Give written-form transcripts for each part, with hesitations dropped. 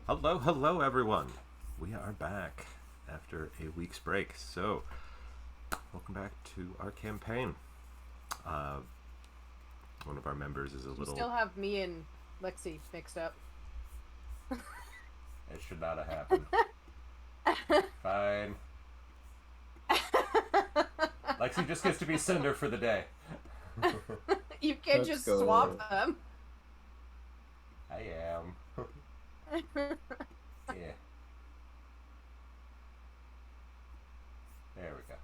Hello, hello, everyone. We are back after a week's break. So, welcome back to our campaign. Uh, One of our members is a You little. still have me and Lexi mixed up. It should not have happened. Fine. Lexi just gets to be Cinder for the day. You can't Let's just go. swap them. I am. Yeah. There we go.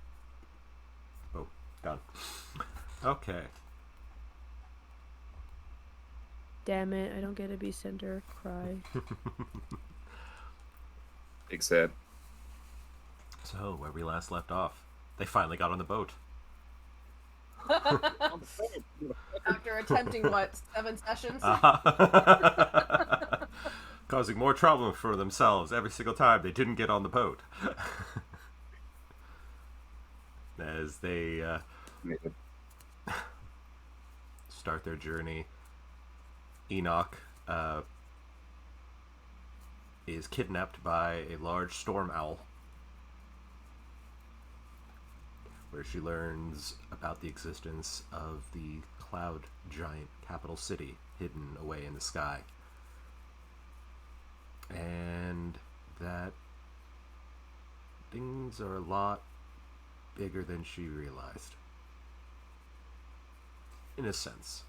Boom. Done. Okay. Damn it, I don't get to be Cinder. Cry. Big sad. So, where we last left off, they finally got on the boat. After attempting, 7 sessions? Causing more trouble for themselves every single time they didn't get on the boat. As they start their journey, Enoch is kidnapped by a large storm owl, where she learns about the existence of the cloud giant capital city hidden away in the sky. And that things are a lot bigger than she realized. In a sense.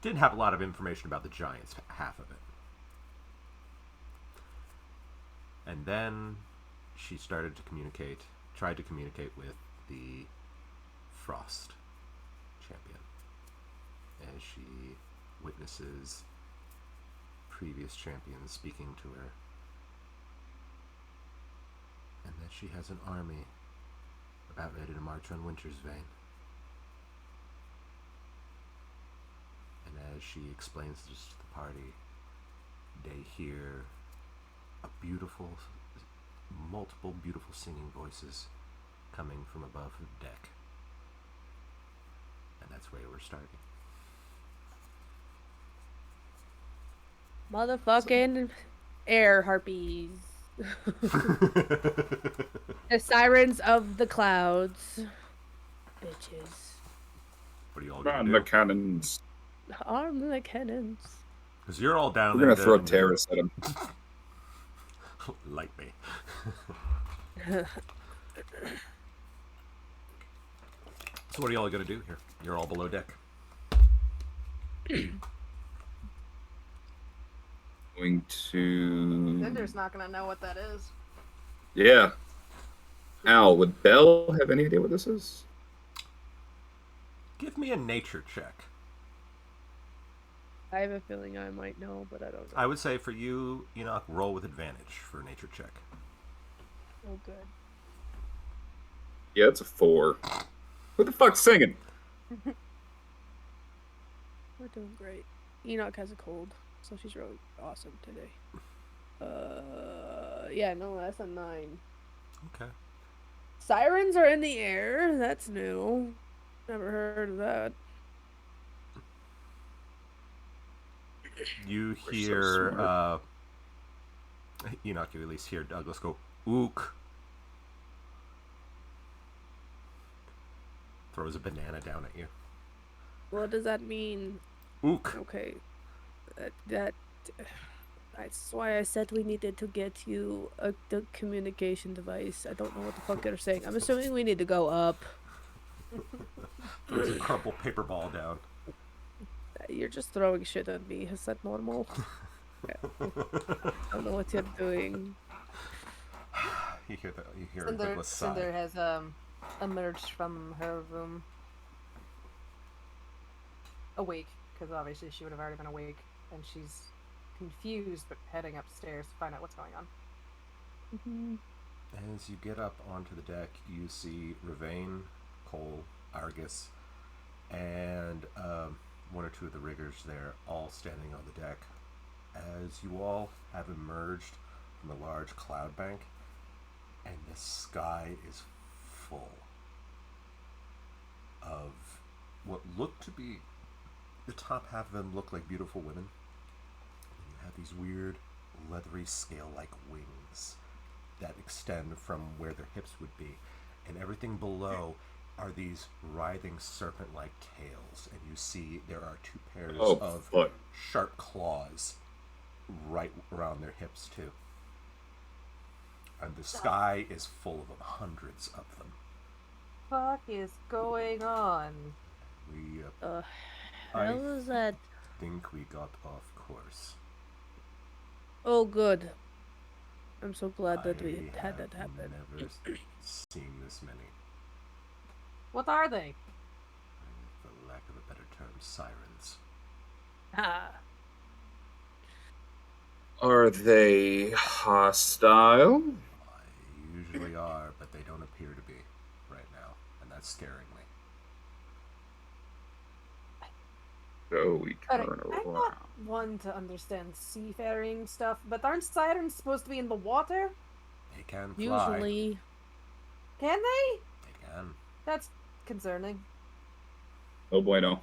Didn't have a lot of information about the giants, half of it. And then she tried to communicate with the Frost champion, as she witnesses previous champions speaking to her, and that she has an army about ready to march on Winter's Vein. And as she explains this to the party, they hear multiple beautiful singing voices coming from above the deck. And that's where we're starting. Motherfucking air harpies. The sirens of the clouds. Bitches. What are you all gonna Run do? the cannons. Arm the cannons. Because you're all down We're there. gonna throw terrorists at them. Like me. So what are y'all gonna do here? You're all below deck. Going to. Cinder's not gonna know what that is. Yeah. Al, would Belle have any idea what this is? Give me a nature check. I have a feeling I might know, but I don't know. I would say for you, Enoch, roll with advantage for a nature check. Oh, good. Yeah, it's a 4. Who the fuck's singing? We're doing great. Enoch has a cold, so she's really awesome today. Yeah, no, that's a 9. Okay. Sirens are in the air. That's new. Never heard of that. You We're so hear, smart. Enoch, you at least hear Douglas go, ook. Throws a banana down at you. What does that mean? Ook. Okay. That's why I said we needed to get you the communication device. I don't know what the fuck you're saying. I'm assuming we need to go up. Throws a crumpled paper ball down. You're just throwing shit at me. Is that normal? I don't know what you're doing. You hear Douglas sigh. Cinder has emerged from her room awake, because obviously she would have already been awake, and she's confused but heading upstairs to find out what's going on. Mm-hmm. As you get up onto the deck, you see Ravain, Cole, Argus, and one or two of the riggers there, all standing on the deck. As you all have emerged from a large cloud bank, and the sky is full of what looked to be, the top half of them look like beautiful women. You have these weird, leathery, scale-like wings that extend from where their hips would be. And everything below are these writhing serpent-like tails. And you see there are 2 pairs of fuck. sharp claws right around their hips, too. And the sky is full of them, hundreds of them. Fuck is going on? We, Hell was that? think we got off course. Oh, good. I'm so glad that we I had that have happen. never seen this many. What are they? For lack of a better term, sirens. Ah. Are they hostile? Usually are, but they don't appear to be right now, and that's scaring me. So we turn I'm around. not one to understand seafaring stuff, but aren't sirens supposed to be in the water? They can fly. Usually. Can they? They can. That's concerning. Oh bueno.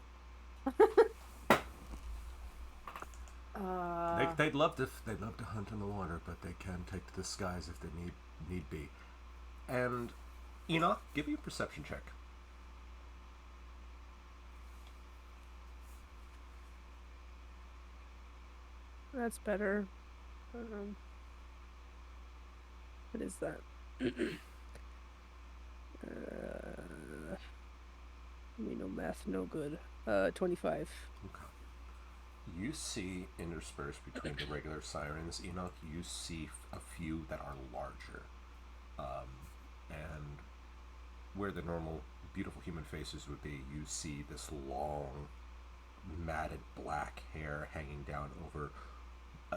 They'd love to hunt in the water, but they can take to the skies if they need be. And Enoch, give me a perception check. That's better. What is that? Me no math, no good. 25. Okay. You see interspersed between the regular sirens, Enoch, you see a few that are larger. And where the normal, beautiful human faces would be, you see this long, matted black hair hanging down over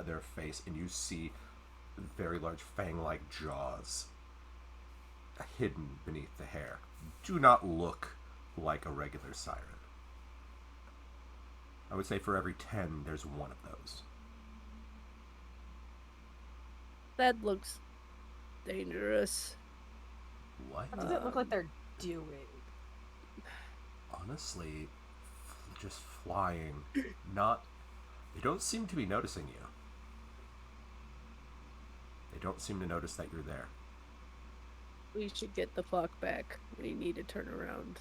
their face, and you see very large fang-like jaws hidden beneath the hair. Do not look like a regular siren. I would say for every 10, there's one of those. That looks dangerous. What? What does it look like they're doing? Honestly, just flying. They don't seem to be noticing you. They don't seem to notice that you're there. We should get the clock back. We need to turn around.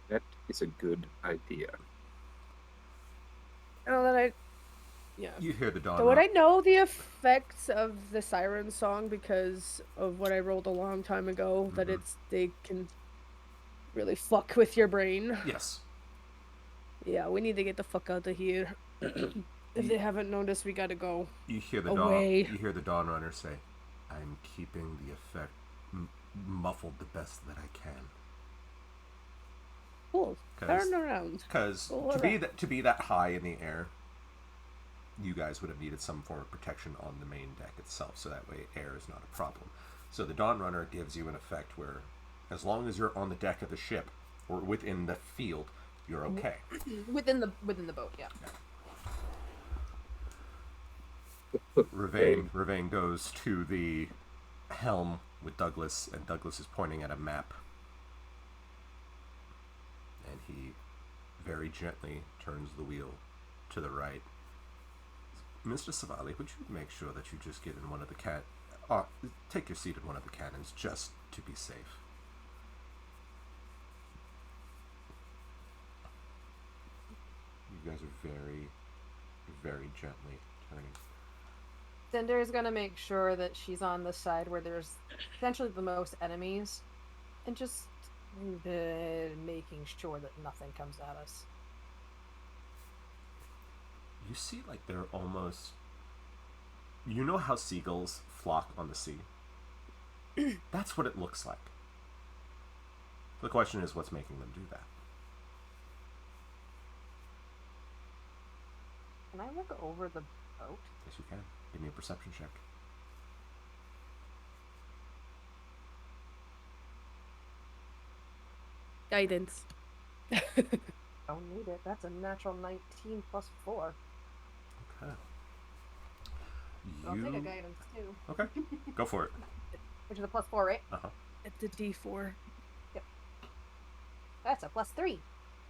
That is a good idea. Now that yeah. You hear the dawn. So would I know the effects of the siren song because of what I rolled a long time ago? That they can really fuck with your brain. Yes. Yeah, we need to get the fuck out of here. If they haven't noticed, we gotta go. You hear the away. dawn. You hear the dawn runner say, "I'm keeping the effect muffled the best that I can." Cool. Turn around. Because to be that high in the air, you guys would have needed some form of protection on the main deck itself, so that way air is not a problem. So the dawn runner gives you an effect where, as long as you're on the deck of the ship or within the field, you're okay. Within the boat, yeah. Ravain goes to the helm with Douglas, and Douglas is pointing at a map. And he very gently turns the wheel to the right. Mr. Savali, would you make sure that you just get in one of the take your seat in one of the cannons just to be safe? You guys are very, very gently turning. Cinder is gonna make sure that she's on the side where there's essentially the most enemies, and just making sure that nothing comes at us. You see, like, they're almost... You know how seagulls flock on the sea? That's what it looks like. The question is, what's making them do that? Can I look over the boat? Yes, you can. Give me a perception check. Guidance. Don't need it. That's a natural 19 plus 4. Okay. I'll take a guidance too. Okay, go for it. Which is a plus 4, right? Uh-huh. It's a D4. Yep. That's a plus 3.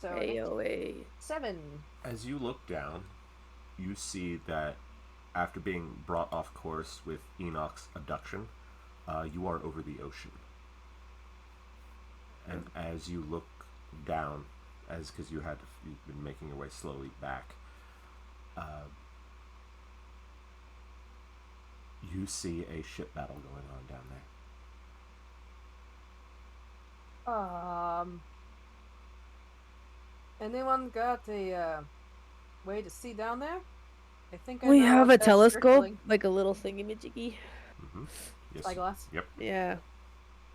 So AOA. 7. As you look down, you see that after being brought off course with Enoch's abduction, you are over the ocean. And as you look down, because you've been making your way slowly back, you see a ship battle going on down there. Anyone got a way to see down there? I think I We know have what a that's telescope, circling. like a little thingy-majiggy. Mm-hmm. Yes. Spyglass? Yep. Yeah.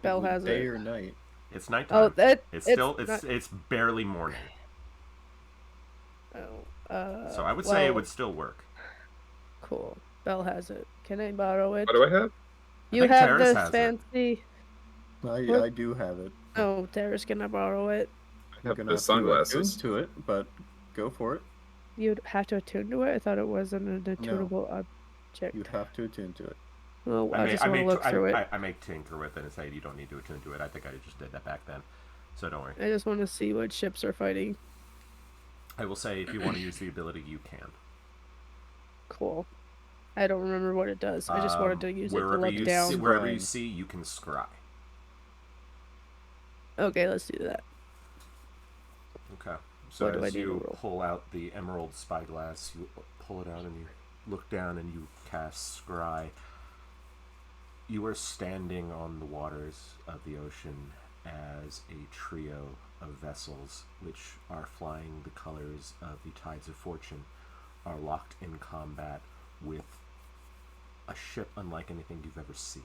Belle has Day it. or night? It's nighttime. Oh, It's not... barely morning. Oh, So I would say it would still work. Cool. Belle has it. Can I borrow it? What do I have? You think have Terrace this has it. fancy... I do have it. Oh, Terrace, can I borrow it? I have Gonna the have to attune sunglasses. to it, but go for it. You'd have to attune to it? I thought it wasn't an attunable object. You have to attune to it. Oh, I just want to look through it. I may tinker with it and say you don't need to attune to it. I think I just did that back then, so don't worry. I just want to see what ships are fighting. I will say if you want to use the ability, you can. Cool. I don't remember what it does. I just wanted to use it to look down. Wherever you see, you can scry. Okay, let's do that. Okay. So What do I as need to you roll? pull out the emerald spyglass, you pull it out and you look down and you cast scry. You are standing on the waters of the ocean as a trio of vessels, which are flying the colors of the Tides of Fortune, are locked in combat with a ship unlike anything you've ever seen.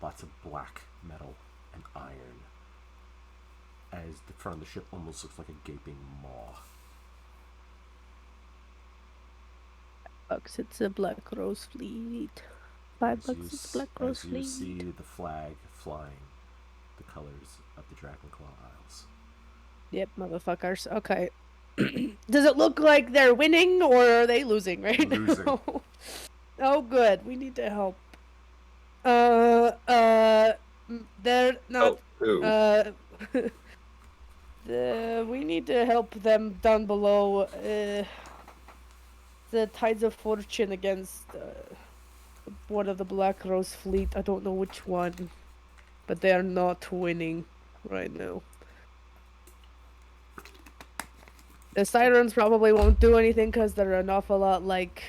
Lots of black metal and iron, as the front of the ship almost looks like a gaping maw. $5 it's a Black Rose fleet. $5 it's Black Rose As you fleet. see the flag flying, the colors of the Dragonclaw Isles. Yep, motherfuckers. Okay. Does it look like they're winning or are they losing right Losing. now? Oh, good. We need to help. They're not. Oh, We need to help them down below. The Tides of Fortune against one of the Black Rose fleet. I don't know which one, but they are not winning right now. The sirens probably won't do anything because they're an awful lot like.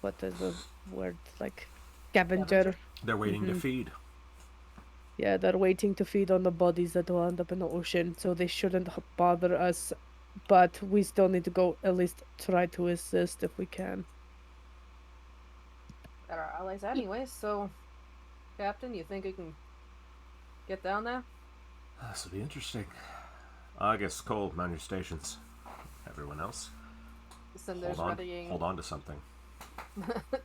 What is the word? Like scavenger. They're waiting to feed. Yeah, they're waiting to feed on the bodies that will end up in the ocean, so they shouldn't bother us. But we still need to go at least try to assist if we can. Got our allies anyway, so... Captain, you think we can get down there? This will be interesting. I guess Cole, man your stations. Everyone else, Cinder's readying... hold on to something.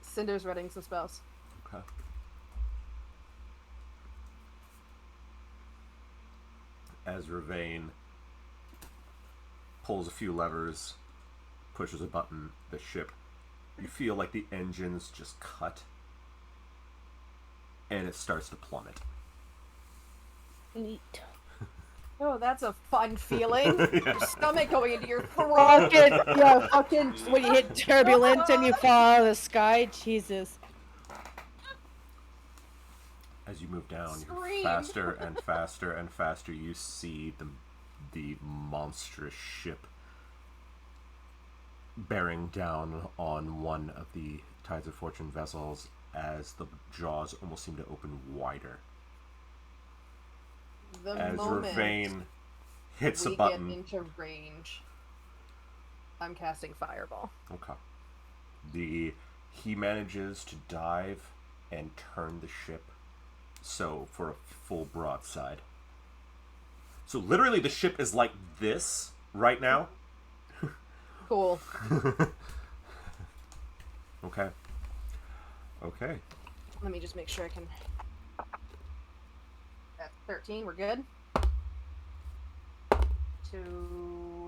Cinder's readying some spells. Okay. As Ravane pulls a few levers, pushes a button, the ship, you feel like the engines just cut, and it starts to plummet. Neat. Oh, that's a fun feeling. Your stomach going into your throat. Fucking, yeah, fucking, when you hit turbulence and you fall out of the sky, Jesus. As you move down, Scream. faster and faster and faster, you see the monstrous ship bearing down on one of the Tides of Fortune vessels as the jaws almost seem to open wider. As Ravane hits a button. We get into range, I'm casting Fireball. Okay. He manages to dive and turn the ship for a full broadside. So literally the ship is like this right now. Cool. Okay. Let me just make sure I can... At 13, we're good?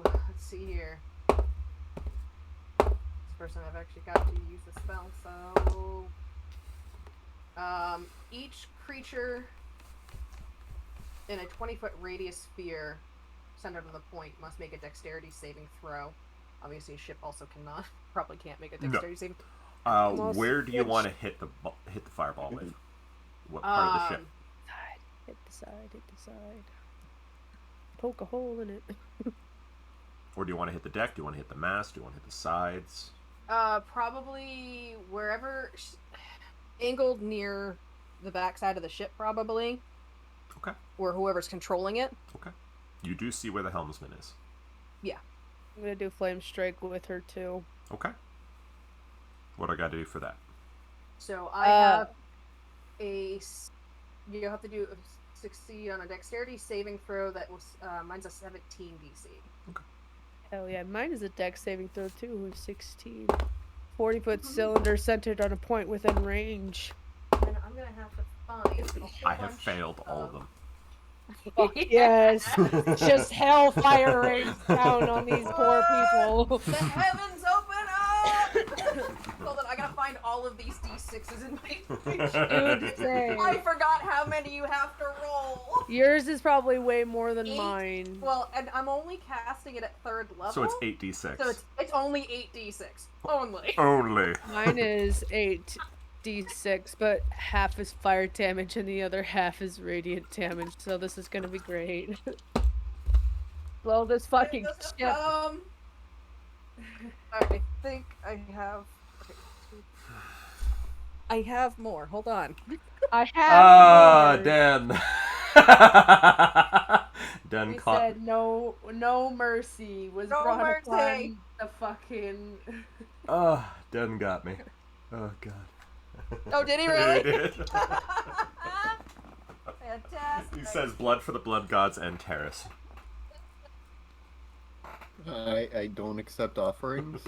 Let's see here. This person I've actually got to use the spell, so... each creature in a 20-foot radius sphere centered on the point must make a dexterity saving throw. Obviously, a ship also cannot. Probably can't make a dexterity saving. Where do you want to hit the fireball with? What part of the ship? Side. Hit the side. Hit the side. Poke a hole in it. Or do you want to hit the deck? Do you want to hit the mast? Do you want to hit the sides? Probably wherever angled near the backside of the ship, probably. Okay. Or whoever's controlling it. Okay. You do see where the helmsman is. Yeah. I'm gonna do flame strike with her too. Okay. What do I got to do for that? So I have a. You have to do succeed on a dexterity saving throw that was mine's a 17 DC. Okay. Hell yeah, mine is a dex saving throw too. Who's 16? 40-foot cylinder centered on a point within range. And I'm gonna have to find. A whole I have bunch failed all of them. Fuck yes. Just hellfire rains down on these poor people. The heavens open up! Hold on, I gotta find all of these d6s in my Dude, same. I forgot how many you have to roll. Yours is probably way more than 8. mine. Well, and I'm only casting it at 3rd level. So it's 8d6. So it's only 8d6. Only. Only. Mine is 8d6, but half is fire damage and the other half is radiant damage. So this is gonna be great. Blow this fucking ship. I think I have. Okay, I have more. Hold on. I have. Dan. Dan We caught. said no mercy was No brought mercy. upon the fucking. Dan got me. Oh god. Oh, did he He really? did. Fantastic. He says blood for the blood gods and Terrace. I don't accept offerings.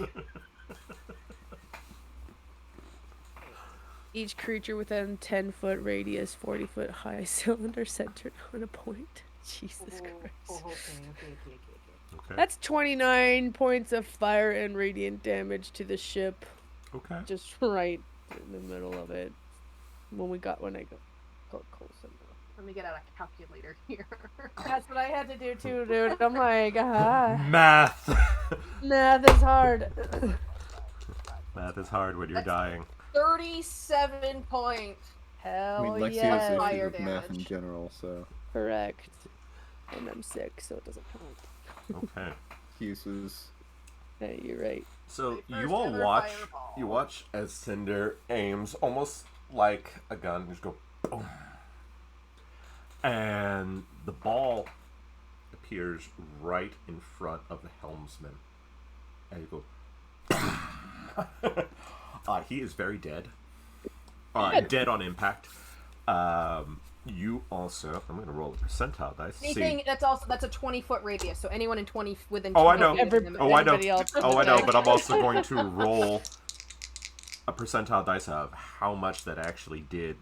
Each creature within 10-foot radius, 40-foot high cylinder centered on a point. Jesus Christ. Okay. That's 29 points of fire and radiant damage to the ship. Okay. Just right in the middle of it. When I got close enough. Let me get out a calculator here. That's what I had to do too, dude. I'm like, Math. math is hard. Math is hard when you're dying. 37 points. Hell I mean, Lexia's yeah. issues Fire with math in damage. general, so Correct. And I'm sick, so it doesn't count. Okay. excuses. Hey, you're right. So My you first all ever watch. fireball. You watch as Cinder aims almost like a gun. Just go, boom, and the ball appears right in front of the helmsman, and you go. He is very dead. Dead on impact. You also. I'm going to roll a percentile dice. Anything that's a 20-foot radius, so anyone in 20 within. Oh, I 20 know. feet of them. Oh, I know. Everybody else in Oh, the I know. deck. But I'm also going to roll a percentile dice of how much that actually did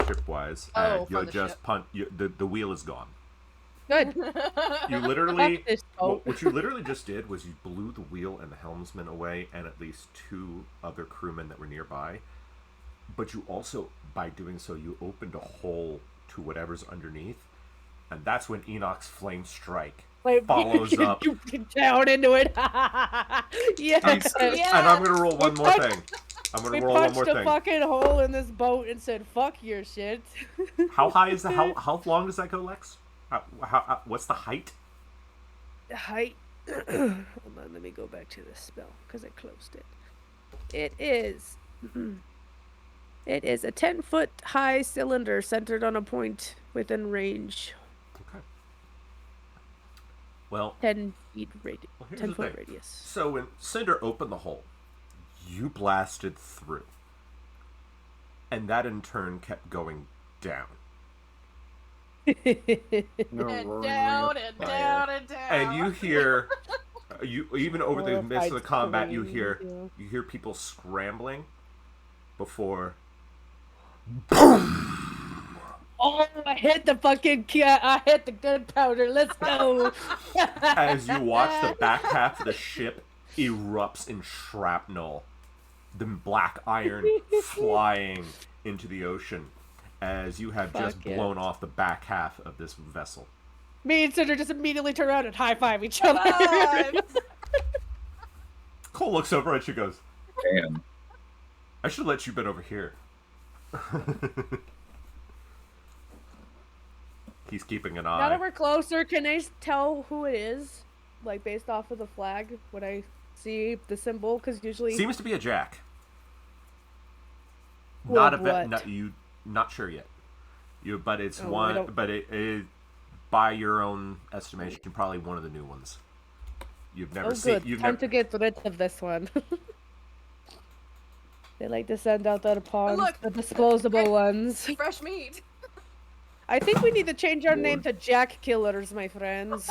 ship-wise. Oh, And from you'll the just ship. punt. The wheel is gone. Good. You literally. Fuck this boat. What you literally just did was you blew the wheel and the helmsman away, and at least 2 other crewmen that were nearby. But you also, by doing so, you opened a hole to whatever's underneath, and that's when Enoch's flame strike Like, follows up. You get down into it. Yes. And I'm gonna roll one more thing. I'm We gonna roll one punched more a thing. fucking hole in this boat and said, "Fuck your shit." How high is the how long does that go, Lex? What's the height? The height. Hold on, let me go back to this spell because I closed it. It is. It is a 10-foot high cylinder centered on a point within range. Okay. Well, 10 feet radius. well, here's 10 the foot thing. radius. So when Cinder opened the hole, you blasted through, and that in turn kept going down. No And roaring down ring of and fire. down and down. And you hear, you even over the Oil midst of the fights combat, you range, hear yeah. you hear people scrambling before. Oh, I hit the fucking I hit the gunpowder. Let's go. As you watch the back half of the ship erupts in shrapnel, the black iron flying into the ocean, as you have just Fuck it. blown off the back half of this vessel. Me and Cinder just immediately turn around and high five each other. Cole looks over and she goes, Damn. I should let you been over here. He's keeping an Now eye. that we're closer, can I tell who it is? Like, based off of the flag, when I see the symbol? Because usually... Seems to be a jack. Well, Not a what? not sure yet. But it's Oh, I one. don't- But it, by your own estimation, probably one of the new ones. You've never Oh, seen. good. You've Time never. to get rid of this one. They like to send out their pawns, look, the disposable ones. Fresh meat. I think we need to change our name Lord. to Jack Killers, my friends.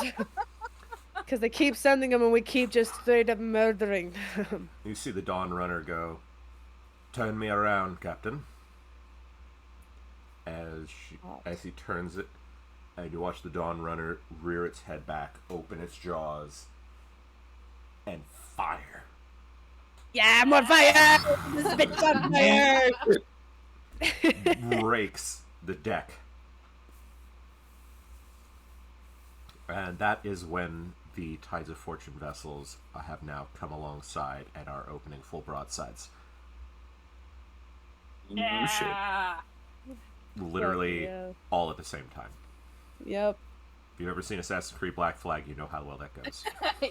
Because they keep sending them and we keep just straight up murdering them. You see the Dawn Runner go, turn me around, Captain. As he turns it, and you watch the Dawn Runner rear its head back, open its jaws, and fire. Yeah, I'm on fire! This bitch on fire! Breaks the deck. And that is when the Tides of Fortune vessels have now come alongside and are opening full broadsides. Oh, shit. Literally Yeah. all at the same time. Yep. If you've ever seen Assassin's Creed Black Flag, you know how well that goes.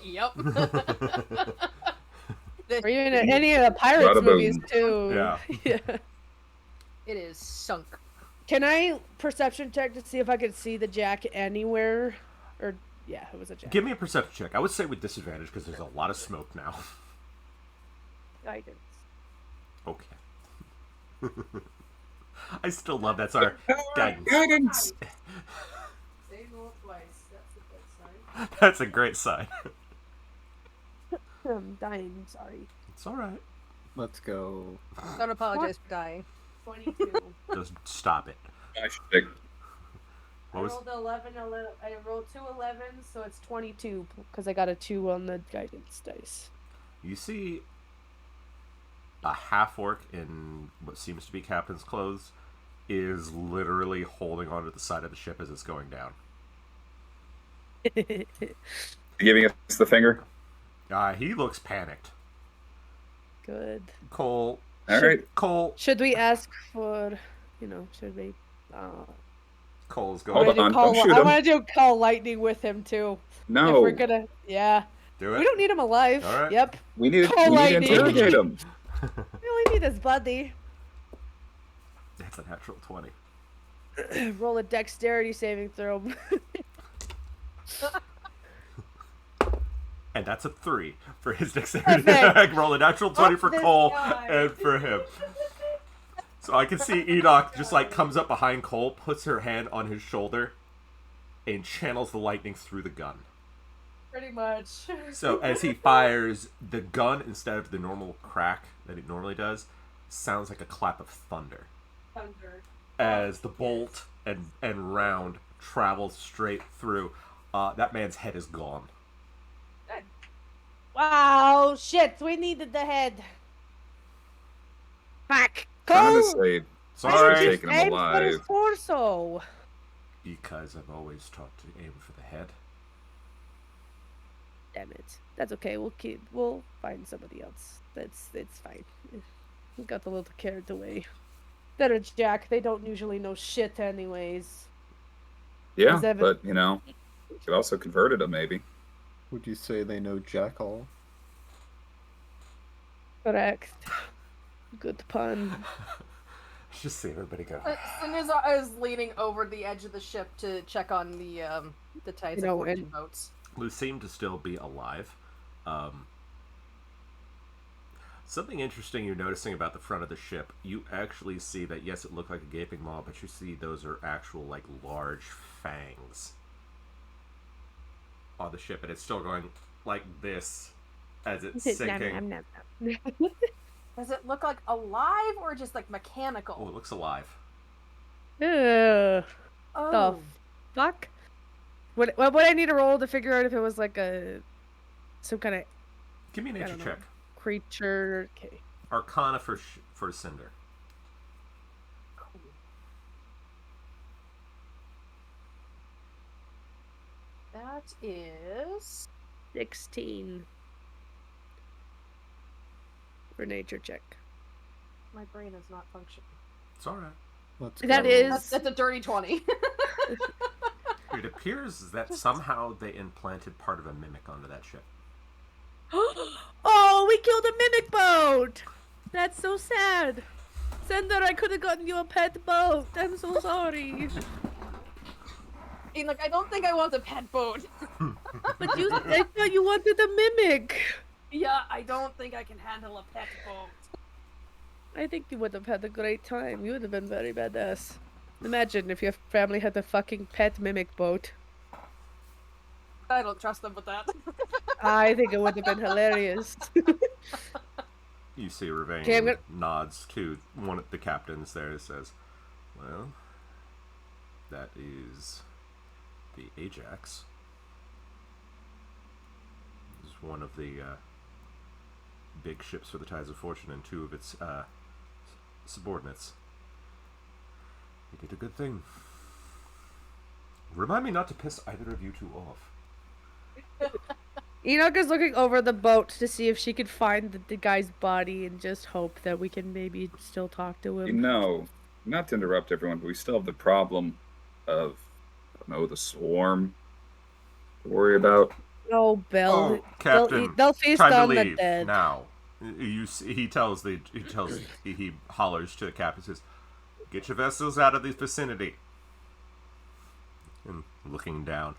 Yep. Or even in any of the Pirates Bada boom. movies, too. Yeah. Yeah. It is sunk. Can I perception check to see if I can see the Jack anywhere? Or, yeah, it was a Jack. Give me a perception check. I would say with disadvantage because there's a lot of smoke now. Guidance. Okay. I still love that's our guidance. Guidance. Say roll twice. That's a good sign. That's a great sign. I'm dying, sorry. It's alright. Let's go. Don't apologize for dying. 22. Just stop it. Gosh, Dick. What was I rolled 11, I rolled 2 11s, so it's 22, because I got a 2 on the guidance dice. you see a half orc in what seems to be captain's clothes is literally holding onto the side of the ship as it's going down. Giving us the finger. He looks panicked. Good. Cole. All right. Cole. Should we ask for, should we, Cole's Hold going. on, don't shoot I him. want to do call lightning with him, too. If No. we're gonna, yeah. Do it. We don't need him alive. All right. Yep. We need Call to lightning. interrogate him. We only need his buddy. That's a natural 20. Roll a dexterity saving throw. And that's a 3 for his dexterity. Perfect. Roll a natural 20 for this Cole guy. and for him. So I can see Enoch just like comes up behind Cole, puts her hand on his shoulder, and channels the lightning through the gun. Pretty much. So as he fires, the gun, instead of the normal crack that it normally does, sounds like a clap of thunder. Thunder. As the bolt and round travels straight through, that man's head is gone. Wow, shit, we needed the head. Fuck. Trying to Cole! say, Sorry. taking him Aim for his alive. torso. Because I've always taught to aim for the head. Damn it. That's okay. We'll find somebody else. It's fine. We got a little carried away. They're a Jack. They don't usually know shit anyways. Yeah, Is that- but you could also converted him maybe. Would you say they know Jackal? Correct. Good pun. Just see everybody go. Sinizar is leaning over the edge of the ship to check on the Tides of Fortune boats. Who seem to still be alive. Something interesting you're noticing about the front of the ship, you actually see that, yes, it looked like a gaping maw, but you see those are actual, like, large fangs on the ship, and it's still going like this as it's sinking. Does it look like alive or just like Oh, mechanical? it looks alive. Ugh. Oh, The fuck? What I need to roll to figure out if it was like some kind of Give me a I nature don't know. check. creature? Okay. Arcana for Cinder. cool. That is 16. For nature check. my brain is not functioning. It's all right. Let's That go. is- That's a dirty 20. It appears that somehow they implanted part of a mimic onto that ship. Oh, we killed a mimic boat! That's so sad. Sender, I could have gotten you a pet boat. I'm so sorry. And, like, I don't think I want a pet boat. But I thought you wanted a mimic. Yeah, I don't think I can handle a pet boat. I think you would have had a great time. You would have been very badass. Imagine if your family had a fucking pet mimic boat. I don't trust them with that. I think it would have been hilarious. You see Ravane Okay, I'm gonna- nods to one of the captains there and says, well, that is the Ajax. This is one of the big ships for the Tides of Fortune and two of its subordinates. You did a good thing. Remind me not to piss either of you two off. Enoch is looking over the boat to see if she could find the guy's body and just hope that we can maybe still talk to him. You know, not to interrupt everyone, but we still have the problem of, I don't know, the swarm to worry about. Oh, Bell. Oh, Captain, They'll feast time to on the leave dead. now. He hollers to the captain, says, "Get your vessels out of the vicinity." And looking down.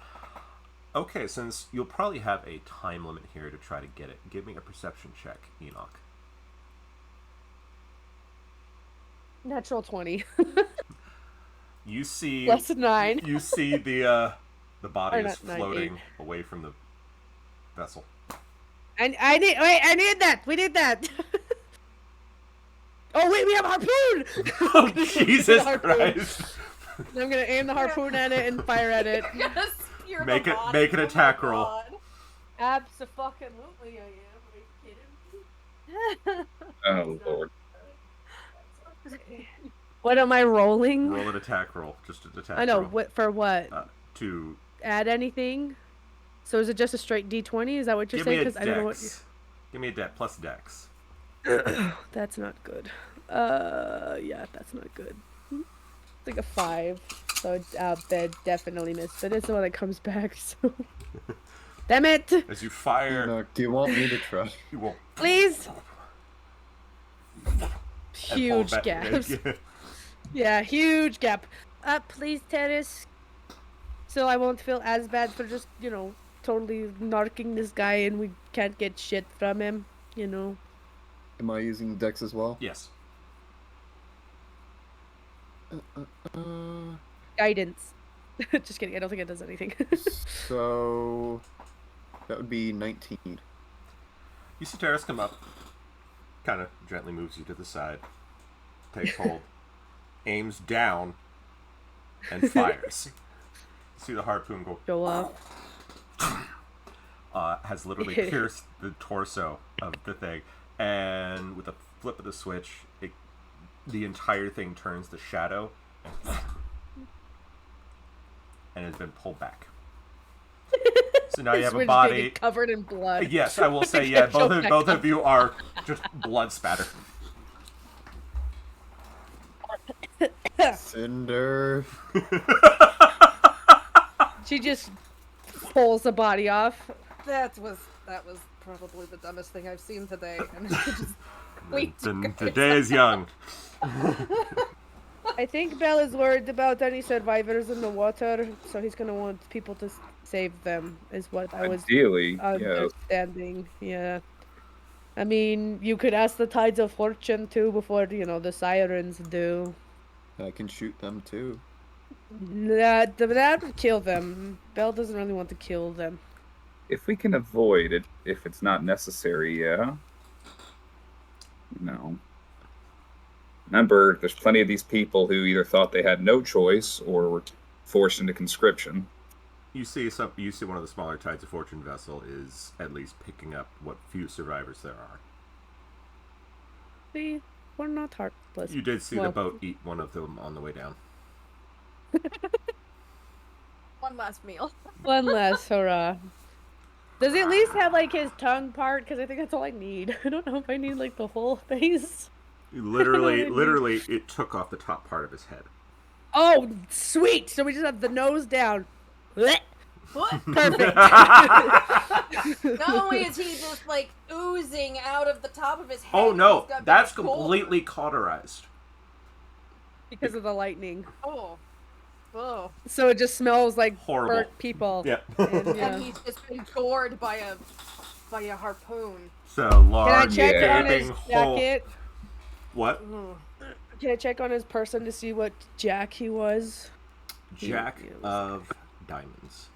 Okay, since you'll probably have a time limit here to try to get it, give me a perception check, Enoch. Natural 20. You see Plus 9. You see the body Or is not 9, floating away from the vessel. I need that. We need that. Oh wait, we have a harpoon. Oh, Jesus Harpoon. Christ! I'm gonna aim the harpoon at it and fire at it. Yes, you're Make the it- body. make an Oh my attack roll. God. Abso-fucking-lutely I am. Are you kidding me? Oh, Lord. What am I rolling? Roll an attack roll, just an attack I know. roll. What for? What? To Add anything? So is it just a straight D20? Is that what you're give saying? me a Because I don't know what. dex. Give me a dex plus dex. That's not good. Yeah, that's not good. It's like a 5, so that definitely missed. But it's the one that comes back. So, damn it! As you fire, Enoch, do you want me to try? you will Please. and pull Huge back- gaps. Yeah, huge gap. Please, Terrace. So I won't feel as bad for just, totally narking this guy and we can't get shit from him, Am I using Dex as well? Yes. Guidance. Just kidding, I don't think it does anything. So that would be 19. You see Terrace come up, kind of gently moves you to the side, takes hold, aims down, and fires. See the harpoon go. Show off. Has literally pierced the torso of the thing, and with a flip of the switch, the entire thing turns to shadow, and has been pulled back. So now you have a Switch body getting covered in blood. Yes, I will say, yeah, both of you are just blood spatter. Cinder. She just pulls the body off. That was probably the dumbest thing I've seen today. And just wait. The day is young. I think Bell is worried about any survivors in the water, so he's gonna want people to save them, is what I was Ideally, yeah. understanding. Yeah. I mean, you could ask the Tides of Fortune too before, the sirens do. I can shoot them too. That would kill them. Bell doesn't really want to kill them. If we can avoid it, if it's not necessary, yeah. No. Remember, there's plenty of these people who either thought they had no choice or were forced into conscription. You see one of the smaller Tides of Fortune vessel is at least picking up what few survivors there are. See, we're not heartless. You did see Well- the boat eat one of them on the way down. One last meal. One last hurrah. Does he at least have like his tongue part? Because I think that's all I need. I don't know if I need like the whole face. Literally, it took off the top part of his head. Oh, sweet! So we just have the nose down. Blech. What? Perfect. Not only is he just like oozing out of the top of his head. Oh no, he's got that's big hole. completely cauterized. Because of the lightning. Oh. Oh. So it just smells like Horrible. burnt people. Yeah. And, yeah. And he's just been gored by a harpoon. So Can I large, check on gaping his hole. jacket? What? Can I check on his person to see what jack he was? Jack He was- of diamonds.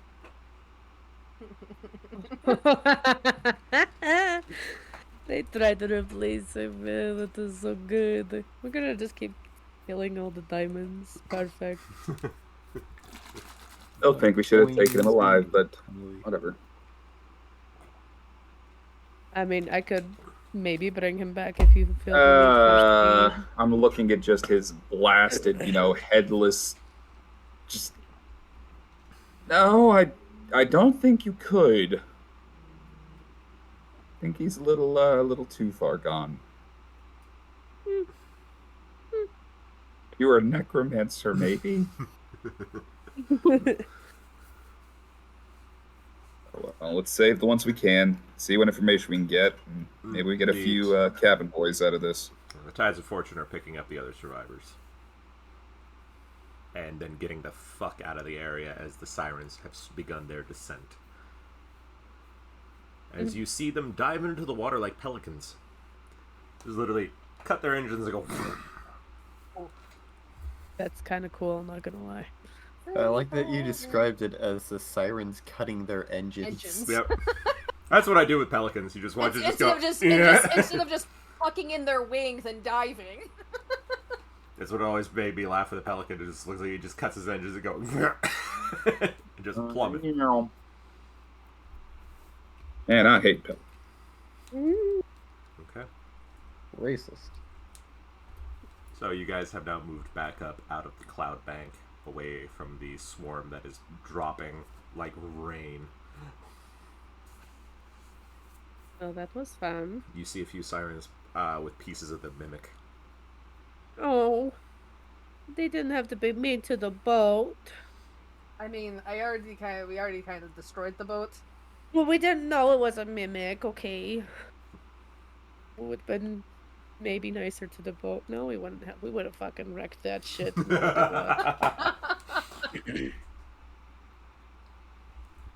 They tried to replace him, man. That is so good. We're gonna just keep killing all the diamonds. Perfect. Still think we should have taken him alive, but whatever. I mean, I could maybe bring him back if you feel the need for I'm looking at just his blasted, headless. Just no, I don't think you could. I think he's a little too far gone. You're a necromancer, maybe. speed. Well, let's save the ones we can. See what information we can get. And maybe we get a few cabin boys out of this. The tides of fortune are picking up the other survivors. And then getting the fuck out of the area as the sirens have begun their descent. As you see them dive into the water like pelicans. Just literally cut their engines and go... That's kind of cool, I'm not gonna lie. I like that you described it as the sirens cutting their engines. Engines. Yep. That's what I do with pelicans. You just want to just go... Instead of just fucking in their wings and diving. That's what always made me laugh with the pelican. It just looks like he just cuts his engines and go... and just plummet. Man, I hate Pell. Okay. Racist. So you guys have now moved back up out of the cloud bank, away from the swarm that is dropping like rain. Oh, that was fun. You see a few sirens with pieces of the mimic. Oh, they didn't have to be made to the boat. I mean, we already kind of destroyed the boat. Well, we didn't know it was a mimic, okay. It would have been maybe nicer to the boat. No, we wouldn't have. We would have fucking wrecked that shit. No matter what.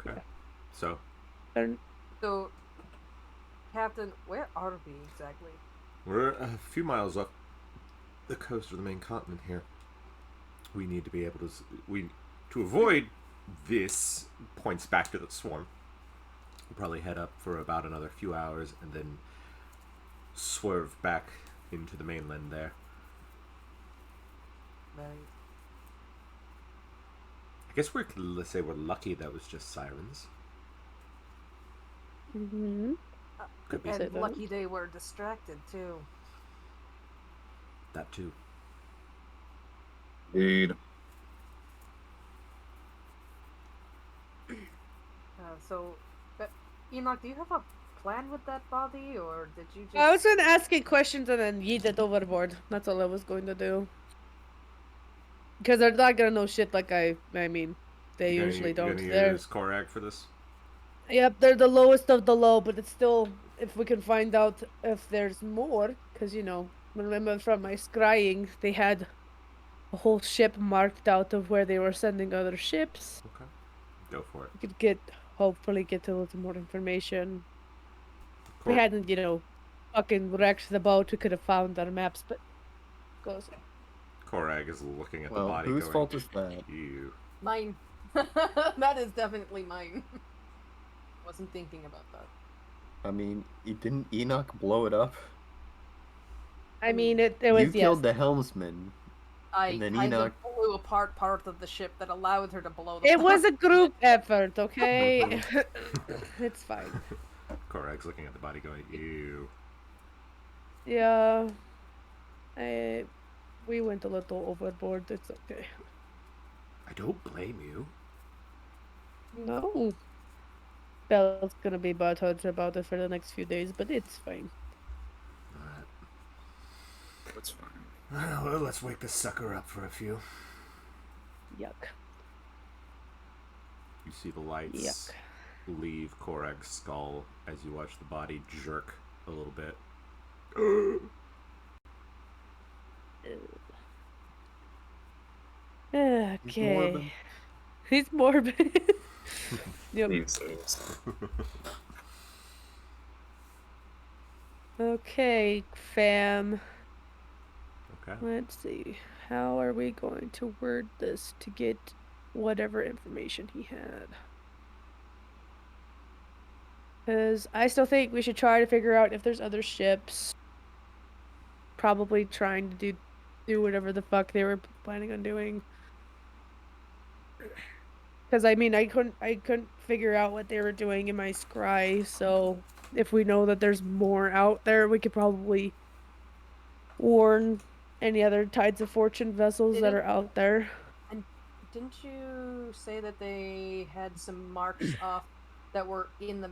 Okay. So, And So, Captain, where are we exactly? we're a few miles up the coast of the main continent here. We need to be able to... to avoid this, points back to the swarm. We'll probably head up for about another few hours and then swerve back into the mainland there. Right. I guess let's say we're lucky that was just sirens. mm-hmm. Could be say And that. lucky they were distracted too. that too. Indeed. But Enoch, do you have a plan with that body, or did you just? I was gonna ask it questions and then yeet it overboard. That's all I was going to do. Because they're not gonna know shit like I mean, they You usually don't. Gonna They're use Korag for this? Yep, they're the lowest of the low, but it's still, if we can find out if there's more, because, remember from my scrying, they had a whole ship marked out of where they were sending other ships. Okay. Go for it. We could hopefully get a little more information. If we Kor- hadn't, fucking wrecked the boat, we could have found our maps, but goes. Korag is looking at the Well, body whose going, fault is that? Ew. Mine. That is definitely mine. Wasn't thinking about that. I mean, didn't Enoch blow it up? I mean, it was, You killed the helmsman. I And then kind of Enoch- blew apart part of the ship that allowed her to blow the It was a group effort, okay? It's fine. Korag's looking at the body going, ew. Yeah. We went a little overboard. It's okay. I don't blame you. No. Belle's gonna be butthurt about it for the next few days, but it's fine. Alright. That's fine. Well, let's wake this sucker up for a few. Yuck. You see the lights Yuck. leave Korag's skull as you watch the body jerk a little bit. Okay. He's morbid. Yep. Seems. Okay, fam. Okay. Let's see. How are we going to word this to get whatever information he had? Because I still think we should try to figure out if there's other ships. Probably trying to do whatever the fuck they were planning on doing. Because I mean, I couldn't figure out what they were doing in my scry. So if we know that there's more out there, we could probably warn any other Tides of Fortune vessels that are out there. And didn't you say that they had some marks off that were in the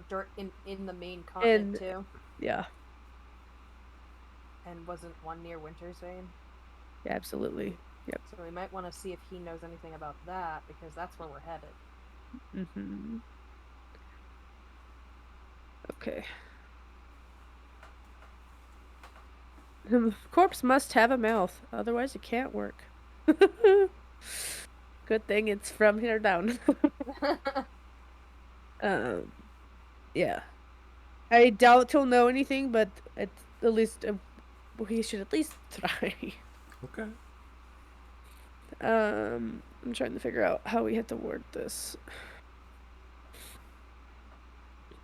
main continent too? Yeah. And wasn't one near Winter's Vein? Yeah, absolutely. Yep. So we might want to see if he knows anything about that, because that's where we're headed. Mm-hmm. Okay. The corpse must have a mouth, otherwise it can't work. Good thing it's from here down. Yeah. I doubt he'll know anything, but at least he should at least try. Okay. I'm trying to figure out how we have to word this.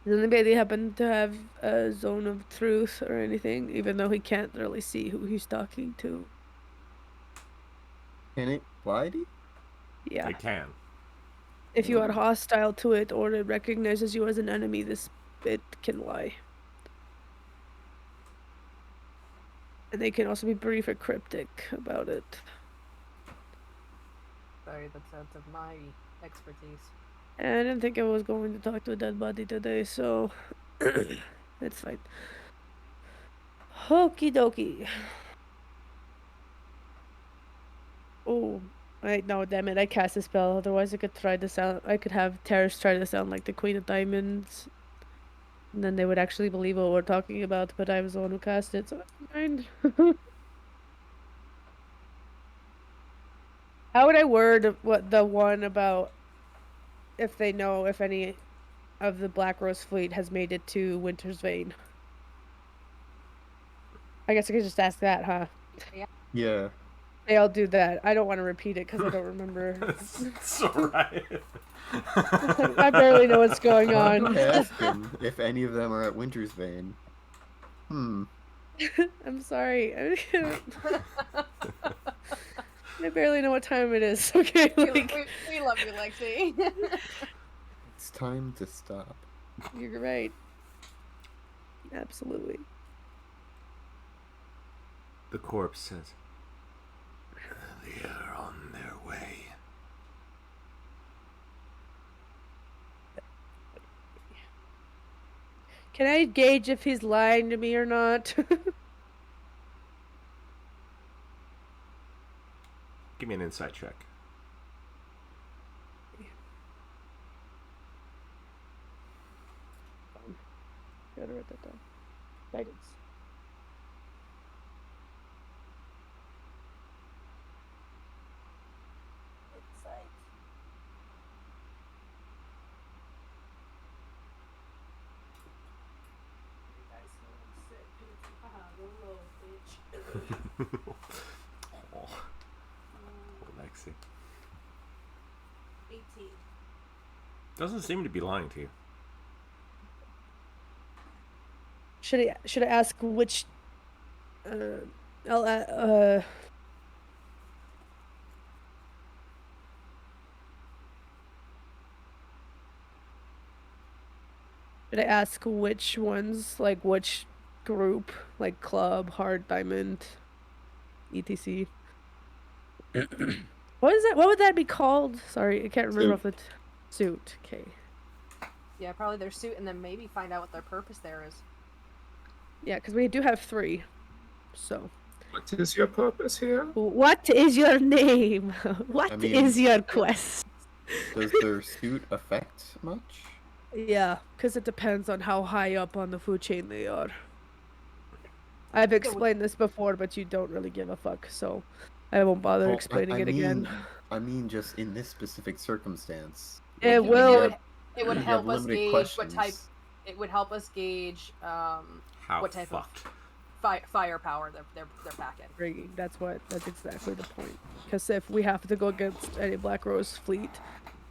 Does anybody happen to have a zone of truth or anything, even though he can't really see who he's talking to? Can it blind? Yeah. They can. If you are hostile to it or it recognizes you as an enemy, it can lie. And they can also be brief or cryptic about it. Sorry, that's out of my expertise. And I didn't think I was going to talk to a dead body today, so it's fine. Okie dokie. Oh, no, damn it! I cast a spell. Otherwise, I could try to sound. I could have Terrace try to sound like the Queen of Diamonds, and then they would actually believe what we're talking about. But I was the one who cast it, so that's fine. How would I word what the one about if they know if any of the Black Rose fleet has made it to Winter's Vein? I guess I could just ask that, huh? Yeah. Hey, I'll do that. I don't want to repeat it because I don't remember. It's alright. I barely know what's going on. Ask them if any of them are at Winter's Vein. I'm sorry. I barely know what time it is. Okay, like... we love you, Lexi. It's time to stop. You're right. Absolutely. The corpse says, "They are on their way." Can I gauge if he's lying to me or not? Give me an insight check. Gotta write that down. Guidance. Oh, Lexi. 18. Doesn't seem to be lying to you. Should I ask which? Should I ask which ones, like which group, like club, hard diamond, etc. What is that? What would that be called? Sorry, I can't remember off the. Suit. Okay. Yeah, probably their suit, and then maybe find out what their purpose there is. Yeah, because we do have 3. So. What is your purpose here? What is your name? What I mean- is your quest? Does their suit affect much? Yeah, because it depends on how high up on the food chain they are. I've explained this before, but you don't really give a fuck, so I won't bother Well, explaining it again. I mean, just in this specific circumstance. It I mean, will- you have- It would you help have us limited gauge what type. questions. It would help us gauge How what type fucked? of firepower they're packing. Bringing. That's exactly the point. Because if we have to go against any Black Rose fleet,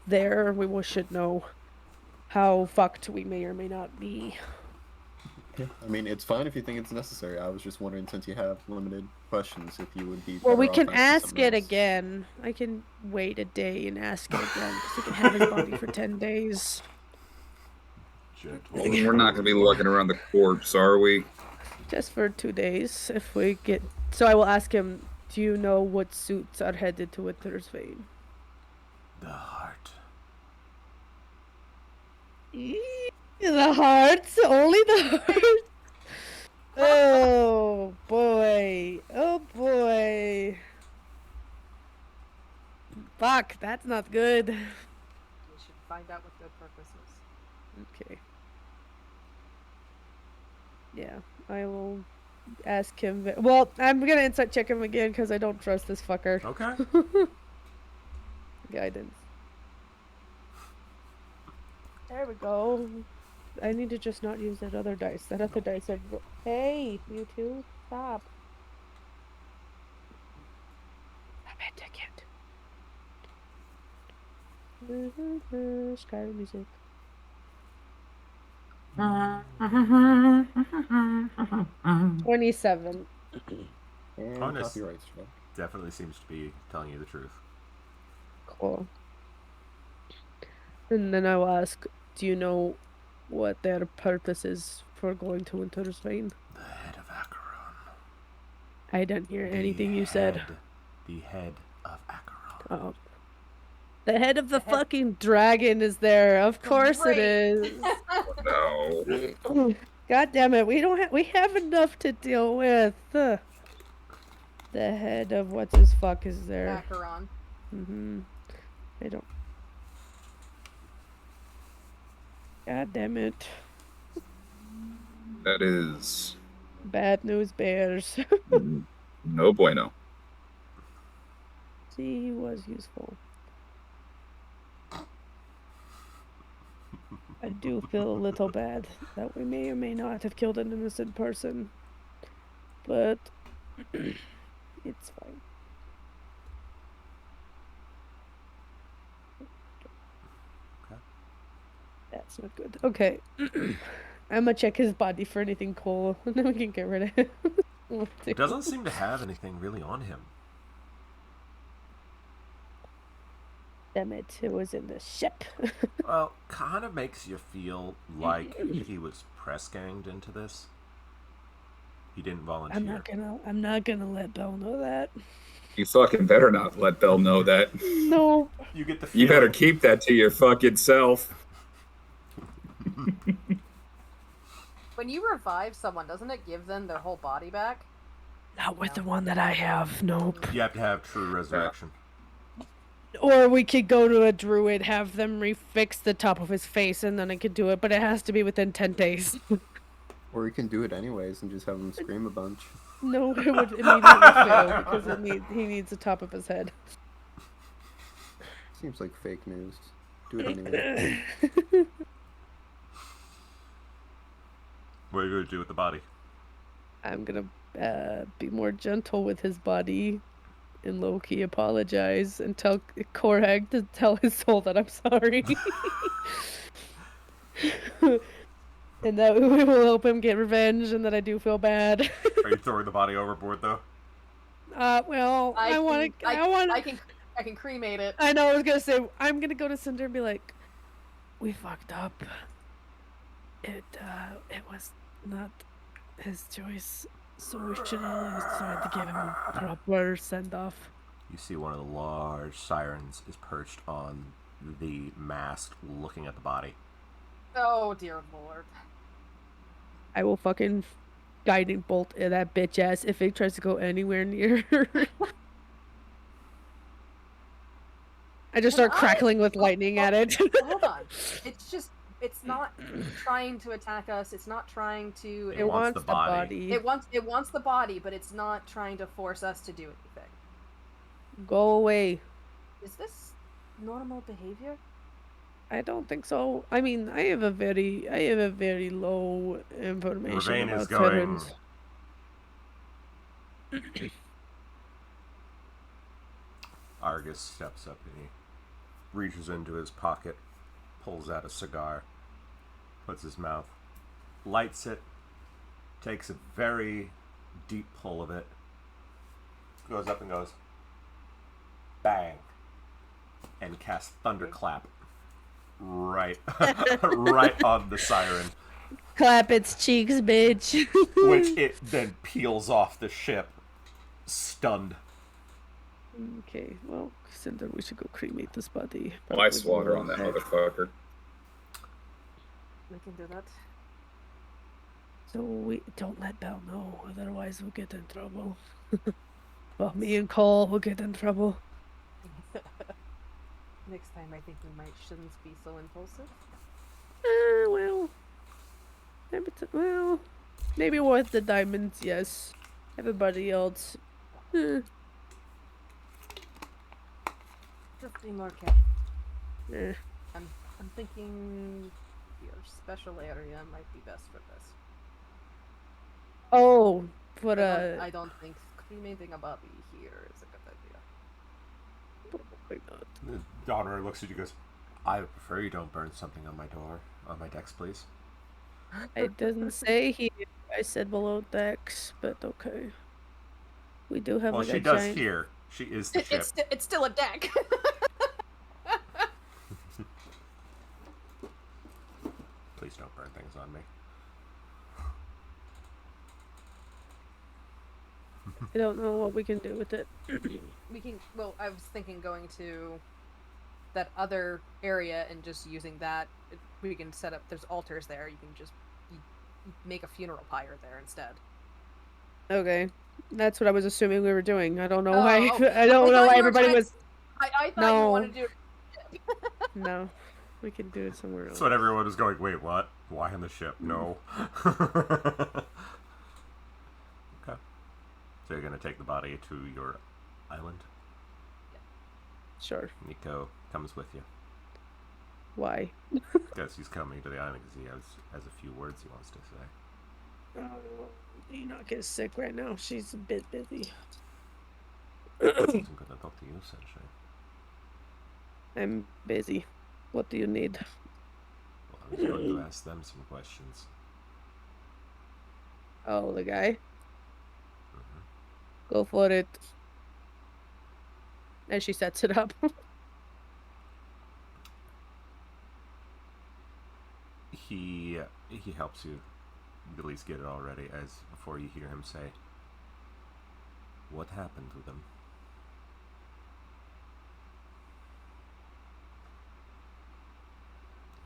we should know how fucked we may or may not be. Yeah, I mean, it's fine if you think it's necessary. I was just wondering, since you have limited questions, if you would be. Well, we better can off asking ask something it else. again. I can wait a day and ask it again, because we can have his body for 10 days. Gentle. We're not going to be looking around the corpse, are we? Just for 2 days, if we get... So I will ask him, do you know what suits are headed to Winter's Vein? The heart. The hearts? Only the hearts? Oh, boy. Oh, boy. Fuck, that's not good. We should find out what their purpose is. Okay. Yeah, I will ask him. Well, I'm gonna insight check him again because I don't trust this fucker. Okay. Guidance. There we go. I need to just not use that other dice. That other dice are. Hey, you two, stop. Stop it, I can't. Skyrim music. 27. And Honest. copyright strike. Definitely seems to be telling you the truth. Cool. And then I will ask, do you know what their purpose is for going to Winter's Vein? The head of Acheron. I didn't hear anything you said. The head of Acheron. Oh. The head of the The head- fucking dragon is there. Of course Great. it is. No. God damn it. We have enough to deal with. The head of what's his fuck is there. Acheron. I don't. God damn it. That is Bad news bears. no bueno. See, he was useful. I do feel a little bad that we may or may not have killed an innocent person. But it's fine. Okay. That's not good. Okay. I'm gonna check his body for anything cool, and then we can get rid of him. It doesn't seem to have anything really on him. Damn it, it was in the ship. Well, kind of makes you feel like he was press ganged into this. He didn't volunteer. I'm not gonna let Belle know that. You fucking better not let Belle know that. No. You get the You feeling. better keep that to your fucking self. When you revive someone, doesn't it give them their whole body back? Not with the one that I have, nope. You have to have true resurrection. Or we could go to a druid, have them refix the top of his face, and then I could do it, but it has to be within 10 days. Or you can do it anyways and just have him scream a bunch. No, it would immediately fail, because he needs the top of his head. Seems like fake news. Do it anyway. What are you going to do with the body? I'm gonna be more gentle with his body and low-key apologize and tell Korag to tell his soul that I'm sorry. And that we will help him get revenge, and that I do feel bad. Are you throwing the body overboard, though? Well, I want to. I can cremate it. I know. I was gonna say I'm gonna go to Cinder and be like, "We fucked up. It was not his choice, so we should have tried to give him a proper send off." You see one of the large sirens is perched on the mast, looking at the body. Oh dear lord. I will fucking guiding bolt at that bitch ass if it tries to go anywhere near her. I just Can start crackling with lightning at it. Hold on. It's not trying to attack us. It's not trying to. It wants the body. It wants the body, but it's not trying to force us to do anything. Go away. Is this normal behavior? I don't think so. I mean, I have a very low information Ravane about is going. Terrans. Argus steps up and he reaches into his pocket, pulls out a cigar, puts his mouth, lights it, takes a very deep pull of it, goes up and goes, bang, and casts Thunderclap right on the siren, Clap its cheeks, bitch. which it then peels off the ship, stunned. Okay, well, Cinder, we should go cremate this body. Ice water on that motherfucker. We can do that. So we don't let Belle know, otherwise we'll get in trouble. Well, me and Cole will get in trouble. Next time, I think we shouldn't be so impulsive. Well, maybe worth the diamonds, yes. Everybody else, Just be more careful. eh. I'm thinking your special area might be best for this. Oh, but I don't think cremating a body here is a good idea. probably not. The Donner looks at you and goes, I would prefer you don't burn something on my door, on my decks, please. It doesn't say here. I said below decks, but okay. We do have Well, like she a does giant... here. She is the ship. It's still a deck. Please don't burn things on me. I don't know what we can do with it. We can. Well, I was thinking going to that other area and just using that. We can set up. There's altars there. You can just make a funeral pyre there instead. Okay, that's what I was assuming we were doing. I don't know Oh, why. oh. I don't know why everybody was. I thought No. you wanted to do it. No, we can do it somewhere else. That's what everyone was going, wait, what? Why on the ship? No. Okay. So you're going to take the body to your island? Sure. Nico comes with you. Why? Because he's coming to the island because he has a few words he wants to say. Oh, Enoch is sick right now. She's a bit busy. I'm going to talk to you, Sunshine. I'm busy. What do you need? Well, I was going to ask them some questions. Oh, the guy? Mhm. Go for it. And she sets it up. He helps you at least get it all ready as before you hear him say, what happened to them?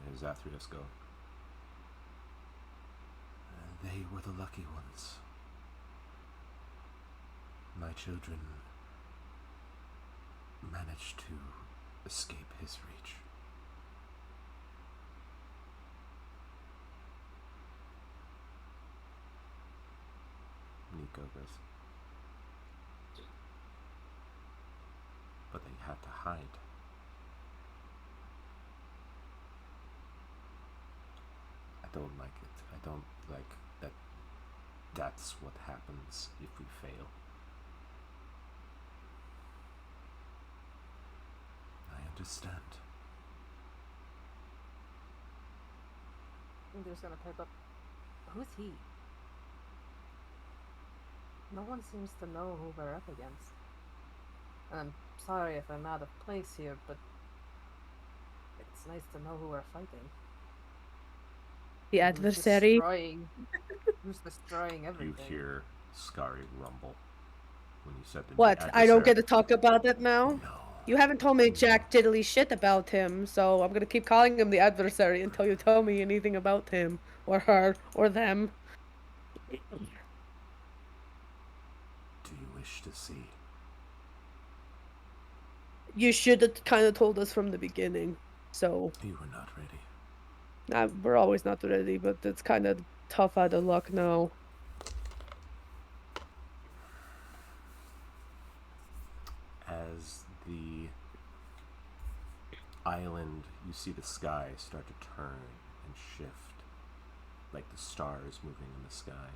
Here's Athreus go. They were the lucky ones. My children managed to escape his reach. Nico goes, but they had to hide. I don't like it. I don't like that. That's what happens if we fail. I understand. I'm just gonna pipe up. Who's he? No one seems to know who we're up against. And I'm sorry if I'm out of place here, but it's nice to know who we're fighting. The adversary. Who's destroying everything? You hear Scary rumble when you said the What? I don't get to talk about it now? No. You haven't told me jack diddly shit about him, so I'm gonna keep calling him the adversary until you tell me anything about him, or her, or them. Do you wish to see? You should have kind of told us from the beginning. So, You were not ready. we're always not ready, but it's kind of tough out of luck now. As the island, you see the sky start to turn and shift, like the stars moving in the sky.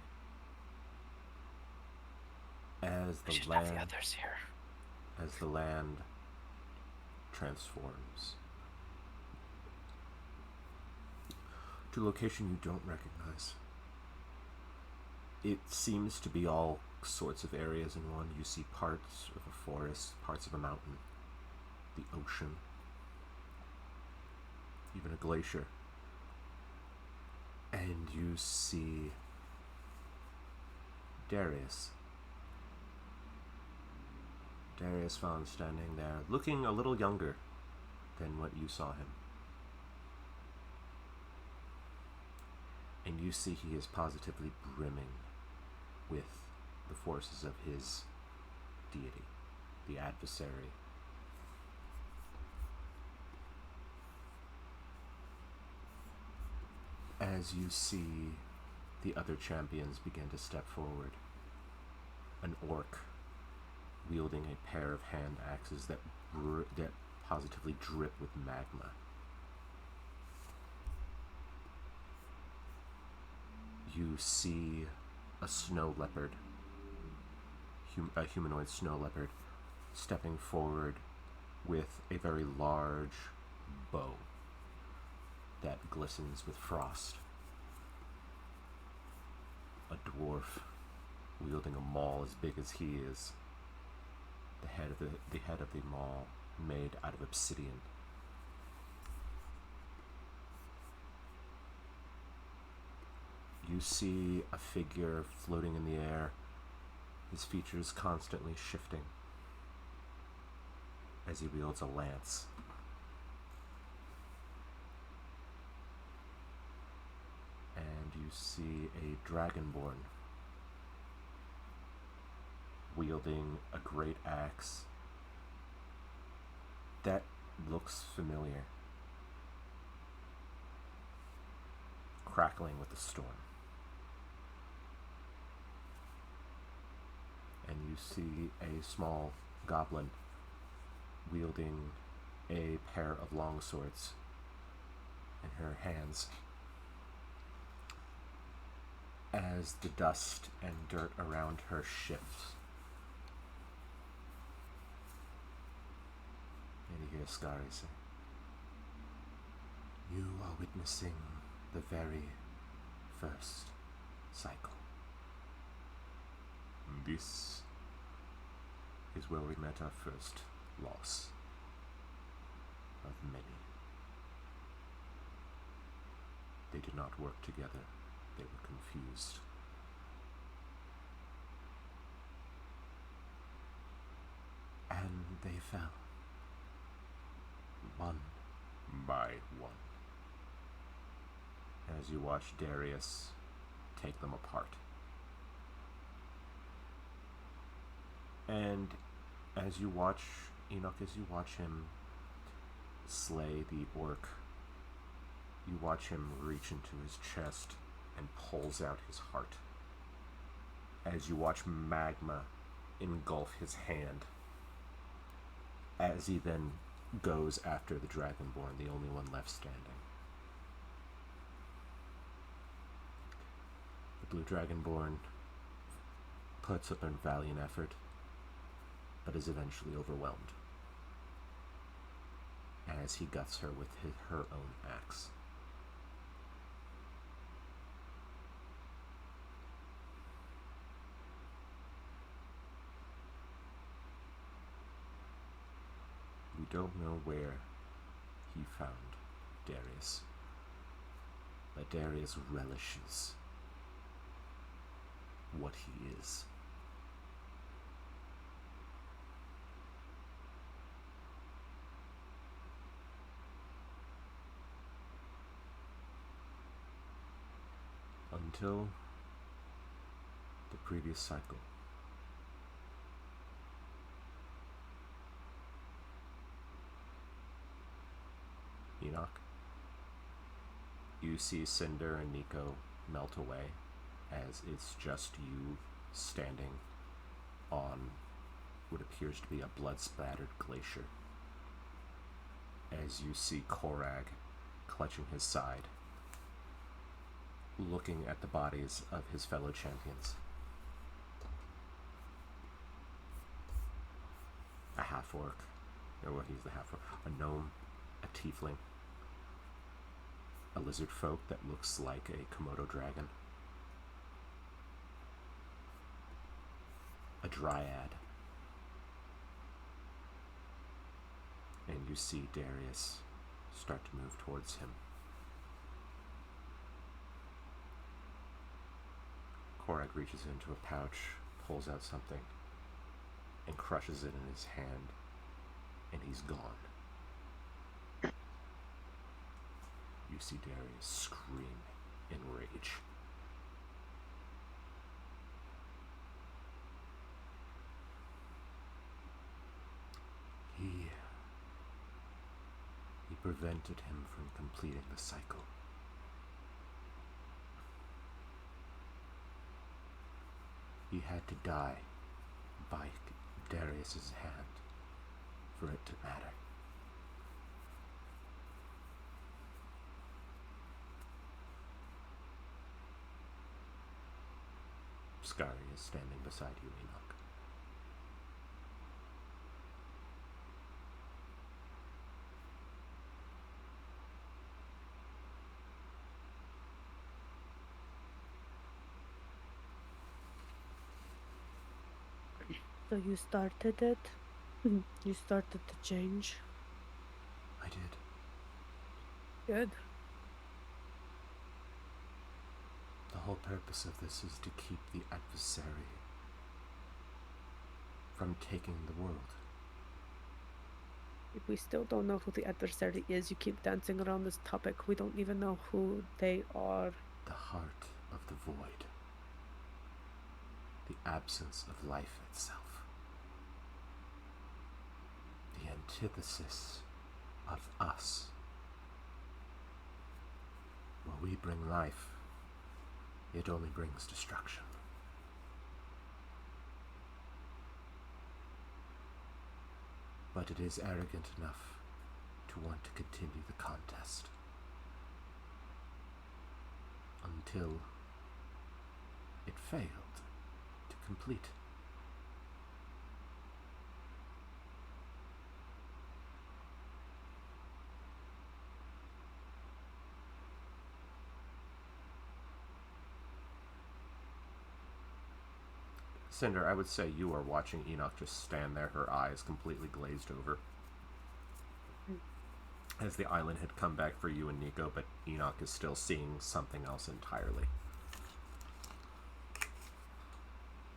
As the others here. as the land transforms to a location you don't recognize. It seems to be all sorts of areas in one. You see parts of a forest, parts of a mountain, the ocean, even a glacier. And you see Darius. Darius found standing there, looking a little younger than what you saw him. And you see he is positively brimming with the forces of his deity, the adversary. As you see the other champions begin to step forward, an orc wielding a pair of hand axes that positively drip with magma. You see a snow leopard, a humanoid snow leopard, stepping forward with a very large bow that glistens with frost. A dwarf wielding a maul as big as he is. The head of the maul made out of obsidian. You see a figure floating in the air, his features constantly shifting as he wields a lance. And you see a dragonborn wielding a great axe that looks familiar, crackling with the storm. And you see a small goblin wielding a pair of long swords in her hands. As the dust and dirt around her shifts, and you hear Skari say, "You are witnessing the very first cycle. This is where we met our first loss of many. They did not work together. They were confused. And they fell, one by one, as you watch Darius take them apart. And as you watch Enoch, as you watch him slay the orc, you watch him reach into his chest and pulls out his heart. As you watch magma engulf his hand, as he then goes after the Dragonborn, the only one left standing. The Blue Dragonborn puts up a valiant effort, but is eventually overwhelmed as he guts her with her own axe. We don't know where he found Darius, but Darius relishes what he is. until the previous cycle. Enoch, you see Cinder and Nico melt away as it's just you standing on what appears to be a blood-splattered glacier. As you see Korag clutching his side, looking at the bodies of his fellow champions. A half-orc, or he's the half-orc, a gnome, a tiefling, a lizard folk that looks like a Komodo dragon, a dryad, and you see Darius start to move towards him. Korag reaches into a pouch, pulls out something, and crushes it in his hand, and he's gone. You see Darius scream in rage. He prevented him from completing the cycle. He had to die by Darius's hand for it to matter. Skari is standing beside you, Enoch. So you started it? You started the change? I did. Good. The whole purpose of this is to keep the adversary from taking the world. If we still don't know who the adversary is, you keep dancing around this topic. We don't even know who they are. The heart of the void. The absence of life itself. The antithesis of us. Where we bring life, it only brings destruction. But it is arrogant enough to want to continue the contest. Until it failed to complete. Cinder, I would say you are watching Enoch just stand there, her eyes completely glazed over. As the island had come back for you and Nico, but Enoch is still seeing something else entirely.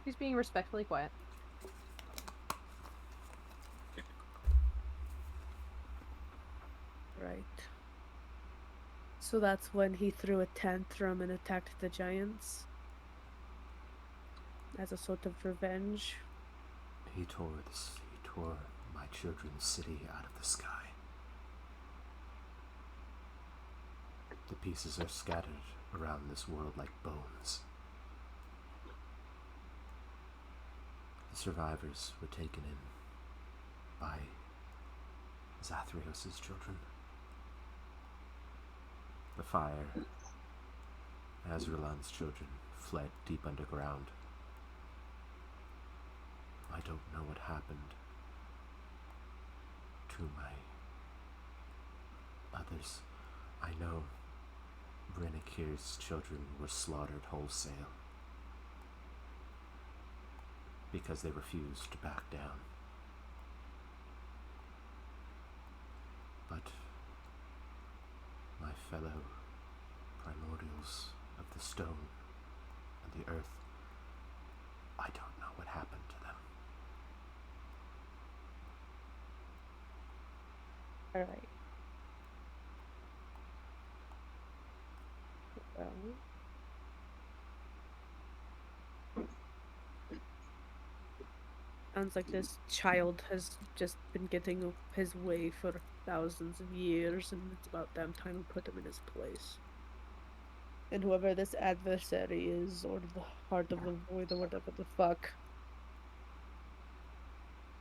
He's being respectfully quiet. Right. So that's when he threw a tantrum and attacked the giants? As a sort of revenge? He tore my children's city out of the sky. The pieces are scattered around this world like bones. The survivors were taken in by Zathrios' children. The fire, Azralan's children, fled deep underground. I don't know what happened to my others. I know Brenikir's children were slaughtered wholesale because they refused to back down. But my fellow primordials of the stone and the earth, I don't know what happened to them. Alright. Well, Sounds like this child has just been getting his way for thousands of years, and it's about damn time we put him in his place. And whoever this adversary is, or the heart of the void, or whatever the fuck,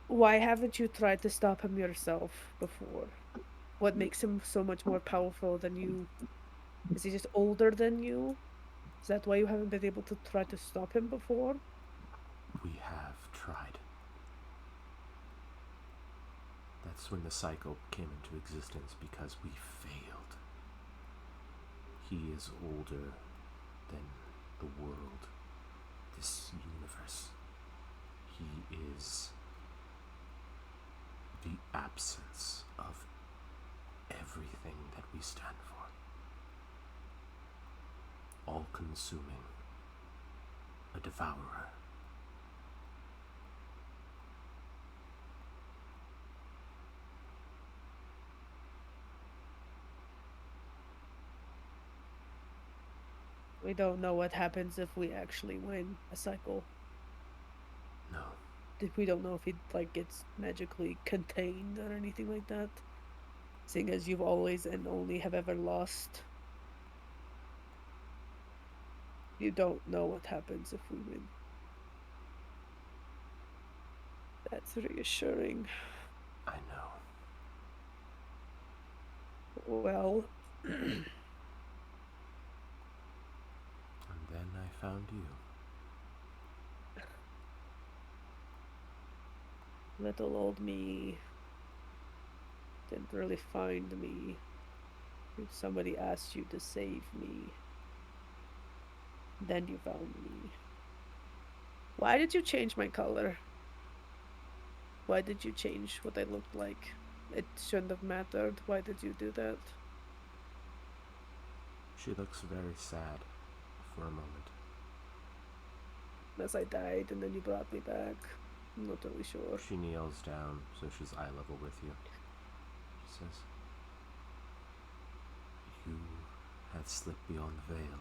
why haven't you tried to stop him yourself before? What makes him so much more powerful than you? Is he just older than you? Is that why you haven't been able to try to stop him before? We have tried. That's when the cycle came into existence, because we failed. He is older than the world, this universe. He is the absence of everything that we stand for. All-consuming, a devourer. We don't know what happens if we actually win a cycle. No. We don't know if he gets magically contained or anything like that. Seeing as you've always and only have ever lost. You don't know what happens if we win. That's reassuring. I know. Well, And then I found you. little old me didn't really find me. If somebody asked you to save me, then you found me. Why did you change my color? Why did you change what I looked like? It shouldn't have mattered. Why did you do that? She looks very sad for a moment. Unless I died and then you brought me back. I'm not really sure. She kneels down so she's eye level with you. She says, "You had slipped beyond the veil."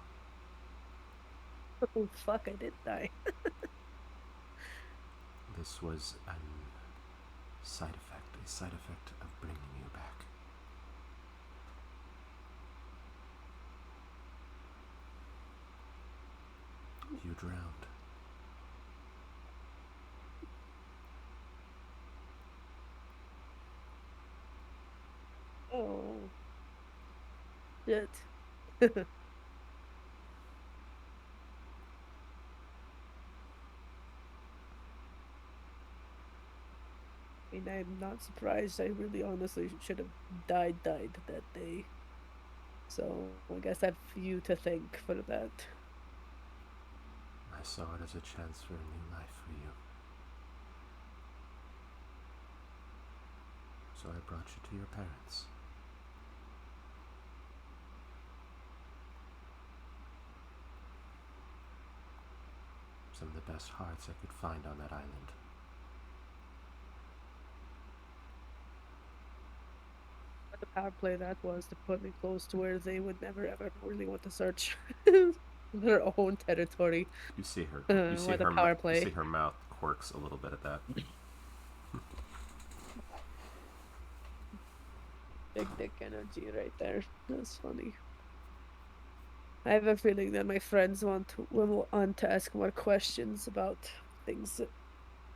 Oh fuck, I did die. This was a side effect of bringing you back. You drowned. Oh. Shit. I mean, I'm not surprised. I really honestly should have died that day. So, I guess I have you to thank for that. I saw it as a chance for a new life for you. So I brought you to your parents. Some of the best hearts I could find on that island. What a power play that was to put me close to where they would never ever really want to search their own territory. You see her. What a power play. You see her mouth quirks a little bit at that. Big dick energy right there. That's funny. I have a feeling that my friends will want to ask more questions about things.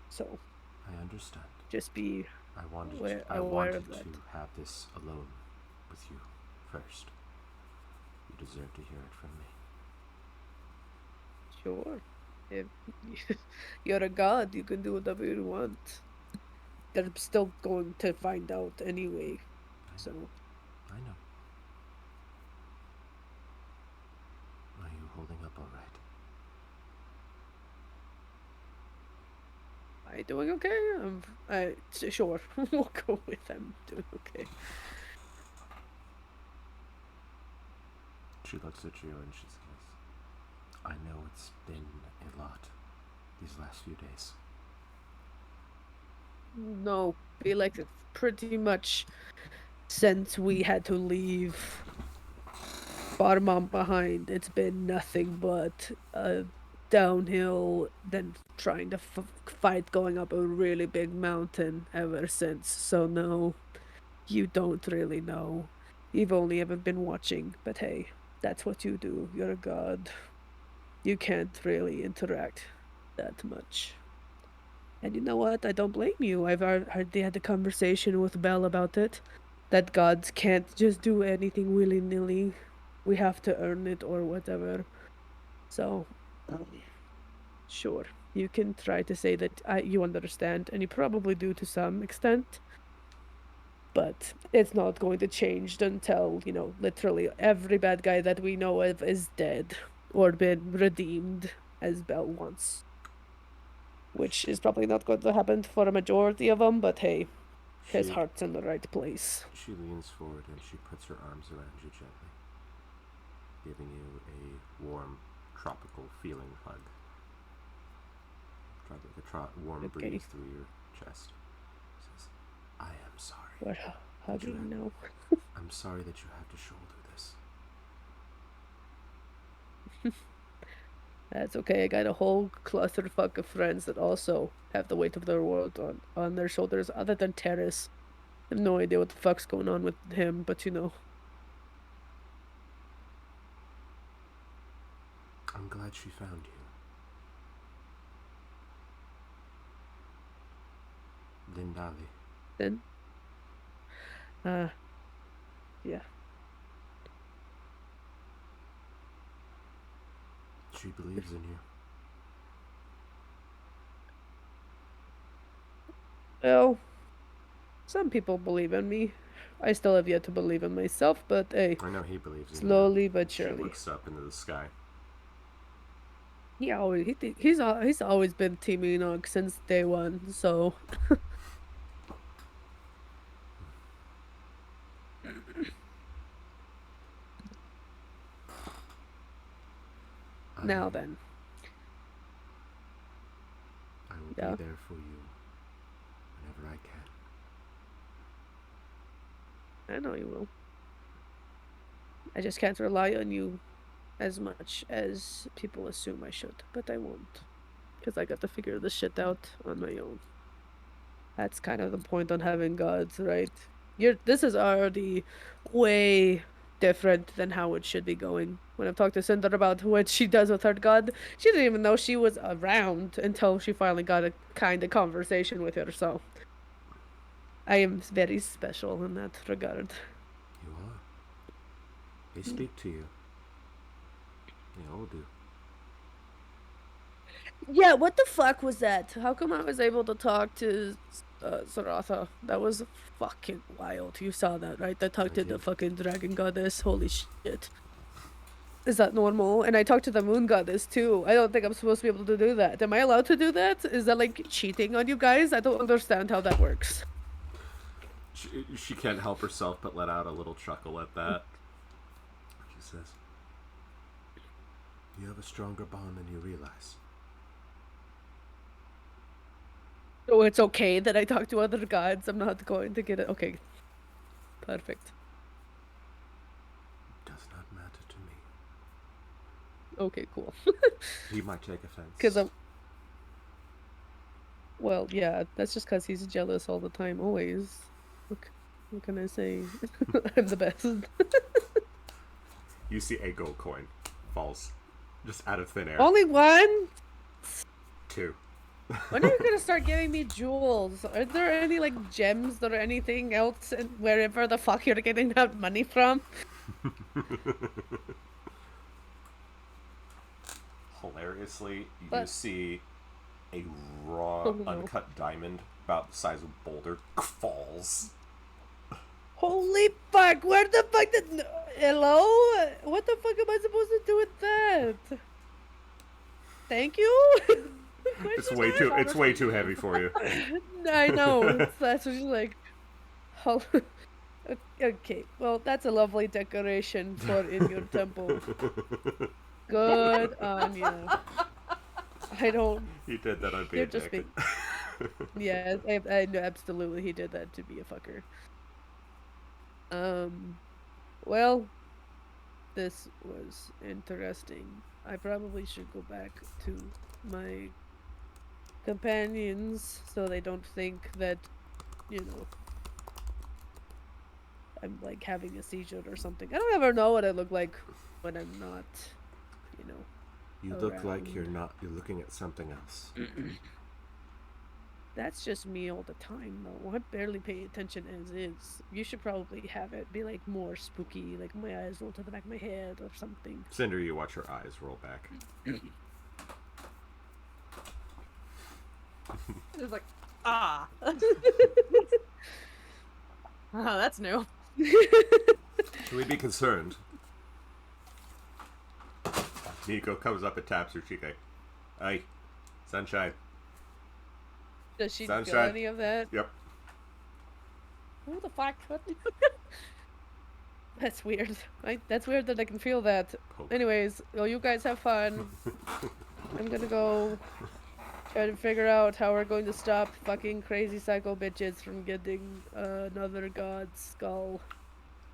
So I understand. just be I wanted aware of that. to have this alone with you first. You deserve to hear it from me. Sure. If you're a god, you can do whatever you want. They're still going to find out anyway. So I know. Are you holding up all right? Am I doing okay? Sure. We'll go with them doing okay. She looks at you and she says, "I know it's been a lot these last few days." No, feel like it's pretty much since we had to leave our mom behind. It's been nothing but downhill than trying to fight going up a really big mountain ever since. So no, you don't really know. You've only ever been watching, but hey, that's what you do. You're a god. You can't really interact that much. And you know what? I don't blame you. I've already had a conversation with Belle about it. That gods can't just do anything willy-nilly. We have to earn it or whatever. So, sure, you can try to say that you understand, and you probably do to some extent. But it's not going to change until, literally every bad guy that we know of is dead or been redeemed as Belle wants. Which is probably not going to happen for a majority of them, but hey, his heart's in the right place. She leans forward and she puts her arms around you gently, giving you a warm, tropical feeling hug. Like a warm breeze through your chest. Says, I am sorry. What hugging now? I'm sorry that you have to shoulder this. That's okay. I got a whole clusterfuck of friends that also have the weight of their world on their shoulders, other than Terrace. I have no idea what the fuck's going on with him, but I'm glad she found you. Lindali. Then? Yeah. She believes in you. Well, some people believe in me. I still have yet to believe in myself, but hey. I know he believes in you. Slowly but surely. She looks up into the sky. He's always been Team Enoch since day one, so. Now then. I will be there for you whenever I can. I know you will. I just can't rely on you as much as people assume I should, but I won't. Because I got to figure this shit out on my own. That's kind of the point on having gods, right? This is already way different than how it should be going. When I've talked to Cinder about what she does with her god, she didn't even know she was around until she finally got a kind of conversation with her, so I am very special in that regard. You are. They speak to you. They all do. Yeah, what the fuck was that? How come I was able to talk to Saratha? That was fucking wild. You saw that, right? I talked to the fucking dragon goddess. Holy shit. Is that normal? And I talked to the moon goddess too. I don't think I'm supposed to be able to do that. Am I allowed to do that? Is that like cheating on you guys? I don't understand how that works. She can't help herself but let out a little chuckle at that. She says, you have a stronger bond than you realize. So it's okay that I talk to other gods. I'm not going to get it. Okay. Perfect. Does not matter to me. Okay, cool. He might take offense. Because well, yeah, that's just because he's jealous all the time, always. What can I say? I'm the best. You see a gold coin falls just out of thin air. Only one? 2. When are you gonna start giving me jewels? Are there any like gems or anything else in wherever the fuck you're getting that money from? Hilariously, you see a raw, uncut diamond about the size of Boulder falls. Holy fuck! Where the fuck did... Hello? What the fuck am I supposed to do with that? Thank you? It's way too heavy for you. I know. That's just like... Okay, well, that's a lovely decoration for in your temple. Good on you. I don't... He did that on being just Yeah, I know, absolutely he did that to be a fucker. Well, this was interesting. I probably should go back to my companions so they don't think that, you know, I'm like having a seizure or something. I don't ever know what I look like when I'm not, you know. You look like around. you're looking at something else. That's just me all the time, though. I barely pay attention as is. You should probably have it be like more spooky, like my eyes roll to the back of my head or something. Cinder, you watch her eyes roll back. It's like, ah. Oh, that's new. Should we be concerned? Nico comes up and taps her cheek. Hey, sunshine. Does she feel Sunshine. any of that? Yep. Who the fuck? What? That's weird. That's weird that I can feel that. Poke. Anyways, well, you guys have fun. I'm gonna go try to figure out how we're going to stop fucking crazy psycho bitches from getting another god's skull,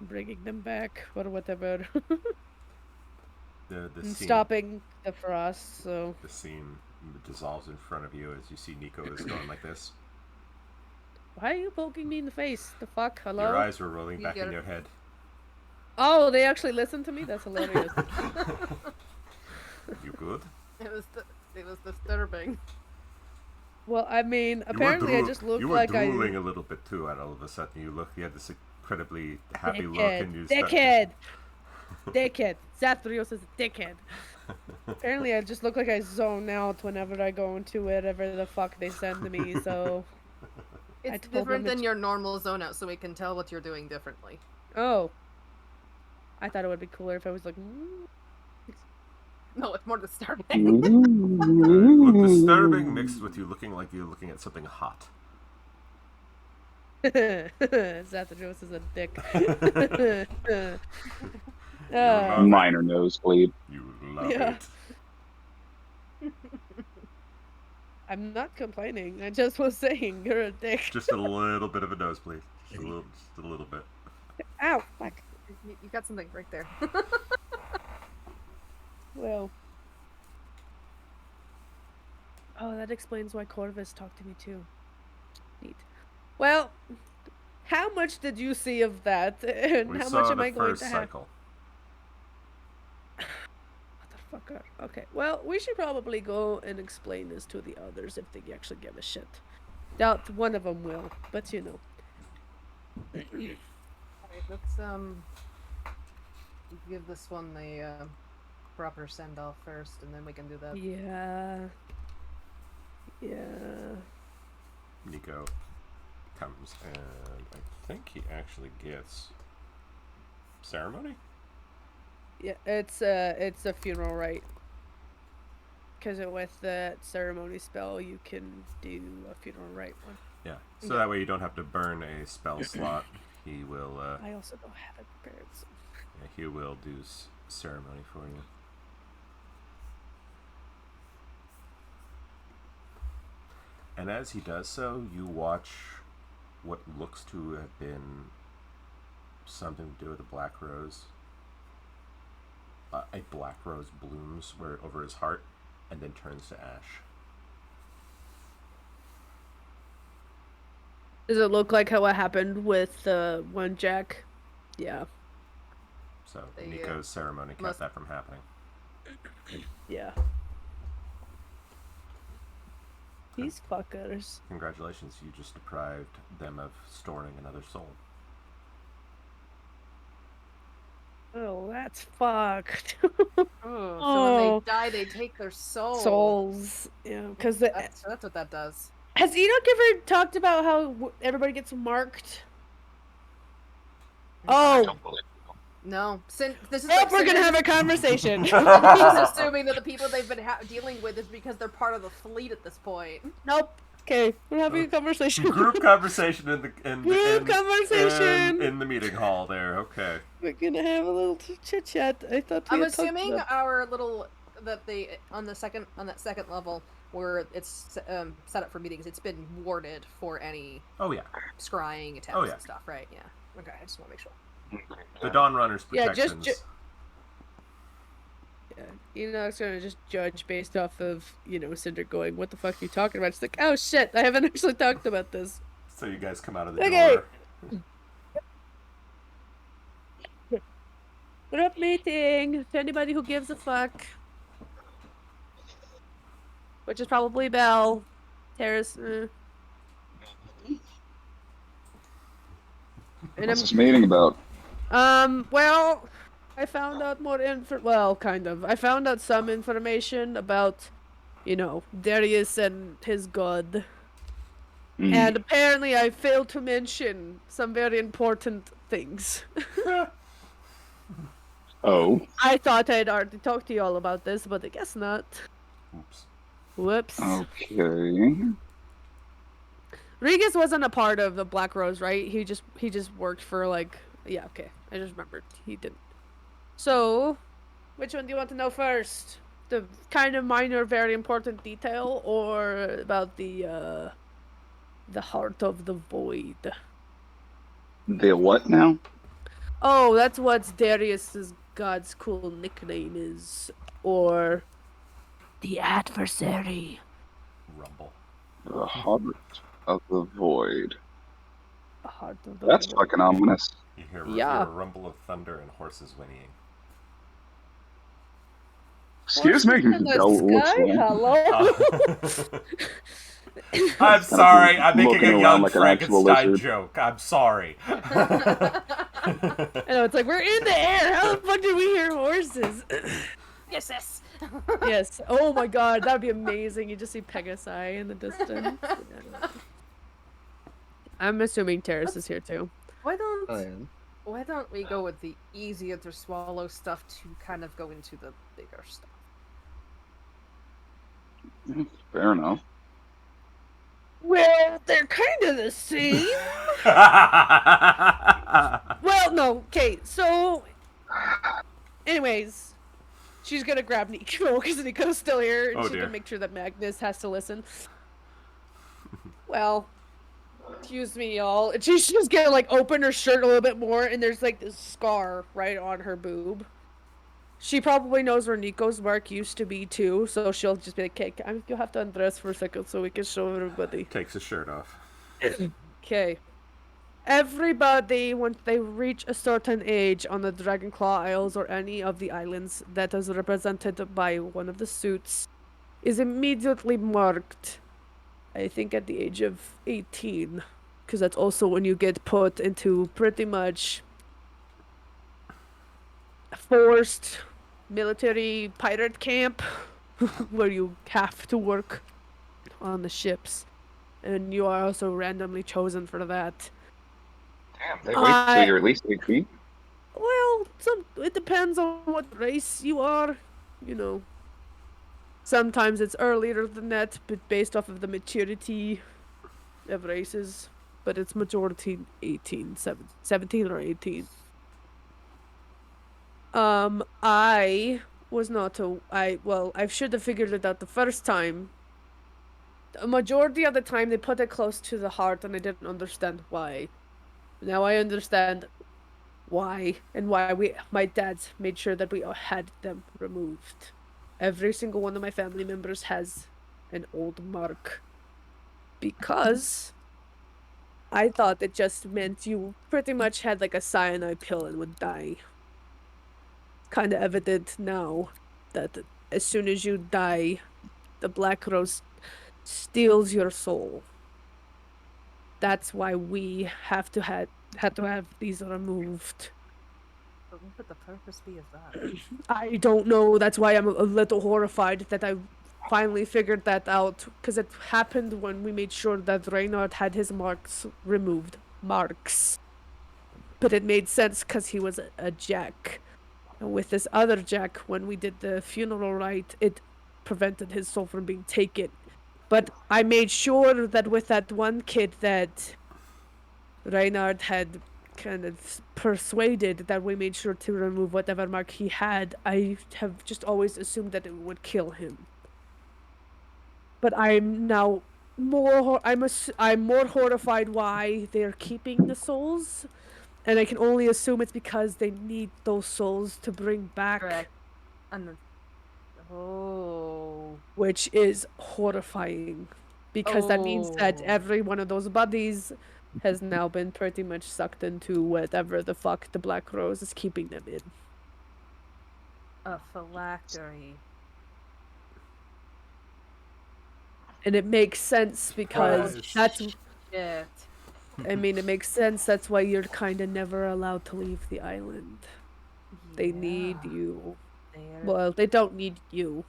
bringing them back or whatever, The and scene, stopping the frost. So the scene dissolves in front of you as you see Nico is going like this. why are you poking me in the face? The fuck? Hello? Your eyes were rolling You back get in it. your head. Oh, they actually listened to me? That's hilarious. You good? It was disturbing. Well, I mean, apparently I just look you were like drooling a little bit too, and all of a sudden you had this incredibly happy look, and you Dickhead! Dickhead! Zathrios is a dickhead. Apparently I just look like I zone out whenever I go into wherever the fuck they send me, so... I It's told them different than it's- your normal zone out, so we can tell what you're doing differently. Oh. I thought it would be cooler if I was like... No, it's more disturbing. look disturbing mixed with you looking like you're looking at something hot. Zathrios is a dick. love Minor nosebleed. You love Yeah. it. I'm not complaining. I just was saying you're a dick. Just a little bit of a nosebleed. Just a little bit. Ow! Fuck. You got something right there. Well. Oh, that explains why Corvus talked to me too. Neat. Well, how much did you see of that? And We how saw much am the I going first to have? cycle. Motherfucker. Okay. Well, we should probably go and explain this to the others if they actually give a shit. Doubt one of them will, but you know. Alright, let's give this one the proper send off first, and then we can do that. Yeah. Yeah. Nico comes, and I think he actually gets ceremony. Yeah, it's a funeral rite. Because with the ceremony spell, you can do a funeral rite one. Yeah, so that way you don't have to burn a spell slot. He will. I also don't have it prepared. So. Yeah, he will do ceremony for you. And as he does so, you watch what looks to have been something to do with a black rose. A black rose blooms over his heart and then turns to ash. Does it look like how it happened with one Jack? Yeah. So They, Nico's ceremony kept must- that from happening. Yeah. These fuckers. Congratulations, you just deprived them of storing another soul. Oh, that's fucked. Oh, so Oh. when they die, they take their soul. Souls. Yeah, because That's what that does. has Enoch ever talked about how everybody gets marked? Oh, No, this is oh, like we're gonna Sin- have a conversation. He's assuming that the people they've been dealing with is because they're part of the fleet at this point. Nope. Okay, we're having a conversation. Group conversation Group conversation. in the meeting hall there. Okay. We're gonna have a little chit chat. I thought we I'm had talked assuming about- our little that they on that second level where it's set up for meetings. It's been warded for any Oh yeah. scrying attempts Oh, yeah. and stuff, right? Yeah. Okay, I just want to make sure. The Dawn Runners Yeah, protections. Yeah. Enoch's gonna just judge based off of, Cinder going, what the fuck are you talking about? She's like, oh shit, I haven't actually talked about this. So you guys come out of the Okay. door. Group meeting. To anybody who gives a fuck. Which is probably Belle. Terrace. And What's this meeting about? Well, I found out more well, kind of. I found out some information about, Darius and his god. And apparently I failed to mention some very important things. Oh. I thought I'd already talked to you all about this, but I guess not. Oops. Whoops. Okay. Regis wasn't a part of the Black Rose, right? He just worked for yeah, okay. I just remembered. He didn't. So, which one do you want to know first? The kind of minor, very important detail, or about the heart of the void? The what now? Oh, that's what Darius's god's cool nickname is. Or the adversary. Rumble. The heart of the void. The heart of the That's void. fucking ominous. You hear, Yeah. hear a rumble of thunder and horses whinnying. Excuse me. In the sky? Hello? I'm sorry. I'm making looking a around young like an actual Frankenstein lizard. joke. I'm sorry. I know, it's like, we're in the air. How the fuck did we hear horses? Yes. Yes. Oh my god, that would be amazing. You just see Pegasi in the distance. I'm assuming Terrace is here too. Why don't I am. Why don't we go with the easier to swallow stuff to kind of go into the bigger stuff? Fair enough. Well, they're kind of the same. Well, no. Okay, so... Anyways, she's gonna grab Nico, because Nico's still here, and Oh, she's dear. gonna make sure that Magnus has to listen. Well... Excuse me, y'all. And she's just gonna, open her shirt a little bit more, and there's, this scar right on her boob. She probably knows where Nico's mark used to be, too, so she'll just be like, okay, you'll have to undress for a second so we can show everybody. Takes his shirt off. Okay. Everybody, once they reach a certain age on the Dragonclaw Isles or any of the islands that is represented by one of the suits, is immediately marked, I think at the age of 18, because that's also when you get put into pretty much forced military pirate camp, where you have to work on the ships, and you are also randomly chosen for that. Damn, they wait till you're at least 18. Well, it depends on what race you are, Sometimes it's earlier than that, but based off of the maturity of races. But it's majority 17 or 18. I was not I should have figured it out the first time. The majority of the time they put it close to the heart, and I didn't understand why. Now I understand why, and why my dad made sure that we had them removed. Every single one of my family members has an old mark. Because I thought it just meant you pretty much had a cyanide pill and would die. Kind of evident now that as soon as you die, the Black Rose steals your soul. That's why we had to have these removed. But what would the purpose be of that? I don't know. That's why I'm a little horrified that I finally figured that out. Because it happened when we made sure that Reynard had his marks removed. Marks. But it made sense because he was a Jack. And with this other Jack, when we did the funeral rite, it prevented his soul from being taken. But I made sure that with that one kid that Reynard had kind of persuaded, that we made sure to remove whatever mark he had. I have just always assumed that it would kill him. But I'm now I'm more horrified why they're keeping the souls, and I can only assume it's because they need those souls to bring back. Correct. And Oh. which is horrifying. Because that means that Oh. every one of those bodies has now been pretty much sucked into whatever the fuck the Black Rose is keeping them in. A phylactery. And it makes sense because Surprise. that's, Shit. I mean, it makes sense. That's why you're kind of never allowed to leave the island. They need Yeah. you. They're- Well, they don't need you.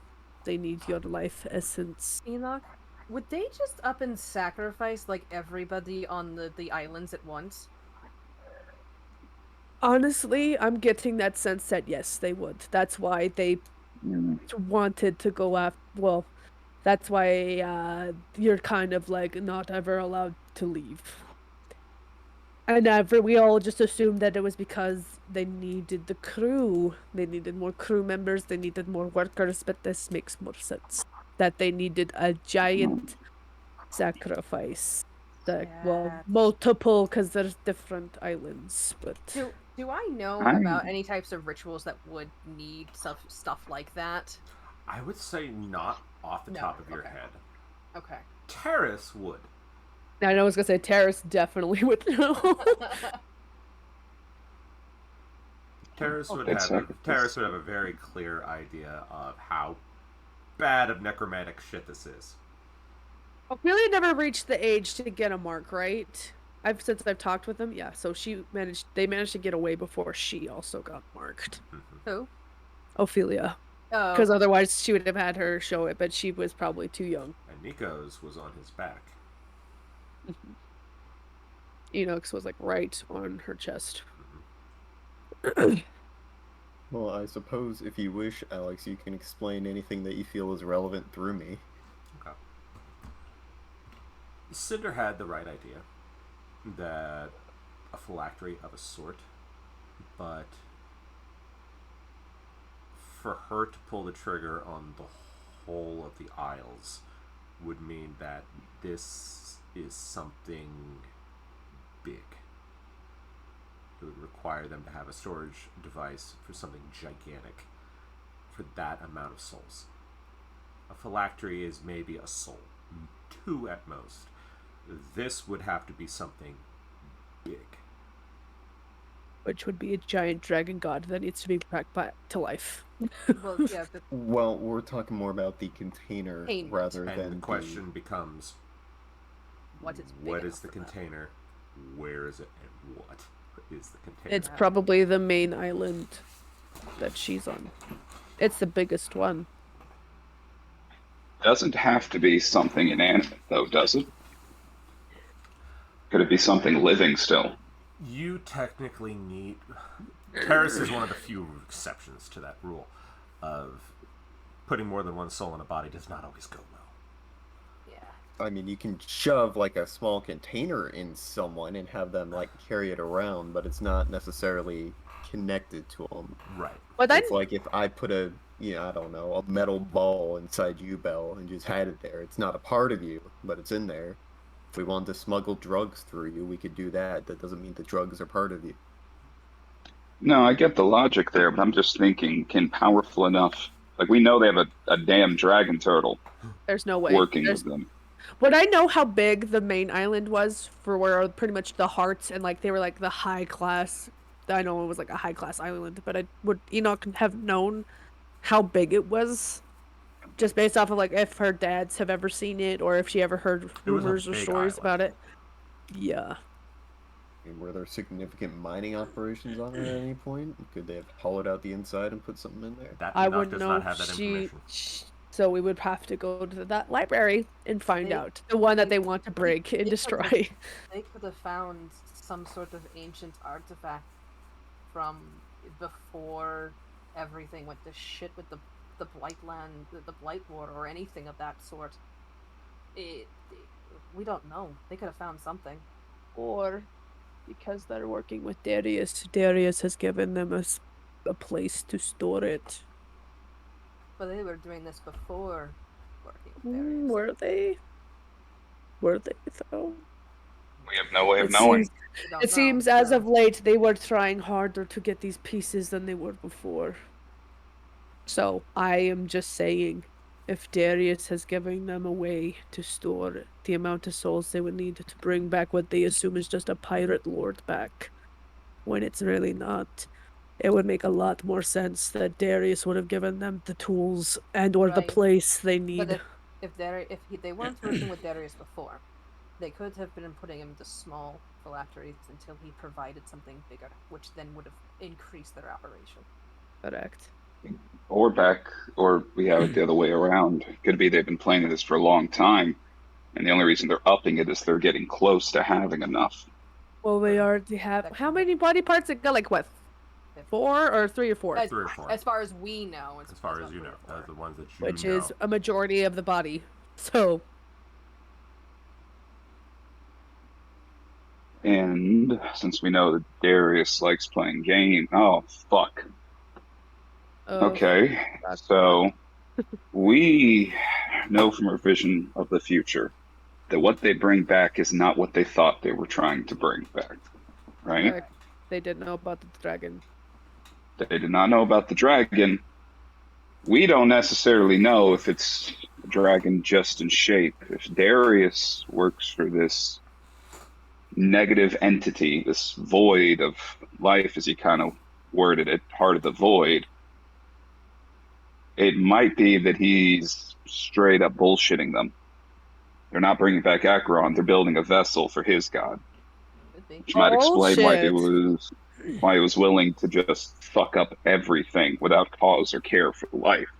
They need your life essence. Enoch, would they just up and sacrifice like everybody on the islands at once? Honestly, I'm getting that sense that yes, they would. That's why they Mm. wanted to go after. Well, that's why you're kind of like not ever allowed to leave. And we all just assumed that it was because they needed the crew. They needed more crew members. They needed more workers. But this makes more sense. That they needed a giant sacrifice. Well, Yeah. multiple because there's different islands. But Do I know I- about any types of rituals that would need stuff like that? I would say not off the No, top of your okay. head. Okay. Terrace would. I know I was gonna say Terrace definitely would know. Terrace would It's have like- Terrace would have a very clear idea of how bad of necromantic shit this is. Ophelia never reached the age to get a mark, right? Since I've talked with them, yeah. So they managed to get away before she also got marked. Who? Ophelia, Oh. because otherwise she would have had her show it, but she was probably too young. And Nico's was on his back. Enoch's was like right on her chest. Well, I suppose if you wish, Alex, you can explain anything that you feel is relevant through me. Okay. Cinder had the right idea that a phylactery of a sort, but for her to pull the trigger on the whole of the Isles would mean that this is something big. It would require them to have a storage device for something gigantic for that amount of souls. A phylactery is maybe a soul, 2 at most. This would have to be something big. Which would be a giant dragon god that needs to be brought back to life. Well, yeah, but Well, we're talking more about the container Containment. rather And than the question becomes, what is big what enough is the for that? container? Where is it? And what is the container? It's probably the main island that she's on. It's the biggest one. Doesn't have to be something inanimate, though, does it? Could it be something living still? You technically need... Terrace is one of the few exceptions to that rule of putting more than one soul in a body does not always go well. Yeah. I mean, you can shove like a small container in someone and have them like carry it around, but it's not necessarily connected to them. Right. But then It's like if I put a, I don't know, a metal ball inside you, Belle, and just had it there. It's not a part of you, but it's in there. If we wanted to smuggle drugs through you, we could do that. That doesn't mean the drugs are part of you. No, I get the logic there, but I'm just thinking, can powerful enough... Like, we know they have a damn dragon turtle there's no way. working with them. Would I know how big the main island was for where pretty much the hearts and like they were like the high class? I know it was like a high class island, but would Enoch have known how big it was? Just based off of like if her dads have ever seen it or if she ever heard It was a rumors or big stories island. about it. Yeah. I mean, were there significant mining operations on it at any point? Could they have hollowed out the inside and put something in there? That I Enoch wouldn't does know. not have that information. So we would have to go to that library and find They- out the one that they- they want to break and they- destroy. They could have found some sort of ancient artifact from before everything went to shit with the Blight land, the Blight War, or anything of that sort. We don't know. They could have found something. Or because they're working with Darius, Darius has given them a place to store it. But they were doing this before working with Darius. Were they? Were they though? We have no way of It knowing. seems- We don't It know. seems as Yeah. of late they were trying harder to get these pieces than they were before. So I am just saying, if Darius has given them a way to store the amount of souls they would need to bring back what they assume is just a pirate lord back, when it's really not, it would make a lot more sense that Darius would have given them the tools and or the Right. place they But need. they weren't working with Darius before, they could have been putting him into small phylacteries until he provided something bigger, which then would have increased their operation. Correct. Or we have it the other way around. Could be they've been planning this for a long time, and the only reason they're upping it is they're getting close to having enough. Well, we already have. That How could be. many body parts? It got like what? 4 or 3 or 4? As, 3 or 4. as far as we know, As far as you know, that's as the ones that you Which know. is a majority of the body. So. And since we know that Darius likes playing game, oh fuck. Okay, so we know from our vision of the future that what they bring back is not what they thought they were trying to bring back, right? Correct. They didn't know about the dragon. They did not know about the dragon. We don't necessarily know if it's a dragon just in shape. If Darius works for this negative entity, this void of life, as he kind of worded it, part of the void, it might be that he's straight up bullshitting them. They're not bringing back Acheron. They're building a vessel for his god, which might explain why he was willing to just fuck up everything without cause or care for life.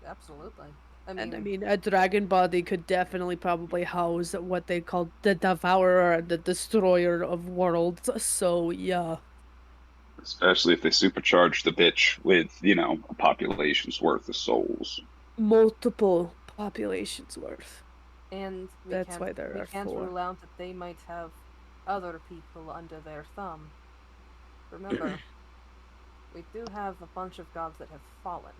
Absolutely. I mean, a dragon body could definitely probably house what they call the devourer, the destroyer of worlds. So yeah. Especially if they supercharge the bitch with, a population's worth of souls. Multiple populations worth. And that's why there are 4. We can't rule out that they might have other people under their thumb. Remember, we do have a bunch of gods that have fallen.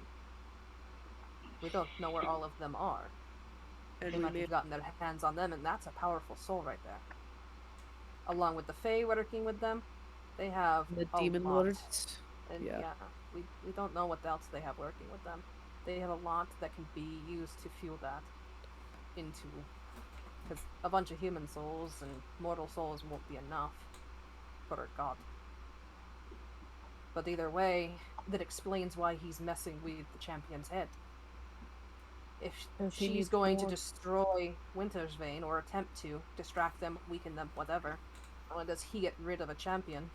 We don't know where all of them are. And they might have gotten their hands on them, and that's a powerful soul right there. Along with the Fae working with them, they have the demon lords. And we don't know what else they have working with them. They have a lot that can be used to fuel that into, because a bunch of human souls and mortal souls won't be enough for a god. But either way, that explains why he's messing with the champion's head. If she's going to destroy Winter's Vein, or attempt to distract them, weaken them, whatever, does he get rid of a champion,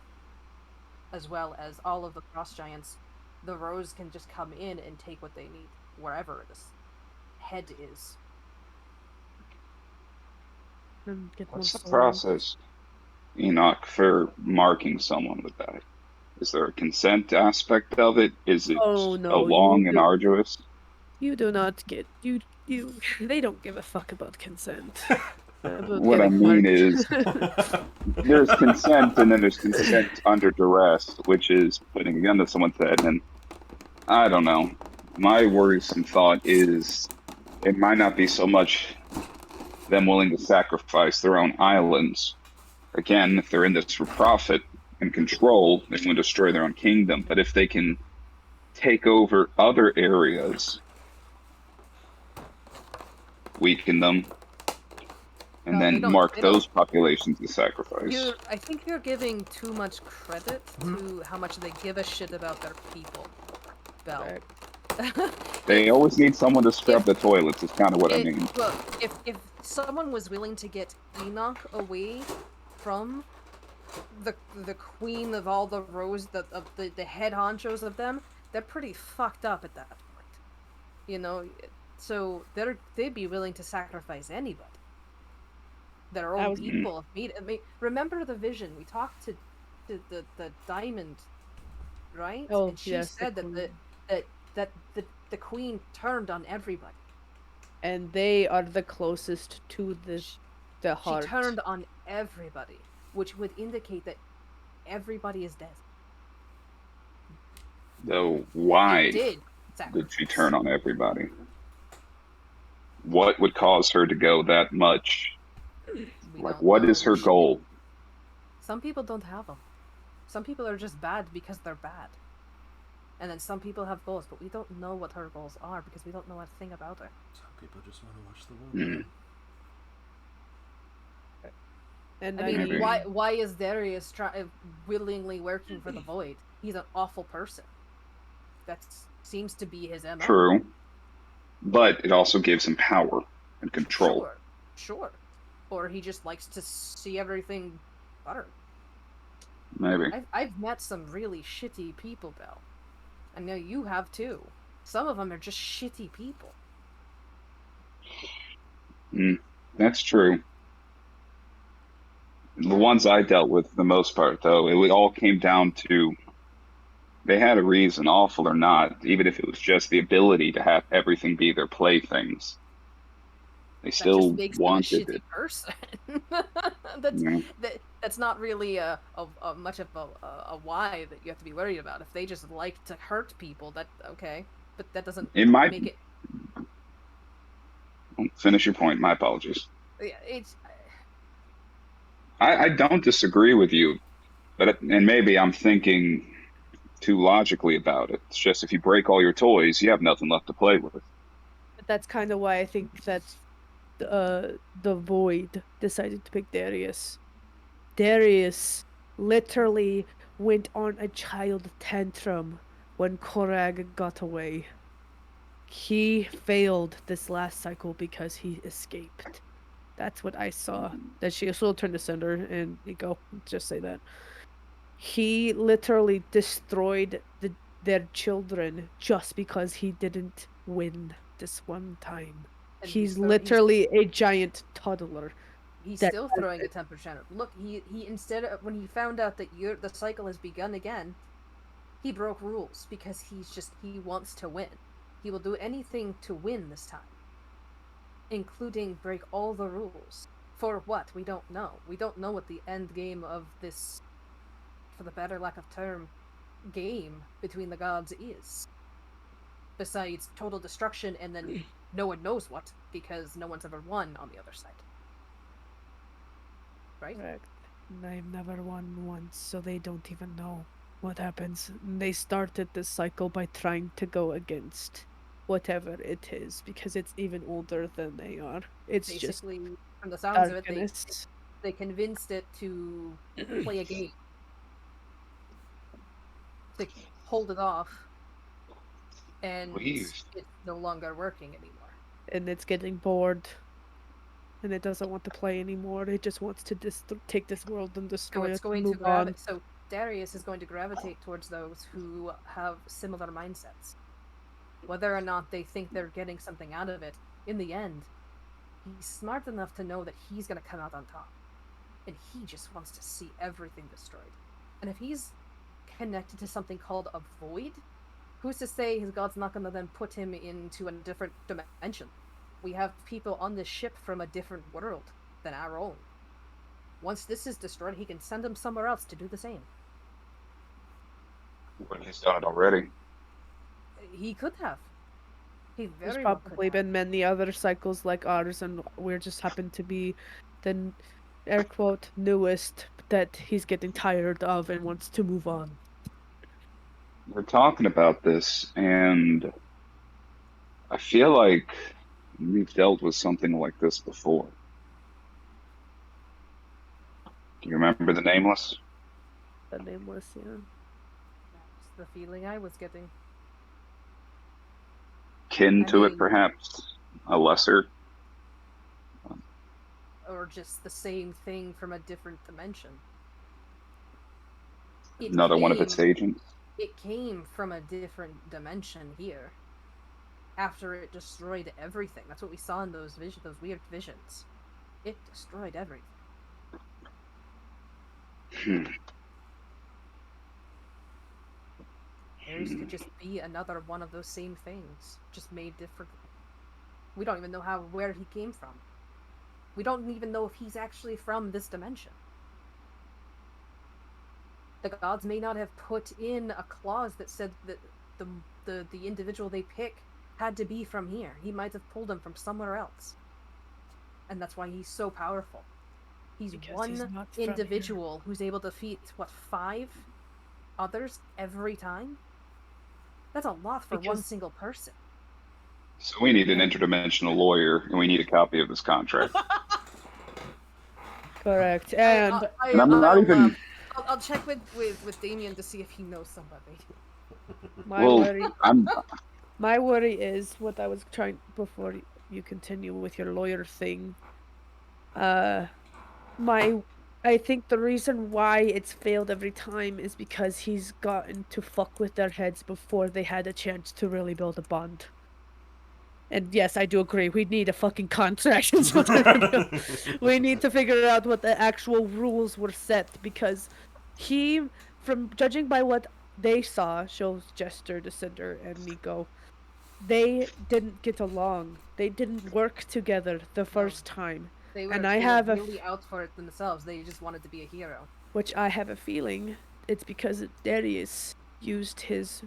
as well as all of the frost giants, the Rose can just come in and take what they need, wherever this head is. What's the process, Enoch, for marking someone with that? Is there a consent aspect of it? Is it long and arduous? You do not get you. They don't give a fuck about consent. What I mean is, there's consent, and then there's consent under duress, which is putting a gun to someone's head. And I don't know. My worrisome thought is, it might not be so much them willing to sacrifice their own islands. Again, if they're in this for profit and control, they want to destroy their own kingdom. But if they can take over other areas, weaken them, and then mark those populations as sacrifice. I think you're giving too much credit to how much they give a shit about their people, Bell. They always need someone to scrub the toilets, is kind of what I mean. Look, if someone was willing to get Enoch away from the queen of all the Rose, the head honchos of them, they're pretty fucked up at that point. So they'd be willing to sacrifice anybody. Their own people. Remember the vision? We talked to the diamond, right? Oh, and she said that the queen turned on everybody. And they are the closest to the heart. She turned on everybody, which would indicate that everybody is dead. Though why did she turn on everybody? What would cause her to go that much? What is her goal? Some people don't have them. Some people are just bad because they're bad. And then some people have goals, but we don't know what her goals are because we don't know a thing about her. Some people just want to watch the world Hmm. burn. And I mean, Maybe. why is Darius willingly working for the Void? He's an awful person. That seems to be his MO. True. But it also gives him power and control. Sure. Or he just likes to see everything butter. Maybe. I've met some really shitty people, Belle. I know you have too. Some of them are just shitty people. That's true. The ones I dealt with, for the most part, though, it all came down to they had a reason, awful or not, even if it was just the ability to have everything be their playthings. They That still just makes them a wanted shitty it. person. Yeah. That's not really much of a why that you have to be worried about. If they just like to hurt people, that okay, but that doesn't It might make it. finish your point. My apologies. Yeah, it's I don't disagree with you, and maybe I'm thinking too logically about it. It's just if you break all your toys, you have nothing left to play with. But that's kind of why I think that the Void decided to pick Darius. Darius literally went on a child tantrum when Korag got away. He failed this last cycle because he escaped. That's what I saw. That she also turned to Cinder and you go, just say that. He literally destroyed their children just because he didn't win this one time. and He's literally a giant toddler. he's that- still throwing a temper tantrum. Look, he instead of when he found out that the cycle has begun again, he broke rules because he wants to win. He will do anything to win this time, including break all the rules. For what? We don't know. We don't know what the end game of this, for the better lack of term, game between the gods is. Besides total destruction and then no one knows what, because no one's ever won on the other side. Right? Correct. They've never won once, so they don't even know what happens. They started this cycle by trying to go against whatever it is, because it's even older than they are. It's just Basically, from the sounds of it, darkness. they convinced it to play a game. To hold it off. And Please. it's no longer working anymore. And it's getting bored. And it doesn't want to play anymore. It just wants to take this world and So destroy it's it going and to move on. So Darius is going to gravitate towards those who have similar mindsets. Whether or not they think they're getting something out of it, in the end, he's smart enough to know that he's going to come out on top. And he just wants to see everything destroyed. And if he's connected to something called a void, who's to say his god's not going to then put him into a different dimension? We have people on this ship from a different world than our own. Once this is destroyed, he can send them somewhere else to do the same. When he's done it already. He could have. He There's very well could probably have. been many other cycles like ours, and we're just happen to be the air quote newest that he's getting tired of and wants to move on. We're talking about this, and I feel like we've dealt with something like this before. Do you remember the Nameless? The nameless, yeah. That's the feeling I was getting. Kin I to it, mean- perhaps? A lesser? Or just the same thing from a different dimension. It Another one of its came- agents? It came from a different dimension here. After it destroyed everything. That's what we saw in those weird visions. It destroyed everything. Theirs could just be another one of those same things, just made differently. We don't even know where he came from. We don't even know if he's actually from this dimension. The gods may not have put in a clause that said that the individual they pick had to be from here. He might have pulled him from somewhere else. And that's why he's so powerful. He's Because one he's not from here. individual who's able to defeat, 5 others every time? That's a lot for one Because- single person. So we need an interdimensional lawyer, and we need a copy of this contract. Correct. And And I'm not even. I'll check with Damien to see if he knows somebody. my Well, worry I'm. my worry is what I was trying before you continue with your lawyer thing. I think the reason why it's failed every time is because he's gotten to fuck with their heads before they had a chance to really build a bond. And yes, I do agree. We need a fucking contract. Is what I feel. We need to figure out what the actual rules were set because he, from judging by what they saw, shows Jester, Descender, and Nico, they didn't get along. They didn't work together the first time. They were, And I they have were a really out for it themselves. They just wanted to be a hero. Which I have a feeling it's because Darius used his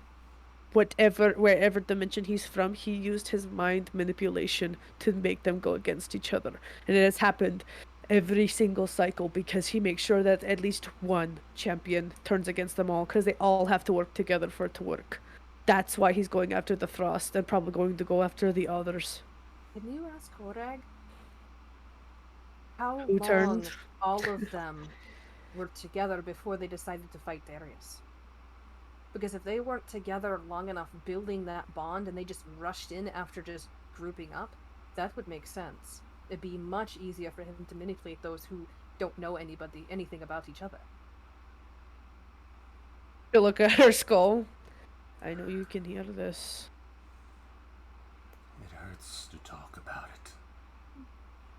wherever dimension he's from, he used his mind manipulation to make them go against each other. And it has happened every single cycle because he makes sure that at least one champion turns against them all because they all have to work together for it to work. That's why he's going after the Frost and probably going to go after the others. Can you ask Korag how Who long turned? all of them were together before they decided to fight Darius? Because if they weren't together long enough building that bond and they just rushed in after just grouping up, that would make sense. It'd be much easier for him to manipulate those who don't know anything about each other. You look at her skull. I know you can hear this. It hurts to talk about it.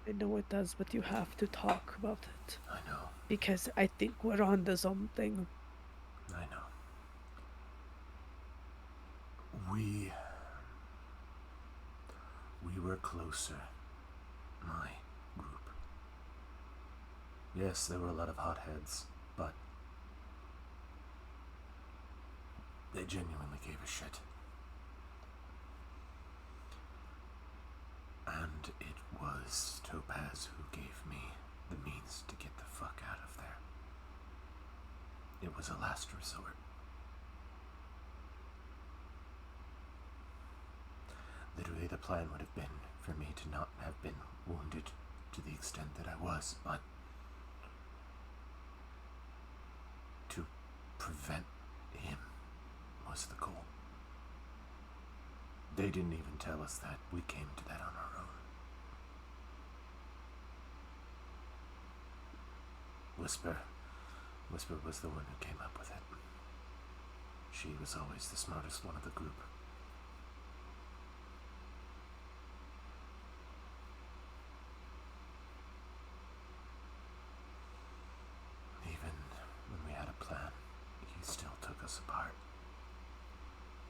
I know it does, but you have to talk about it. I know. Because I think we're on to something. I know. We were closer. My group. Yes, there were a lot of hotheads, but they genuinely gave a shit. And it was Topaz who gave me the means to get the fuck out of there. It was a last resort. Literally, the plan would have been for me to not have been wounded to the extent that I was, but to prevent him was the goal. They didn't even tell us that. We came to that on our own. Whisper was the one who came up with it. She was always the smartest one of the group. Even when we had a plan, he still took us apart.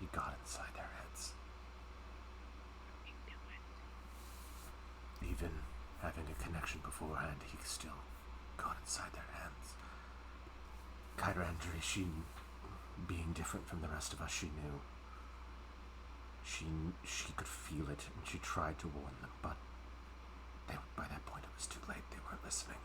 He got inside their heads. Even having a connection beforehand, he still got inside their hands. Kyra she, being different from the rest of us, she knew. She could feel it, and she tried to warn them, but by that point it was too late. They weren't listening.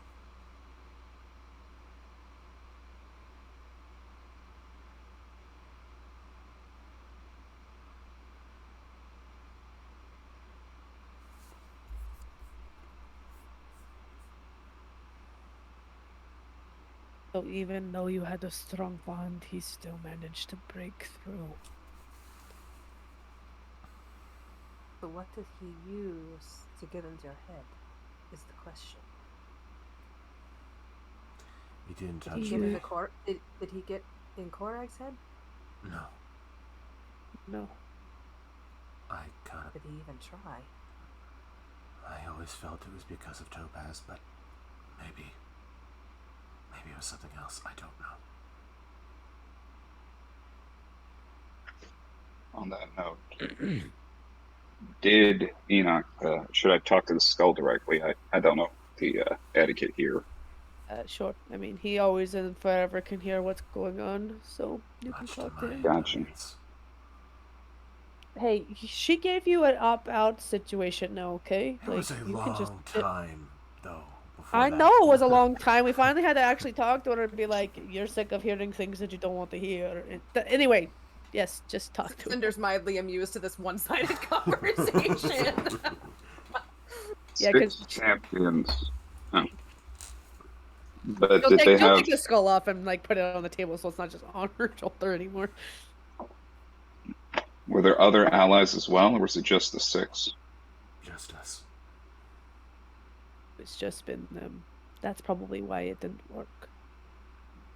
So even though you had a strong bond, he still managed to break through. So what did he use to get into your head, is the question. He didn't Did touch he get me. did he get in Korag's head? No. No. I kind of... Did he even try? I always felt it was because of Topaz, but maybe it was something else. I don't know. On that note, did Enoch, should I talk to the skull directly? I don't know the etiquette here. Sure. I mean, he always and forever can hear what's going on, so you can Much to talk to my him. Gotcha. annoyance. Hey, she gave you an opt-out situation now, okay? It was a you can just long time, though. Before I that. know it was a long time. We finally had to actually talk to her and be like, "You're sick of hearing things that you don't want to hear." Anyway, Yes, just talk to him. Cinder's mildly amused to this one-sided conversation. Yeah, 'cause- 6 champions. Oh. But You'll did they take have the skull off and like put it on the table, so it's not just on her shoulder anymore. were there other allies as well, or was it just the 6? Just us. It's just been them. That's probably why it didn't work.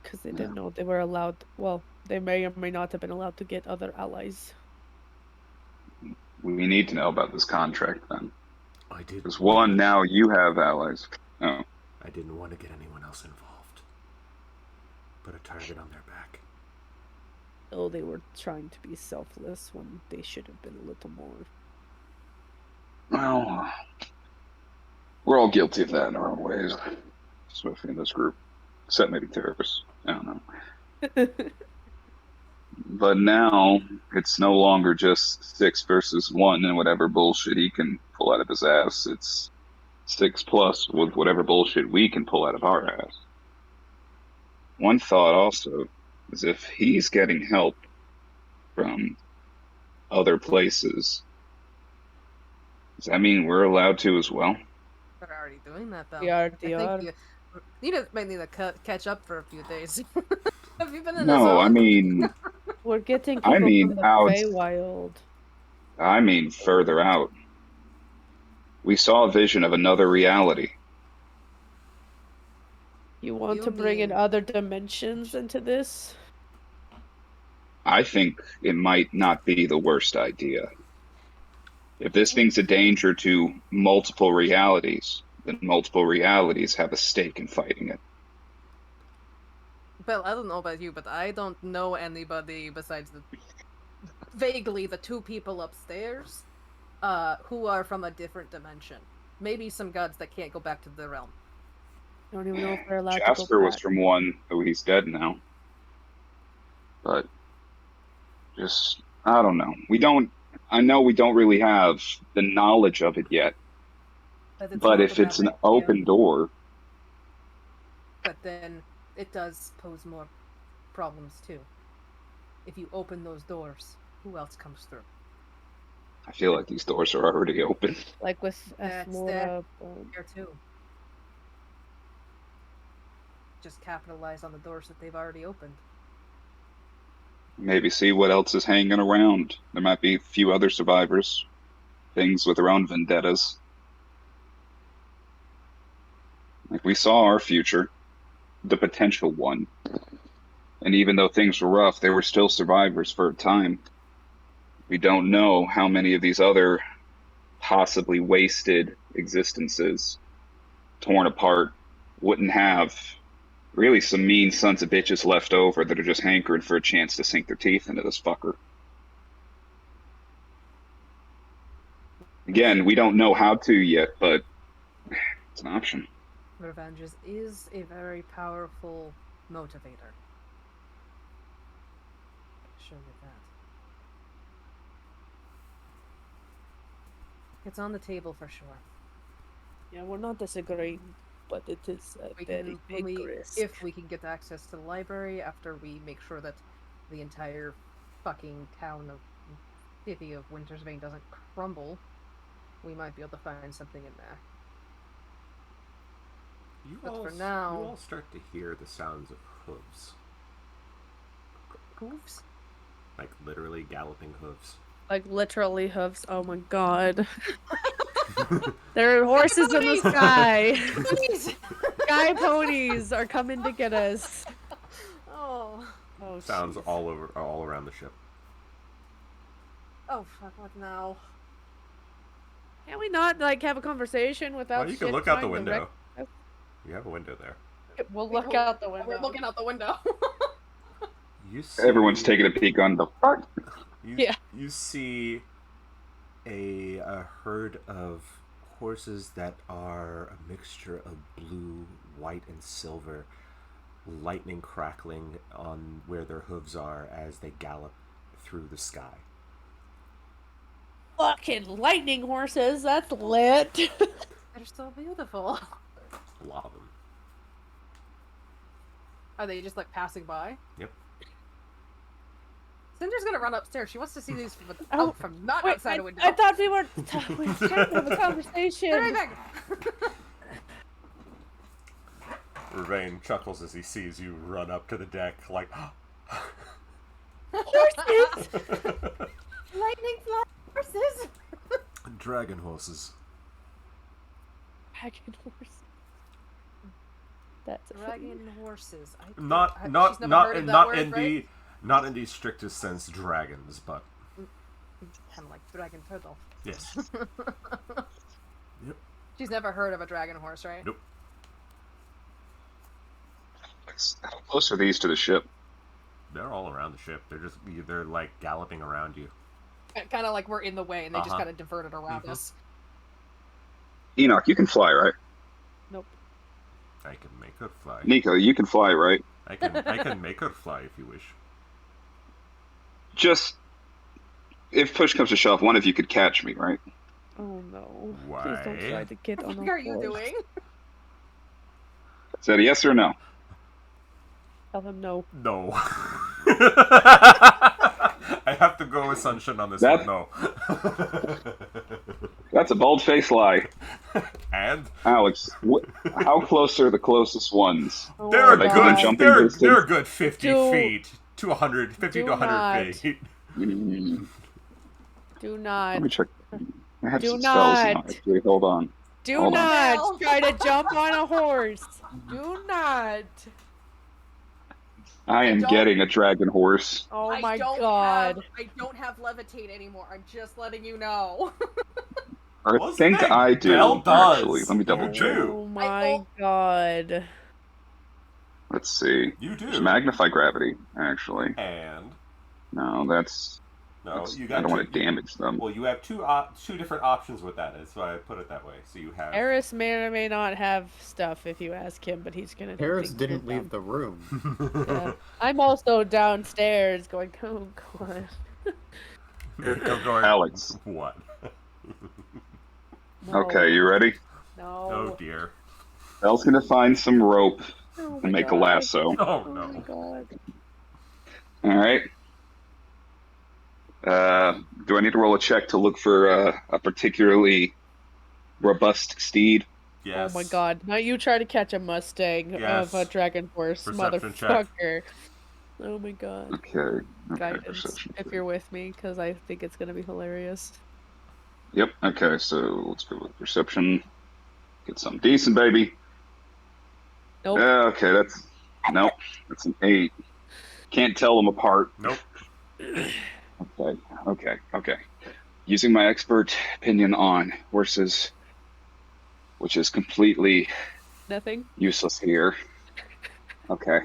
Because they didn't know they were allowed. Well, they may or may not have been allowed to get other allies. We need to know about this contract then. I did. Because one, now you have allies. Oh. I didn't want to get anyone else involved. Put a target on their back. Oh, they were trying to be selfless when they should have been a little more. Well, we're all guilty of that in our own ways, especially in this group. Except maybe terrorists. I don't know. But now, it's no longer just 6 versus 1 and whatever bullshit he can pull out of his ass. It's 6 plus with whatever bullshit we can pull out of our ass. One thought also is if he's getting help from other places, does that mean we're allowed to as well? We're already doing that, though. We already I are. think you might need to catch up for a few days. Have you been in No, the I zone? mean, We're getting people from the out. Feywild. I mean further out. We saw a vision of another reality. You want You to bring in mean- other dimensions into this? I think it might not be the worst idea. If this thing's a danger to multiple realities, then multiple realities have a stake in fighting it. Well, I don't know about you, but I don't know anybody besides vaguely the 2 people upstairs who are from a different dimension. Maybe some gods that can't go back to the realm. I don't even know if they're allowed to Jasper go was back. from one, though he's dead now. But just, I don't know. I know we don't really have the knowledge of it yet. But if it's an open door, But then it does pose more problems too. If you open those doors, who else comes through? I feel like these doors are already open. Like with That's Asmora. Here too. Just capitalize on the doors that they've already opened. Maybe see what else is hanging around. There might be a few other survivors. Things with their own vendettas. Like we saw our future. The potential one. And even though things were rough, they were still survivors for a time. We don't know how many of these other possibly wasted existences, torn apart, wouldn't have really some mean sons of bitches left over that are just hankering for a chance to sink their teeth into this fucker. Again, we don't know how to yet, but it's an option. Revenge is a very powerful motivator. Show you that. It's on the table for sure. Yeah, we're not disagreeing, but it is a We very can, big risk. if we can get access to the library after we make sure that the entire fucking town of city of Wintersbane doesn't crumble, we might be able to find something in there. But for now- you all start to hear the sounds of hooves, Hooves? like literally galloping hooves. Like literally hooves. Oh my god. There are horses in the ponies! sky. Please! Sky ponies are coming to get us. Oh. Oh, Sounds jeez. all around the ship. Oh fuck! What now? Can we not like have a conversation without? Well, you can shit look out the trying to window. wreck- You have a window there. We'll look out the window. We're looking out the window. You see, Everyone's taking a peek on the fuck. Yeah. You see a herd of horses that are a mixture of blue, white, and silver, lightning crackling on where their hooves are as they gallop through the sky. Fucking lightning horses. That's lit. They're so beautiful. A lot of them. Are they just like passing by? Yep. Cinder's gonna run upstairs. She wants to see these from Oh, out from not Wait, outside a window. I thought we were we were trying to have a Be conversation. right back. Ravain chuckles as he sees you run up to the deck, like, Horses! Lightning fly horses. dragon horses. Dragon horse. That's a Dragon horses. Not, she's not, never not, heard of in, that not word, in right? not in the strictest sense, dragons, but Kind of like dragon turtle. yes. Yep. She's never heard of a dragon horse, right? Nope. How close are these to the ship? They're all around the ship. They're like galloping around you. Kind of like we're in the way, and they just Uh-huh. kind of diverted around us. Enoch, you can fly, right? Nope. I can make her fly. Nico, you can fly, right? I can make her fly if you wish. Just if push comes to shove, one of you could catch me, right? Oh no. Why? Please don't try to get on What a are you horse. doing? Is that a yes or no? Tell him no. No. I have to go with Sunshine on this That- one. No. That's a bald-faced lie. And Alex, how close are the closest ones? Oh they're my a good good. jumping They're distance? a good 50 Do- feet to 100, 50 do to 100 not. feet. Do not. Let me check. I have Do some spells now, not. actually. Hold on. Do Hold on. not No. try to jump on a horse. Do not. I am don't- getting a dragon horse. Oh I my don't god. I don't have levitate anymore. I'm just letting you know. I Wasn't think it? I do. Belle does. Actually, let me double You check. do. Oh my god. Let's see. You do. There's magnify gravity. Actually, And no, that's. no, you got. I don't two, want to damage them. Well, you have two different options with that. That's why I put it that way. So you have. Eris may or may not have stuff if you ask him, but he's gonna. Harris think you're didn't leave dumb. the room. Yeah. I'm also downstairs going, oh god. Alex. What? No, Okay, you ready? No. Oh dear. Belle's gonna find some rope Oh my and make a God. lasso. Oh Oh my no. god. All right. Do I need to roll a check to look for a particularly robust steed? Yes. Oh my god. Now you try to catch a Mustang Yes. of a dragon horse, Perception check. motherfucker. Oh my god. Okay. Guidance, perception if check. you're with me, because I think it's gonna be hilarious. Yep. Okay. So let's go with perception. Get something decent, baby. Nope. Okay. That's That's an 8. Can't tell them apart. Nope. Okay. Using my expert opinion on horses, which is completely Nothing. useless here. Okay.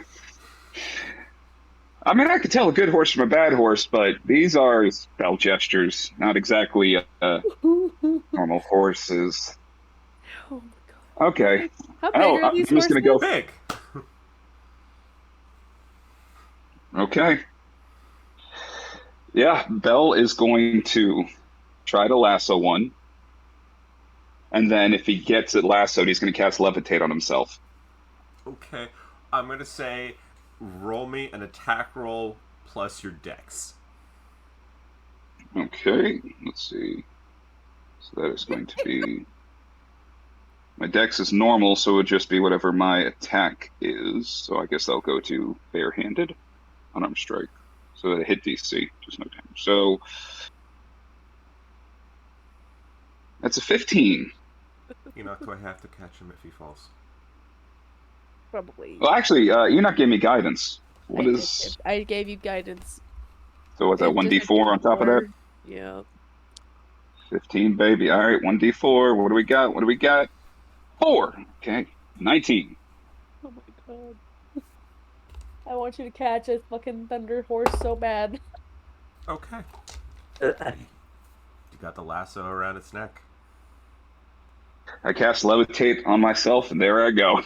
I mean, I could tell a good horse from a bad horse, but these are spell gestures, not exactly normal horses. Oh my god. Okay. How big are I'm these just gonna horses? go. Big. Okay. Yeah, Belle is going to try to lasso one. And then if he gets it lassoed, he's going to cast Levitate on himself. Okay. I'm gonna say, roll me an attack roll plus your dex. Okay, let's see. So that is going to be... My dex is normal, so it would just be whatever my attack is. So I guess I'll go to barehanded, unarmed strike. So a hit DC, just no damage. So that's a 15. Enoch, do I have to catch him if he falls? Probably. Well, actually, Enoch gave me guidance. What I is... did. I gave you guidance. So what's that, And just a 1d4 on top of that? Yeah. 15, baby. All right, 1d4. What do we got? 4. Okay, 19. Oh my god. I want you to catch a fucking thunder horse so bad. Okay. You got the lasso around its neck. I cast Levitate on myself, and there I go.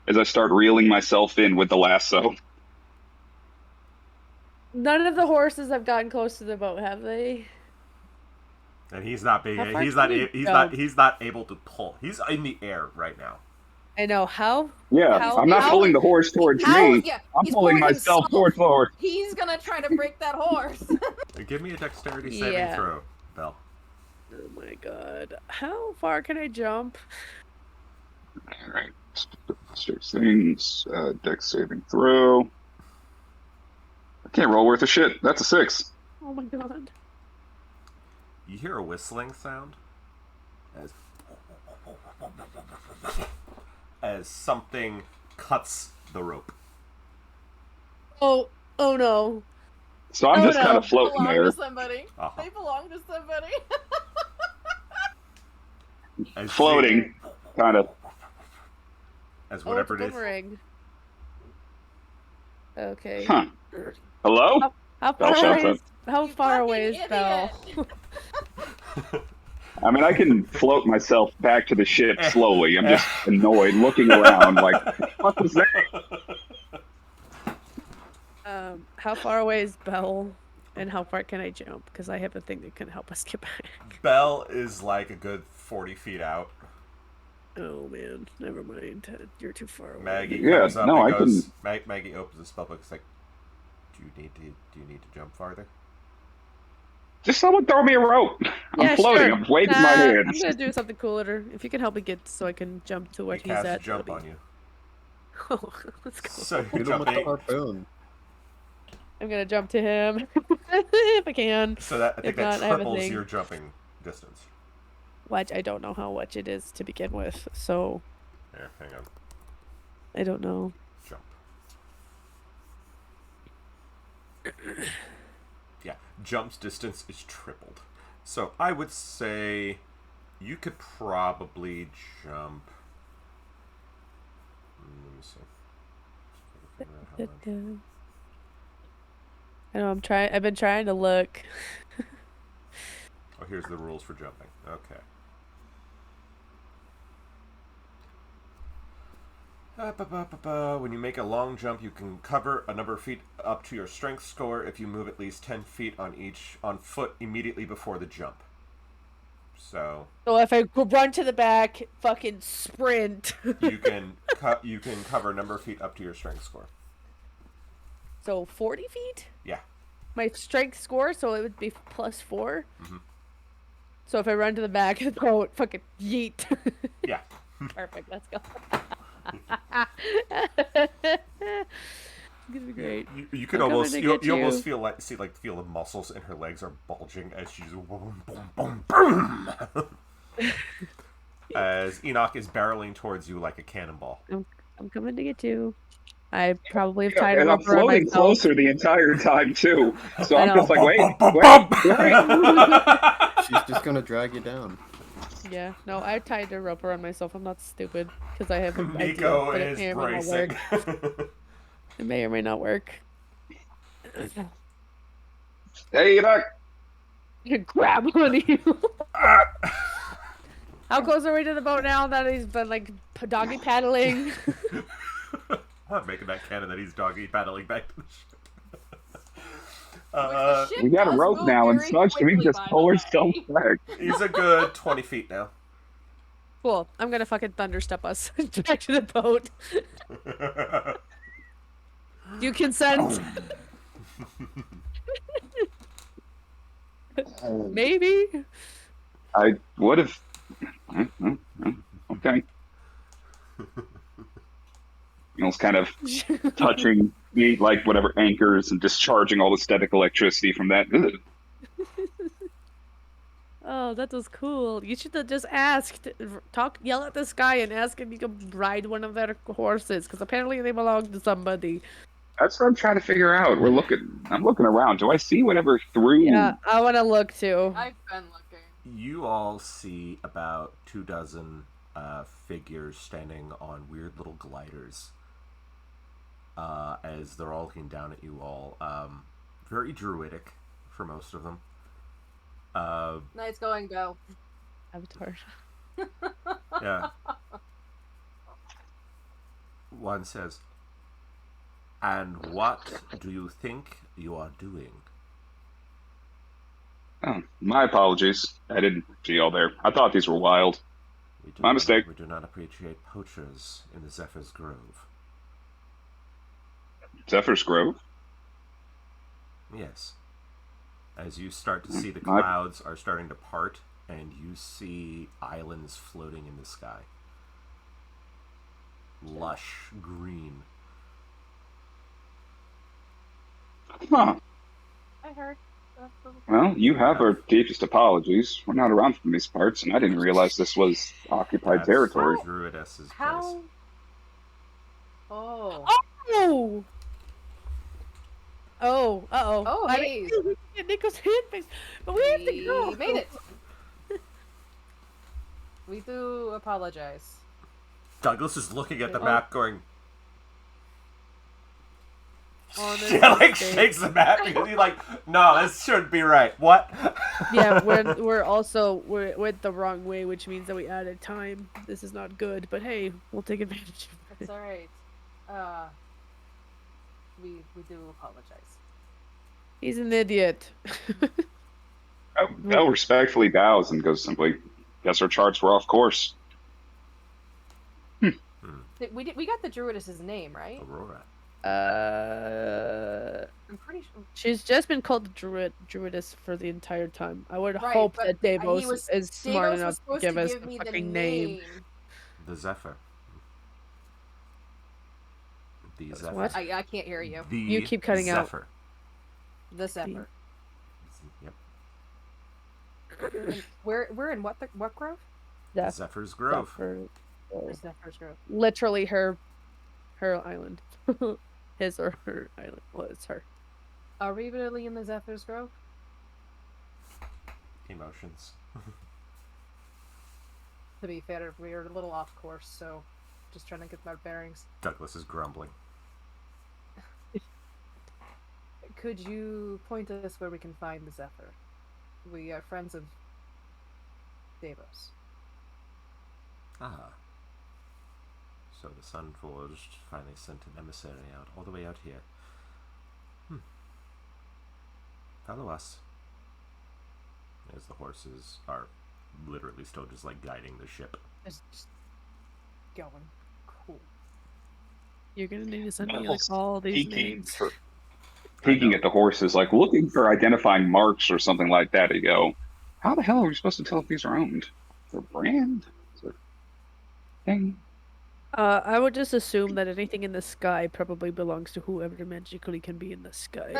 As I start reeling myself in with the lasso. None of the horses have gotten close to the boat, have they? And he's not big. How far He's can not. he He's go? not. He's not able to pull. He's in the air right now. I know how. Yeah, How- I'm not how- pulling the horse towards me. Yeah, I'm he's pulling pulling myself himself. towards the horse. He's gonna try to break that horse. Give me a dexterity saving Yeah. throw, Belle. Oh my god. How far can I jump? All right. Six things. Dex saving throw. I can't roll worth a shit. That's a 6. Oh my god. You hear a whistling sound as something cuts the rope. Oh no. So I'm Oh, just no. kind of floating belong there. to somebody. Uh-huh. They belong to somebody. As Floating. Kind of. as Oh, whatever it's a it is. boomerang. Okay. Huh. Hello? How Belle far shouts away? up. How You far fucking away is idiot. Belle? I mean, I can float myself back to the ship slowly. I'm just annoyed, looking around like, what was that? How far away is Belle? And how far can I jump? Because I have a thing that can help us get back. Belle is like a good 40 feet out. Oh man, never mind. You're too far away. Maggie Yeah, comes up no, and I goes. Maggie opens the spellbook. It's like, do you need to jump farther? Just someone throw me a rope. I'm Yeah, floating. sure. I'm waving my Nah, I'm hands. gonna do something cooler. If you can help me get so I can jump to where He he's casts at. jump that'll on you. be- Oh, let's go. So you're Hit him with the jumping. harpoon. I'm gonna jump to him if I can. So that I think If that not, I have a triples thing. your jumping distance. Watch, I don't know how much it is to begin with, so There, hang on. I don't know. Jump. Yeah, jump's distance is tripled. So I would say you could probably jump. Let me see. Figure out how much. I know I've been trying to look. Oh, here's the rules for jumping. Okay. When you make a long jump, you can cover a number of feet up to your strength score if you move at least 10 feet on foot immediately before the jump. So So if I run to the back, fucking sprint. you can cover a number of feet up to your strength score. So 40 feet? Yeah. My strength score, so it would be +4. Mhm. So if I run to the back, go fucking yeet. Yeah. Perfect. Let's go. It's gonna be great. You can I'm almost coming to you get almost you. feel the muscles in her legs are bulging as she's boom boom boom boom. As Enoch is barreling towards you like a cannonball. I'm coming to get you. I probably have Yeah, tied a and I'm rope around floating myself. closer the entire time too. So I I'm know. just like, wait. She's just gonna drag you down. Yeah, no, I tied a rope around myself. I'm not stupid because I have an idea, Nico but it is may or may not bracing. work. It may or may not work. Hey, Enoch. Grab one of you. How close are we to the boat now that he's been like doggy paddling? I'm making that canon that he's doggy paddling back to the ship. The ship We got a does rope move now, and very such we can quickly, just by pull the ourselves way. back. He's a good 20 feet now. Cool. I'm gonna fucking thunderstep us back to the boat. Do you consent? Maybe. I would have. Okay. It's kind of touching me like whatever anchors and discharging all the static electricity from that. Ugh. Oh, that was cool. You should have just asked, yell at this guy and ask if you could ride one of their horses, because apparently they belong to somebody. That's what I'm trying to figure out. I'm looking around. Do I see whatever through? Yeah, I want to look too. I've been looking. You all see about 24 figures standing on weird little gliders as they're all looking down at you all. Very druidic for most of them. Nice going, Go. Avatar. Yeah. One says, "And what do you think you are doing?" Oh, my apologies. I didn't see y'all there. I thought these were wild. My mistake. We do not appreciate poachers in the Zephyr's Grove. Zephyr's Grove? Yes. As you start to see the My- clouds are starting to part, and you see islands floating in the sky. Lush green. Huh. I heard. Well, you have our deepest apologies. We're not around from these parts, and I didn't realize this was occupied That's territory. Druidess's place. How? Oh. Oh! Oh, uh-oh. Oh, I hey. mean, we can get Nico's hand fixed, but we have to go. We made it. We do apologize. Douglas is looking at the Oh. map going, Honest yeah, like mistake. shakes the map because he's like, no, this shouldn't be right. What? Yeah, we're also went the wrong way, which means that we added time. This is not good, but hey, we'll take advantage of it. That's all right. We do apologize. He's an idiot. Bell respectfully bows and goes simply, guess our charts were off course. We got the druidess's name, right? Aurora. I'm pretty sure. She's just been called druidess for the entire time. I would Right, hope but that Davos he was- is smart Davos was enough to supposed give to us give the me the fucking name. The Zephyr. The Zephyr. What? I can't hear you. The You keep cutting out. Zephyr. The Zephyr. Yep. And we're in what grove? Zephyr. Zephyr's Grove. Zephyr. The Zephyr's grove. Literally her island. His or her island. Well, it's her. Are we really in the Zephyr's grove? Emotions. To be fair, we're a little off course, so just trying to get my bearings. Douglas is grumbling. Could you point us where we can find the Zephyr? We are friends of Davos. Ah. So the Sunforged finally sent an emissary out, all the way out here. Follow us. As the horses are literally still just like guiding the ship. Just going. Cool. You're gonna need to send me like Bell's all these peeking names. Peeking at the horses, like looking for identifying marks or something like that. You go, how the hell are we supposed to tell if these are owned? Is there a brand? Is there thing? I would just assume that anything in the sky probably belongs to whoever magically can be in the sky.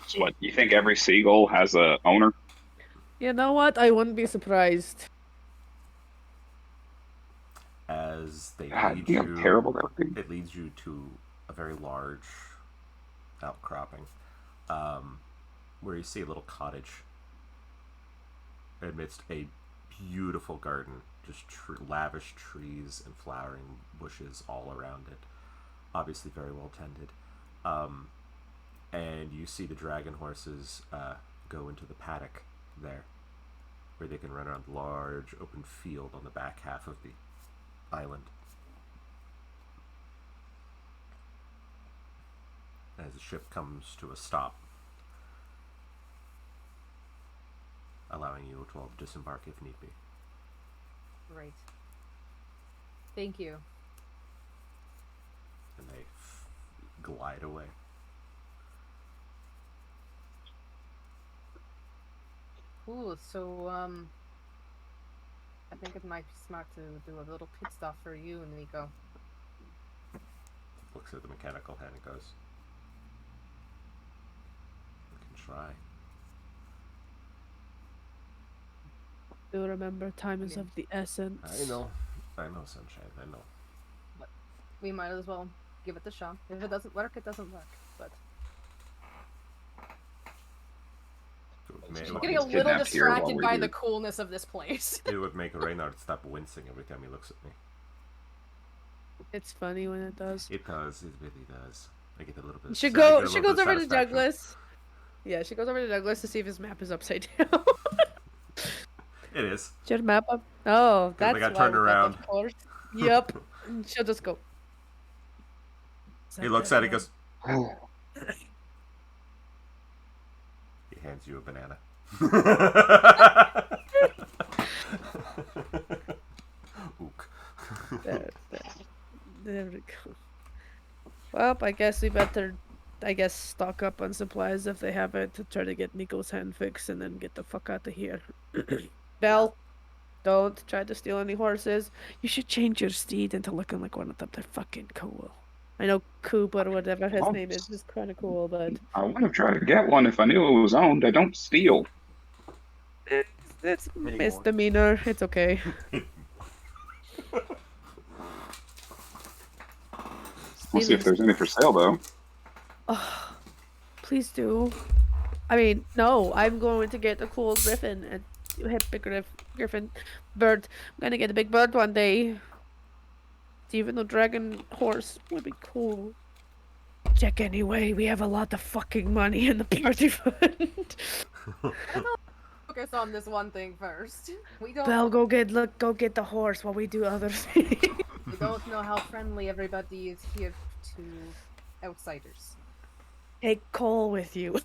So what? You think every seagull has a owner? You know what? I wouldn't be surprised. As they God, lead you know how terrible that would be. it leads you to a very large outcropping, where you see a little cottage amidst a beautiful garden, just lavish trees and flowering bushes all around it, obviously very well tended. And you see the dragon horses go into the paddock there, where they can run around the large open field on the back half of the island. As the ship comes to a stop, allowing you to all disembark if need be. Great. Thank you. And they glide away. Cool. So, I think it might be smart to do a little pit stop for you, Nico. Looks at the mechanical hand and goes, "We can try." Do remember, time is of the essence. I know, sunshine. I know. We might as well give it a shot. If it doesn't work, it doesn't work. But It I'm would, getting a He's little kidnapped here while distracted we're by here. the coolness of this place. it would make Reynard stop wincing every time he looks at me. It's funny when it does. It does. It really does. I get a little bit. She I get a little she bit goes of over to satisfaction. Douglas. Yeah, she goes over to Douglas to see if his map is upside down. It is. Is your map up? Oh, they that's got why turned we got around. the horse. Yep. And she'll just go. He looks at it, goes. He hands you a banana. Ook. There we go. Well, I guess we better, stock up on supplies if they have it to try to get Nico's hand fixed and then get the fuck out of here. Belle, don't try to steal any horses. You should change your steed into looking like one of them. They're fucking cool. I know Coop or whatever his name is kind of cool, but I would have tried to get one if I knew it was owned. I don't steal. it's Anymore. misdemeanor. It's okay. We'll see if there's any for sale, though. Oh, please do. I mean, no, I'm going to get a cool griffin and griffin bird. I'm gonna get a big bird one day. Even though dragon horse would be cool. Check anyway. We have a lot of fucking money in the party fund. Focus on this one thing first. We don't. Belle, go get the horse while we do other things. We don't know how friendly everybody is here to outsiders. Take Cole with you.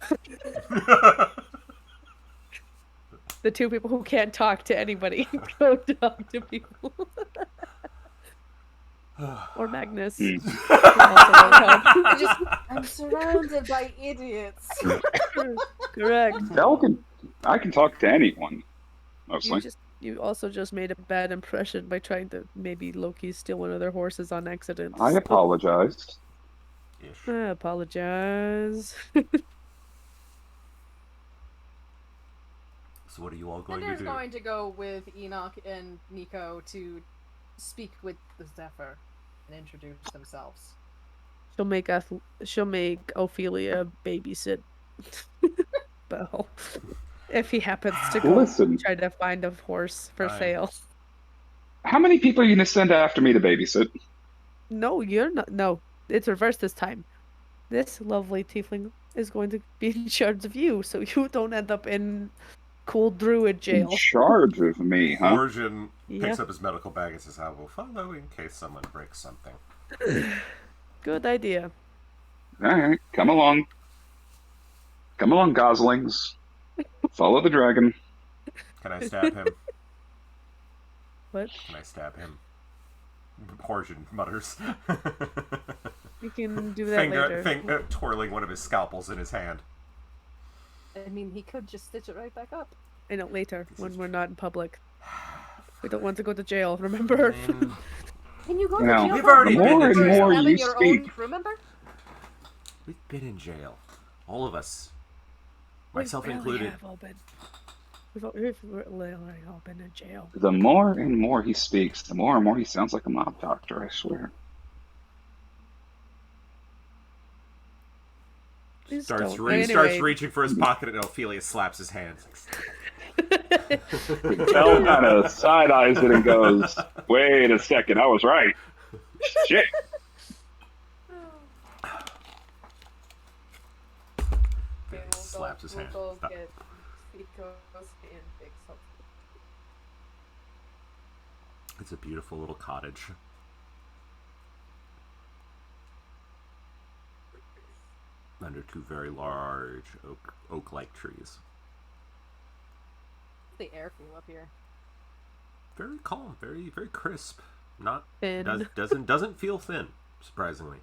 The two people who can't talk to anybody. Go talk to people. Or Magnus. I'm surrounded by idiots. Correct. I can talk to anyone, mostly. You also just made a bad impression by trying to maybe low-key steal one of their horses on accident. I apologize. Ish. I apologize. So what are you all going to Cinder's do? going to go with Enoch and Nico to speak with the Zephyr and introduce themselves. She'll make Ophelia babysit Belle if he happens to go try to find a horse for sale. How many people are you going to send after me to babysit? No, you're not. No, it's reversed this time. This lovely tiefling is going to be in charge of you, so you don't end up in cool druid jail. In charge of me, huh? Origin picks up his medical bag and says, I will follow in case someone breaks something. Good idea. Alright, come along. Come along, goslings. Follow the dragon. Can I stab him? What? Can I stab him? Origin mutters. You can do that later. Twirling one of his scalpels in his hand. I mean, he could just stitch it right back up. I know, later, when we're not in public. We don't want to go to jail, remember? Can you go to Now, jail we've for already been more in and jail. more having you your speak. own crew member? We've been in jail. All of us. We Myself really included. have all been. We've literally all been in jail. The more and more he speaks, the more and more he sounds like a mob doctor, I swear. Please Starts don't. Anyway. reaching for his pocket and Ophelia slaps his hands. Belle kind of side eyes it and goes, wait a second, I was right. Shit. Slaps his hand. We'll Stop. get Nico's hand fixed. It's a beautiful little cottage. Under two very large oak-like trees. The air feel up here. Very calm, very very crisp. Not Thin. doesn't feel thin, surprisingly.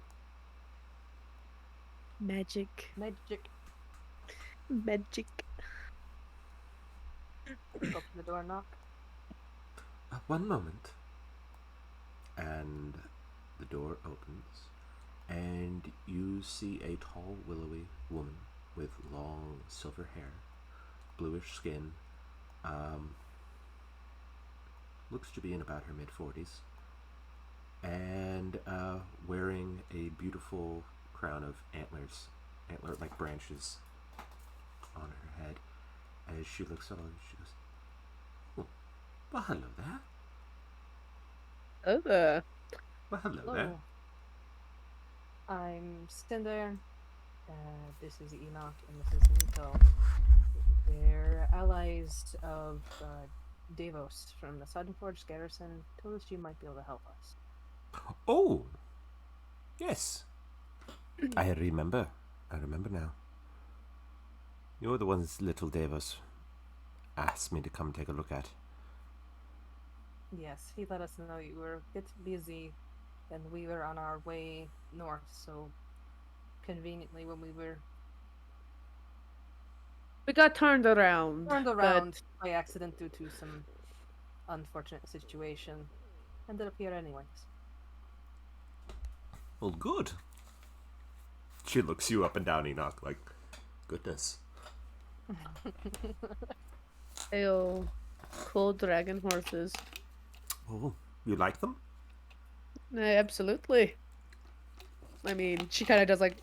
Magic. Magic. Open the door, knock. One moment. And the door opens, and you see a tall, willowy woman with long silver hair, bluish skin, looks to be in about her mid-40s, and wearing a beautiful crown of antler-like branches on her head. As she looks at all, she goes, "Oh, well, hello there. Well, hello there. I'm Cinder. This is Enoch, and this is Nico. They're allies of Davos from the Suddenforge garrison. Told us you might be able to help us. Oh, yes. I remember now. You're the ones little Davos asked me to come take a look at. Yes, he let us know you were a bit busy, and we were on our way north, so conveniently when we were We got turned around, turned but around by accident due to some unfortunate situation, ended up here anyways. Well, good. She looks you up and down, Enoch, like, goodness. ew, cool dragon horses. Oh, you like them? Absolutely. I mean, she kind of does like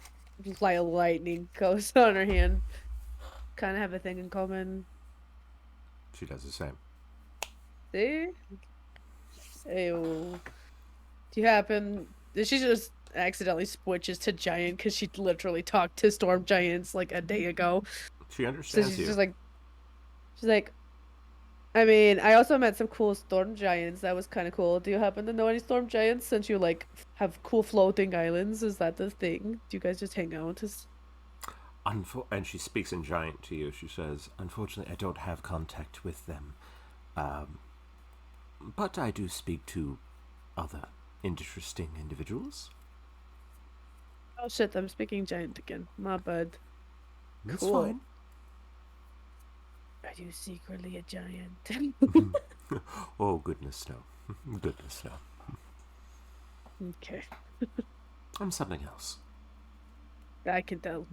lightning goes on her hand. Kind of have a thing in common. She does the same. See? Ew. Do you happen? She just accidentally switches to giant because she literally talked to storm giants like a day ago. She So understands she's you. just like, she's like, I mean, I also met some cool storm giants. That was kind of cool. Do you happen to know any storm giants since you like have cool floating islands? Is that the thing? Do you guys just hang out? And she speaks in giant to you. She says, "Unfortunately, I don't have contact with them, but I do speak to other interesting individuals." Oh shit, I'm speaking giant again. My bad. That's Cool. fine. Are you secretly a giant? Oh, goodness no. Goodness no. Okay, I'm something else. I can tell.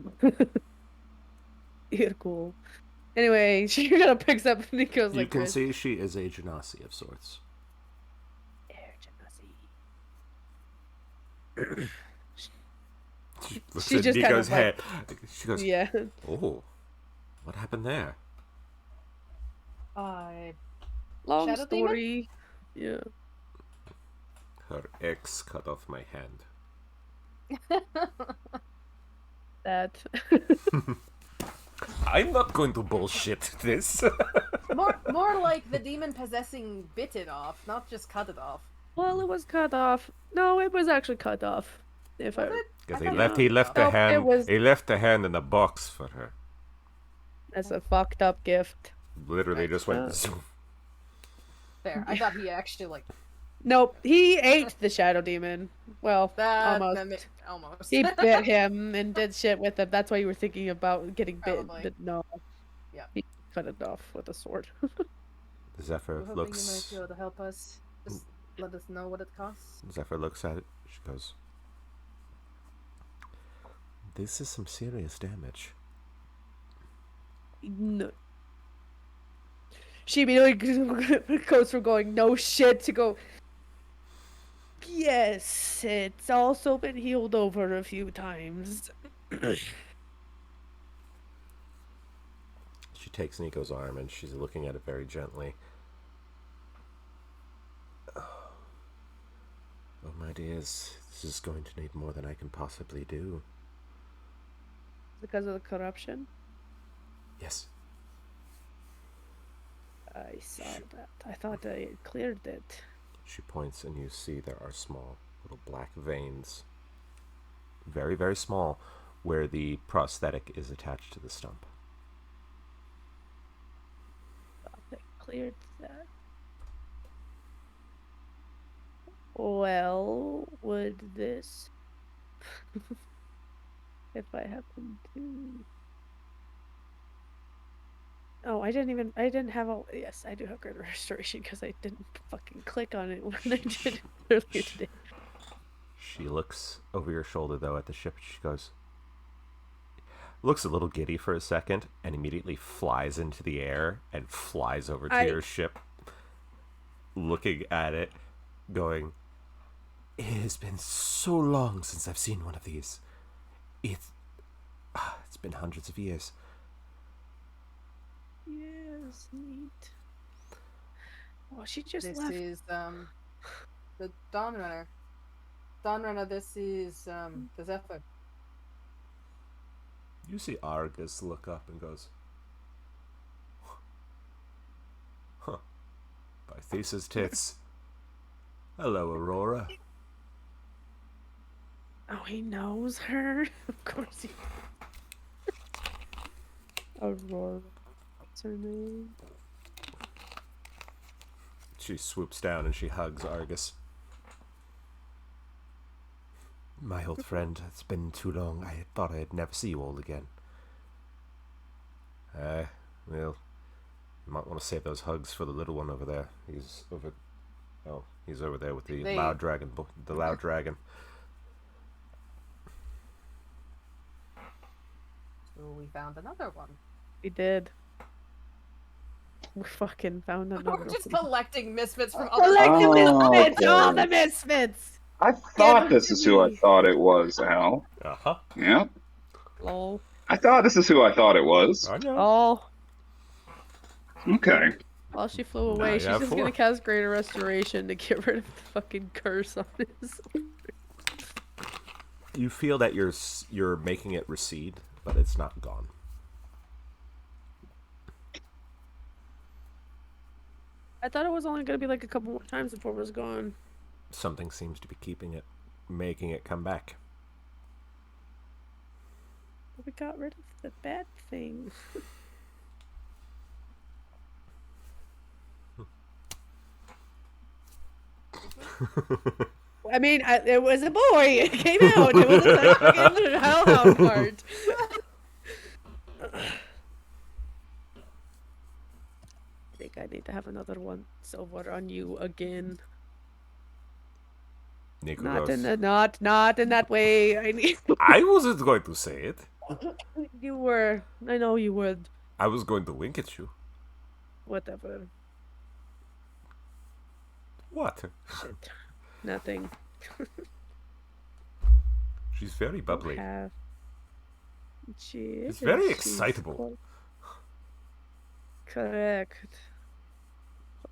You're cool. Anyway, she kind of picks up and he goes You like can this. see she is a genasi of sorts. She looks She at just kind Nico's of like, head. She goes, yeah. "Oh, what happened there?" I Long Shadow Demon? story. Yeah. Her ex cut off my hand. That. I'm not going to bullshit this. more like the demon possessing bit it off, not just cut it off. Well, it was cut off. No, it was actually cut off. If Was I. it? Because I he thought left, it he was left cut the off. Nope, it hand. was. He left the hand in a box for her. That's a fucked up gift. Literally, just went. Uh, zoom. Fair. I thought he actually like Nope, he ate the shadow demon. Well, that. almost. Almost. He bit him and did shit with him. That's why you were thinking about getting bit, Probably. but no. Yeah. He cut it off with a sword. We're Zephyr hoping looks. you might be able to help us. Just let us know what it costs. Zephyr looks at it. She goes, "This is some serious damage." No. She immediately goes from going no shit to go. Yes, it's also been healed over a few times. She takes Nico's arm and she's looking at it very gently. Oh, my dears, this is going to need more than I can possibly do. Because of the corruption? Yes. I saw that. I thought I had cleared it. She points and you see there are small little black veins. Very, very small, where the prosthetic is attached to the stump. Thought I cleared that. Well, would this... if I happen to... Oh, I didn't have all... Yes, I do have greater restoration because I didn't fucking click on it when I did it earlier today. She looks over your shoulder, though, at the ship. She goes... looks a little giddy for a second and immediately flies into the air and flies over to your ship, looking at it, going, "It has been so long since I've seen one of these. It's been hundreds of years." Yes, neat. Well, she just This left. is the Dawn Runner. Dawn Runner, this is the Zephyr. You see Argus look up and goes, "Huh. By Thesa's tits. Hello, Aurora." Oh, he knows her? Of course he Aurora. What's her name? She swoops down and she hugs Argus. My old friend, it's been too long. I thought I'd never see you all again. Well, you might want to save those hugs for the little one over there. He's over there with the loud dragon. The loud dragon. So we found another one. We did. We fucking found another We're just one. collecting misfits from other Collecting Oh, misfits! okay. All the misfits! I thought this is who I thought it was, Al. Uh-huh. Yeah. Lol. I thought this is who I thought it was. I know. Oh. Okay. While she flew Now away, you she's have just 4. gonna cast Greater Restoration to get rid of the fucking curse on his. You feel that you're making it recede, but it's not gone. I thought it was only gonna be like a couple more times before it was gone. Something seems to be making it come back. But we got rid of the bad thing. I mean, it was a boy. It came out. It was a fucking hellhound part. I think I need to have another one silver on you again. Nico Not goes, not in that way. I need. I wasn't going to say it. You were. I know you would. I was going to wink at you. Whatever. What? Shit. Nothing. She's very bubbly. She's very excitable. Correct.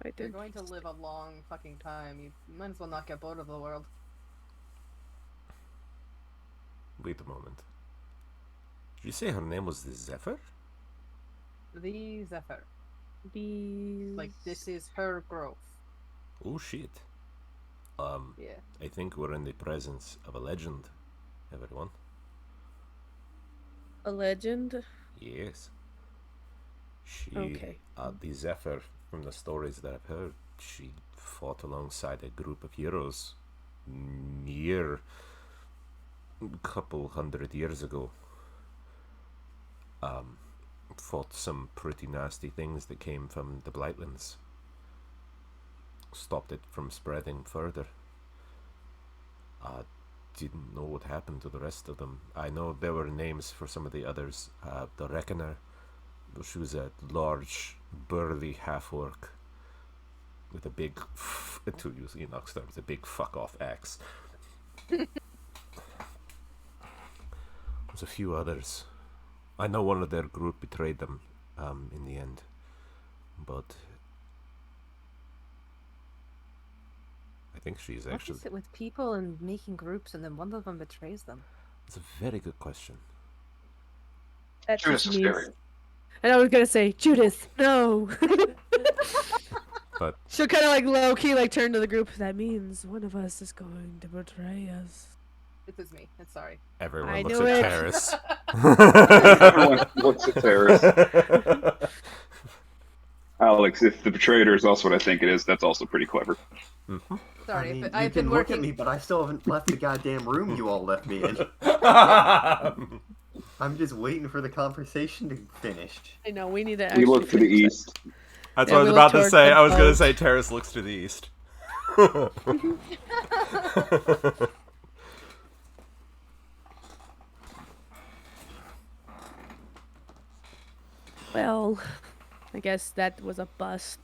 I You're did. going to live a long fucking time. You might as well not get bored of the world. Wait a moment. Did you say her name was the Zephyr? The Zephyr. Bees. Like, this is her growth. Oh shit. Yeah. I think we're in the presence of a legend, everyone. A legend? Yes. She, Okay. the Zephyr, from the stories that I've heard, she fought alongside a group of heroes near a couple 100 years ago. Fought some pretty nasty things that came from the Blightlands. Stopped it from spreading further. I didn't know what happened to the rest of them. I know there were names for some of the others. The Reckoner, she was a large, burly half-orc with a big, to use Enoch's terms, a big fuck-off axe. There's a few others. I know one of their group betrayed them in the end, but I think she's What actually... is it with people and making groups and then one of them betrays them? It's a very good question. That Judas just is means. scary. And I was gonna say, Judas, no. But She'll kind of like low key like turn to the group. That means one of us is going to betray us. It is me. It's sorry. everyone I looks knew at it. Terrace. Everyone looks at Terrace. Alex, if the betrayer is also what I think it is, that's also pretty clever. Sorry, I mean, but you I've can been look working. at me, but I still haven't left the goddamn room you all left me in. I'm just waiting for the conversation to finish. I know we need to. We Actually look to the finish that. east. That's Yeah, what I was we look about to towards say. the I was going to boat. say Terrace looks to the east. Well, I guess that was a bust.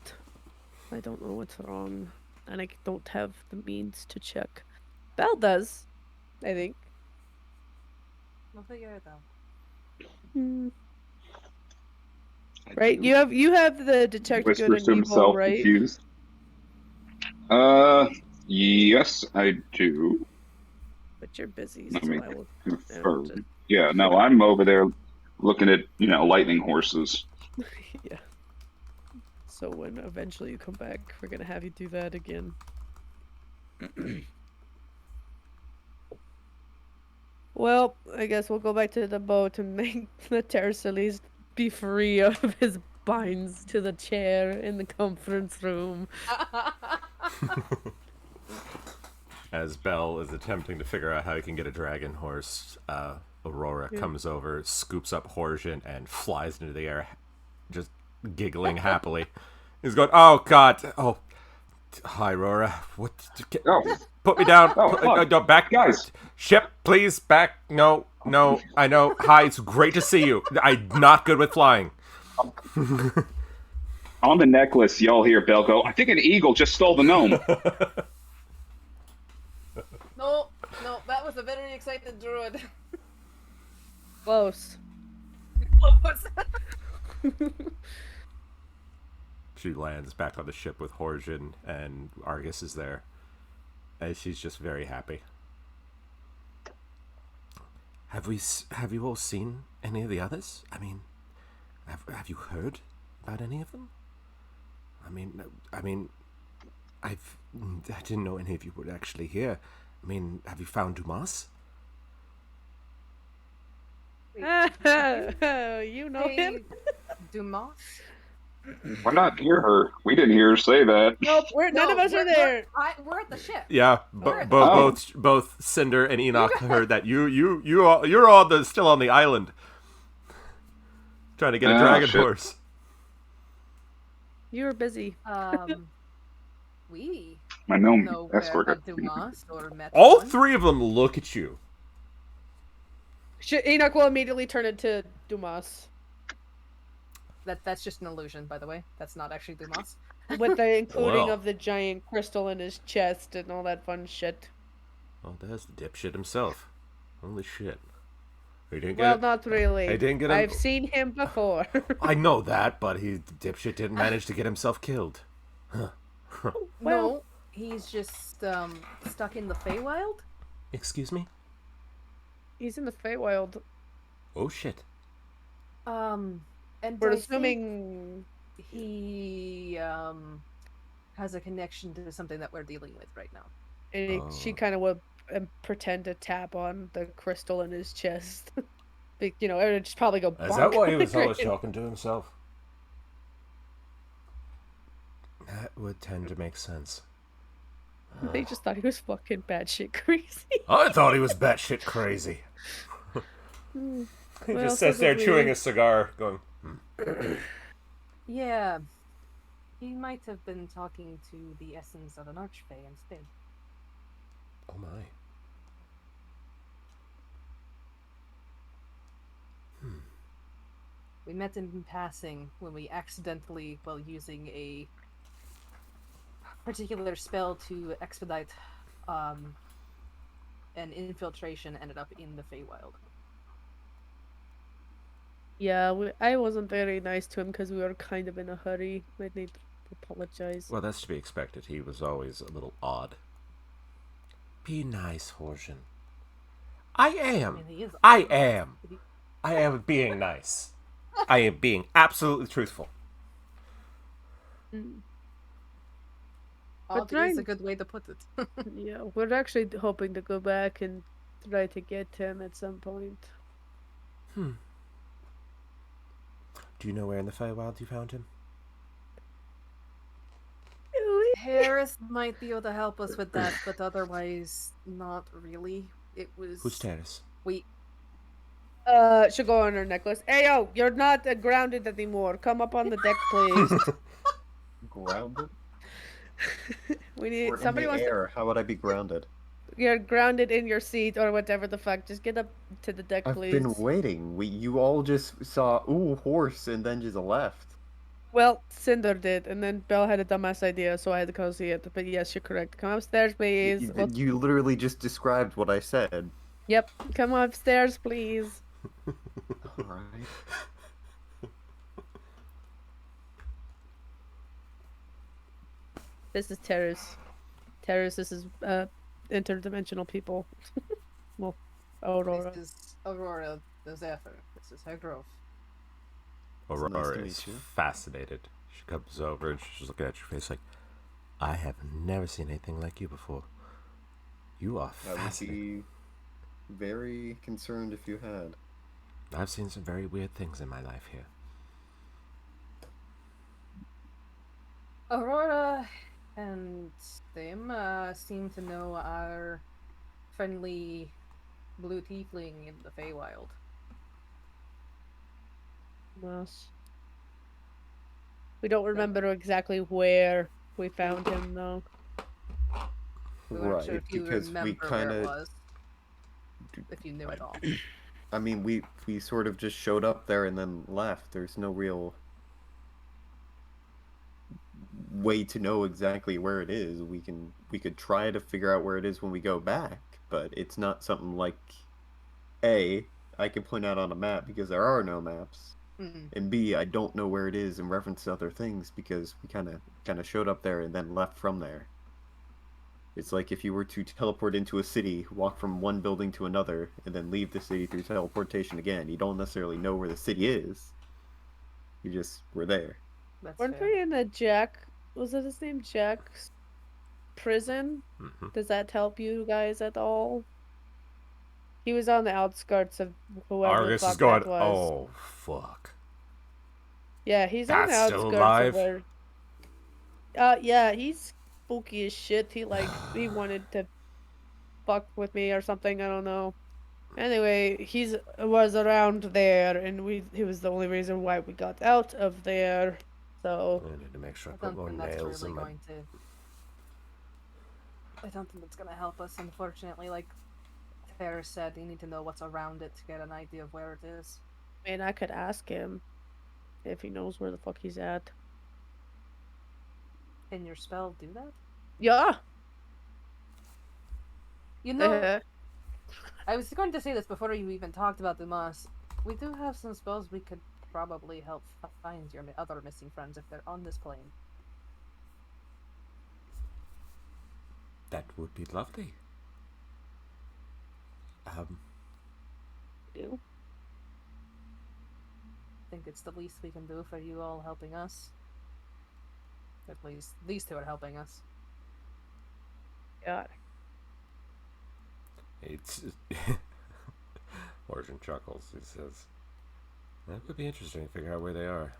I don't know what's wrong, and I don't have the means to check. Belle does, I think. We'll figure it out. Right? You have the detect good Whispers and to evil, himself, right? confused. Yes, I do. But you're busy, Let so me I will. confirm. Yeah, no, I'm over there looking at, lightning horses. Yeah. So when eventually you come back, we're gonna have you do that again. Well, I guess we'll go back to the boat and make the Terrace at least be free of his binds to the chair in the conference room. As Belle is attempting to figure out how he can get a dragon horse, Aurora comes over, scoops up Horsian, and flies into the air, just giggling happily. He's going, "Oh God! Oh, hi, Aurora. What? Oh, Put me down. Oh, fuck. Back, Guys. Ship, please. Back. No. I know. Hi. It's great to see you. I'm not good with flying." On the necklace, y'all hear Belle go, "I think an eagle just stole the gnome." No, that was a very excited druid. Close. She lands back on the ship with Horsian, and Argus is there, and she's just very happy. Have you all seen any of the others? I mean, have you heard about any of them? I didn't know any of you were actually here. I mean, have you found Dumas? You know him? Dumas? Why not hear her? We didn't hear her say that. Nope, none of us are there. We're at the ship. Yeah, both Cinder and Enoch heard that you're all still on the island, trying to get a dragon shit. horse. You were busy. We My gnome know escort. where Dumas or met All one. three of them look at you. Enoch will immediately turn into Dumas. That's just an illusion, by the way. That's not actually Dumas. With the including Well. of the giant crystal in his chest and all that fun shit. Oh, there's the dipshit himself. Holy shit. He didn't get Well, it. not really. They didn't get him. I've seen him before. I know that, but the dipshit didn't manage to get himself killed. No, he's just stuck in the Feywild. Excuse me? He's in the Feywild. Oh shit. And We're I assuming think he has a connection to something that we're dealing with right now. she kind of would pretend to tap on the crystal in his chest. It would just probably go. Is that why he was bonk. always talking to himself? That would tend to make sense. They just thought he was fucking batshit crazy. I thought he was batshit crazy. He Well, just sits there probably. chewing a cigar, going, Yeah, he might have been talking to the essence of an archfey instead. "Oh my." We met him in passing when we accidentally, while using a particular spell to expedite an infiltration, ended up in the Feywild. Yeah, I wasn't very nice to him because we were kind of in a hurry. I need to apologize. Well, that's to be expected. He was always a little odd. Be nice, Horsian. I am. And he is. I am. I am being nice. I am being absolutely truthful. Odd trying- is a good way to put it. Yeah, we're actually hoping to go back and try to get him at some point. Do you know where in the Feywild you found him? Harris might be able to help us with that, but otherwise, not really. It was. Who's Terrace? We. Should go on her necklace. Hey, yo, you're not grounded anymore. Come up on the deck, please. Grounded? We need We're somebody in the wants. air. How would I be grounded? You're grounded in your seat or whatever the fuck. Just get up to the deck, I've please. been waiting. You all just saw, ooh, horse, and then just left. Well, Cinder did, and then Belle had a dumbass idea, so I had to go see it. But yes, you're correct. Come upstairs, please. You literally just described what I said. Yep, come upstairs, please. Alright. This is Terrace. Terrace, this is interdimensional people. Well, Aurora. This is Aurora the Zephyr. This is her grove. Aurora nice to is meet you. fascinated. She comes over and she's looking at your face like, I have never seen anything like you before. You are I would fascinating. be very concerned if you had. I've seen some very weird things in my life here. Aurora and them seem to know our friendly blue tiefling in the Feywild. Yes. We don't remember exactly where we found him, though. We weren't sure Right, if you because we remember kind where it of, was, if you knew at all. I mean, we sort of just showed up there and then left. There's no real way to know exactly where it is. We could try to figure out where it is when we go back, but it's not something like A, I can point out on a map because there are no maps. Mm-mm. And B, I don't know where it is in reference to other things because we kind of showed up there and then left from there. It's like if you were to teleport into a city, walk from one building to another, and then leave the city through teleportation again. You don't necessarily know where the city is. You just were there. That's Weren't fair. we in the Jack? Was that his name? Jack's prison? Mm-hmm. Does that help you guys at all? He was on the outskirts of whoever the Argus is fuck going, that was. oh, fuck. Yeah, he's on the That's still outskirts alive? of where. Yeah, he's spooky as shit. He wanted to fuck with me or something. I don't know. Anyway, was around there, and he was the only reason why we got out of there. So I need to make sure I I put don't more think that's nails really in my... going to. I don't think that's going to help us, unfortunately. Like Tara said, you need to know what's around it to get an idea of where it is. I mean, I could ask him if he knows where the fuck he's at. Can your spell do that? Yeah. You know, I was going to say this before you even talked about the moss. We do have some spells we could probably help find your other missing friends if they're on this plane. That would be lovely. Do. I think it's the least we can do for you all helping us. At least these two are helping us. Yeah. It's... Origin chuckles. He says, that would be interesting to figure out where they are.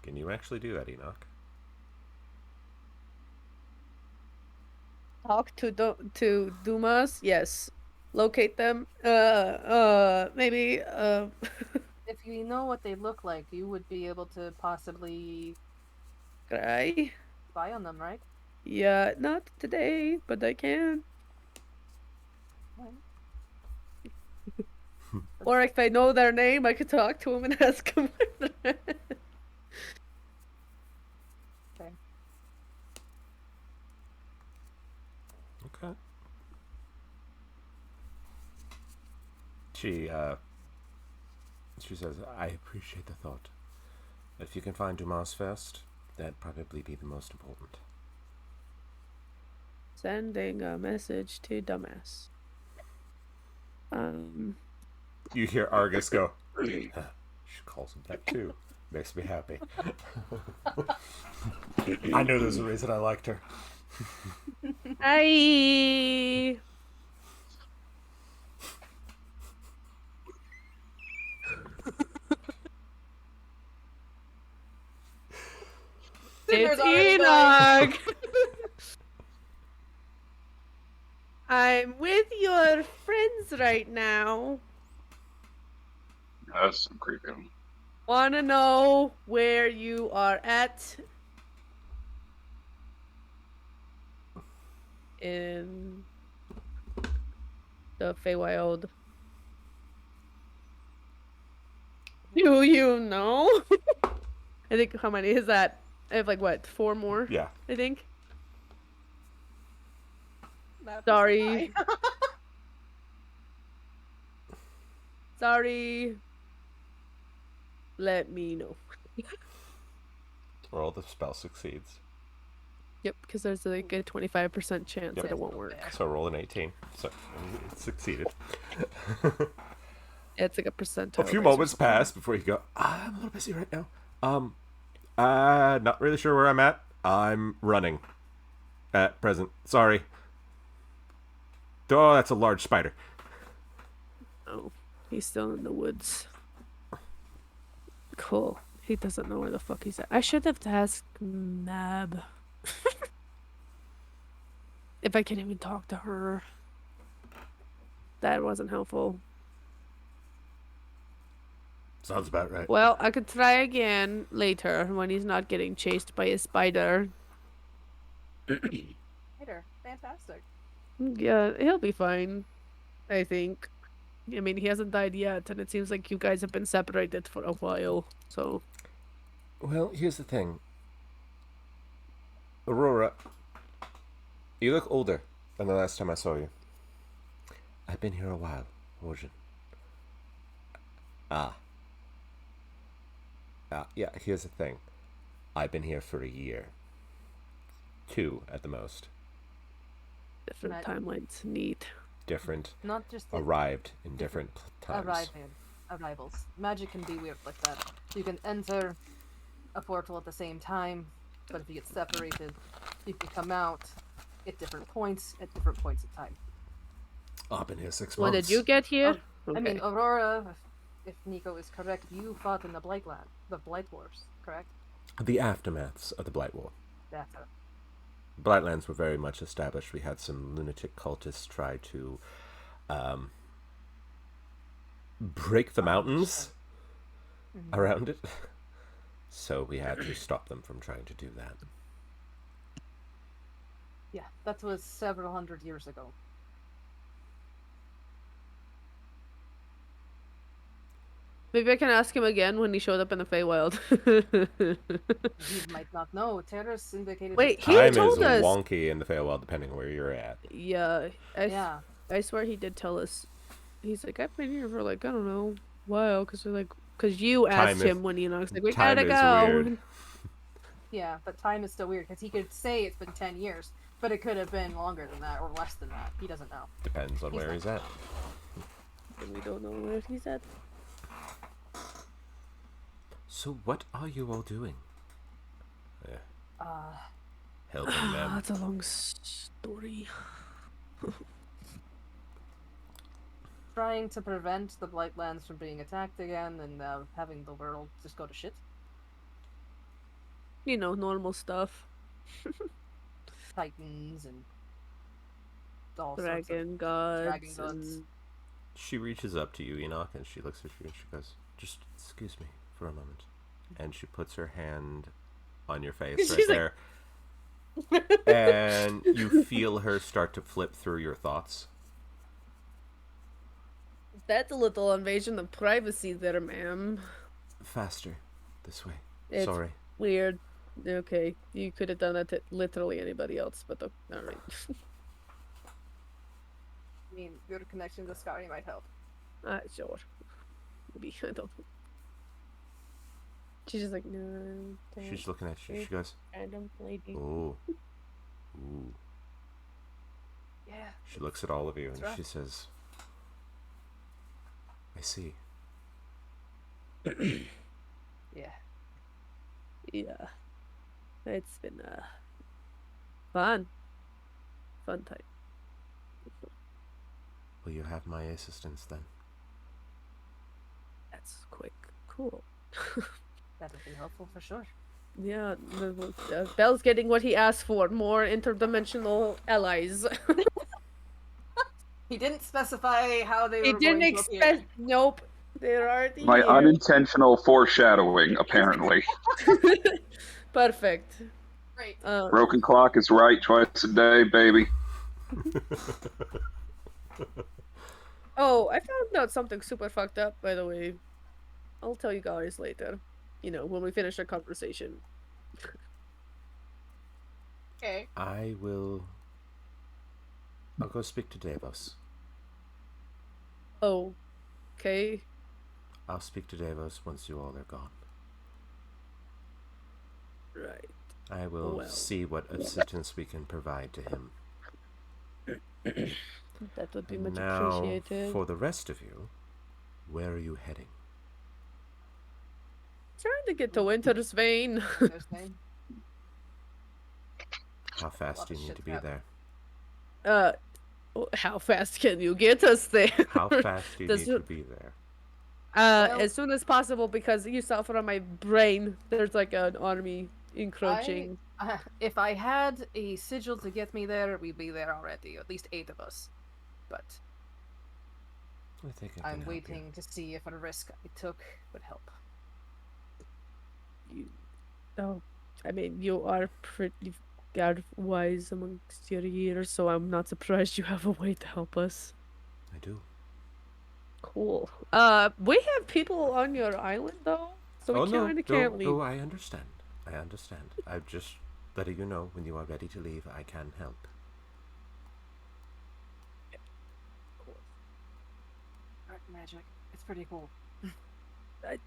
Can you actually do that, Enoch? Talk to Dumas. Yes. Locate them. Maybe. If you know what they look like, you would be able to possibly Cry. spy on them, right? Yeah, not today, but I can. Right. Or if I know their name, I could talk to them and ask them where they're at. Okay. Okay. She says, I appreciate the thought. If you can find Dumas first, that'd probably be the most important. Sending a message to Dumbass. You hear Argus go, she calls him that too. Makes me happy. I knew there's a reason I liked her. Hi. It's Enoch. I'm with your friends right now. That's creepy. Wanna know where you are at in the Feywild? Do you know? I think, how many is that? I have like, what, 4 more? Yeah. I think. That Sorry. Sorry. Let me know. Roll the spell succeeds. Yep, because there's like a 25% chance Yep. that it won't work. So roll an 18. So it succeeded. It's like a percentile. A few dice or moments something. pass before you go, I'm a little busy right now. Not really sure where I'm at. I'm running at present. Sorry. Oh, that's a large spider. Oh, he's still in the woods. Cool. He doesn't know where the fuck he's at. I should have asked Mab. If I can even talk to her. That wasn't helpful. Sounds about right. Well, I could try again later when he's not getting chased by a spider. Later. Fantastic. Yeah, he'll be fine. I think. I mean, he hasn't died yet, and it seems like you guys have been separated for a while, so... Well, here's the thing. Aurora, you look older than the last time I saw you. I've been here a while, Origin. Yeah, here's the thing. I've been here for a year. 2 at the most. Different Right. timelines. Neat. Different. Not just the Arrived in different times. arrivals. Magic can be weird like that. You can enter a portal at the same time, but if you get separated, you can come out at different points in time. Oh, I've been here 6 months. When did you get here? I mean, Aurora, if Nico is correct, you fought in the Blight Wars, correct? The aftermaths of the Blight War. That's it. Blightlands were very much established. We had some lunatic cultists try to break the mountains around it. So we had to stop them from trying to do that. Yeah, that was several hundred years ago. Maybe I can ask him again when he showed up in the Feywild. You might not know. Terrace indicated. Wait, that he Time told is us. wonky in the Feywild depending on where you're at. Yeah, Yeah. I swear he did tell us. He's like, I've been here for like, I don't know, a while, because you asked Time is- him when you know, he's like, we time gotta is go. weird. Yeah, but time is still weird because he could say it's been 10 years, but it could have been longer than that or less than that. He doesn't know. Depends on where he's at. And we don't know where he's at. So what are you all doing? Uh, Helping them. That's a long story. trying to prevent the Blightlands from being attacked again and having the world just go to shit. You know, normal stuff. Titans and all Dragon sorts of dragon gods. gods. And... She reaches up to you, Enoch, and she looks at you and she goes, "Just excuse me for a moment." And she puts her hand on your face right She's there. And you feel her start to flip through your thoughts. That's a little invasion of privacy there, ma'am. Faster. This way. It's Sorry. weird. Okay, you could have done that to literally anybody else, but alright. I mean, your connection to Scotty might help. Sure. Maybe, I don't know. She's just like, no, She's looking at you. She goes, random lady. "Ooh. Ooh." Yeah. She looks at all of you and That's right. she says, "I see." Yeah. Yeah. It's been, fun. Fun time. Will you have my assistance then? That's quick. Cool. That would be helpful for sure. Yeah, Bell's getting what he asked for. More interdimensional allies. He didn't specify how they He were didn't going to appear. expect. Nope. They're already My here. unintentional foreshadowing, apparently. Perfect. Great. Broken clock is right twice a day, baby. Oh, I found out something super fucked up, by the way. I'll tell you guys later. You know, when we finish our conversation. Okay. I'll go speak to Davos. Oh. Okay. I'll speak to Davos once you all are gone. Right. I will Well. see what assistance we can provide to him. That would be much Now, appreciated. for the rest of you, where are you heading? Trying to get to Winter's Vein. There's name. How fast Lot do of you need shit to be happening. there? How fast can you get us there? How fast do you Does need to it- be there? Well- as soon as possible, because you saw from my brain, there's like an army encroaching. If I had a sigil to get me there, we'd be there already. At least 8 of us. But I think I can I'm help waiting to see if a risk I took would help. Oh, I mean, you are pretty wise amongst your years, so I'm not surprised you have a way to help us. you. I do. Cool. We have people on your island though, so we kind of can't leave. No, I understand. I understand. I'm just letting you know when you are ready to leave, I can help. Dark magic. It's pretty cool.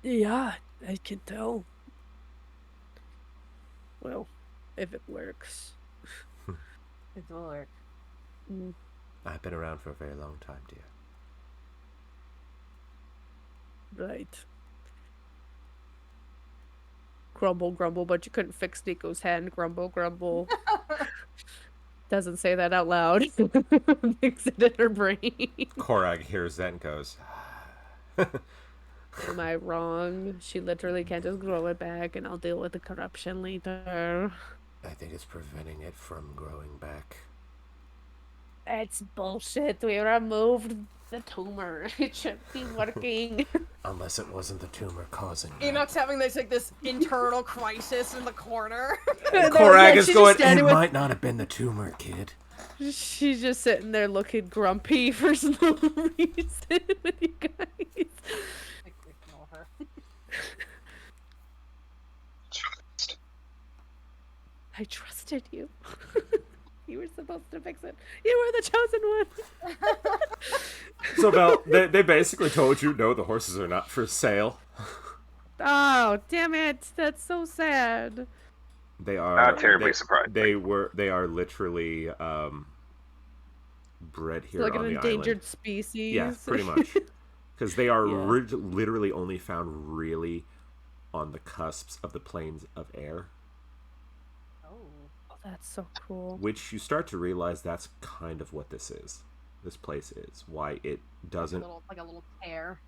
Yeah, I can tell. Well, if it works. It will work. Mm, I've been around for a very long time, dear. right. Grumble, grumble, but you couldn't fix Nico's hand. Grumble, grumble. Doesn't say that out loud. Thinks it in her brain. Korag hears that and goes, Am I wrong? She literally can't just grow it back, and I'll deal with the corruption later. I think it's preventing it from growing back. It's bullshit. We removed the tumor. It should be working. Unless it wasn't the tumor causing it. Enoch's having this internal crisis in the corner. Korag is she's going, just standing it with- might not have been the tumor, kid. She's just sitting there looking grumpy for no reason with you guys. Ignore her. Trust. I trusted you. You were supposed to fix it. You were the chosen one. So, Belle, they basically told you, no, the horses are not for sale. Oh, damn it. That's so sad. They are Not terribly surprised. They are literally bred here Like an on the endangered island. species. Yeah, pretty much. Because they are Yeah. literally only found really on the cusps of the plains of air, Oh, that's so cool. which you start to realize that's kind of what this is. This place is why it doesn't Like a little tear.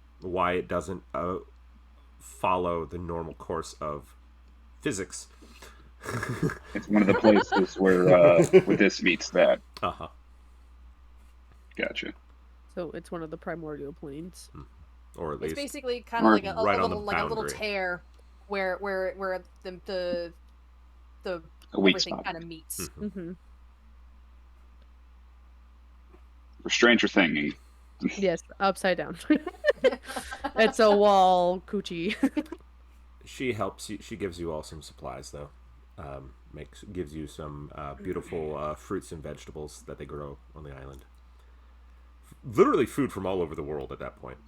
follow the normal course of physics. It's one of the places where this meets that. Uh-huh. Gotcha. So it's one of the primordial planes. Or at It's least basically kind of like a right on the little boundary. tear where the A weak everything spot. kind of meets. Mm-hmm. For stranger thinging. Yes, upside down. It's a wall coochie. she helps you. She gives you all some supplies, though. Gives you some beautiful fruits and vegetables that they grow on the island. Literally food from all over the world at that point.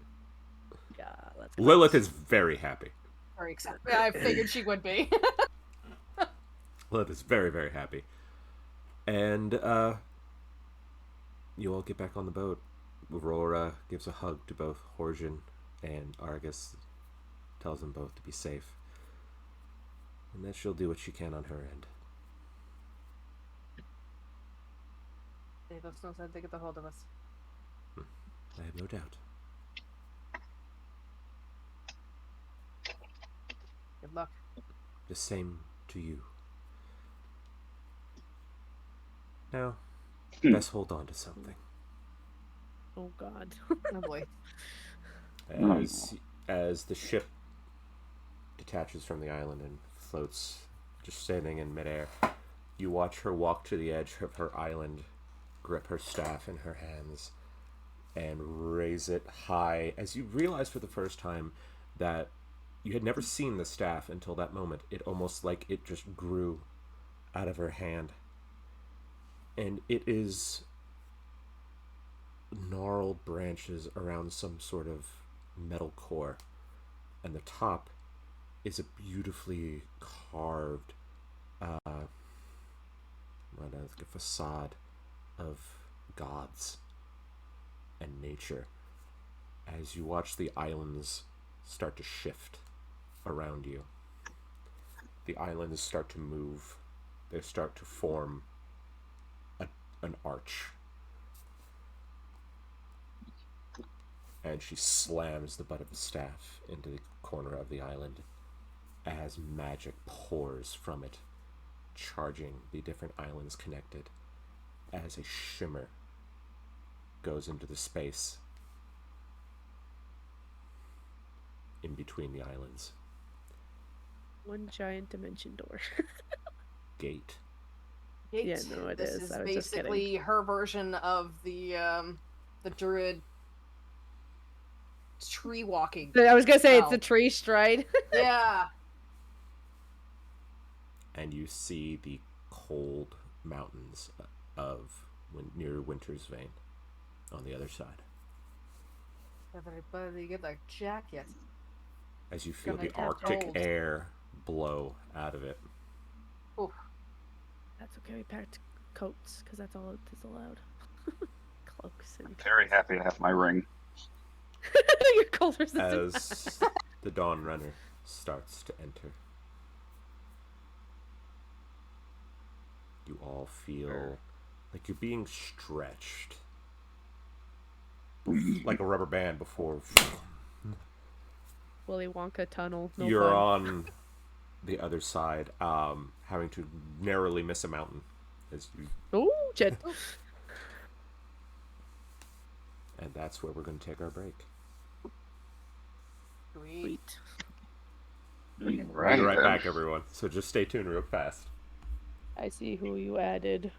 Yeah, let's go. Lilith is very happy. Very excited. Yeah, I figured she would be. Lilith is very, very happy. And you all get back on the boat. Aurora gives a hug to both Horgen and Argus, tells them both to be safe, and that she'll do what she can on her end. They both still said they get the hold of us. I have no doubt. Good luck. The same to you. Now, best hold on to something. Oh God. Oh boy. As the ship detaches from the island and floats, just standing in midair, you watch her walk to the edge of her island, grip her staff in her hands, and raise it high as you realize for the first time that you had never seen the staff until that moment. It almost like it just grew out of her hand. And it is gnarled branches around some sort of metal core. And the top is a beautifully carved like a facade of gods and nature as you watch the islands start to shift around you. The islands start to move. They start to form an arch. and she slams the butt of the staff into the corner of the island as magic pours from it, charging the different islands connected as a shimmer goes into the space in between the islands. One giant dimension door. Gate. Yeah, no, it this is. is I was just kidding. basically her version of the druid tree walking. I was gonna say it's spell. the tree stride. Yeah. And you see the cold mountains of near Winter's Vein on the other side. Everybody get a jacket. As you feel Gonna the have Arctic cold. air blow out of it. Oof. That's okay. We packed coats because that's all that is allowed. Cloaks and. Very happy to have my ring. Your cold resistant. As the Dawn Runner starts to enter, you all feel like you're being stretched. Like a rubber band before. Willy Wonka tunnel. No You're fun. on the other side, having to narrowly miss a mountain. As you, Oh, Jed. and that's where we're going to take our break. Sweet. We'll be Right, right then. back, everyone. So just stay tuned real fast. I see who you added.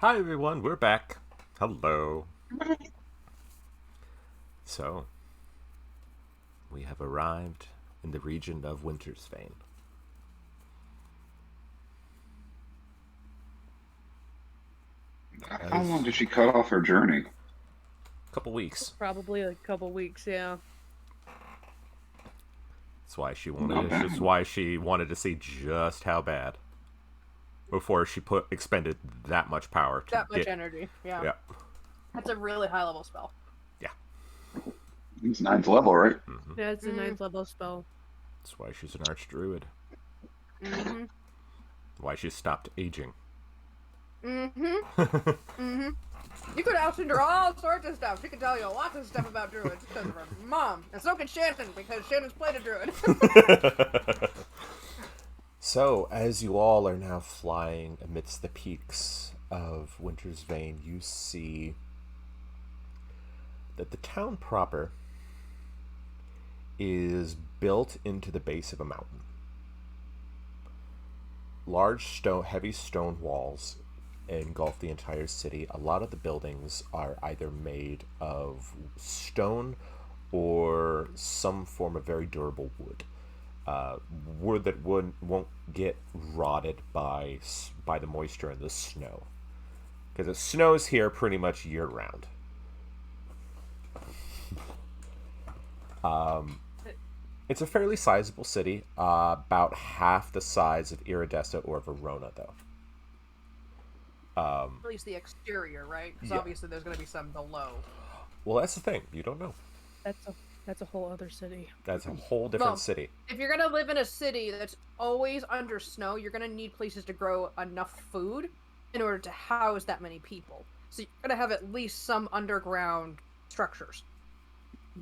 Hi everyone, we're back. Hello. So, we have arrived in the region of Wintersvane. How long did she cut off her journey? Couple weeks. Probably a couple weeks, yeah. That's why she Not wanted. bad. It's why she wanted to see just how bad before she expended that much power to That much get. energy. Yeah. Yeah. That's a really high level spell. It's 9th level, right? Yeah, it's a 9th level spell. That's why she's an archdruid. Mm-hmm. Why she stopped aging. Mm-hmm. Mm-hmm. You could ask her all sorts of stuff. She can tell you lots of stuff about druids because of her mom. And so can Shannon, because Shannon's played a druid. So, as you all are now flying amidst the peaks of Wintersvane, you see that the town proper is built into the base of a mountain. Large heavy stone walls engulf the entire city. A lot of the buildings are either made of stone or some form of very durable wood. Wood that won't get rotted by the moisture and the snow, because it snows here pretty much year round. It's a fairly sizable city, about half the size of Iridessa or Verona, though. At least the exterior, right? Because Yeah. obviously there's going to be some below. Well, that's the thing. You don't know. That's a whole other city. That's a whole different Well, city. If you're going to live in a city that's always under snow, you're going to need places to grow enough food in order to house that many people. So you're going to have at least some underground structures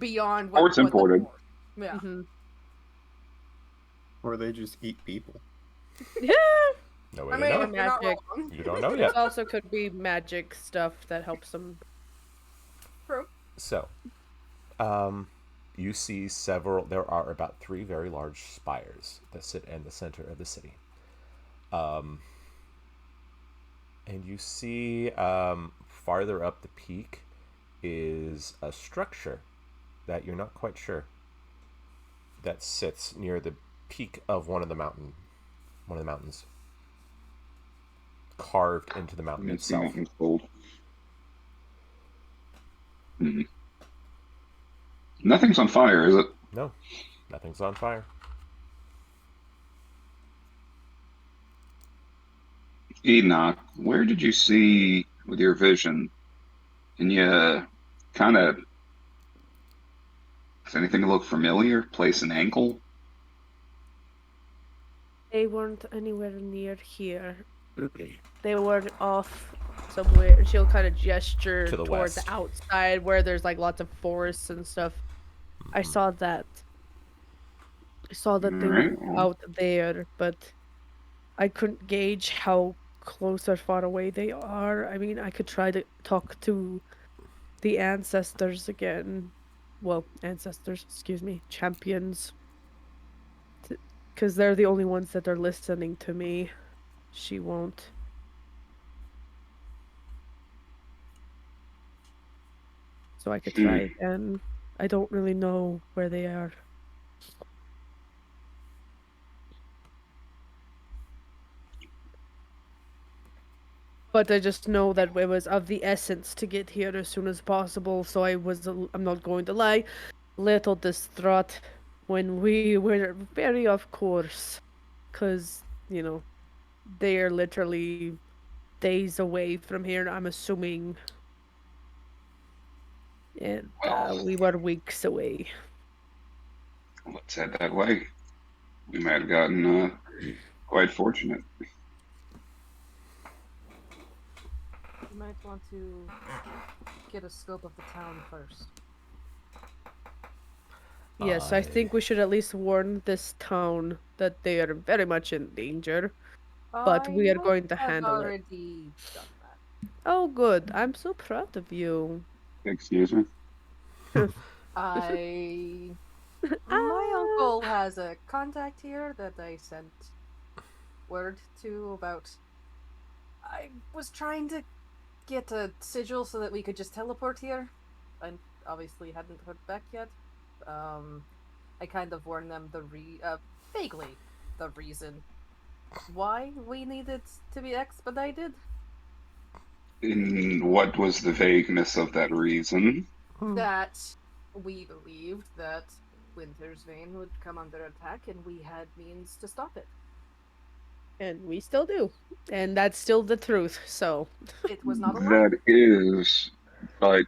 beyond what, Or it's what the imported. dwarves- Yeah. Mm-hmm. Or they just eat people. Yeah. No way I to mean, know. you're not Magic. wrong. You don't know It yet. also could be magic stuff that helps them. True. So, you see there are about 3 very large spires that sit in the center of the city. And you see farther up the peak is a structure that you're not quite sure that sits near the peak of one of the mountains, carved into the mountain It's itself. mountain's cold. Nothing's on fire, is it? No, nothing's on fire. Enoch, where did you see with your vision? Can you kind of, does anything look familiar? Place an ankle? They weren't anywhere near here. They were off somewhere. She'll kind of gesture To the towards west. the outside where there's like lots of forests and stuff. I saw that. I saw that they were Alright. out there, but I couldn't gauge how close or far away they are. I mean, I could try to talk to the ancestors again. Well, ancestors, excuse me, champions. Because they're the only ones that are listening to me. She won't. So I could try again. I don't really know where they are. But I just know that it was of the essence to get here as soon as possible, so I'm not going to lie, little distraught when we were very off course. Because, they're literally days away from here, I'm assuming. And we were weeks away. Let's head that way. We might have gotten quite fortunate. You might want to get a scope of the town first. Yes, I think we should at least warn this town that they are very much in danger. But we are going to handle it. I've already done that. Oh, good. I'm so proud of you. Excuse me? My uncle has a contact here that I sent word to about. I was trying to get a sigil so that we could just teleport here. I obviously hadn't heard back yet. I kind of warned them vaguely the reason why we needed to be expedited. And what was the vagueness of that reason? That we believed that Winter's Vein would come under attack and we had means to stop it. And we still do. And that's still the truth, so. It was not a lie. That is, but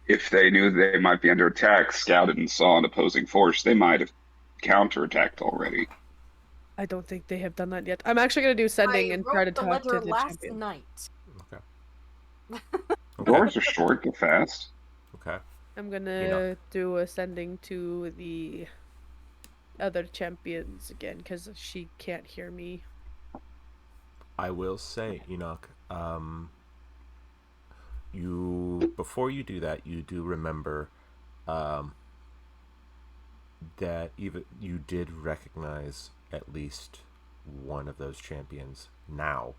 if they knew they might be under attack, scouted and saw an opposing force, they might have counterattacked already. I don't think they have done that yet. I'm actually going to do sending and try to talk to the letter the last champion. night. Okay. Doors are short and fast. Okay. I'm going to do a sending to the other champions again, because she can't hear me. I will say, Enoch, before you do that, you do remember that even you did recognize at least one of those champions now,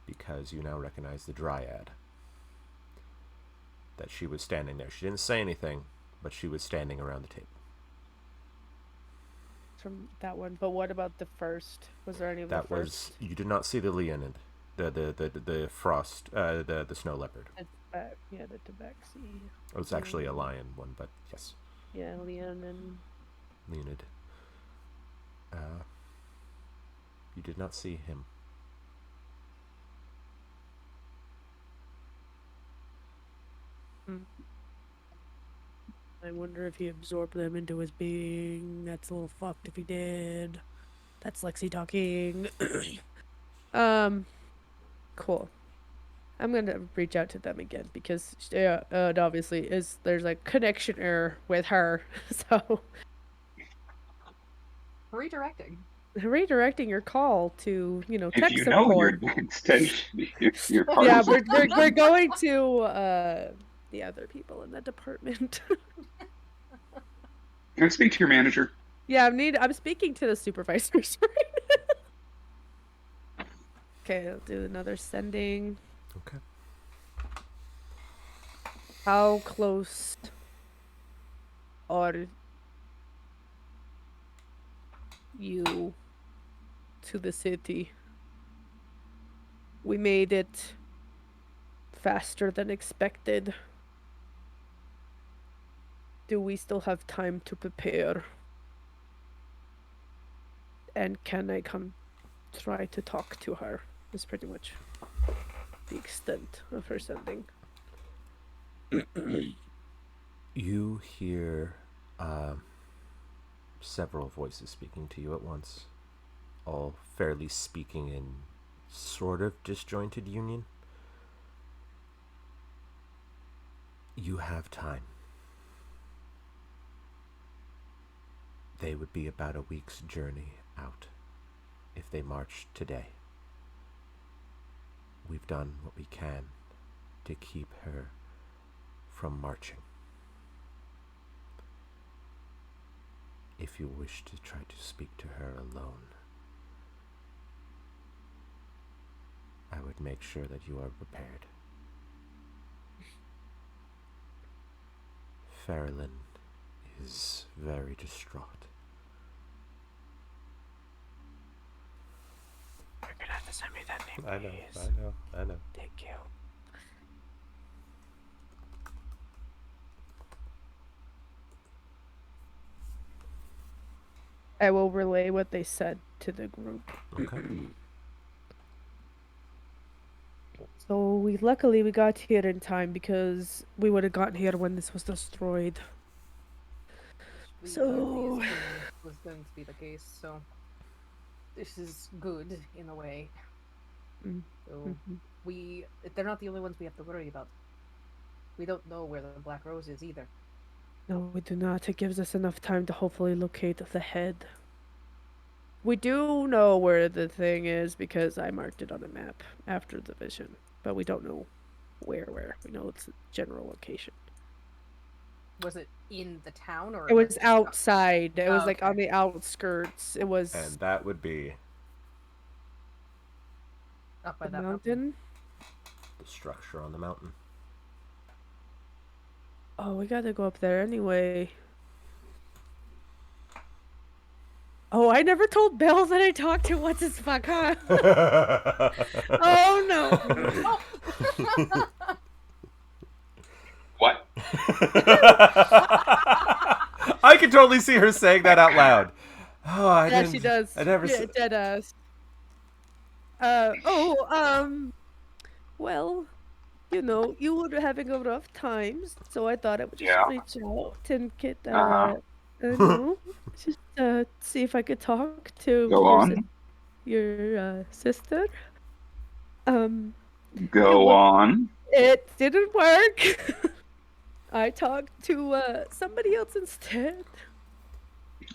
because you now recognize the Dryad. That she was standing there. She didn't say anything, but she was standing around the table. From that one, but what about the first? Was there any of That the was first? you did not see the Leonid, the frost, the snow leopard. Yeah, the tabaxi. It was actually a lion one, but yes. Yeah, Leon and Leonid. You did not see him. I wonder if he absorbed them into his being. That's a little fucked if he did. That's Lexi talking. Cool. I'm gonna reach out to them again because it obviously there's a connection error with her. So redirecting your call to If tech you know your support. extension, your Yeah, partner's we're going to the other people in the department. Can I speak to your manager? Yeah, I'm speaking to the supervisors right now. Okay, I'll do another sending. Okay. How close are you to the city? We made it faster than expected. Do we still have time to prepare? And can I come try to talk to her? Is pretty much the extent of her sending. You hear several voices speaking to you at once, all fairly speaking in sort of disjointed union. You have time. They would be about a week's journey out if they marched today. We've done what we can to keep her from marching. If you wish to try to speak to her alone, I would make sure that you are prepared. Farrellin is very distraught. You're gonna have to send me that name, please. I know. Thank you. I will relay what they said to the group. Okay. So luckily we got here in time because we would have gotten here when this was destroyed. We So- always assumed was going to be the case, so this is good in a way. Mm. So they're not the only ones we have to worry about. We don't know where the Black Rose is either. No, we do not. It gives us enough time to hopefully locate the head. We do know where the thing is because I marked it on a map after the vision, but we don't know where. We know it's a general location. Was it in the town or? It was outside. It was like okay. on the outskirts. It was And that would be Up by the that mountain. the structure on the mountain. Oh, we gotta go up there anyway. Oh, I never told Bill that I talked to what's his fuck, huh? Oh no. What? I can totally see her saying that out loud. Oh, I Yeah, didn't. she does. I never. Yeah, dead ass. Well, you know, you were having a rough time, so I thought I would just Yeah. reach out and get, Uh-huh. you know, just, see if I could talk to Go on. your sister. Um, Go well- on. it didn't work. I talked to, somebody else instead.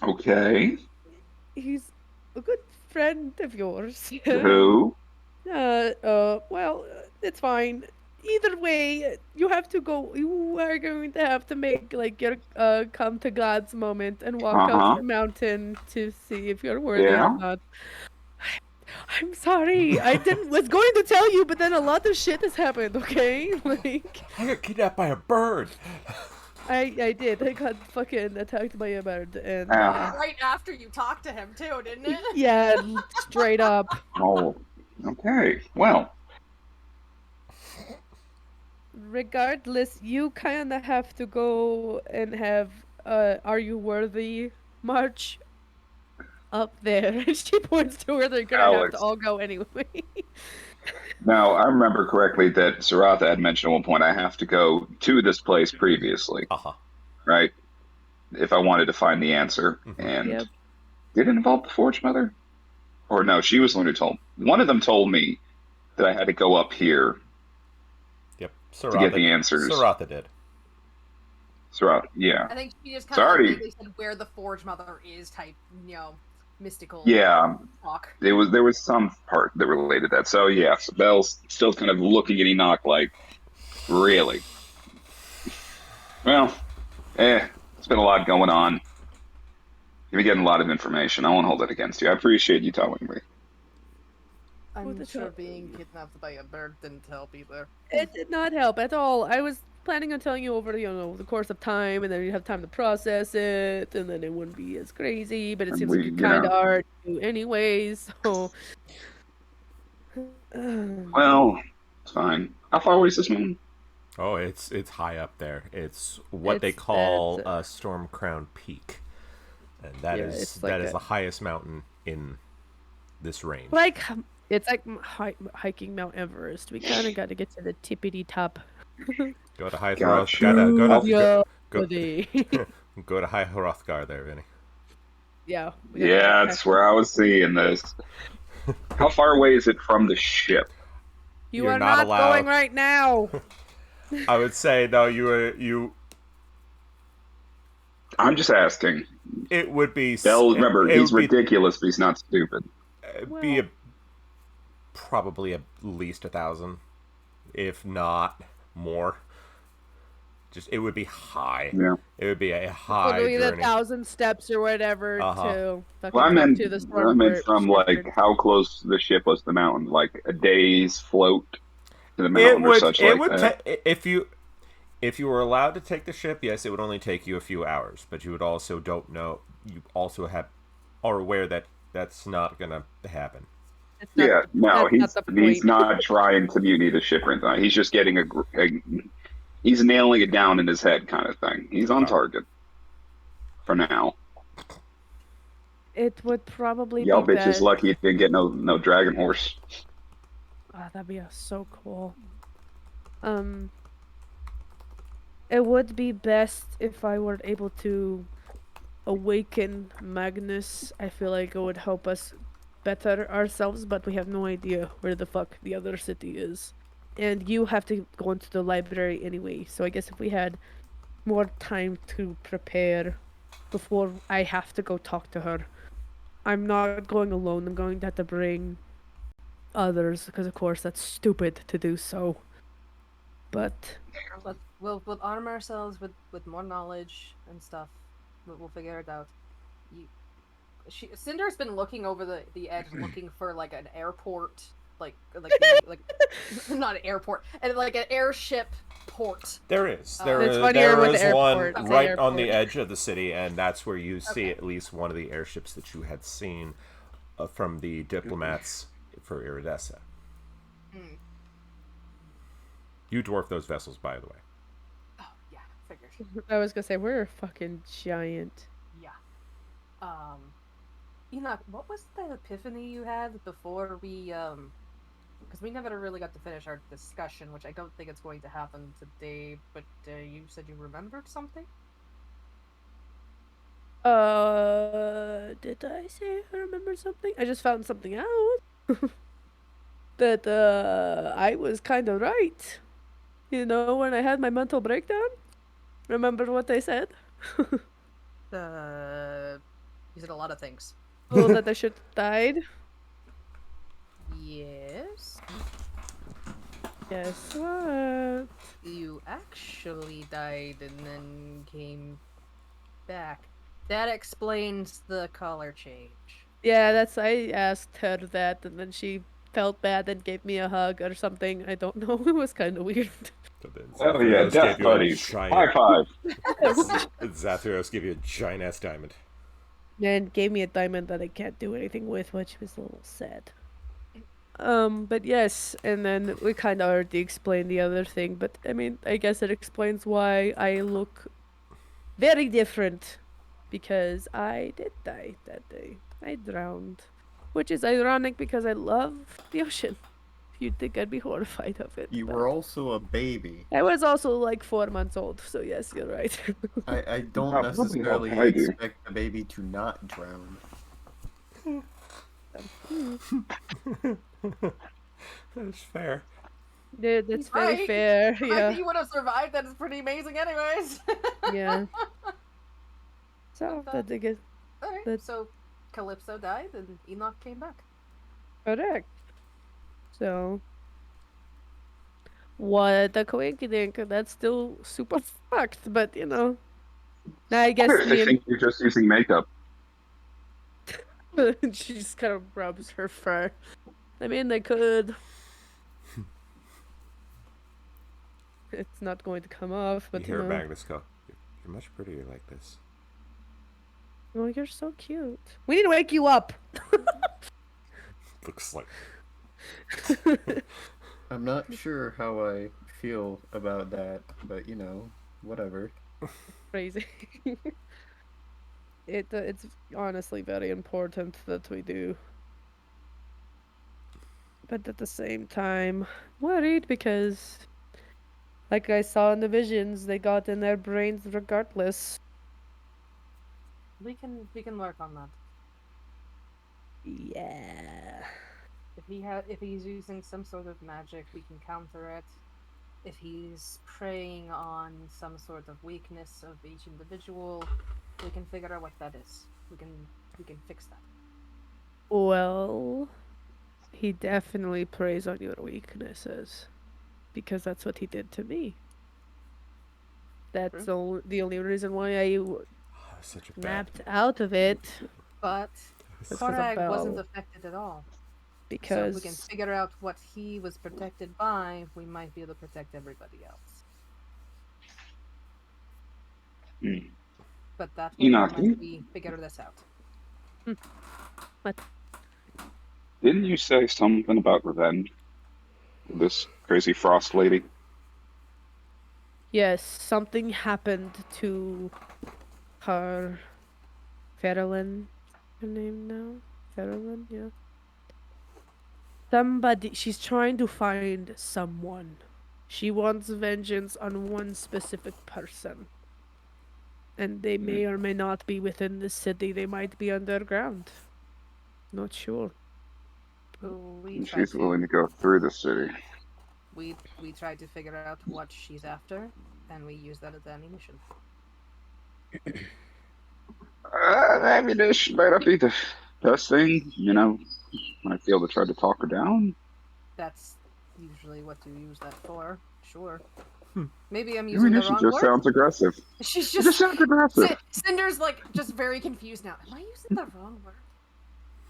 Okay. He's a good friend of yours. Who? Well, it's fine. Either way, you have to go. You are going to have to make like your come to God's moment and walk Uh-huh. up the mountain to see if you're worthy Yeah. or not. I'm sorry. I was going to tell you, but then a lot of shit has happened. Okay, like I got kidnapped by a bird. I did. I got fucking attacked by a bird, and Right after you talked to him too, didn't it? yeah, straight up. Oh. Okay. Well. Regardless, you kind of have to go and have "Are You Worthy" march up there. And she points to where they're gonna have Alex. to all go anyway. Now, I remember correctly that Saratha had mentioned at one point I have to go to this place previously, Uh-huh. right? If I wanted to find the answer. Mhm. And Yep. did it involve the Forge Mother? Or no, she was the one who told. One of them told me that I had to go up here Yep. to get the answers. Saratha did. Saratha, yeah. I think she just kind Sorry. of vaguely said where the Forge Mother is type, mystical Yeah. talk. There was some part that related to that. So yeah, so Belle's still kind of looking at Enoch like, really? Well, it's been a lot going on. You've been getting a lot of information. I won't hold it against you. I appreciate you telling me. I'm the sure hell? being kidnapped by a bird didn't help either. It did not help at all. I was planning on telling you over, the course of time, and then you'd have time to process it, and then it wouldn't be as crazy. But it And seems we, like you you kind of know. are too anyways. So. Well, it's fine. How far away is this moon? Oh, it's high up there. It's what they It's- call it's- a Storm Crown Peak, and that Yeah, is it's like the highest mountain in this range. Like, it's like hiking Mount Everest. We kind of got to get to the tippity top. Go to High Gotcha. go to High Hrothgar there, Vinny. Yeah. Yeah, that's where I was seeing this. How far away is it from the ship? You You're are not not allowed. going right now. I would say no. You. I'm just asking. It would be. Bell, remember, it he's would be, ridiculous, but he's not stupid. be probably at least 1,000, if not more. Just it would be high. Yeah. It would be a high Literally the journey. 1,000 steps or whatever Uh-huh. to fucking Well, I come meant, to the I storm. meant from like how close the ship was to the mountain, like a day's float to the mountain or such like that. If you were allowed to take the ship, yes, it would only take you a few hours. But you would also are aware that that's not gonna happen. Yeah, no, that's not the he's point. not trying to mutiny the ship or anything. He's just getting he's nailing it down in his head kind of thing. He's on target for now. It would probably Y'all be bitch is best. lucky it didn't get no dragon horse. That'd be so cool. It would be best if I were able to awaken Magnus. I feel like it would help us better ourselves, but we have no idea where the fuck the other city is. And you have to go into the library anyway, so I guess if we had more time to prepare before I have to go talk to her. I'm not going alone. I'm going to have to bring others, because of course that's stupid to do so. But We'll arm ourselves with more knowledge and stuff. We'll figure it out. Cinder's been looking over the edge, looking for like an airport like not an airport, and like an airship port. There is. It's funnier with the one airport. It's right an on the airport. edge of the city, and that's where you see Okay. at least one of the airships that you had seen from the diplomats for Iridessa. Hmm. You dwarf those vessels, by the way. Oh yeah, figured. I was gonna say we're fucking giant. Yeah. Enoch, what was that epiphany you had before we because we never really got to finish our discussion, which I don't think it's going to happen today, but you said you remembered something? Did I say I remember something? I just found something out. That I was kind of right. You know, when I had my mental breakdown? Remember what they said? You said a lot of things. Oh, that I should have died? Yes. Guess what? You actually died and then came back. That explains the color change. Yeah, I asked her that, and then she felt bad and gave me a hug or something. I don't know. It was kind of weird. Oh yeah, death buddies. High five. Zathros gave you a giant ass diamond. And gave me a diamond that I can't do anything with, which was a little sad. But yes, and then we kind of already explained the other thing, but I mean, I guess it explains why I look very different, because I did die that day. I drowned, which is ironic because I love the ocean. You'd think I'd be horrified of it. You but were also a baby. I was also like 4 months old, so yes, you're right. I don't Oh, probably necessarily what I do. expect a baby to not drown. That's fair. Dude, that's He's very right. fair. The fact Yeah. that you would have survived that is pretty amazing, anyways. Yeah. So, Okay. that I guess Alright, But- so Calypso died and Enoch came back. correct. So, what a coincidence. That's still super fucked, but you know. Now I guess What if me they think you're just using makeup? and she just kind of rubs her fur. I mean, they could. It's not going to come off, but you hear know. Magnus go, "You're much prettier like this." Oh, you're so cute. We need to wake you up. Looks like I'm not sure how I feel about that, but you know, whatever. Crazy. It's honestly very important that we do. But at the same time, worried because, like I saw in the visions, they got in their brains regardless. We can work on that. Yeah. If he's using some sort of magic, we can counter it. If he's preying on some sort of weakness of each individual, we can figure out what that is. We can fix that. Well, he definitely preys on your weaknesses, because that's what he did to me. That's the only reason why I such a bad. snapped out of it, But Because of Korag wasn't Bell. affected at all. So if because we can figure out what he was protected by, we might be able to protect everybody else. Hmm. But that will Enoch, come as we figure this out. Didn't you say something about revenge? This crazy frost lady. yes, something happened to her. Ferelyn, her name now? Ferelyn, yeah. She's trying to find someone. She wants vengeance on one specific person. And they may or may not be within the city. They might be underground. Not sure. We And tried she's willing to go through the city. we tried to figure out what she's after, and we use that as ammunition. Ammunition might not be the best thing, you know. I feel to try to talk her down. That's usually what you use that for. Sure. Maybe I'm I using mean, the she wrong just word. sounds aggressive. She's She just just sounds aggressive. Cinder's like just very confused now. Am I using the wrong word?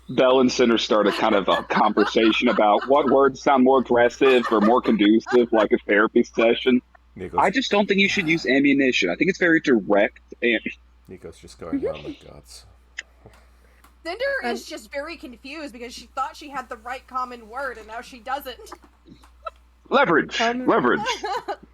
Bell and Cinder start a kind of a conversation about what words sound more aggressive or more conducive, like a therapy session. I just don't think you should use ammunition. I think it's very direct. And Nico's just going, oh my gods. Cinder is just very confused because she thought she had the right common word and now she doesn't. leverage. Leverage.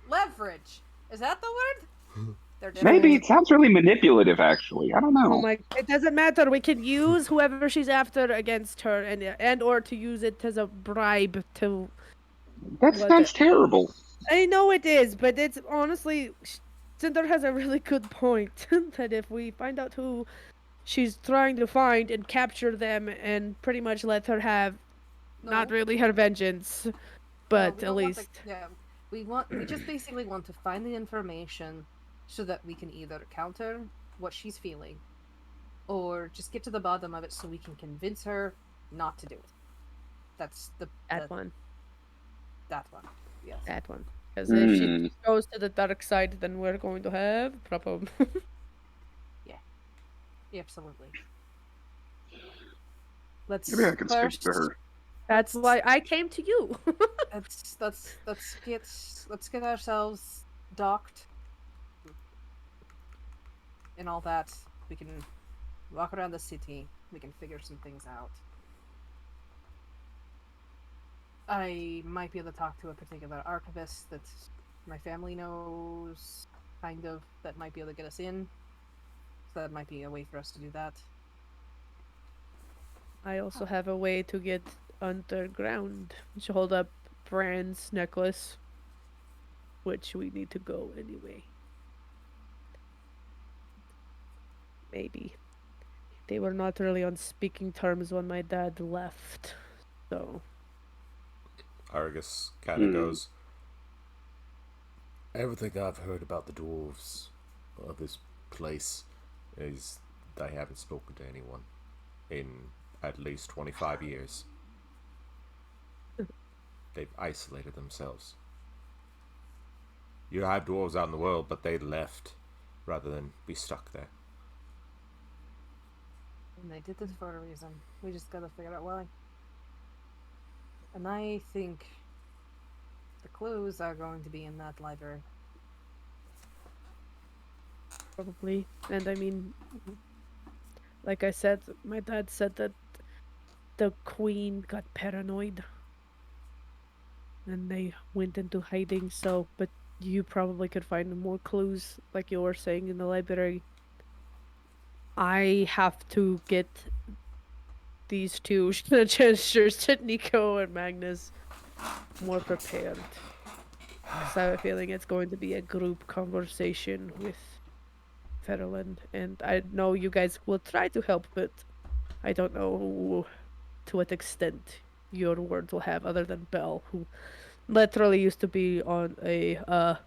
Leverage. Is that the word? Maybe it sounds really manipulative, actually. I don't know. Oh my! It doesn't matter. We can use whoever she's after against her, and or to use it as a bribe to. That sounds terrible. I know it is, but it's honestly, Cinder has a really good point. That if we find out who she's trying to find and capture them, and pretty much let her have, not really her vengeance, but at least. We just basically want to find the information, so that we can either counter what she's feeling, or just get to the bottom of it so we can convince her not to do it. That's that one. That one. Yes. That one. Because if she goes to the dark side, then we're going to have a problem. Yeah. Absolutely. Let's Maybe I can speak to her. That's why I came to you. let's get ourselves docked and all that. We can walk around the city. We can figure some things out. I might be able to talk to a particular archivist that my family knows, kind of, that might be able to get us in. So that might be a way for us to do that. I also have a way to get underground. To hold up Brand's necklace, which we need to go anyway. Maybe. They were not really on speaking terms when my dad left, so... Argus kind of goes, everything I've heard about the dwarves of this place is they haven't spoken to anyone in at least 25 years. They've isolated themselves. You have dwarves out in the world, but they left rather than be stuck there. And they did this for a reason. We just gotta figure out why. And I think the clues are going to be in that library. Probably. And I mean, like I said, my dad said that the queen got paranoid. And they went into hiding, so, but you probably could find more clues, like you were saying, in the library. I have to get these two gestures to Nico and Magnus more prepared. Because I have a feeling it's going to be a group conversation with Ferelyn, and I know you guys will try to help, but I don't know to what extent your words will have, other than Belle, who literally used to be on a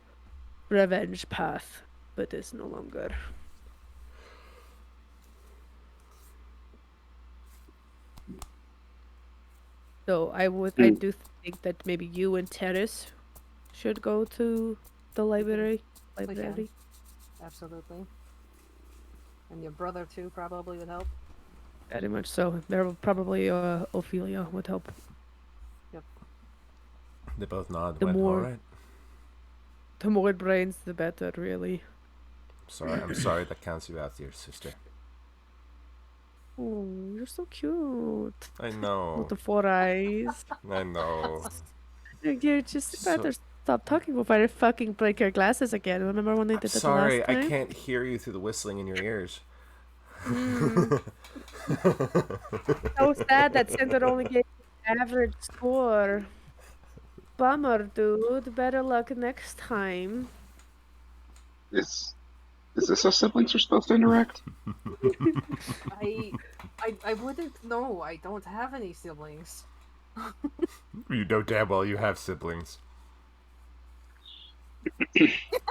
revenge path, but is no longer. So I do think that maybe you and Terrace should go to the library. Absolutely. And your brother too probably would help. Very much so. There will probably Ophelia would help. Yep. They both nod. The Alright. The more brains, the better, really. I'm sorry that counts you out, dear sister. Oh, you're so cute. I know. With the 4 eyes. I know. You just better stop talking before I fucking break your glasses again. Remember when they did that Sorry, last time? I can't hear you through the whistling in your ears. So sad that Cinder only gave an average score. Bummer, dude. Better luck next time. Is this how siblings are supposed to interact? I wouldn't know. I don't have any siblings. You know damn well you have siblings.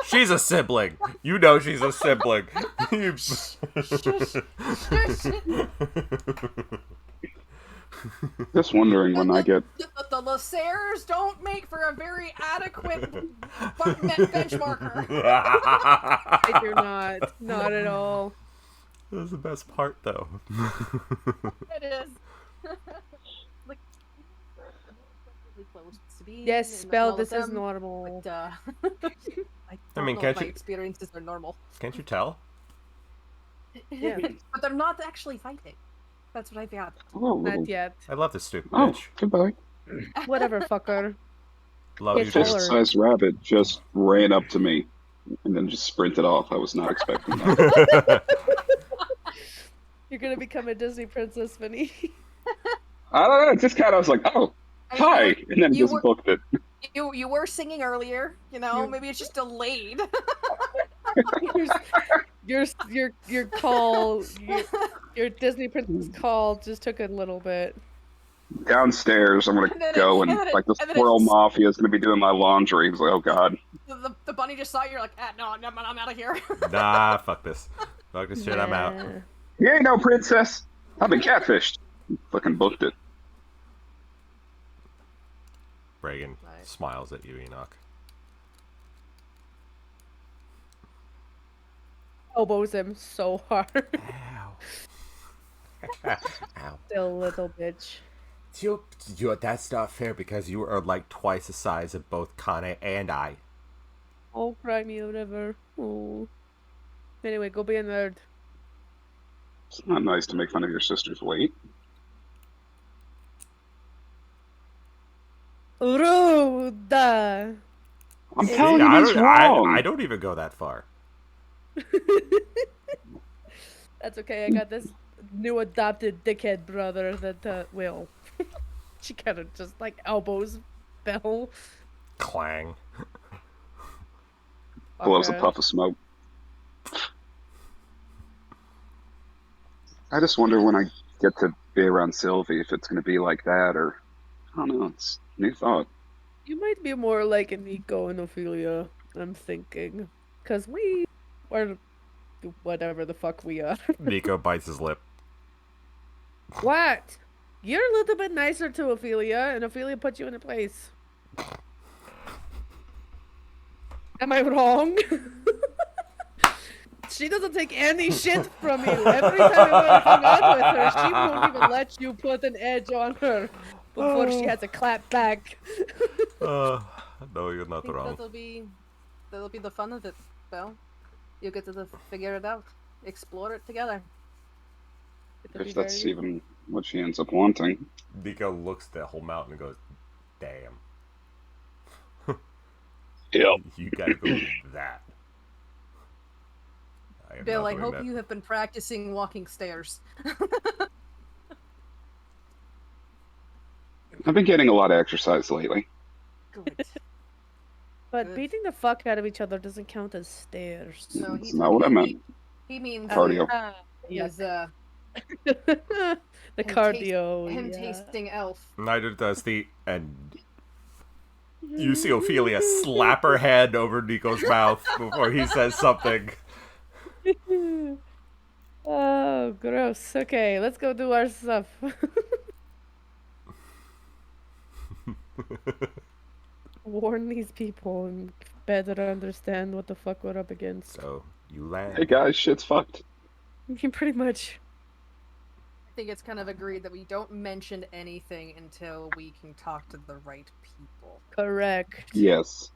She's a sibling. You know she's a sibling. Just wondering when I get... The Lasers don't make for a very adequate benchmarker. I do not. Not at all. That was the best part, though. It is. Like, really close to being Yes, and spell. all of This is them, normal. but I don't mean, know can't if my you- experiences are normal. Can't you tell? Yeah. But they're not actually fighting. That's what I gathered. Oh, Not yet. I love this stupid oh, bitch. goodbye. Whatever, fucker. Love A you It's all too. her. fist-sized rabbit just ran up to me and then just sprinted off. I was not expecting that. You're gonna become a Disney princess, Vinny. I don't know. It just kind of was like, oh, I hi, mean, and then you just were- booked it. you were singing earlier, you know. You- Maybe it's just delayed. your call, your Disney princess call just took a little bit. Downstairs, I'm gonna And then go it- and and then it- like the and then it squirrel just- mafia is gonna be doing my laundry. It's like, oh god. the bunny just saw you. You're like, no, I'm out of here. Nah, fuck this. Fuck this shit, I'm out. Nah. You ain't no princess. I've been catfished. Fucking booked it. Reagan Right. smiles at you, Enoch. Elbows him so hard. Ow. Ow. Still little bitch. That's not fair because you are like twice the size of both Kane and I. Oh, cry me a river. Oh. Anyway, go be a nerd. It's not nice to make fun of your sister's weight. Rude. I'm See, telling you, it's wrong. I don't even go that far. That's okay. I got this new adopted dickhead brother that will. She kind of just like elbows Belle. Clang. Blows a Okay. puff of smoke. I just wonder when I get to be around Sylvie if it's going to be like that, or I don't know. It's a new thought. You might be more like a Nico and Ophelia, I'm thinking. Because we are whatever the fuck we are. Nico bites his lip. What? You're a little bit nicer to Ophelia, and Ophelia put you in a place. Am I wrong? She doesn't take any shit from you. Every time I hung out with her, she won't even let you put an edge on her before she has to clap back. No, you're I not think wrong. that'll be the fun of it, Belle. You get to figure it out, explore it together. It'll be If that's very- even what she ends up wanting. Nico looks at the whole mountain and goes, "Damn, Yep. you gotta go with that." am Bill, not I doing hope that. you have been practicing walking stairs. I've been getting a lot of exercise lately. Good. But Good. beating the fuck out of each other doesn't count as stairs. No, That's not what I meant. He means Cardio. His, the him cardio. him yeah. tasting elf. Neither does the and you see Ophelia slap her hand over Nico's mouth before he says something. Oh, gross. Okay, let's go do our stuff. Warn these people and better understand what the fuck we're up against. So you land. Hey guys, shit's fucked. Pretty much. I think it's kind of agreed that we don't mention anything until we can talk to the right people. Correct. Yes.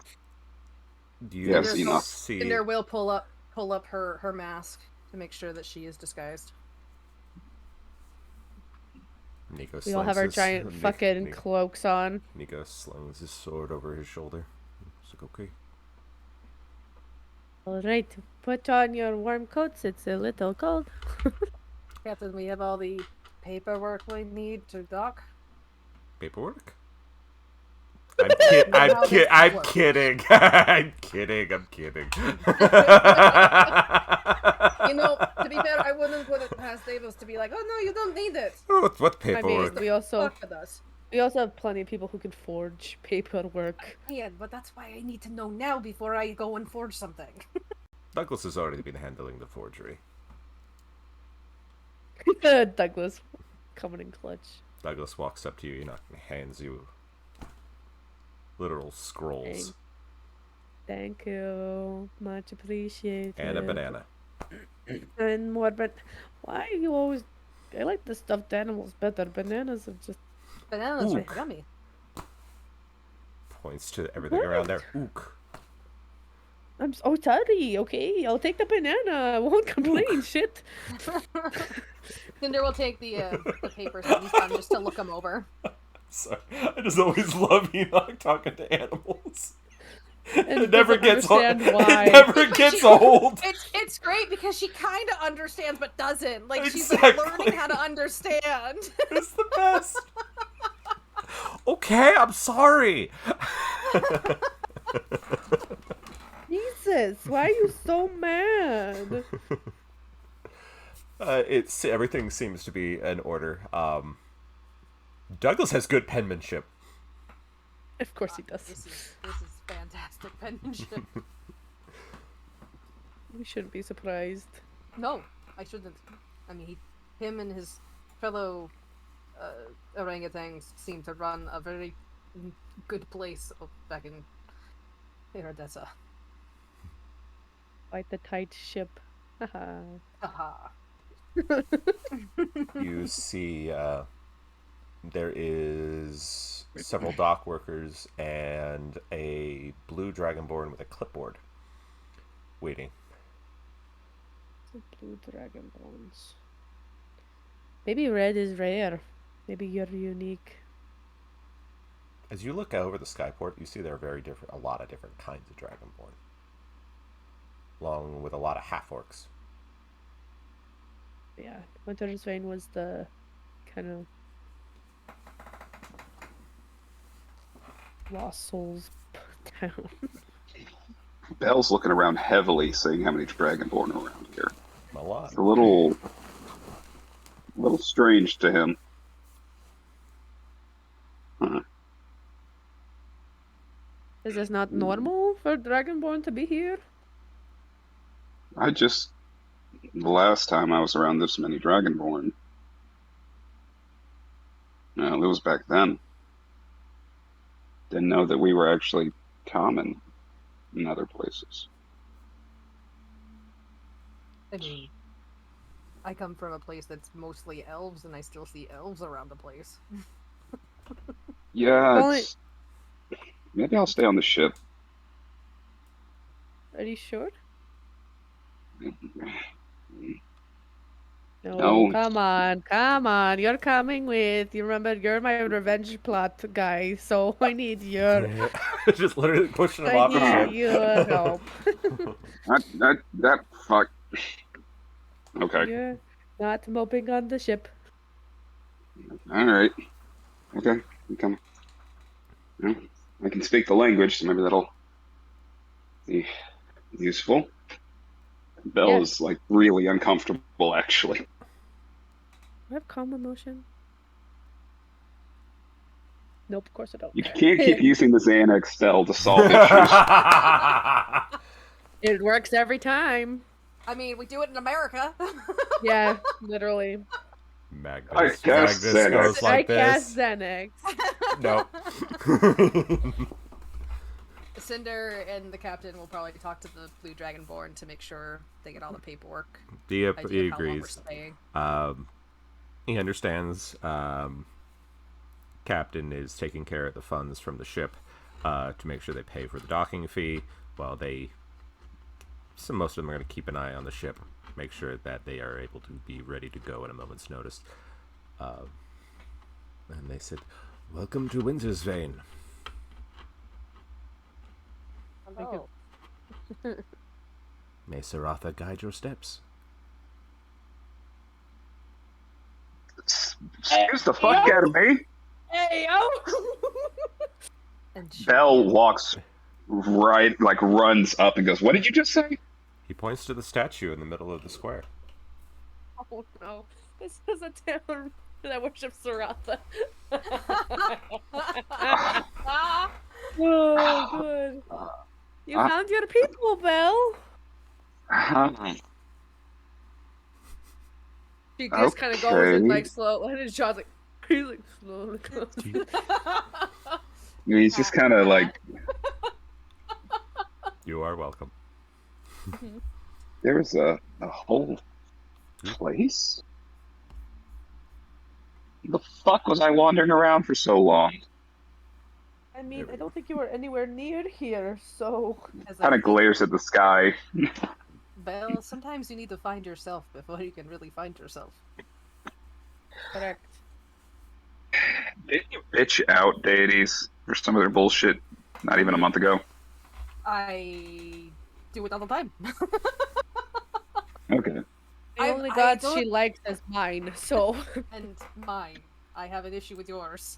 Do you Yes, Cinder- enough. see? Cinder will pull up her mask to make sure that she is disguised. Nico We all have our slings his- giant fucking Nico, cloaks on. Nico slings his sword over his shoulder. It's like, okay. Alright, put on your warm coats. It's a little cold. Captain, we have all the paperwork we need to dock. Paperwork? I'm kidding. I'm kidding. I'm kidding. I'm kidding. You know, to be fair, I wouldn't put it past Davis to be like, "Oh no, you don't need it." What I mean, paperwork? we also Fuck with us. have plenty of people who can forge paperwork. Yeah, but that's why I need to know now before I go and forge something. Douglas has already been handling the forgery. Douglas coming in clutch. Douglas walks up to you, Enoch, and hands you literal scrolls Thank you. Much appreciated. and a banana. And more, but why are you always I like the stuffed animals better. Bananas are just Bananas Ook. are yummy. Points to everything around there. Ook. I'm so sorry. Okay, I'll take the banana. I won't complain. Shit. Cinder will take the papers when he's done just to look them over. Sorry. I just always love Enoch talking to animals. And It never gets old. understand why. It never gets old. It's great because she kind of understands but doesn't. Like she's Exactly. like learning how to understand. It's the best. Okay, I'm sorry. Jesus, why are you so mad? It's everything seems to be in order. Douglas has good penmanship. Of course he does. This is fantastic penmanship. We shouldn't be surprised. No, I shouldn't. I mean, him and his fellow orangutans seem to run a very good place back in Iridessa. Quite the tight ship. Haha. Haha. You see, there is several dock workers and a blue dragonborn with a clipboard waiting. The blue dragon bones. Maybe red is rare. Maybe you're unique. As you look over the skyport, you see there are a lot of different kinds of dragonborn, along with a lot of half-orcs. Yeah, Winter's Vein was the kind of lost souls town. Bell's looking around heavily, seeing how many dragonborn are around here. A lot. It's a little strange to him. Huh. Is this not normal for Dragonborn to be here? The last time I was around this many dragonborn, it was back then. Didn't know that we were actually common in other places. I mean, I come from a place that's mostly elves, and I still see elves around the place. Yeah, Well, maybe I'll stay on the ship. Are you sure? No, No. come on. You're coming with. You remember, you're my revenge plot guy, so I need your. Just literally pushing him I off the need ship. your help. That fuck. Okay. You're not moping on the ship. All right. Okay. I'm coming. Well, I can speak the language, so maybe that'll be useful. Bell Yeah. is like really uncomfortable, actually. I have calm emotion. Nope, of course I don't. You can't keep using the Xanax spell to solve issues. It works every time. I mean, we do it in America. Yeah, literally. Magnus, I cast Magnus Xanax. goes like I cast this. Xanax. Nope. Cinder and the captain will probably talk to the Blue Dragonborn to make sure they get all the paperwork. He idea of how long we're agrees. staying. He understands. Captain is taking care of the funds from the ship to make sure they pay for the docking fee, while most of them are going to keep an eye on the ship, make sure that they are able to be ready to go at a moment's notice. And they said, "Welcome to Winter's Vein." Hello. May Saratha guide your steps. Excuse the fuck out of me. Hey, oh! And she- Bell walks runs up and goes, "What did you just say?" He points to the statue in the middle of the square. Oh no, this is a town that worships Saratha. Oh, good. You found your people, Belle. She just kind of goes in like slow, and his jaw's like, he's like slowly closing. He's just kind of like, You are welcome. there's a whole place. The fuck was I wandering around for so long? I mean, I don't think you were anywhere near here, so... As I Kind of think, glares at the sky. well, sometimes you need to find yourself before you can really find yourself. Correct. Didn't you bitch out deities for some of their bullshit not even a month ago? I do it all the time. Okay. The only I gods don't- she likes is mine, so... And mine. I have an issue with yours.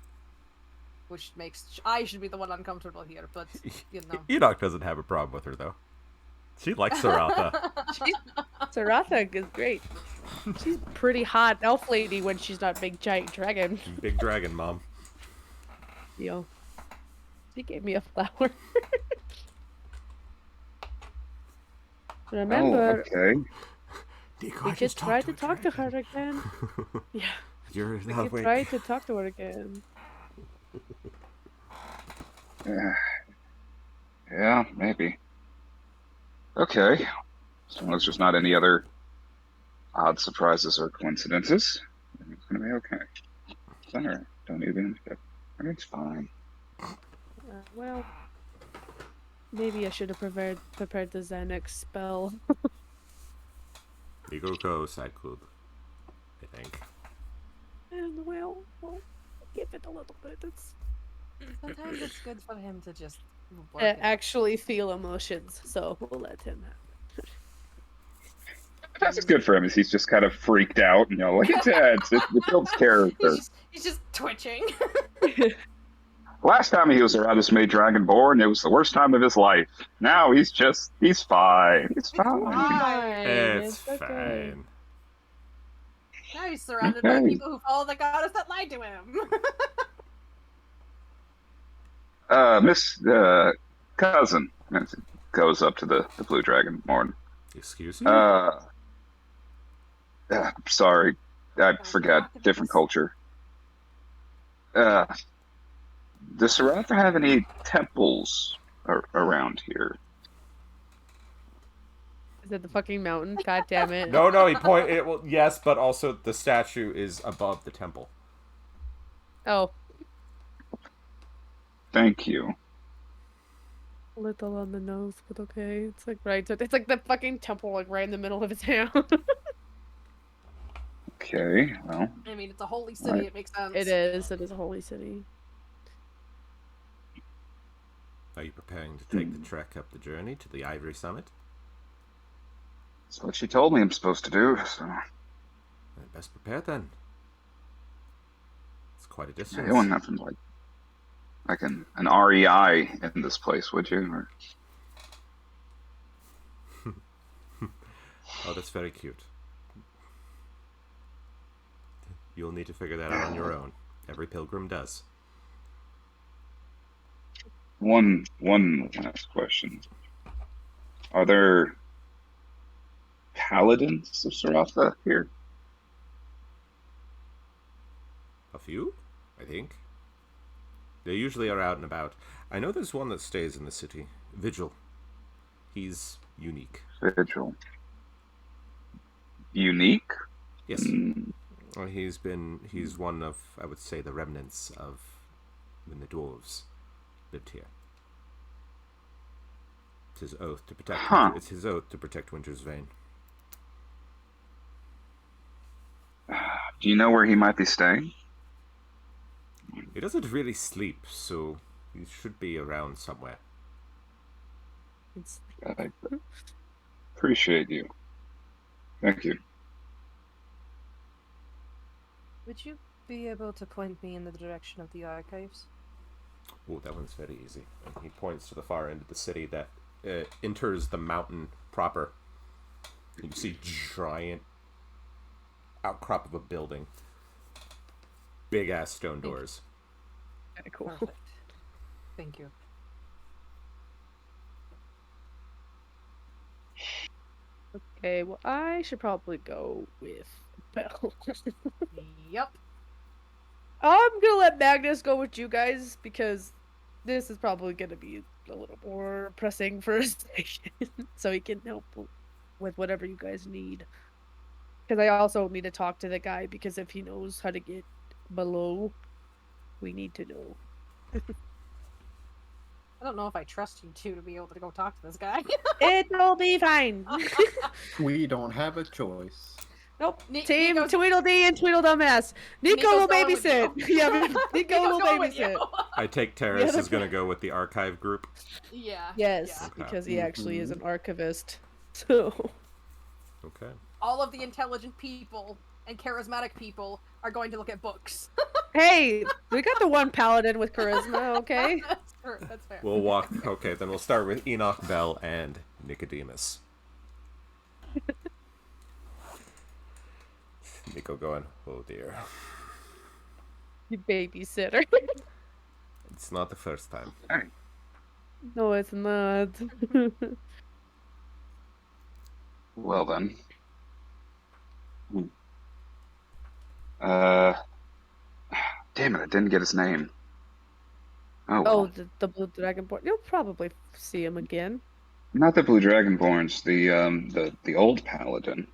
Which makes... I should be the one uncomfortable here, but, you know. Enoch doesn't have a problem with her, though. She likes Saratha. Saratha is great. She's pretty hot elf lady when she's not big giant dragon. Big dragon, mom. Yo. She gave me a flower. Remember, Oh, okay. Nico, we I could just try talked to talk to her again. Yeah, You're we not could wait. try to talk to her again. Yeah, maybe. Okay. As long as there's not any other odd surprises or coincidences, it's gonna be okay. Center, don't even. It's fine. Well, maybe I should have prepared the Xanax spell. Nico goes, I could. I think. And well, we'll give it a little bit. It's Sometimes it's good for him to just work it. actually feel emotions, so we'll let him have That's good for him. Is he's just kind of freaked out, like it's it builds character. He's just twitching. it. Last time he was around this Maid Dragonborn, it was the worst time of his life. Now he's fine. He's fine. Fine. It's okay. fine. Now he's surrounded by Okay. people who follow the goddess that lied to him. Miss Cousin goes up to the Blue Dragonborn. Excuse you? Sorry, I forgot. Different culture. Does Saratha have any temples around here? Is it the fucking mountain? God damn it. No, he point. It well, yes, but also the statue is above the temple. Oh, Thank you. a little on the nose, but okay. It's like right. It's like the fucking temple, like right in the middle of his town. Okay, well, I mean, it's a holy city. Right. It makes sense. It is. It is a holy city. Are you preparing to take the trek up the journey to the Ivory Summit? that's what she told me I'm supposed to do. So Best prepared then. It's quite a distance. you wouldn't have to like an REI in this place, would you? Or... Oh, that's very cute. You'll need to figure that out on your own. Every pilgrim does. One last question. Are there paladins of Saratha here? A few, I think. They usually are out and about. I know there's one that stays in the city. Vigil. He's unique. Vigil. Unique? Yes. Hmm. Well, he's one of, I would say, the remnants of when the dwarves lived here. It's his oath to protect. Huh. It's his oath to protect Winter's Vein. Do you know where he might be staying? He doesn't really sleep, so he should be around somewhere. It's I appreciate you. Thank you. Would you be able to point me in the direction of the archives? Oh, that one's very easy. And he points to the far end of the city that enters the mountain proper. You see giant outcrop of a building. Big ass stone doors. kind of cool. Perfect. Thank you. Okay, well, I should probably go with Belle. Yep. I'm gonna let Magnus go with you guys because this is probably gonna be a little more pressing for a station, so he can help with whatever you guys need. Because I also need to talk to the guy because if he knows how to get below. We need to know. I don't know if I trust you two to be able to go talk to this guy. It'll be fine. We don't have a choice. Nope. Team Nico's, Tweedledee and Tweedledumbass. Nico Nico's will going with babysit. you. Yeah, Nico Nico's will going with you. babysit. I take Terrace other is going to go with the archive group. Yeah. Yes, Yeah. Okay. because he actually is an archivist. So Okay. All of the intelligent people and charismatic people are going to look at books. hey, we got the one paladin with charisma, okay? That's fair. We'll walk. Okay, then we'll start with Enoch, Bell, and Nicodemus. Nico going, oh dear. You babysitter. It's not the first time. No, it's not. Well then. Uh, damn it! I didn't get his name. Oh, well. Oh, the blue dragonborn. You'll probably see him again. Not the Blue Dragonborns. The old paladin.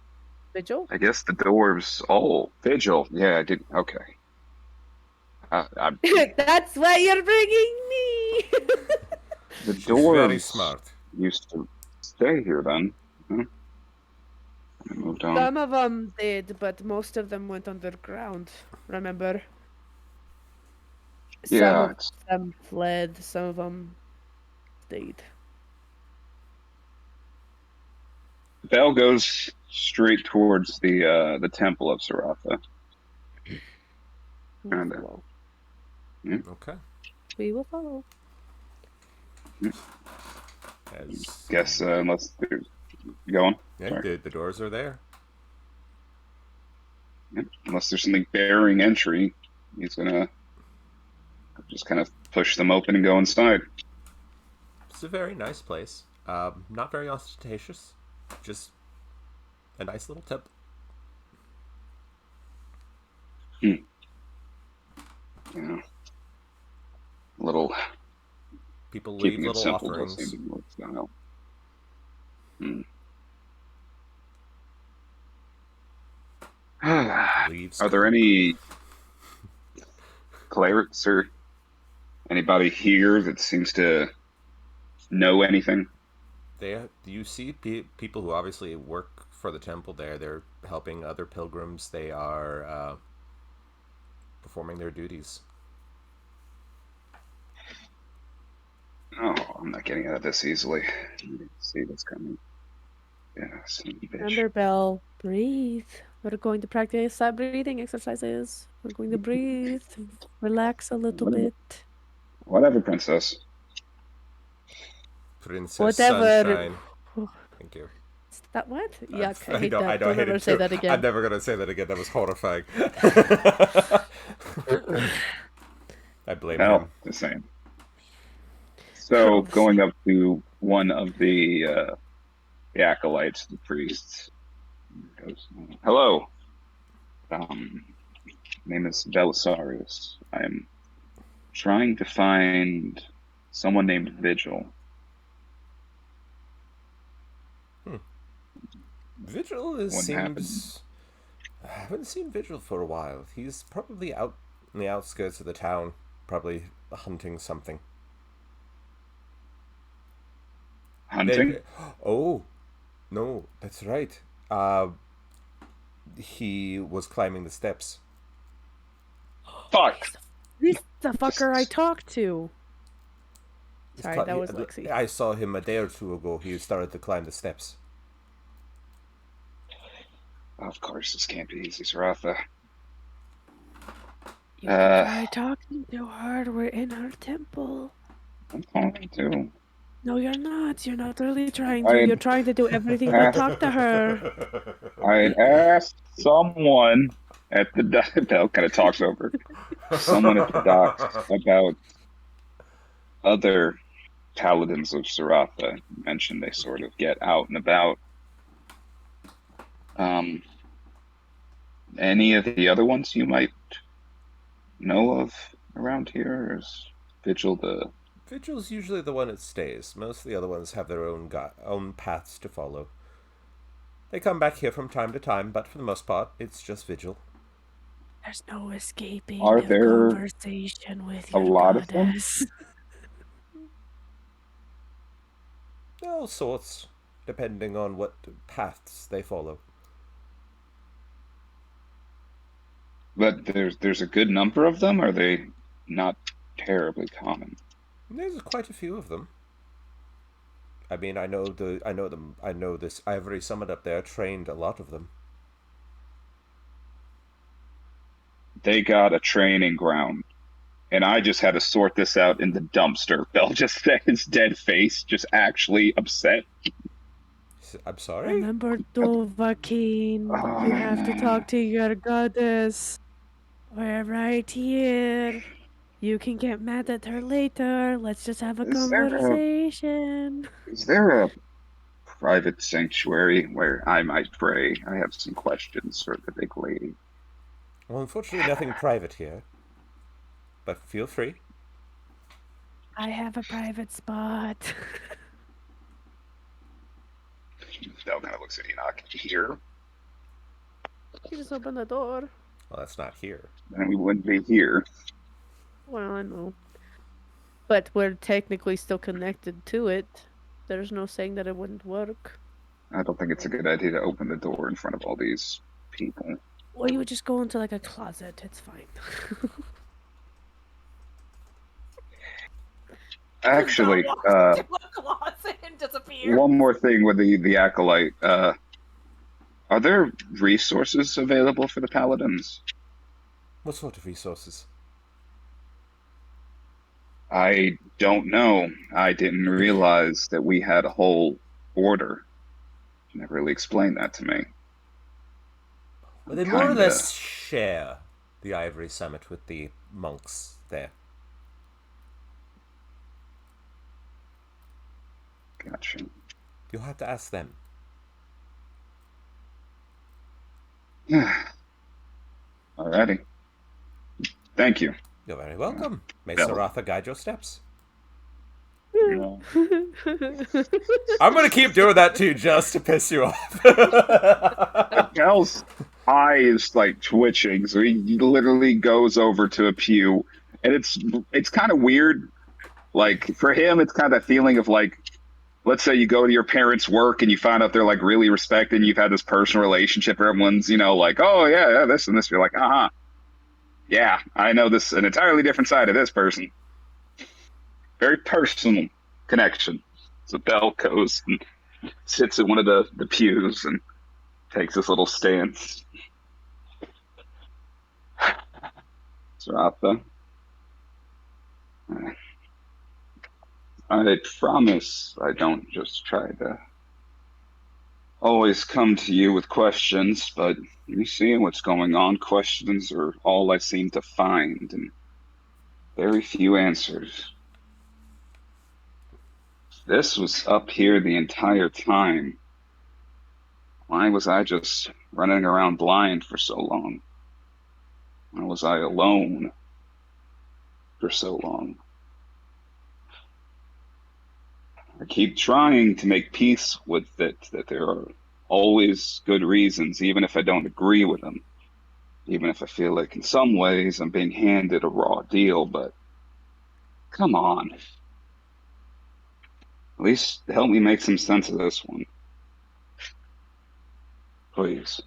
Vigil. I guess the dwarves. Oh, Vigil. Yeah, I did. Okay. I, That's why you're bringing me. the She's dwarves very smart. used to stay here then. Huh? I moved on. Some of them did, but most of them went underground. Remember? Some Yeah, of them fled. Some of them stayed. Bell goes straight towards the temple of Saratha. We will And, follow. Okay. We will follow. As, Guess unless there's go on. yeah, Sorry. the doors are there. Yeah, unless there's something barring entry, he's gonna just kind of push them open and go inside. It's a very nice place. Not very ostentatious. Just a nice little temple. Yeah. Little People leave keeping it little simple offerings. does seem to work style. Leaves. Are there any clerics or anybody here that seems to know anything? You see people who obviously work for the temple there. They're helping other pilgrims. They are performing their duties. Oh, I'm not getting out of this easily. See what's coming. Yeah, sneaky bitch. Remember, Bell, breathe. We're going to practice breathing exercises. We're going to breathe, relax a little bit. Whatever, princess. Princess Whatever. Sunshine. Thank you. Is that what? Yuck, I hate know, that. I know, Don't I hate ever it say too. that again. I'm never gonna say that again. That was horrifying. I blame No, him. the same. So, going up to one of the acolytes, the priests, goes, "Hello. Name is Belisarius. I'm trying to find someone named Vigil." Vigil What seems. I haven't seen Vigil for a while. He's probably out in the outskirts of the town, probably hunting something. Hunting? Oh, no, that's right. He was climbing the steps. Fuck! He's the fucker I talked to. He's Sorry, cli- that he- was Lexi. I saw him a day or two ago. He started to climb the steps. Of course, this can't be easy, Saratha. You can try talking too hard. We're in our temple. I'm calling too. No, you're not. You're not really trying I- to. You're trying to do everything but talk to her. I asked someone at the dock. Bell kind of talks over. Someone at the docks about other paladins of Saratha. Mentioned they sort of get out and about. Any of the other ones you might know of around here? Or is Vigil the... Vigil's usually the one that stays. Most of the other ones have their own paths to follow. They come back here from time to time, but for the most part, it's just Vigil. There's no escaping Are a there conversation with a your lot of them? goddess. All sorts, depending on what paths they follow. But there's a good number of them. Are they not terribly common? There's quite a few of them. I mean, I know this Ivory Summit up there trained a lot of them. They got a training ground, and I just had to sort this out in the dumpster. Bell just said his dead face, just actually upset. I'm sorry? Remember, Dovahkiin, you have to talk to your goddess. We're right here. You can get mad at her later. Let's just have a conversation. Is there a private sanctuary where I might pray? I have some questions for the big lady. Well, unfortunately, nothing private here. But feel free. I have a private spot. Bell kind of looks at Enoch. Here? You just open the door. Well, that's not here. Then we wouldn't be here. Well, I know. But we're technically still connected to it. There's no saying that it wouldn't work. I don't think it's a good idea to open the door in front of all these people. Well, you would just go into like a closet. It's fine. Actually, Walk into a closet and disappear. one more thing with the acolyte. Are there resources available for the paladins? What sort of resources? I don't know. I didn't realize that we had a whole order. You never really explained that to me. Well, they more or less share the Ivory Summit with the monks there. Gotcha. You'll have to ask them. Alrighty. Thank you. You're very welcome. May Bella. Saratha guide your steps. Yeah. I'm gonna keep doing that too, just to piss you off. Cal's eye is like twitching, so he literally goes over to a pew, and it's kind of weird. Like for him, it's kind of that feeling of like, let's say you go to your parents' work and you find out they're like really respected. You've had this personal relationship. Everyone's like, oh yeah, this and this. You're like, yeah, I know this an entirely different side of this person. Very personal connection. So Bell goes and sits in one of the pews and takes this little stance. Saratha, I promise I don't just try to always come to you with questions, but you see what's going on. Questions are all I seem to find, and very few answers. This was up here the entire time. Why was I just running around blind for so long? Why was I alone for so long? I keep trying to make peace with it, that there are always good reasons, even if I don't agree with them. Even if I feel like in some ways I'm being handed a raw deal, but come on. At least help me make some sense of this one. Please.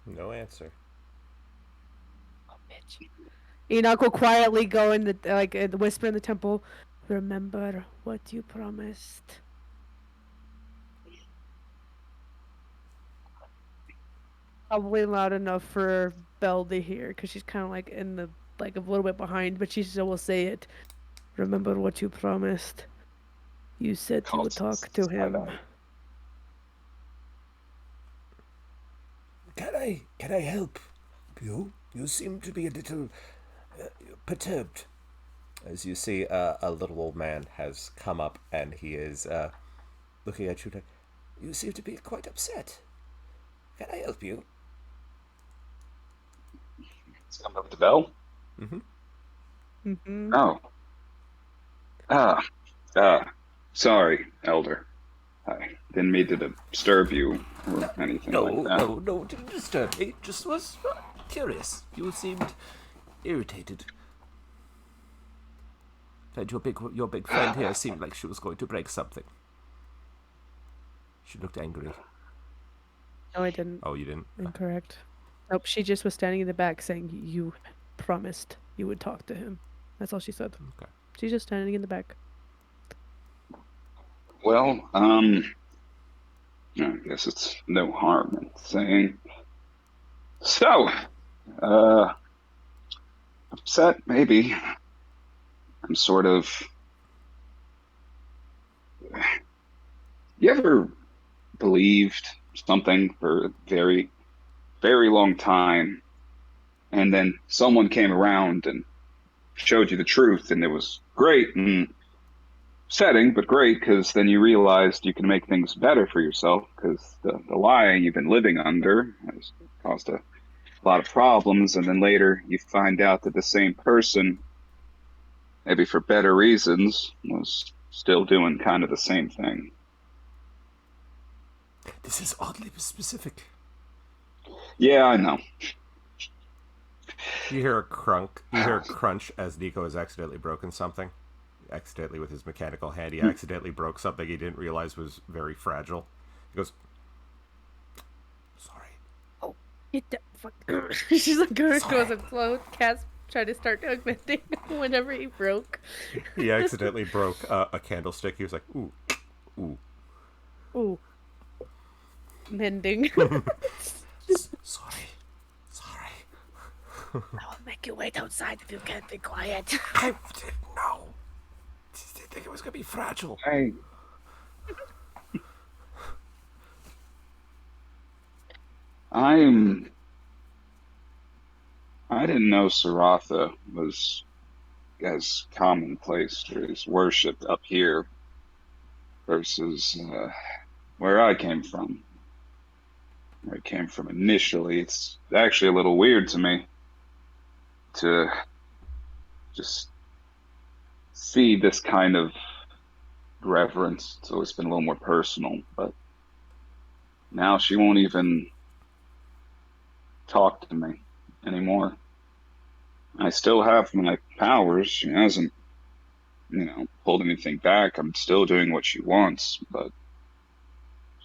No answer. Oh, bitch. Enoch will quietly go in the whisper in the temple. Remember what you promised. Probably loud enough for Belle to hear, because she's kind of like in the a little bit behind, but she still will say it. Remember what you promised. You said you would talk to him. Can I help you? You seem to be a little perturbed. As you see, a little old man has come up and he is looking at you like, you seem to be quite upset. Can I help you? Let's come up to Bell. Mm-hmm. Mm-hmm. Oh. Ah. Sorry, Elder. I didn't mean to disturb you or anything like that. No, didn't disturb me. Just was curious. You seemed irritated. And your big friend here seemed like she was going to break something. She looked angry. No, I didn't. Oh, you didn't? Incorrect. Nope, she just was standing in the back saying you promised you would talk to him. That's all she said. Okay. She's just standing in the back. Well, I guess it's no harm in saying. So, upset, maybe. I'm sort of. You ever believed something for a very, very long time, and then someone came around and showed you the truth, and it was great and upsetting, but great because then you realized you can make things better for yourself because the lie you've been living under has caused a lot of problems, and then later you find out that the same person, maybe for better reasons, was still doing kind of the same thing. This is oddly specific. Yeah, I know. You hear a crunch as Nico has accidentally broken something. Accidentally, with his mechanical hand, he accidentally broke something he didn't realize was very fragile. He goes, "Sorry." Oh, get the fuck. She's like going to a slow cast, trying to start augmenting whenever he broke. He accidentally broke a candlestick. He was like, "Ooh, ooh, Ooh. Mending. sorry." I will make you wait outside if you can't be quiet. I didn't know. I didn't think it was gonna be fragile. I didn't know Saratha was as commonplace or as worshipped up here versus where I came from. Where I came from initially, it's actually a little weird to me to just see this kind of reverence. It's always been a little more personal, but now she won't even talk to me anymore. I still have my powers. She hasn't, pulled anything back. I'm still doing what she wants, but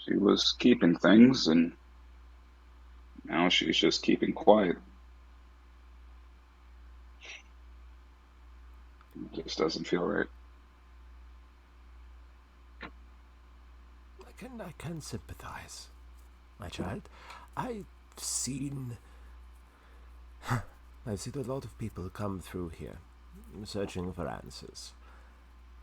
she was keeping things, and now she's just keeping quiet. It just doesn't feel right. I can sympathize, my child. I've seen a lot of people come through here, searching for answers.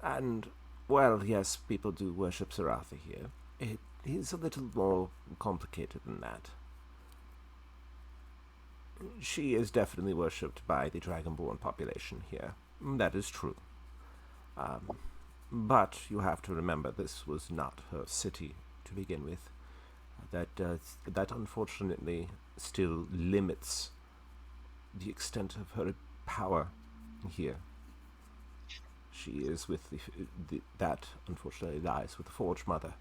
And, well, yes, people do worship Saratha here. It is a little more complicated than that. She is definitely worshipped by the Dragonborn population here. That is true. But you have to remember this was not her city to begin with. That unfortunately still limits the extent of her power here. She is with that unfortunately lies with the Forge Mother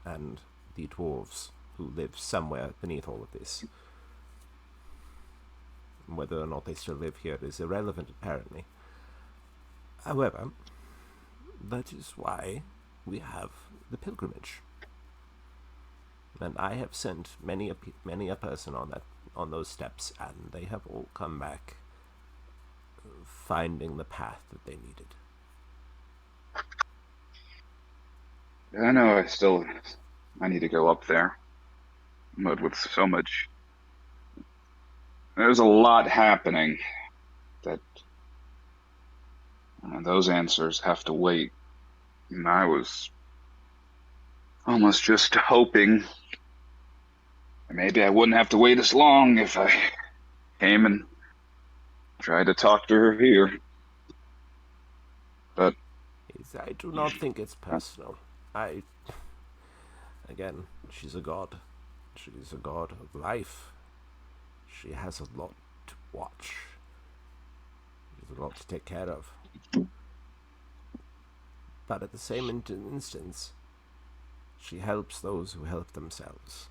and the dwarves who live somewhere beneath all of this. Whether or not they still live here is irrelevant, apparently. However, that is why we have the pilgrimage. And I have sent many a person on those steps, and they have all come back finding the path that they needed. I know I need to go up there. But with so much, there's a lot happening that those answers have to wait. And I was almost just hoping maybe I wouldn't have to wait as long if I came and tried to talk to her here. But I do not think it's personal. Again, she's a god. She's a god of life. She has a lot to watch. There's a lot to take care of. But at the same instance, she helps those who help themselves.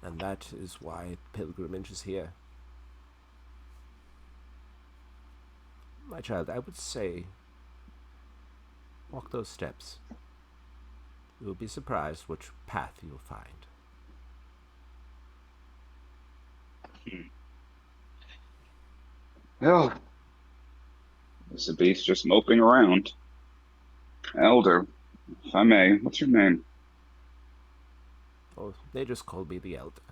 And that is why pilgrimage is here. My child, I would say, walk those steps. You will be surprised which path you'll find. Well, there's a beast just moping around. Elder, if I may, what's your name? Oh, they just call me the Elder.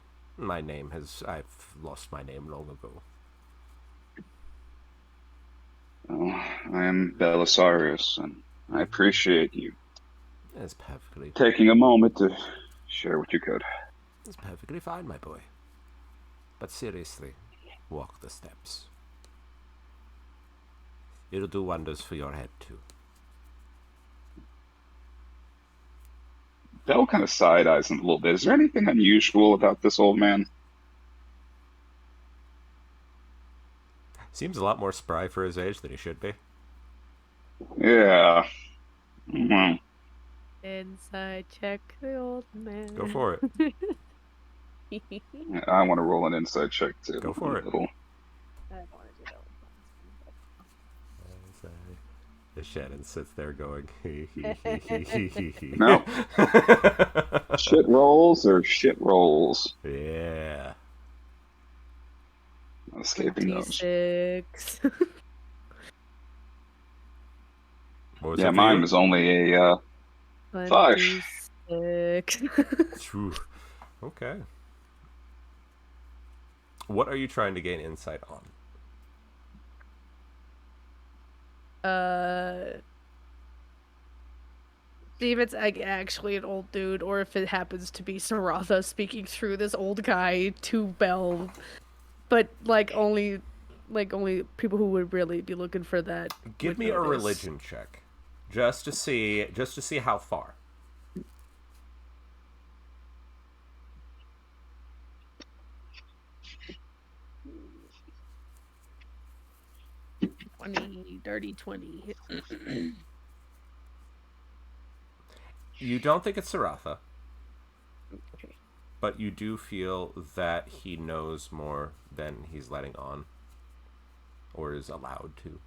I've lost my name long ago. Oh, I am Belisarius, and I appreciate you That's perfectly taking a moment to share what you could. It's perfectly fine, my boy. But seriously, walk the steps. It'll do wonders for your head, too. Bell kind of side-eyes him a little bit. Is there anything unusual about this old man? Seems a lot more spry for his age than he should be. Yeah. Mhm. Inside check the old man. Go for it. I want to roll an inside check, too. Go for it. I don't want to do that. The Shannon sits there going, No. Shit rolls or shit rolls? Yeah. Escaping those. 26. What was Yeah, it for mine you? was only a 5. 26. Phew. Okay. What are you trying to gain insight on? See if it's like actually an old dude, or if it happens to be Saratha speaking through this old guy to Bell, but only people who would really be looking for that. Give would me a notice. religion check, just to see how far. Dirty 20. You don't think it's Saratha, Okay. but you do feel that he knows more than he's letting on, or is allowed to.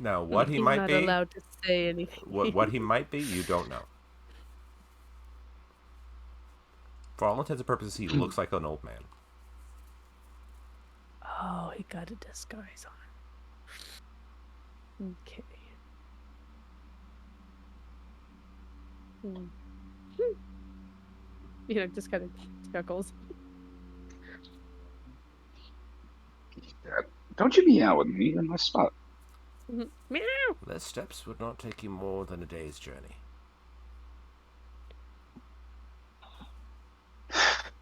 Now, what he He's might not be, allowed to say anything. what he might be, you don't know. For all intents and purposes, he looks like an old man. Oh, he got a disguise on. Okay. Just kind of chuckles. Don't you meow at me. You're in my spot. Meow. The steps would not take you more than a day's journey.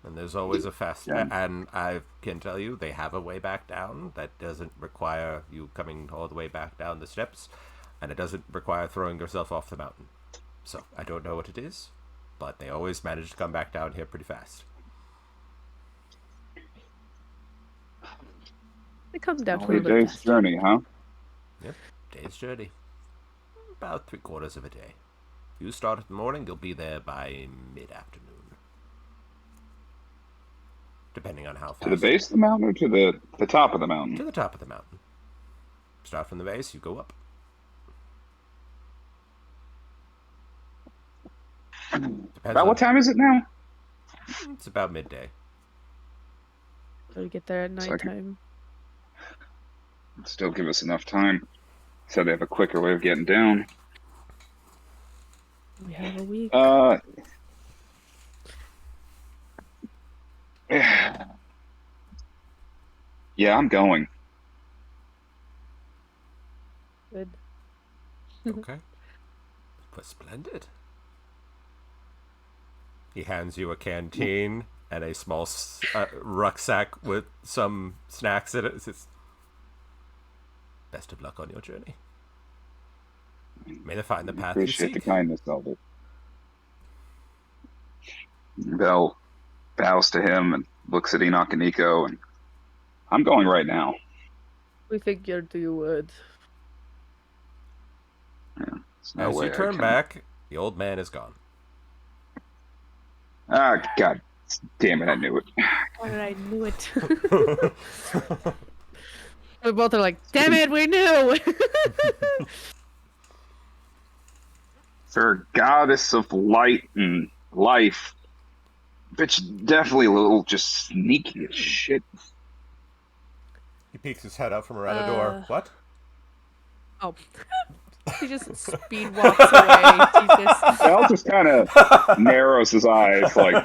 And there's always a fast... Yeah. And I can tell you, they have a way back down that doesn't require you coming all the way back down the steps, and it doesn't require throwing yourself off the mountain. So, I don't know what it is, but they always manage to come back down here pretty fast. It comes down to a Only a little day's faster. journey, huh? Yep, day's journey. About 3/4 of a day. If you start in the morning, you'll be there by mid-afternoon. Depending on how fast. To the base of the mountain or to the top of the To mountain? the top of the mountain. Start from the base, you go up. Depends About what time is it now? It's about midday. So we get there at So I can- nighttime. Still give us enough time. So they have a quicker way of getting down. We have a week. Yeah, I'm going. Good. Okay. But splendid. He hands you a canteen and a small rucksack with some snacks in it. It says, best of luck on your journey. May they find the path you Appreciate the seek. kindness, Elder. Bell bows to him and looks at Enoch and Nico, and I'm going right now. We figured you would. Yeah, there's no As way you I turn can. back, the old man is gone. Ah, God damn it! I knew it. I knew it. We both are like, damn it, we knew! For goddess of light and life, bitch, definitely a little just sneaky as shit. He peeks his head out from around the door. What? Oh. He just speed walks away. Jesus. Bell just kind of narrows his eyes, like,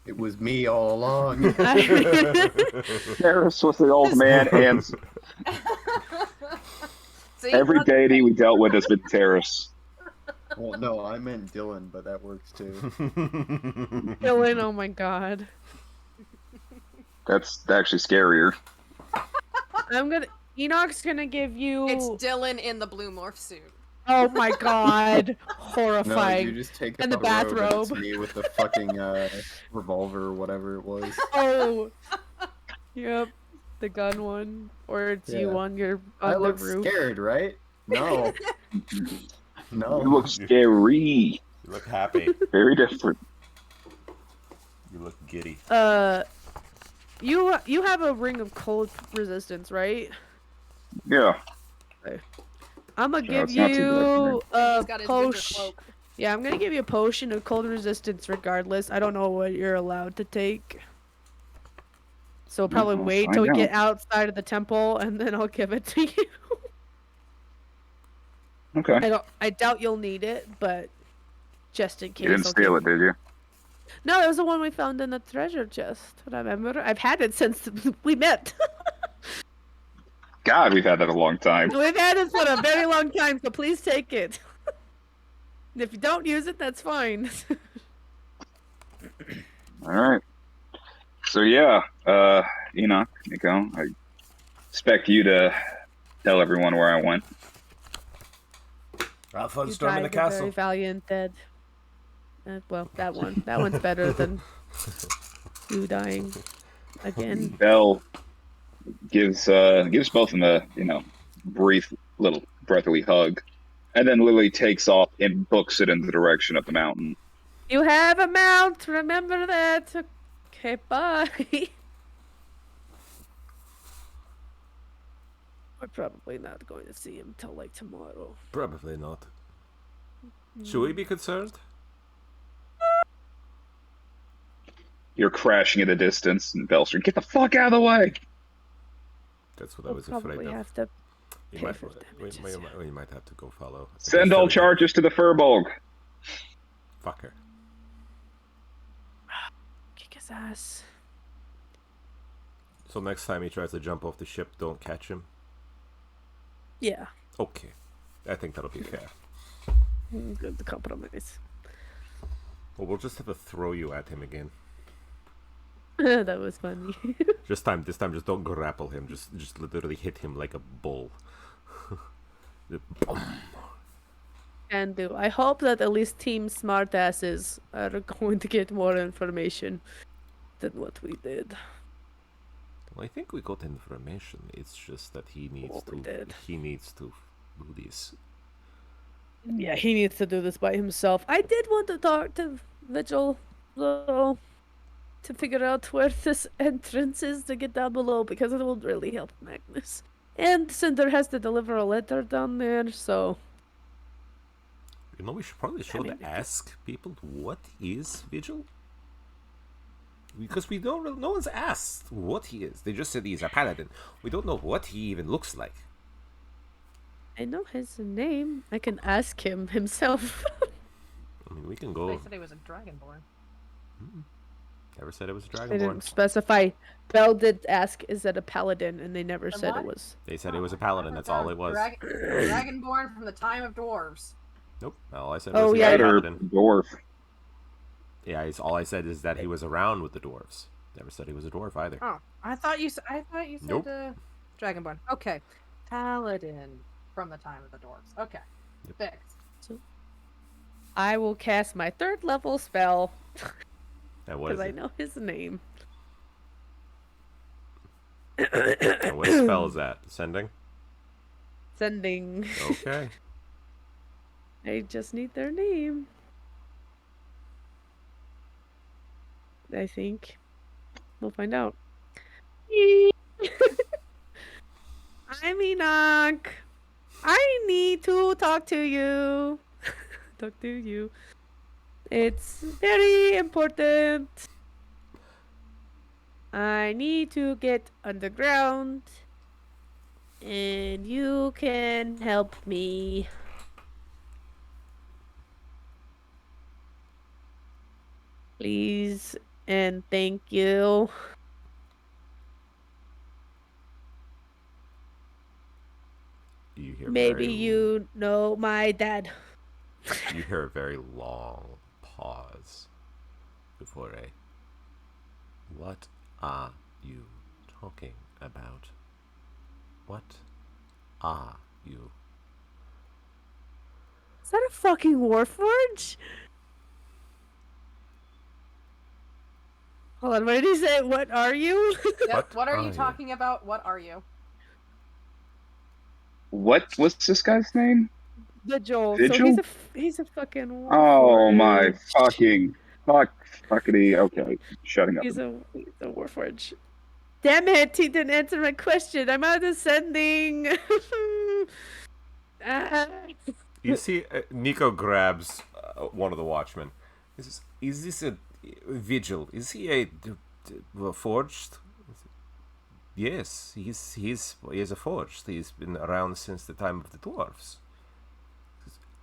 It was me all along. Terrace was the old man, and See, every deity we dealt with has been Terrace. Well, no, I meant Dylan, but that works too. Dylan, oh my god. That's actually scarier. Enoch's gonna give you... It's Dylan in the blue morph suit. Oh my god. No, Horrifying. you just take And out the a robe and bathrobe. it's me with the fucking revolver or whatever it was. Oh. Yep. The gun one. Or it's you Yeah. on I the look roof. scared, right? No. No. You look scary. You look happy. Very different. You look giddy. You have a ring of cold resistance, right? Yeah. I'm gonna Yeah, give it's not too you a He's got his winter potion. cloak. Yeah, I'm gonna give you a potion of cold resistance regardless. I don't know what you're allowed to take. So we'll probably We'll wait till we find get out. outside of the temple and then I'll give it to you. Okay. I doubt you'll need it, but just in case. You didn't I'll steal give it, did you? No, it was the one we found in the treasure chest. Remember? I've had it since we met. God, we've had that a long time. We've had it for a very long time, so please take it. If you don't use it, that's fine. All right. So yeah, Enoch, Nico, I expect you to tell everyone where I went. Have fun You storming the died a very castle. valiant dead. Well, that one's better than you dying again. Bell gives both of them a brief little breathly hug, and then Lily takes off and books it in the direction of the mountain. You have a mount. Remember that. Okay, bye. We're probably not going to see him till like tomorrow. Probably not. Should we be concerned? You're crashing in the distance, and Bell's like, "Get the fuck out of the way!" That's what I We'll was afraid probably of. have to You pay might, for damages, yeah. you might have to go follow. Send all charges to the Furbolg. Fuck her. kick his ass. So next time he tries to jump off the ship, don't catch him. Yeah, Okay. I think that'll be fair. good compromise. Well, we'll just have to throw you at him again. That was funny. This time, just don't grapple him. Just literally hit him like a bull. Boom. Can do. I hope that at least Team Smartasses are going to get more information than what we did. Well, I think we got information. It's just that he needs Well, we to. did. He needs to do this. Yeah, he needs to do this by himself. I did want to talk to Vigil, though, to figure out where this entrance is to get down below, because it will really help Magnus. And Cinder has to deliver a letter down there, so... You know, we should ask people what is Vigil. Because we don't really, no one's asked what he is. They just said he's a paladin. We don't know what he even looks like. I know his name. I can ask him himself. I mean, we can go. They said he was a dragonborn. Never said it was a They didn't dragonborn. specify. Bell did ask, is it a paladin? And they never The said what? it was. They said it was a paladin. That's all it was. Dragonborn from the time of dwarves. Nope. All I said Oh, was yeah. he was a Better paladin. dwarf. Yeah, all I said is that he was around with the dwarves. Never said he was a dwarf either. Oh, I thought you said Nope. dragonborn. Okay, paladin from the time of the dwarves. Okay, Yep. fixed. I will cast my 3rd level spell And what because is I it? know his name. And what spell is that? Sending? Sending. Okay. I just need their name. I think. We'll find out. I'm Enoch. I need to talk to you. Talk to you. It's very important. I need to get underground. And you can help me. Please and thank you. You hear Maybe very you know my dad. you hear a very long pause before a what are you talking about? What are you? Is that a fucking Warforge? Hold on, what did he say? What are you? Yep. What are are you you? talking about? What are you? What's this guy's name? Vigil. So Vigil? he's a fucking Warforge. Oh my fuckity. Okay, shutting up. He's a Warforge. Damn it! He didn't answer my question. I'm out of sending. Ah. You see, Nico grabs one of the watchmen. He says, "Is this a vigil? Is he a forged?" Yes, he is a forged. He's been around since the time of the dwarves.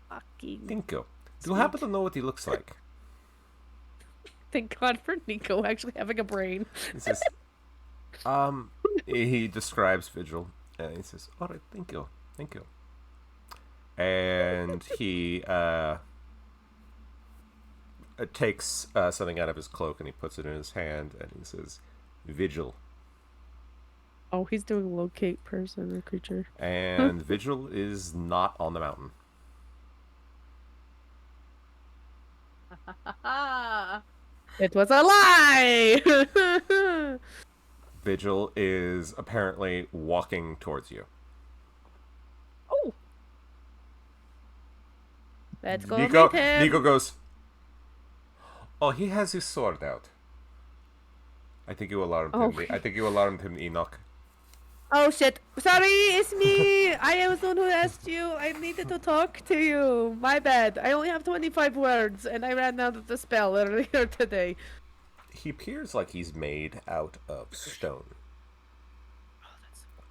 Fucking. Nico, do you happen to know what he looks like? Thank God for Nico actually having a brain. He says, he describes Vigil, and he says, "All right, thank you." And he takes something out of his cloak and he puts it in his hand, and he says, "Vigil." Oh, he's doing locate person or creature. And Vigil is not on the mountain. It was a lie! Vigil is apparently walking towards you. Oh! Let's go Nico, meet him! Nico goes, "Oh, he has his sword out." I think you alarmed him. I think you alarmed him, Enoch. Oh shit. Sorry, it's me! I was the one who asked you. I needed to talk to you. My bad. I only have 25 words, and I ran out of the spell earlier today. He appears like he's made out of stone.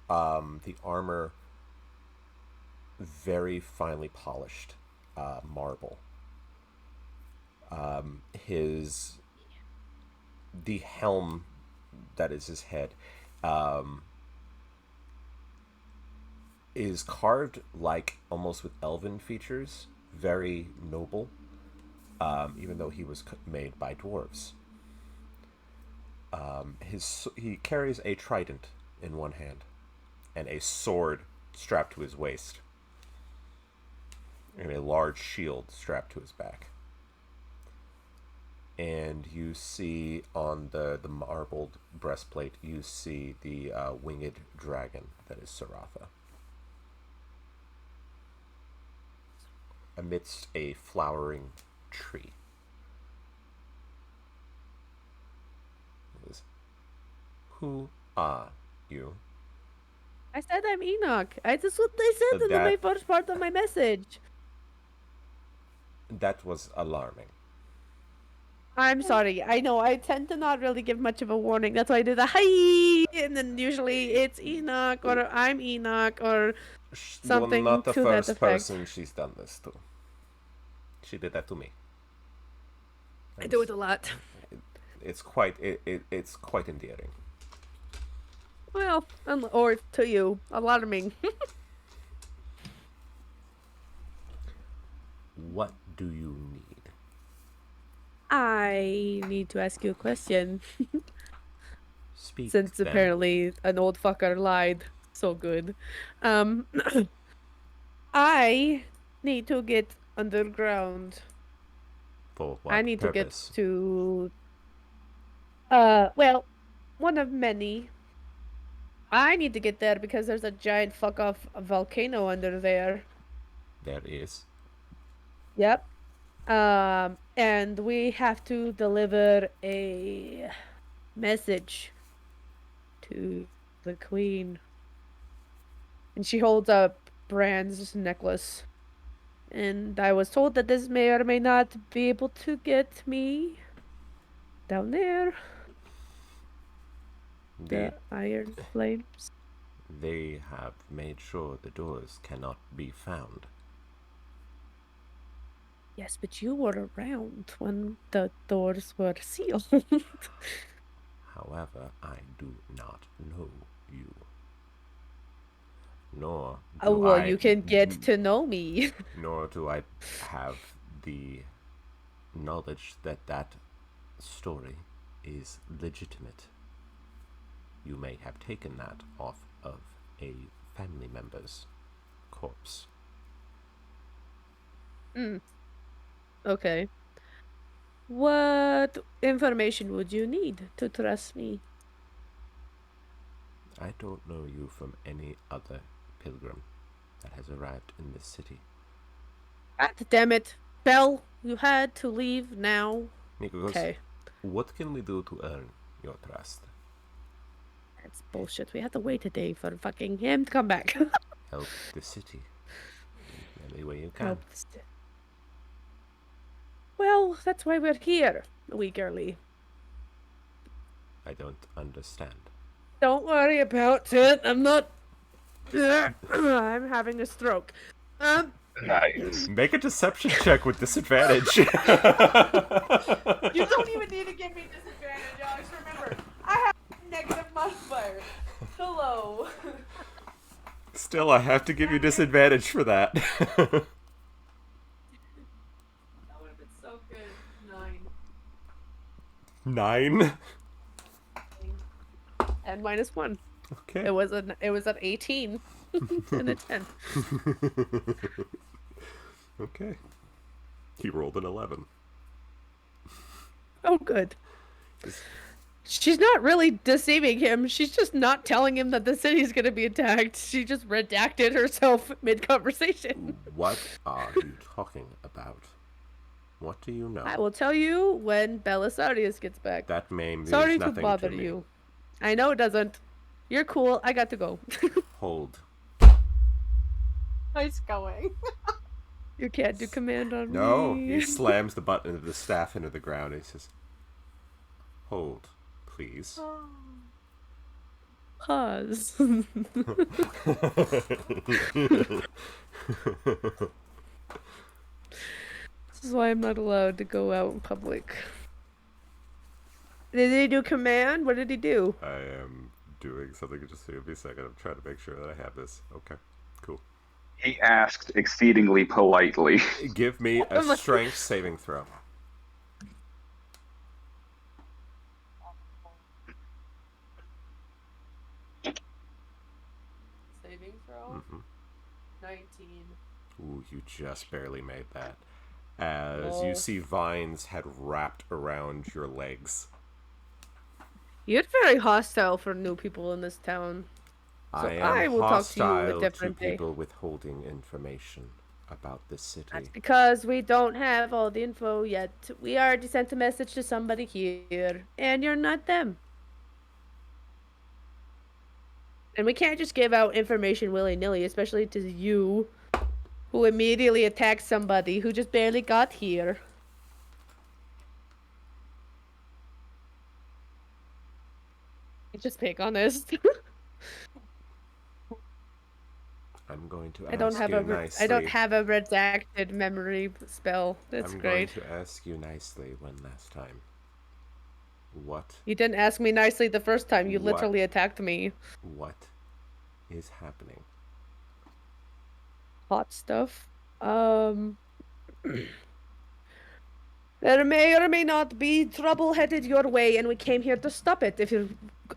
The armor, very finely polished marble. The helm that is his head is carved like almost with elven features, very noble, even though he was made by dwarves. He carries a trident in one hand and a sword strapped to his waist and a large shield strapped to his back. And you see on the marbled breastplate, you see the winged dragon that is Saratha, amidst a flowering tree. Who are you? I said I'm Enoch. That's what they said in my first part of my message. That was alarming. I'm sorry. I know. I tend to not really give much of a warning. That's why I do the hi, and then usually it's Enoch or I'm Enoch or something You're not the to that first effect. person she's done this to. She did that to me. I do it a lot. It's quite endearing. Well, or to you, alarming. What do you need? I need to ask you a question. Speak. Since then. apparently an old fucker lied so good. I need to get underground. For what I need purpose? to get to. Well, one of many. I need to get there because there's a giant fuck off volcano under there. There is. Yep. And we have to deliver a message to the queen. And she holds up Brand's necklace. And I was told that this may or may not be able to get me down there. The iron flames. They have made sure the doors cannot be found. Yes, but you were around when the doors were sealed. However, I do not know you. Nor do Oh, well, I, you can get to know me. nor do I have the knowledge that that story is legitimate. You may have taken that off of a family member's corpse. Okay. What information would you need to trust me? I don't know you from any other pilgrim that has arrived in this city. God damn it. Belle, you had to leave now. Nikos, Okay. what can we do to earn your trust? That's bullshit. We have to wait a day for fucking him to come back. Help the city in any way you can. Help this- Well, that's why we're here a week early. I don't understand. Don't worry about it. I'm not. I'm having a stroke. Nice. Make a deception check with disadvantage. You don't even need to give me disadvantage, Alex. Remember, I have negative modifier. Hello. Still, I have to give you disadvantage for that. That would have been so good. 9. 9? And -1. Okay. It was an 18 and a 10. Okay. He rolled an 11. Oh, good. She's not really deceiving him. She's just not telling him that the city's gonna be attacked. She just redacted herself mid-conversation. What are you talking about? What do you know? I will tell you when Belisarius gets back. That means Sorry to nothing bother to me. you. I know it doesn't. You're cool. I got to go. Hold. Nice going. You can't do command on No, me. he slams the button of the staff into the ground and he says, "Hold, please." Pause. This is why I'm not allowed to go out in public. Did he do command? What did he do? I am doing something. Just give me a second. I'm trying to make sure that I have this. Okay, cool. He asked exceedingly politely. Give me a strength saving throw. Saving throw. 19. Ooh, you just barely made that. As Oh. you see vines had wrapped around your legs. You're very hostile for new people in this town. So I am I will talk to you a hostile different to day. people withholding information about this city. That's because we don't have all the info yet. We already sent a message to somebody here, and you're not them. And we can't just give out information willy-nilly, especially to you, who immediately attacked somebody who just barely got here. Just pick honest. I'm going to ask I don't have you a nicely. I don't have a redacted memory spell. That's I'm great. going to ask you nicely one last time. What You didn't ask me nicely the first time. You What? literally attacked me. what is happening? Hot stuff. There may or may not be trouble headed your way, and we came here to stop it. If you're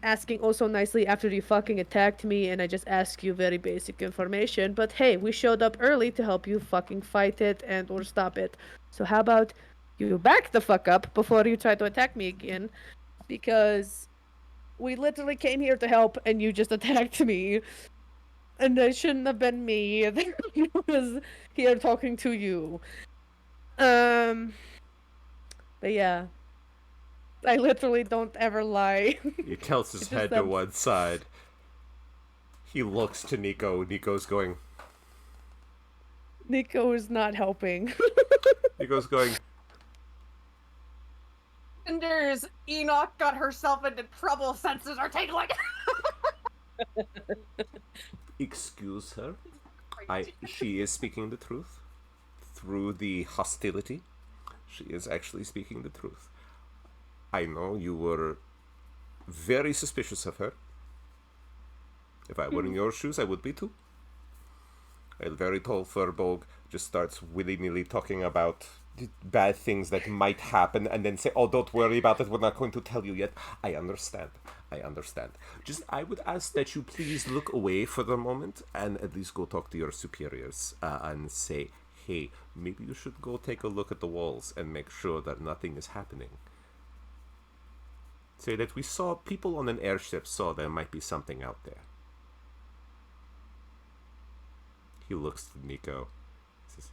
asking oh so nicely after you fucking attacked me, and I just asked you very basic information, but hey, we showed up early to help you fucking fight it and or stop it. So how about you back the fuck up before you try to attack me again, because we literally came here to help and you just attacked me. And it shouldn't have been me that was here talking to you. But yeah. I literally don't ever lie. He tilts his It's head just to that- one side. He looks to Nico. Nico's going. Nico is not helping. Nico's going. Cinder's Enoch got herself into trouble. Senses are tingling. Excuse her. She is speaking the truth. Through the hostility, she is actually speaking the truth. I know you were very suspicious of her. If I were in your shoes, I would be too. A very tall furbog just starts willy-nilly talking about bad things that might happen and then say, oh, don't worry about it, we're not going to tell you yet. I understand. Just, I would ask that you please look away for the moment and at least go talk to your superiors and say, hey, maybe you should go take a look at the walls and make sure that nothing is happening. Say that we saw people on an airship saw there might be something out there. He looks to Nico. Says,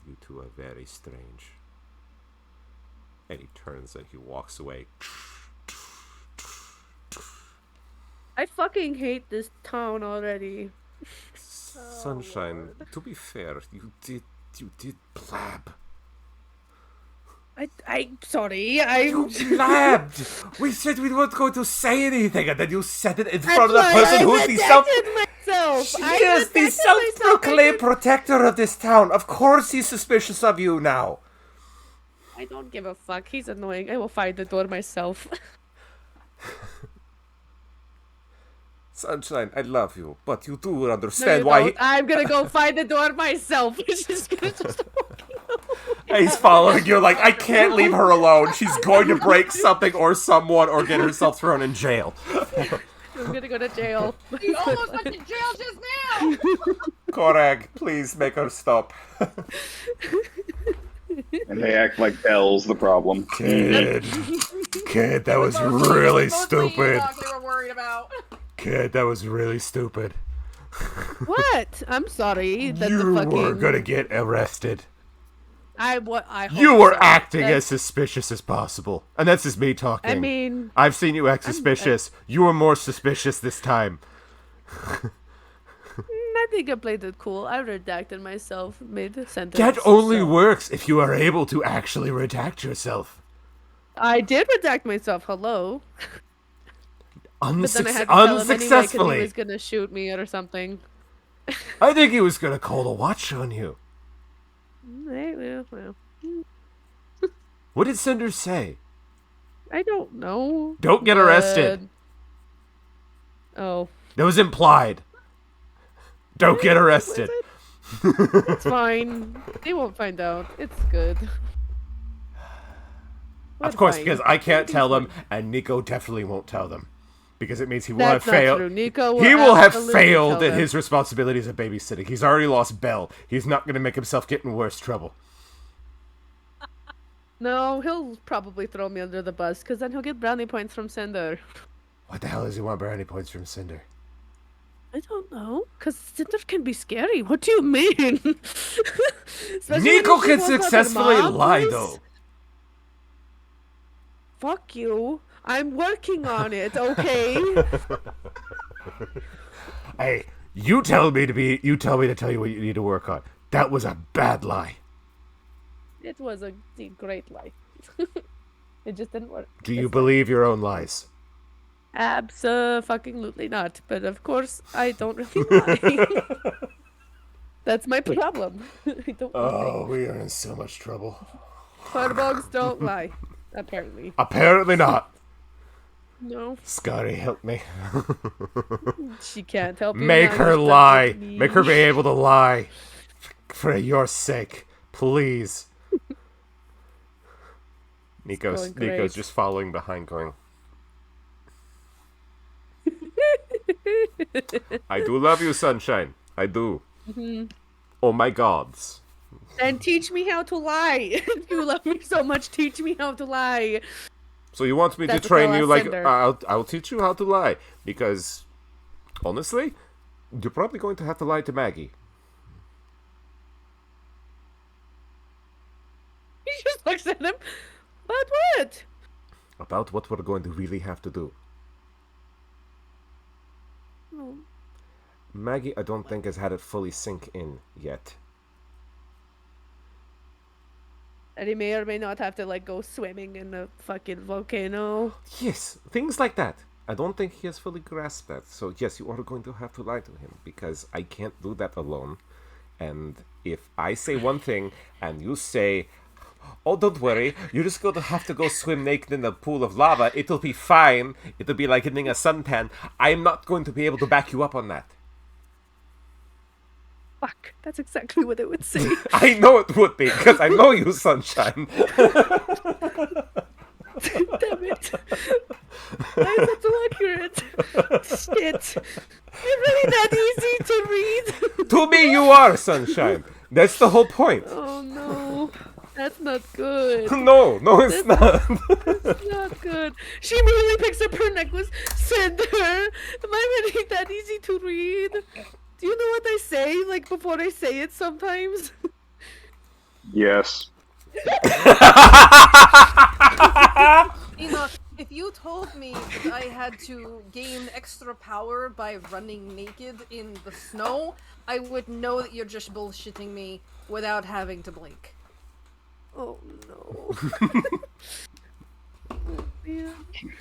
you two are very strange. And he turns and he walks away. I fucking hate this town already. Sunshine, to be fair, you did blab. I'm sorry. You blabbed! We said we weren't going to say anything, and then you said it in front of the person who's the myself. She is the self-proclaimed protector of this town. Of course he's suspicious of you now. I don't give a fuck. He's annoying. I will find the door myself. Sunshine, I love you, but you do No, understand you why don't. I'm gonna go find the door myself. She's gonna just he's following you like, I can't leave her alone. She's going to break something or someone or get herself thrown in jail. I'm gonna go to jail. You almost went to jail just now. Korag, please make her stop. And they act like Bell's the problem. Kid, that was really Mostly stupid. Enoch they were worried about. Kid, that was really stupid. What? I'm sorry. That You the fucking... were gonna get arrested. I hope You were so. acting That's- as suspicious as possible. And that's just me talking. I mean, I've seen you act suspicious. You were more suspicious this time. I think I played it cool. I redacted myself mid-sentence. That only so- works if you are able to actually redact yourself. I did redact myself. Hello. But then I had to tell him anyway 'cause Unsuccessfully. he was gonna shoot me or something. I think he was gonna call the watch on you. Well, What did Cinder say? I don't know. Don't get arrested. Oh, That was implied. Don't get arrested. it's fine. They won't find out. It's good. Of We're course, fine. because I can't tell them, and Nico definitely won't tell them. Because it means he will That's have not failed. true. Nico He will will have absolutely failed tell at them. his responsibilities of babysitting. He's already lost Belle. He's not going to make himself get in worse trouble. No, he'll probably throw me under the bus because then he'll get brownie points from Cinder. What the hell does he want brownie points from Cinder? I don't know, because Cinder can be scary. What do you mean? Especially Nico when she can wants other successfully mobs. lie, though. Fuck you. I'm working on it, okay? Hey, you tell me to tell you what you need to work on. That was a bad lie. It was a great lie. It just didn't work. Do you believe your own lies? Absolutely not. But of course, I don't really lie. That's my problem. I don't lie. Oh, we are in so much trouble. Firebogs don't lie. Apparently. Apparently not. No, Scotty, help me. she can't help you. Make now, her you're stuck lie. with me. Make her be able to lie. For your sake. Please. Nico's going great. just following behind going, I do love you, Sunshine. I do. Mm-hmm. Oh my gods. Then teach me how to lie. If you love me so much, teach me how to lie. So you want me That's to what train they'll you ask like Cinder. I'll teach you how to lie because honestly, you're probably going to have to lie to Maggie. He just looks at him. But what? About what we're going to really have to do. Oh, Maggie, I don't think has had it fully sink in yet. and he may or may not have to like go swimming in the fucking volcano. Yes, things like that. I don't think he has fully grasped that. So yes, you are going to have to lie to him because I can't do that alone. And if I say one thing and you say, "Oh, don't worry, you're just going to have to go swim naked in a pool of lava. It'll be fine. It'll be like getting a suntan." I'm not going to be able to back you up on that. Fuck, that's exactly what it would say. I know it would be because I know you, Sunshine. Damn it. Why is that so accurate? Shit. You're really that easy to read. To me, you are, Sunshine. That's the whole point. Oh no. That's not good. No, it's not. That's not good. She immediately picks up her necklace. Cinder, am I really that easy to read? Do you know what I say, like, before I say it sometimes? Yes. Enoch, if you told me that I had to gain extra power by running naked in the snow, I would know that you're just bullshitting me without having to blink. Oh no. Yeah.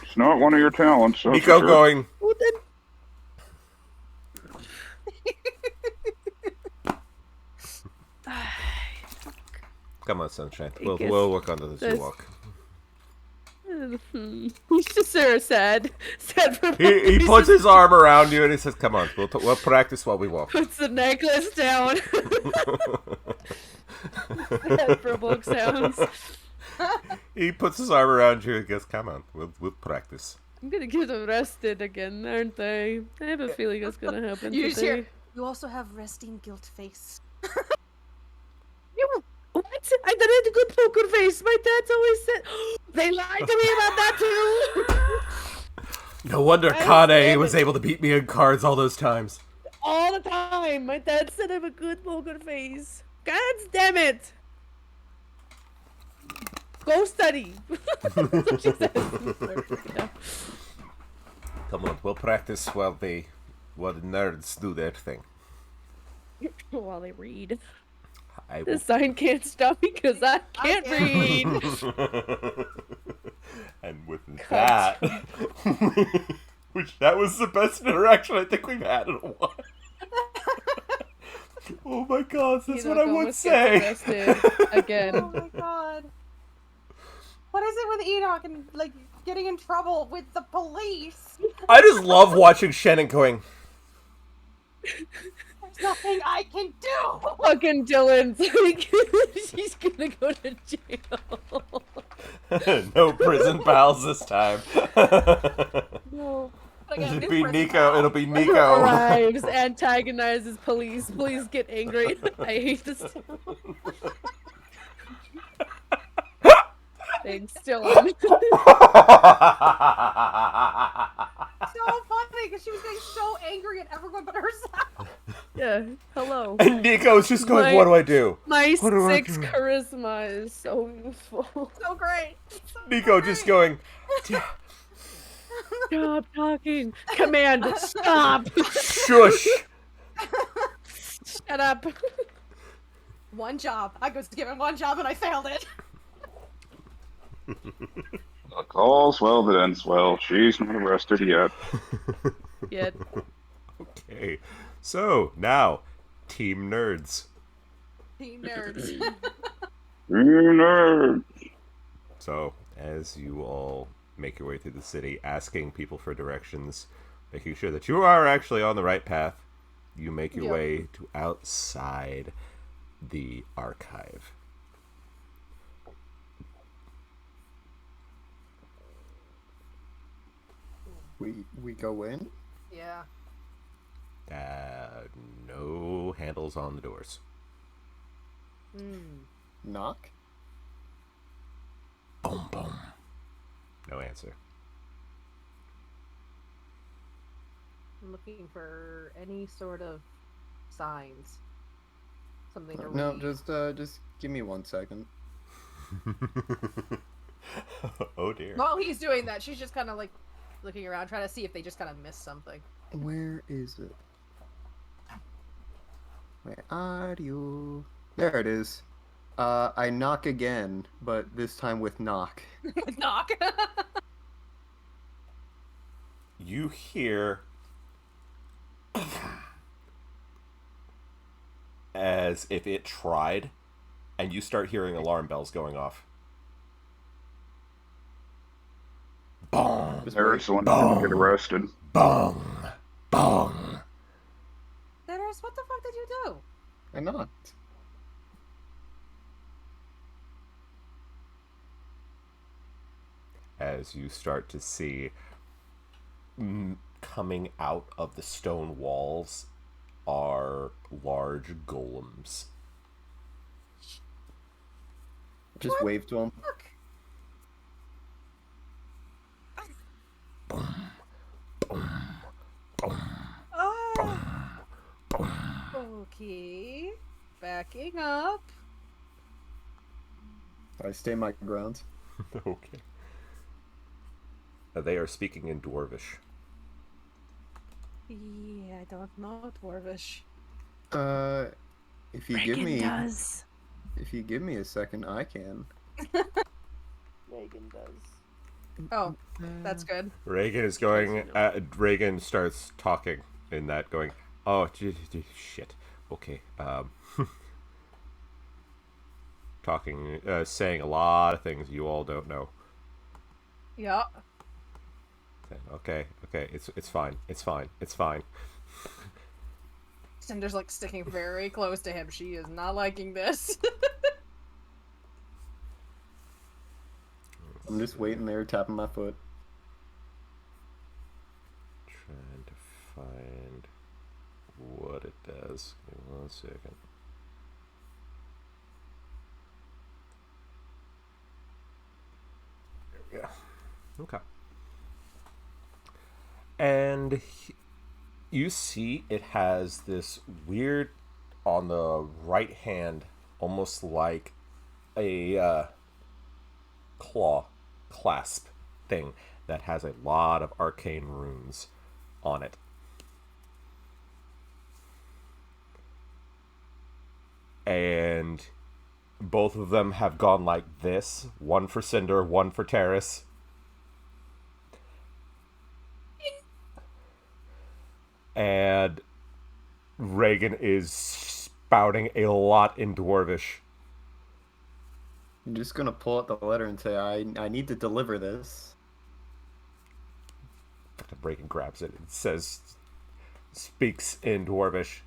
It's not one of your talents. that's Nico for sure. going, Well then. "Come on, Sunshine. I We'll guess work on this this- walk." He's just sort of sad. Sad for He reasons. puts his arm around you and he says, "Come on, we'll practice while we walk." Puts the necklace down. Sad for book sounds. He puts his arm around you and goes, "Come on, we'll practice." I'm gonna get arrested again, aren't I? I have a feeling that's gonna happen You just today. hear, you also have resting guilt face. You, what? I did a good poker face. My dad's always said they lied to me about that too. No wonder God Kane damn was it. able to beat me in cards all those times. All the time. My dad said I have a good poker face. God damn it. Go study. That's what she says. Yeah. Come on, we'll practice while the nerds do their thing. While they read. I The will... sign can't stop me because I can't read. And with Cut. that, which that was the best interaction I think we've had in a while. Oh my god, that's what I would almost say. gets arrested again. Oh my god. What is it with Enoch and, like, getting in trouble with the police? I just love watching Shannon going, There's nothing I can do! Fucking Dylan's like, she's gonna go to jail. No prison pals this time. No. It'll be Nico. It'll be Nico. Arrives, antagonizes police. Police get angry. I hate this town. Thanks, Dylan. So funny, because she was getting so angry at everyone but herself. Yeah, hello. And Nico's just going, My- "What do I do?" My What do I 6 do? charisma is so useful. So great. So Nico great. just going, Stop talking. Command, stop. "Shush." Shut up. One job. I was given one job and I failed it. All's well that ends well. She's not arrested yet. Yet. Okay, so now, Team Nerds. Team nerds. You nerd. So, as you all make your way through the city, asking people for directions, making sure that you are actually on the right path, you make your Yep. way to outside the archive. We go in. Yeah. No handles on the doors. Knock? Boom, boom. No answer. I'm looking for any sort of signs. Something to No, read. just give me 1 second. Oh dear. While he's doing that, she's just kind of like looking around, trying to see if they just kind of missed something. Where is it? Where are you? There it is. I knock again, but this time with knock. Knock. You hear as if it tried, and you start hearing alarm bells going off. Bong, There's one gonna get arrested. bong, bong. Dennis, what the fuck did you do? I knocked. As you start to see coming out of the stone walls are large golems. Just wave to him. Look. Okay. Backing up. I stay my ground. Okay. They are speaking in Dwarvish. Yeah, I don't know Dwarvish. If you give me does. if you give me a second, I can. Reagan does. Oh, that's good. Reagan is going. Reagan starts talking in that, going, "Oh, shit. Okay. Talking, saying a lot of things you all don't know. Yeah. Okay. It's fine. It's fine. Cinder's like sticking very close to him. She is not liking this. I'm just waiting there, tapping my foot. Trying to find what it does. Give me 1 second. There we go. Okay. And you see it has this weird, on the right hand, almost like a claw clasp thing that has a lot of arcane runes on it. And both of them have gone like this. One for Cinder, one for Terrace. And Reagan is spouting a lot in Dwarvish. I'm just gonna pull out the letter and say, I need to deliver this. Reagan grabs it and speaks in Dwarvish.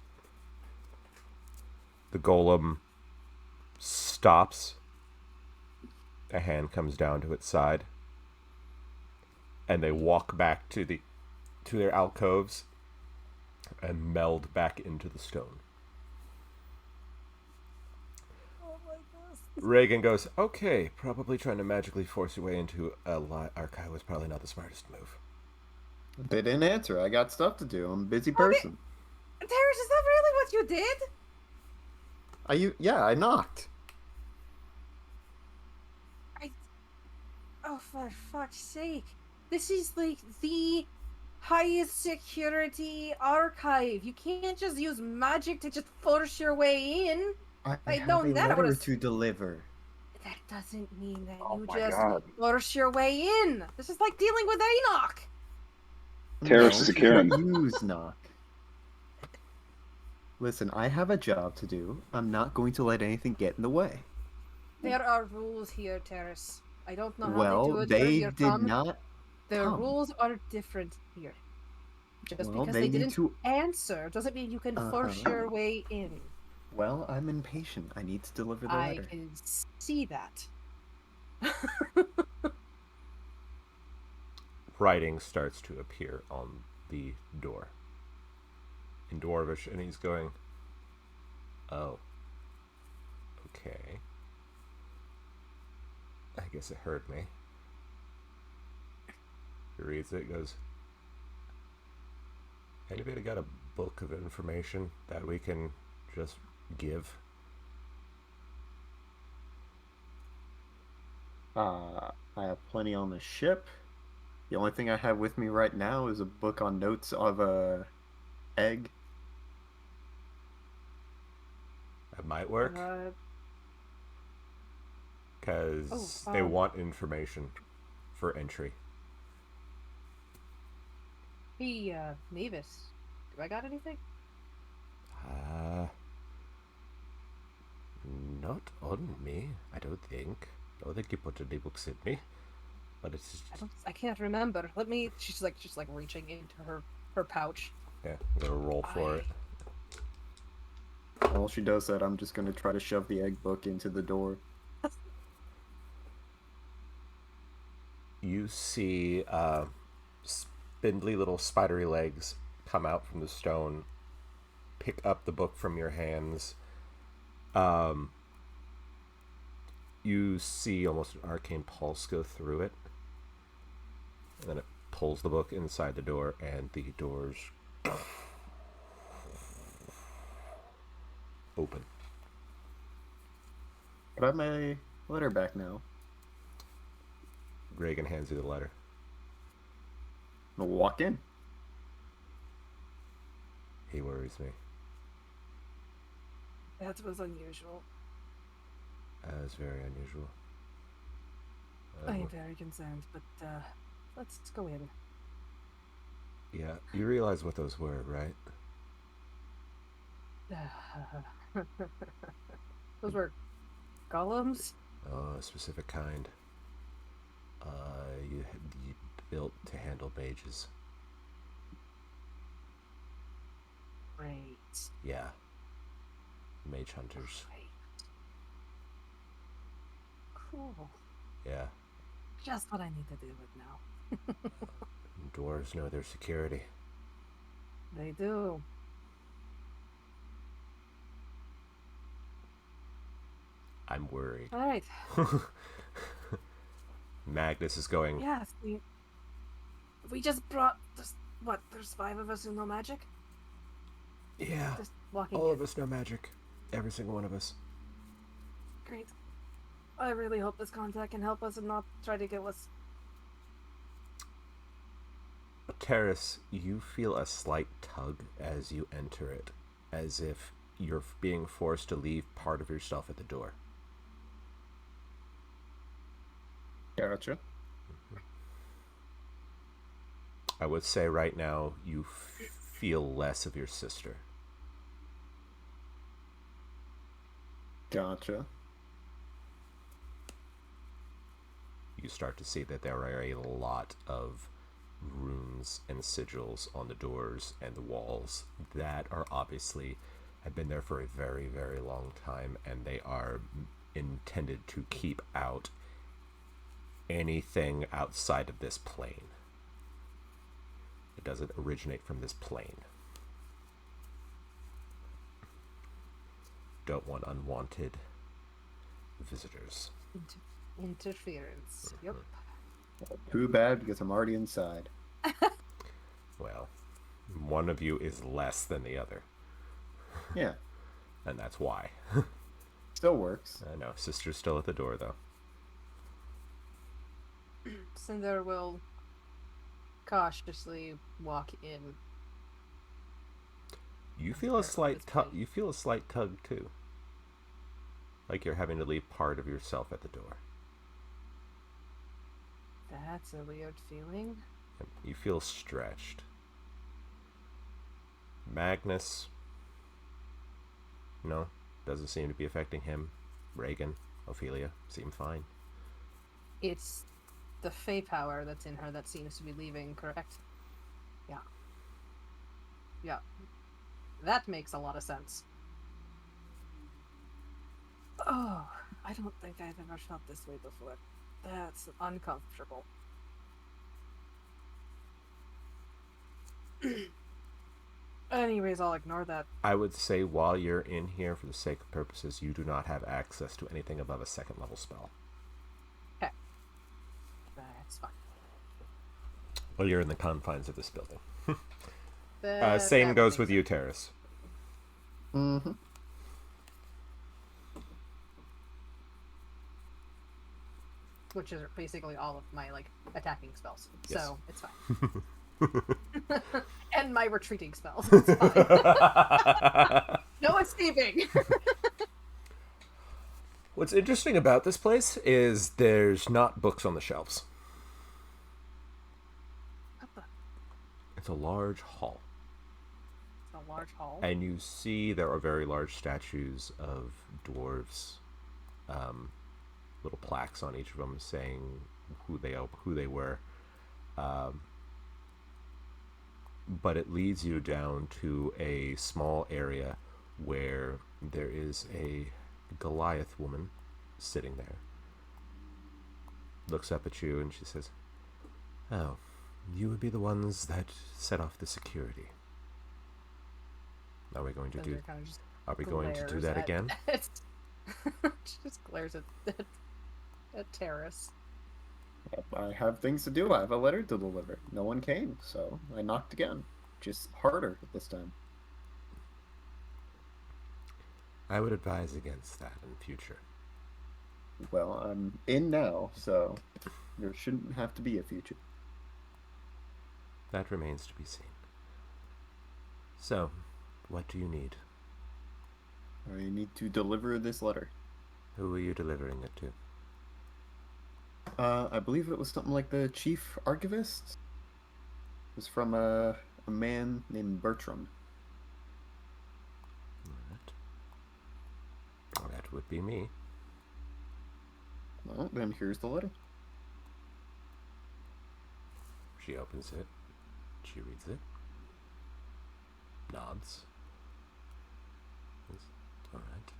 The golem stops. A hand comes down to its side. And they walk back to their alcoves and meld back into the stone. Oh my gosh. Reagan goes, okay, probably trying to magically force your way into a archive was probably not the smartest move. They didn't answer. I got stuff to do. I'm a busy person. Terrace, is that really what you did? Yeah, I knocked. Oh, for fuck's sake. This is like the highest security archive. You can't just use magic to just force your way in. I I'd have known a that, I letter would've- to deliver. That doesn't mean that Oh you my just God. force your way in. This is like dealing with Enoch. Terrace is a Karen. Use knock. Listen, I have a job to do. I'm not going to let anything get in the way. There are rules here, Terrace. I don't know how Well, they do it where they you're did from. not. The come. rules are different here. Just Well, because they they need didn't to- answer doesn't mean you can force Uh-huh. your way in. Well, I'm impatient. I need to deliver the I letter. can see that. Writing starts to appear on the door in Dwarvish, and he's going, oh, Okay. I guess it heard me. He reads it, goes, anybody got a book of information that we can just give? I have plenty on the ship. The only thing I have with me right now is a book on notes of a egg. That might work, because they want information for entry. Hey, Mavis, do I got anything? Not on me, I don't think. I don't think you put any books in me. But it's I can't remember. Let me. She's like reaching into her pouch. yeah, I'm gonna roll for it. While she does that, I'm just gonna try to shove the egg book into the door. You see spindly little spidery legs come out from the stone, pick up the book from your hands. You see almost an arcane pulse go through it. And then it pulls the book inside the door, and the doors open. But I have my letter back now. Reagan hands you the letter. I'll walk in. He worries me. That was unusual. That is very unusual. I am very concerned, but let's go in. Yeah, you realize what those were, right? Those were golems? Oh, a specific kind. You built to handle mages. Great. Yeah. Mage hunters. Great. Cool. Yeah. Just what I need to deal with now. Dwarves know their security. They do. I'm worried. All right. Magnus is going, Yeah, we just brought there's 5 of us who know magic? yeah, Just walking all in. of us know magic. Every single one of us. Great. I really hope this contact can help us and not try to kill us. Terrace, you feel a slight tug as you enter it, as if you're being forced to leave part of yourself at the door. Gotcha. I would say right now you feel less of your sister. Gotcha. You start to see that there are a lot of runes and sigils on the doors and the walls that are obviously have been there for a very, very long time, and they are intended to keep out anything outside of this plane. It doesn't originate from this plane. Don't want unwanted visitors. Interference. Yep. Too bad, because I'm already inside. Well, one of you is less than the other, Yeah, and that's why. still works. I know, sister's still at the door, though. Cinder will cautiously walk in. You feel a slight tug. You feel a slight tug too, like you're having to leave part of yourself at the door. That's a weird feeling. You feel stretched. Magnus, no, doesn't seem to be affecting him. Reagan, Ophelia seem fine. It's the Fey power that's in her that seems to be leaving, correct? Yeah. Yeah. That makes a lot of sense. Oh, I don't think I've ever felt this way before. That's uncomfortable. Anyways, I'll ignore that. I would say while you're in here, for the sake of purposes, you do not have access to anything above a 2nd level spell. Okay. That's fine. Well, you're in the confines of this building. That Same goes makes with you, Terrace. Mm-hmm. which is basically all of my like attacking spells. Yes. So it's fine. And my retreating spells. It's fine. No escaping. What's interesting about this place is there's not books on the shelves. It's a large hall. It's a large hall. And you see there are very large statues of dwarves, little plaques on each of them saying who they were. But it leads you down to a small area where there is a Goliath woman sitting there. Looks up at you and she says, "Oh, you would be the ones that set off the security. Are we going to do? Are we going to do that again?" She just glares at Terrace. I have things to do. I have a letter to deliver. No one came, so I knocked again. Just harder this time. I would advise against that in future. Well, I'm in now, so there shouldn't have to be a future. That remains to be seen. So, what do you need? I need to deliver this letter. Who are you delivering it to? I believe it was something like the chief archivist. It was from a man named Bertram. Alright. Well, that would be me. Well, then here's the letter. She opens it. She reads it. Nods. Alright.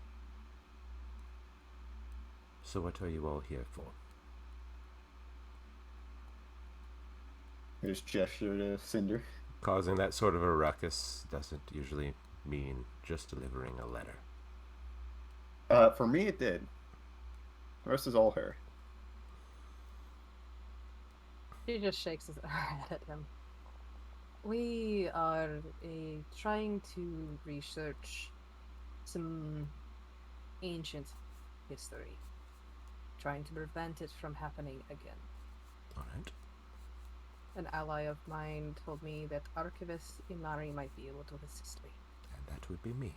So what are you all here for? I just gesture to Cinder. Causing that sort of a ruckus doesn't usually mean just delivering a letter. For me it did. The rest is all her. She just shakes her head at him. We are trying to research some ancient history. Trying to prevent it from happening again. Alright. An ally of mine told me that Archivist Inari might be able to assist me. And that would be me.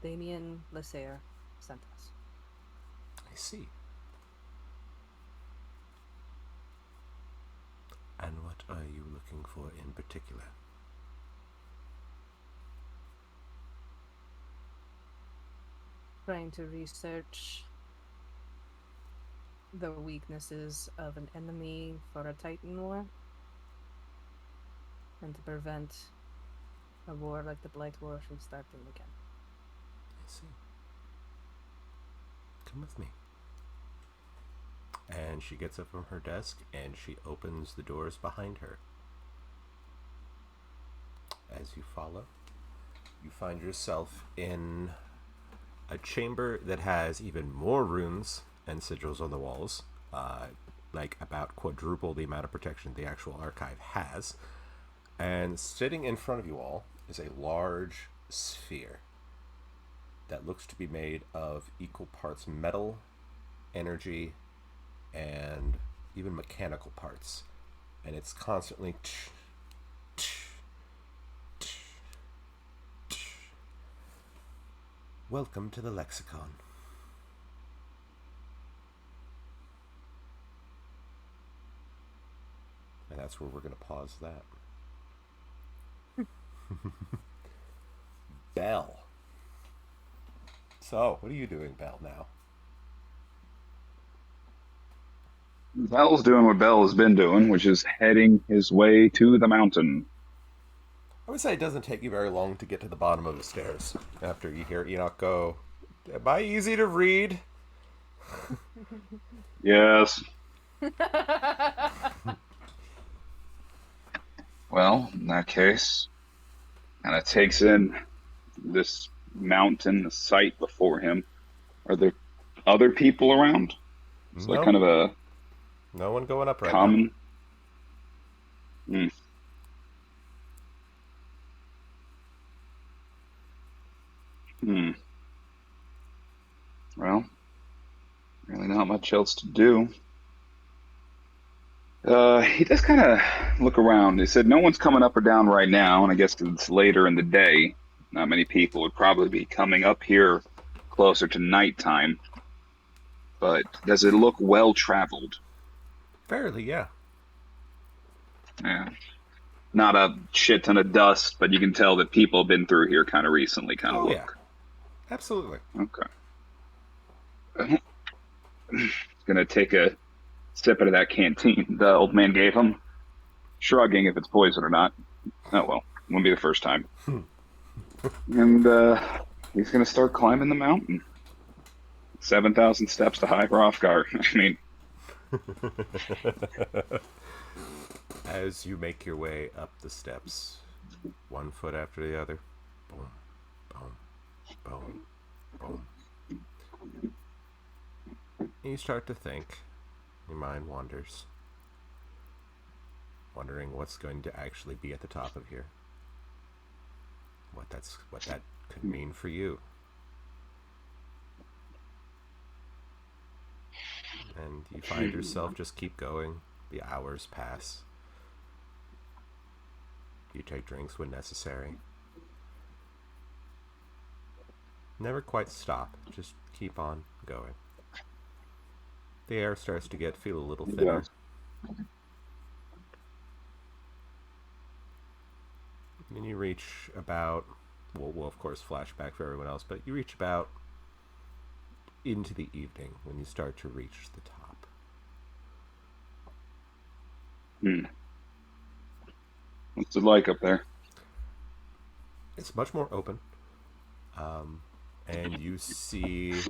Damien Lesser sent us. I see. And what are you looking for in particular? Trying to research the weaknesses of an enemy for a Titan War. And to prevent a war like the Blight War from starting again. I see. Come with me. And she gets up from her desk and she opens the doors behind her. As you follow, you find yourself in a chamber that has even more runes and sigils on the walls, like about quadruple the amount of protection the actual archive has. And sitting in front of you all is a large sphere that looks to be made of equal parts metal, energy, and even mechanical parts. And it's constantly Welcome to the lexicon. And that's where we're going to pause that. Belle. So, what are you doing, Belle, now? Bell's doing what Bell has been doing, which is heading his way to the mountain. I would say it doesn't take you very long to get to the bottom of the stairs after you hear Enoch go, "Am I easy to read?" Yes. Well, in that case, kind of takes in this mountain, the sight before him. Are there other people around? It's like No, kind of a no one going up right now. common. Hmm. Well, really not much else to do. He does kind of look around. He said no one's coming up or down right now, and I guess 'cause it's later in the day, not many people would probably be coming up here closer to nighttime. But does it look well traveled? Fairly, yeah. Yeah. Not a shit ton of dust, but you can tell that people have been through here kind of recently, kind of Oh, yeah. look. Absolutely. Okay. Gonna take a sip out of that canteen the old man gave him, shrugging if it's poison or not. Oh well, won't be the first time. And he's gonna start climbing the mountain. 7,000 steps to high Hrothgar. I mean, As you make your way up the steps, one foot after the other, boom, boom, boom, boom. And you start to think, your mind wanders, wondering what's going to actually be at the top of here. What that could mean for you. And you find yourself just keep going. The hours pass. You take drinks when necessary. Never quite stop. Just keep on going. The air starts to feel a little thinner. And you reach about, we'll of course flashback for everyone else, but you reach about into the evening when you start to reach the top. what's it like up there? It's much more open. And you see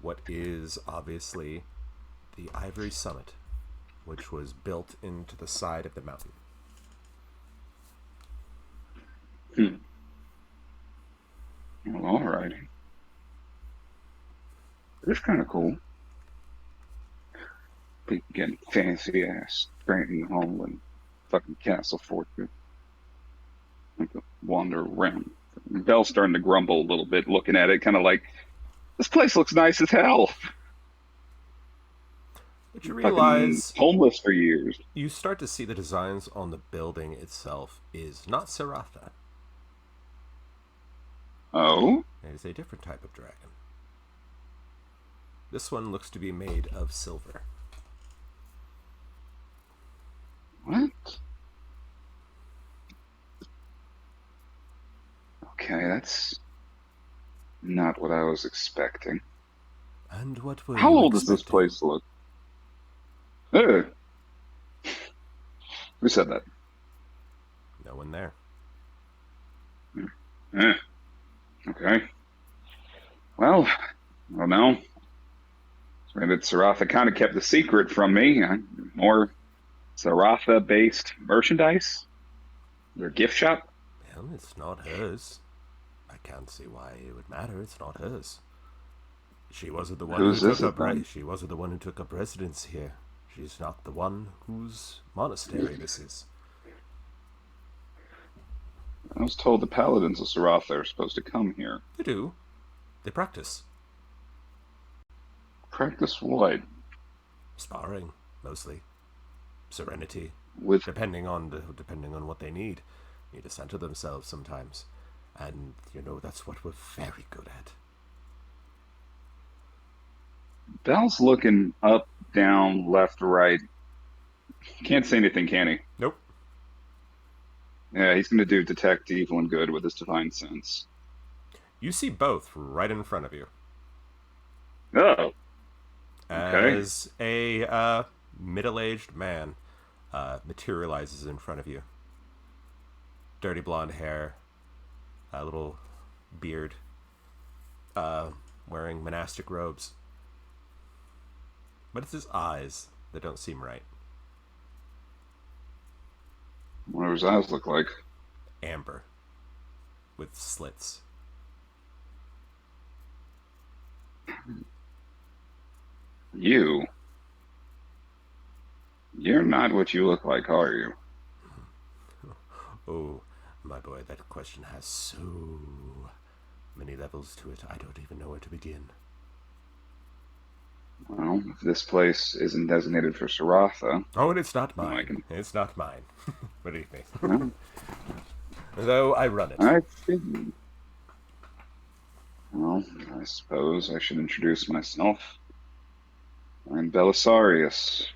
what is obviously the Ivory Summit, which was built into the side of the mountain. Well, all right. It's kind of cool. People getting fancy ass training hall and fucking castle fortress. I could wander around. Bell's starting to grumble a little bit, looking at it, kind of like, this place looks nice as hell. But you Fucking realize homeless for years. you start to see the designs on the building itself is not Saratha. Oh? It is a different type of dragon. This one looks to be made of silver. What? Okay, that's not what I was expecting. And what were How you old does this expecting? place look? Who said that? No one there. Okay. Well, I don't know. Maybe Saratha kind of kept the secret from me. More Saratha-based merchandise? Their gift shop? Well, it's not hers. I can't see why it would matter. It's not hers. She wasn't the one Whose who is took it, then? She wasn't the one who took up residence here. She's not the one whose monastery this is. I was told the paladins of Saratha are supposed to come here. They do. They practice. Practice what? Sparring, mostly. Serenity. With Depending on what they need to center themselves sometimes. And, that's what we're very good at. Bell's looking up, down, left, right. Can't say anything, can he? Nope. Yeah, he's going to do detect evil and good with his divine sense. You see both right in front of you. Oh, okay. As a middle-aged man materializes in front of you. Dirty blonde hair, a little beard, wearing monastic robes. But it's his eyes that don't seem right. Whatever What does eyes look like? Amber. With slits. You're not what you look like, are you? Oh, my boy, that question has so many levels to it, I don't even know where to begin. Well, if this place isn't designated for Saratha... Oh, and it's not well, mine. It's not mine. Believe me. Well, Though I run it. I figured. Well, I suppose I should introduce myself. I'm Belisarius,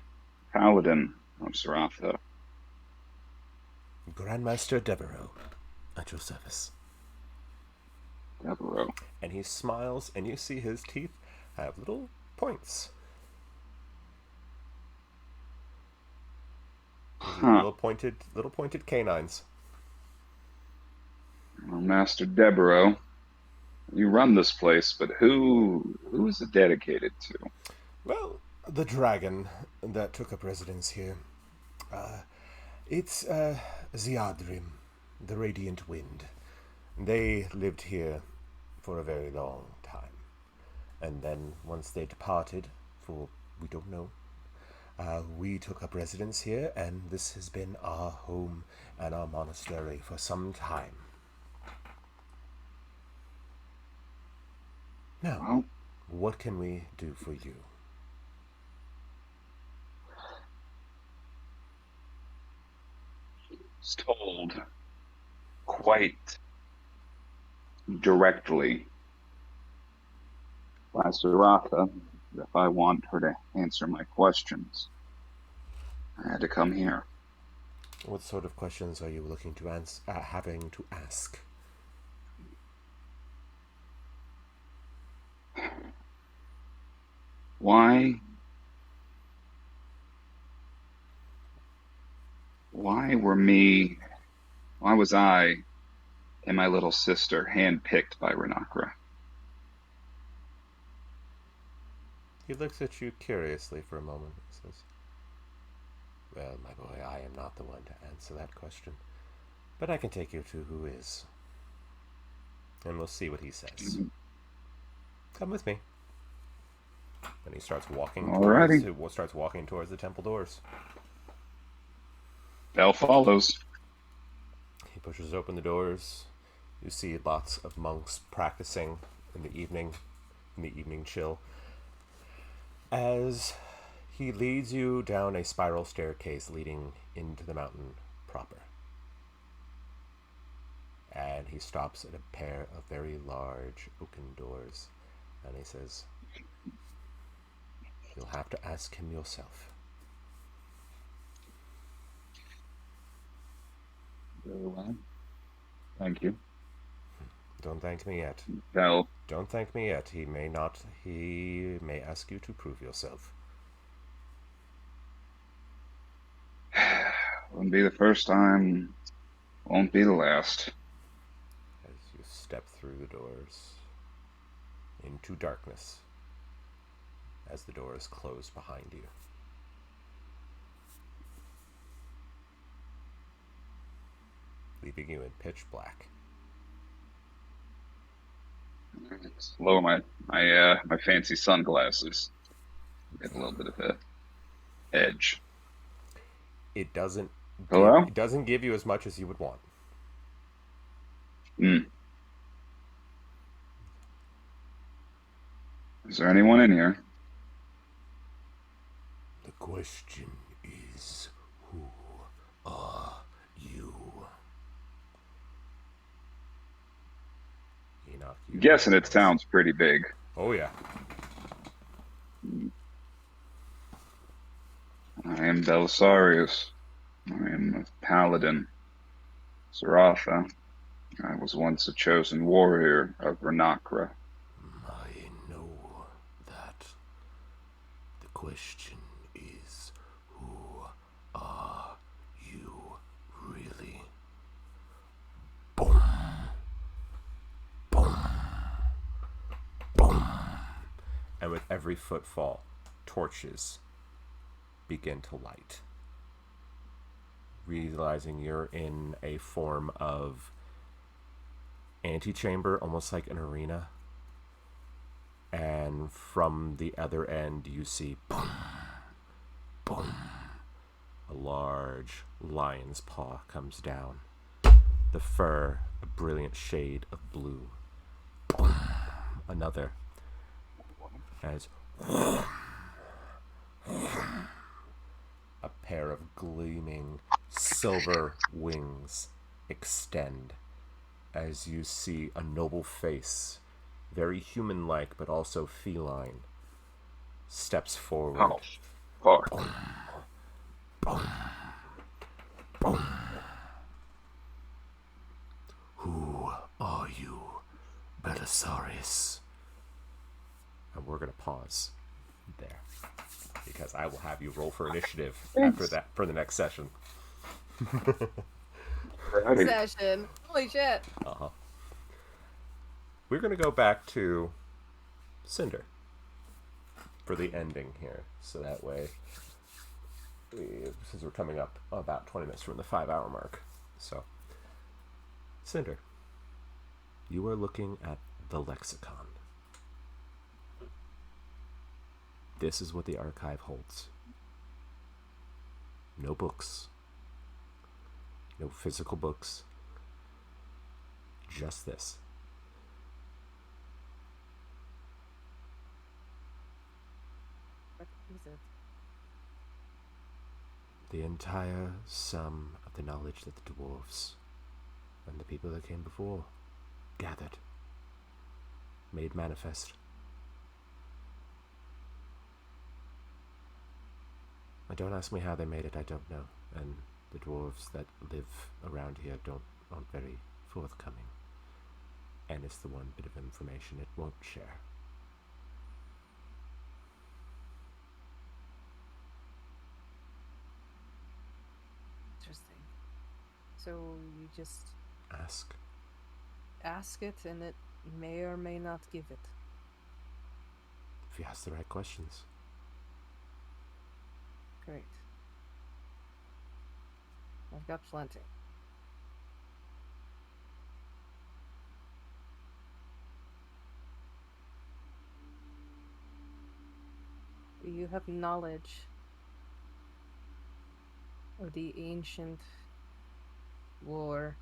Paladin of Saratha. Grandmaster Devereaux, at your service. Devereaux. And he smiles, and you see his teeth have little points. Huh. Little pointed canines. Well, Master Devereaux, you run this place, but who is it dedicated to? Well, the dragon that took up residence here. It's Ziadrim, the Radiant Wind. They lived here for a very long time. And then once they departed, for we don't know, we took up residence here, and this has been our home and our monastery for some time. Now, Well, what can we do for you? was told quite directly by Saratha that if I want her to answer my questions, I had to come here. What sort of questions are you looking to having to ask? Why was I and my little sister handpicked by Renakra? He looks at you curiously for a moment and says, "Well, my boy, I am not the one to answer that question, but I can take you to who is. And we'll see what he says. Come with me." And he starts walking towards the temple doors. Bell follows. He pushes open the doors. You see lots of monks practicing in the evening chill, as he leads you down a spiral staircase leading into the mountain proper. And he stops at a pair of very large oaken doors, and he says, "You'll have to ask him yourself." Very well. Thank you. Don't thank me yet. Bell. Don't thank me yet. He may ask you to prove yourself. Wouldn't be the first time, won't be the last. As you step through the doors into darkness, as the doors close behind you. Leaving you in pitch black. Let's lower my fancy sunglasses. Get a little bit of a edge. It doesn't Hello? It doesn't give you as much as you would want. Is there anyone in here? The question is, who are you? I'm guessing it sounds pretty big. Oh, yeah. I am Belisarius. I am a paladin. Saratha. I was once a chosen warrior of Renakra. I know that. The question is, who are you really? Boom. Boom. Boom. And with every footfall, torches begin to light. realizing you're in a form of antechamber, almost like an arena. And from the other end, you see boom, boom. A large lion's paw comes down. The fur, a brilliant shade of blue. Boom. Another. As a pair of gleaming silver wings extend as you see a noble face, very human-like but also feline, steps forward. Oh, fuck. Boom, boom, boom. Who are you, Belisarius? And we're going to pause there, because I will have you roll for initiative after that for the next session. Session. Holy shit. Uh-huh. We're going to go back to Cinder for the ending here, so that way, since we're coming up about 20 minutes from the 5-hour mark. So, Cinder, you are looking at the lexicon. This is what the archive holds. No books. No physical books. Just this. What is it? The entire sum of the knowledge that the dwarves and the people that came before gathered, made manifest. Don't ask me how they made it, I don't know. And the dwarves that live around here aren't very forthcoming. And it's the one bit of information it won't share. Interesting. So you just Ask it and it may or may not give it. if you ask the right questions. Great. I've got plenty. Do you have knowledge of the ancient war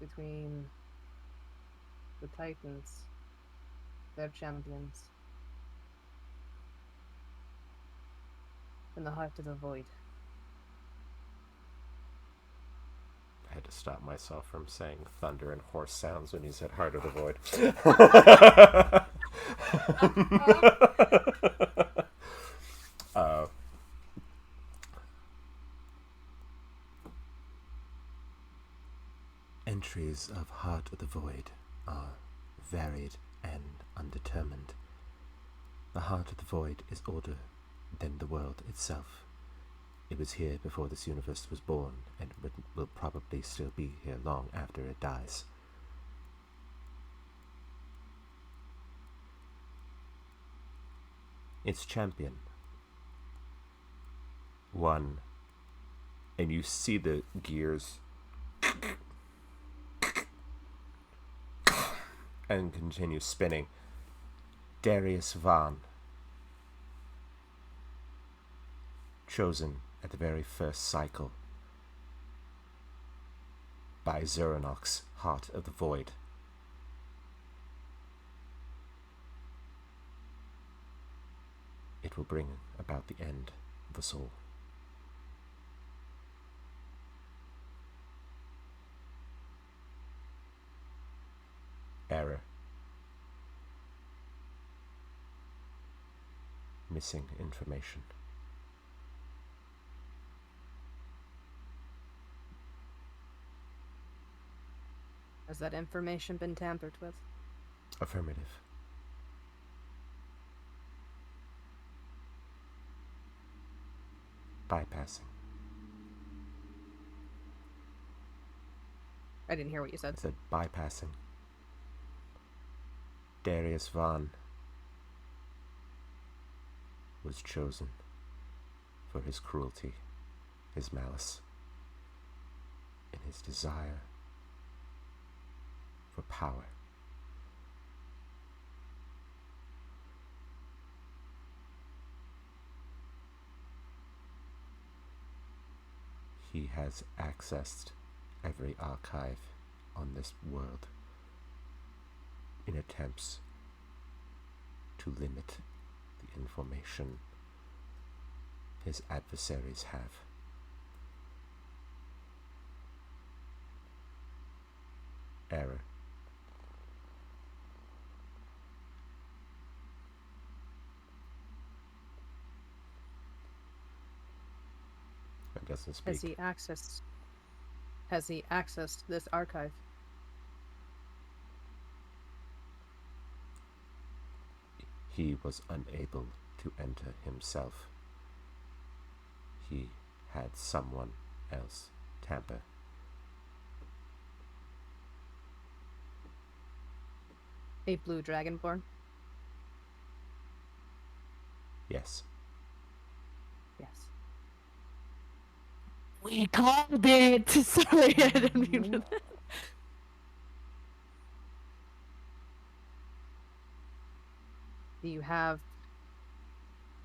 between the Titans, their champions, and the Heart of the Void? I had to stop myself from saying thunder and horse sounds when you said Heart of the Void. Entries of Heart of the Void are varied and undetermined. The Heart of the Void is older than the world itself. It was here before this universe was born, and will probably still be here long after it dies. Its champion, one, and you see the gears and continue spinning. Darius Vaughn, chosen at the very first cycle by Zeranox, Heart of the Void. It will bring about the end of us all. Error. Missing information. Has that information been tampered with? Affirmative. Bypassing. I didn't hear what you said. I said bypassing. Darius Vaughn was chosen. his cruelty, his malice, and his desire for power. He has accessed every archive on this world in attempts to limit the information his adversaries have. Error. It doesn't speak. Has he accessed this archive? He was unable to enter himself. He had someone else tamper. A blue dragonborn? Yes. Yes. We called it. Sorry, I didn't mean to. Do you have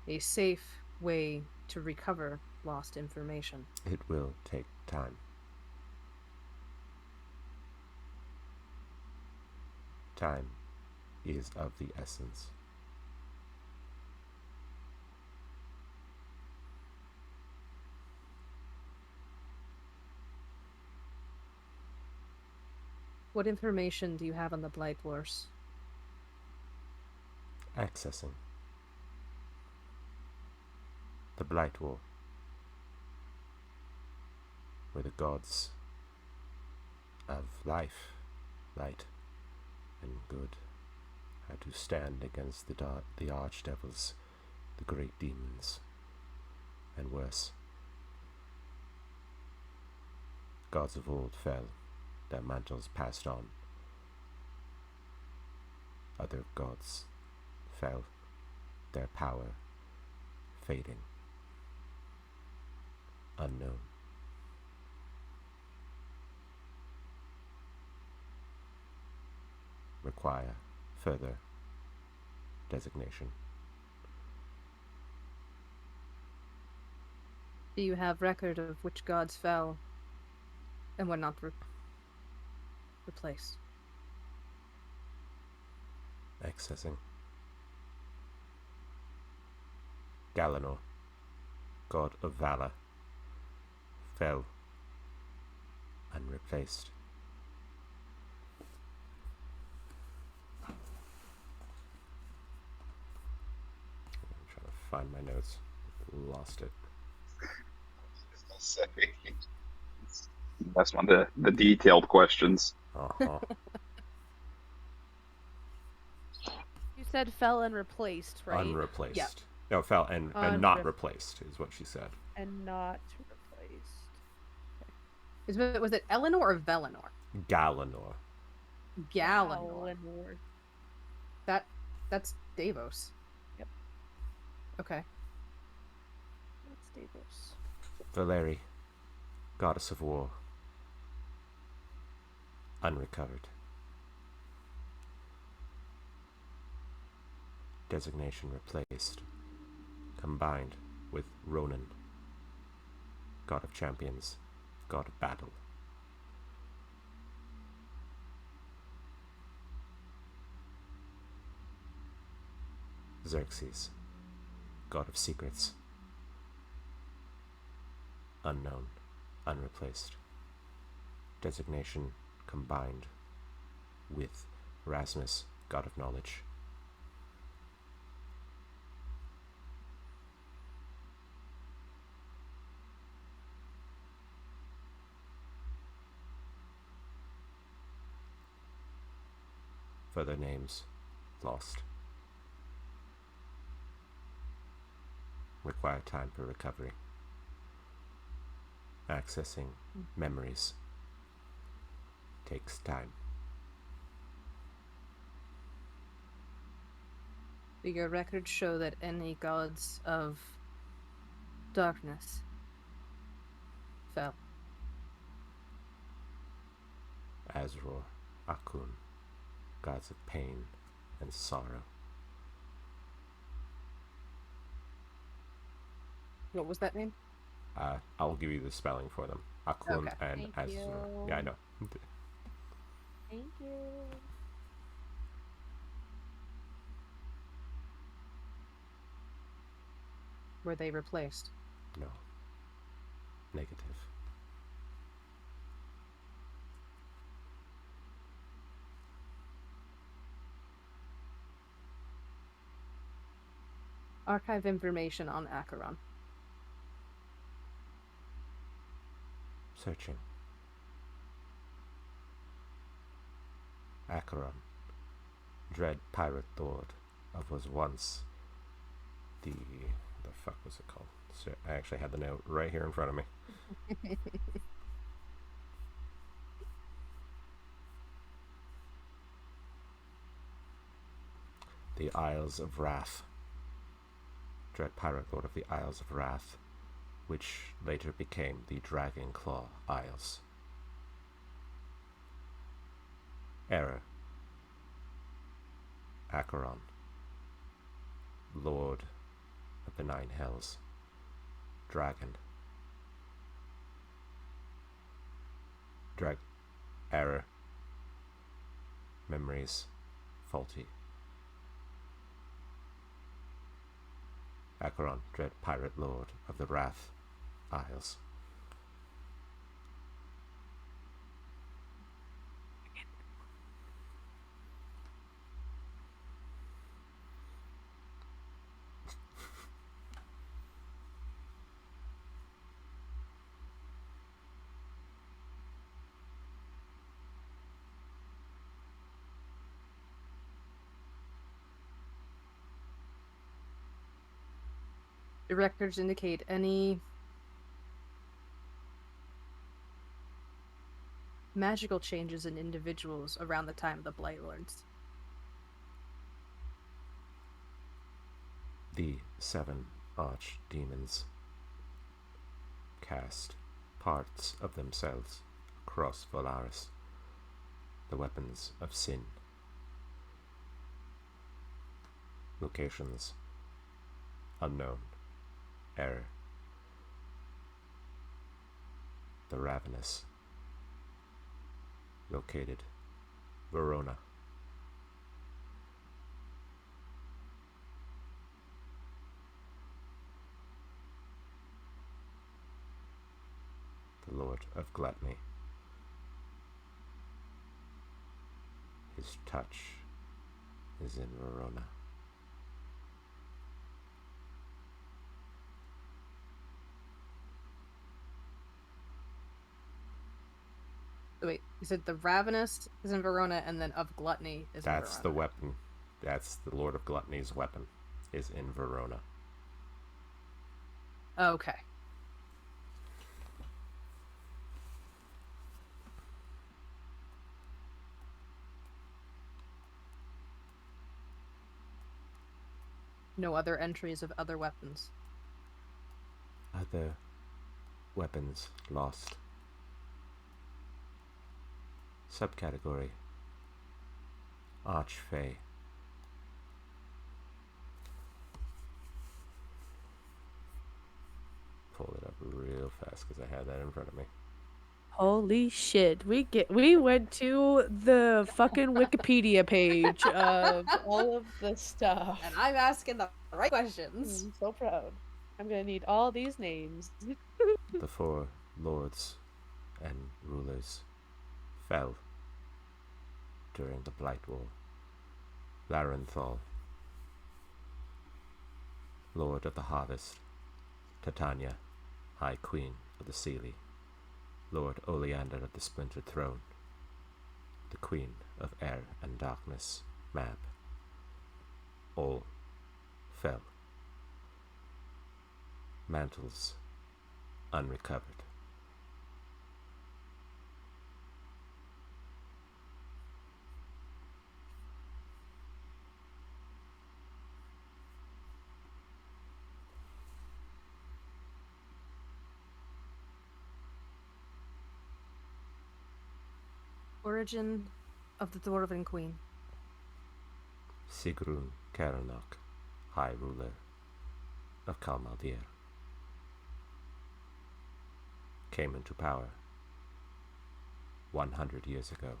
a safe way to recover lost information? It will take time. Time is of the essence. What information do you have on the Blight Wars? Accessing the Blight War, where the gods of life, light, and good had to stand against the archdevils, the great demons, and worse. Gods of old fell, their mantles passed on. Other gods fell, their power fading, unknown. Require further designation. Do you have record of which gods fell and were not replaced? Accessing Galanor, god of valor, fell unreplaced. I'm trying to find my notes. Lost it. That's one of the detailed questions. Uh-huh. You said fell and replaced, right? Unreplaced. Yeah. No, fell and not replaced is what she said. And not replaced. Was it Eleanor or Velinor? Galanor. Galanor. That's Davos. Yep. Okay. That's Davos. Valeri, goddess of war. Unrecovered. Designation replaced. Combined with Ronan, god of champions, god of battle. Xerxes, god of secrets. Unknown, unreplaced. Designation combined with Rasmus, god of knowledge. Further names lost. Require time for recovery. Accessing memories takes time. Do your records show that any gods of darkness fell. Azror, Akun, gods of pain and sorrow. What was that name? I'll give you the spelling for them. Akun Okay. and Thank Azror. you. Yeah, I know. Thank you. Were they replaced? No. Negative. Archive information on Acheron. Searching. Acheron, dread pirate lord of was once the fuck was it called? So I actually had the note right here in front of me. The Isles of Wrath. Dread pirate lord of the Isles of Wrath, which later became the Dragon Claw Isles. Error. Acheron, Lord of the Nine Hells. Dragon. Error. Memories faulty. Acheron, dread pirate lord of the Wrath Isles. The records indicate any magical changes in individuals around the time of the Blight Lords. The 7 archdemons cast parts of themselves across Volaris, the weapons of sin. Locations unknown. Error. The Ravenous. Located Verona. The Lord of Gluttony. His touch is in Verona. Wait, you said the Ravenous is in Verona, and then of Gluttony is in Verona. That's the weapon. That's the Lord of Gluttony's weapon, is in Verona. Okay. No other entries of other weapons. Other weapons lost. Subcategory Archfey. Pull it up real fast because I had that in front of me. Holy shit. We went to the fucking Wikipedia page of all of this stuff. And I'm asking the right questions. I'm so proud. I'm gonna need all these names. The 4 lords and rulers fell during the Blight War. Larenthal, Lord of the Harvest. Titania, High Queen of the Seelie. Lord Oleander of the Splintered Throne. The Queen of Air and Darkness, Mab. All fell. Mantles unrecovered. Origin of the Dwarven Queen. Sigrun Karanok, High Ruler of Kalmaldir, came into power 100 years ago.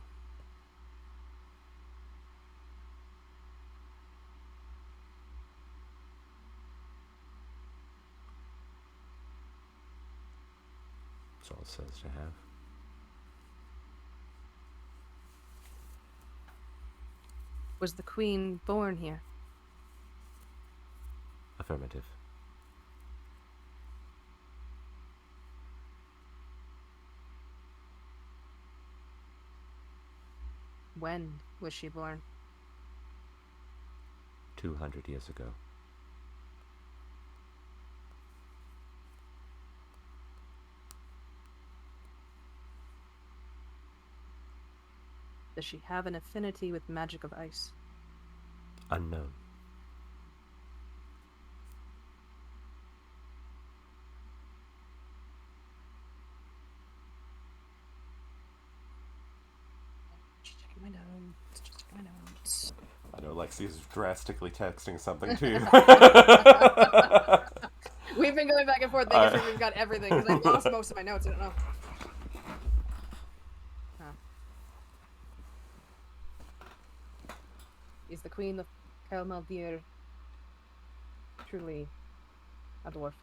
That's all it says to have. Was the queen born here? Affirmative. When was she born? 200 years ago. Does she have an affinity with magic of ice? Unknown. Just checking my notes. Just checking my notes. I know Lexi's drastically texting something to you. We've been going back and forth making sure we've got everything because I lost most of my notes. I don't know. Huh. Is the queen of Kalmaldir truly a dwarf?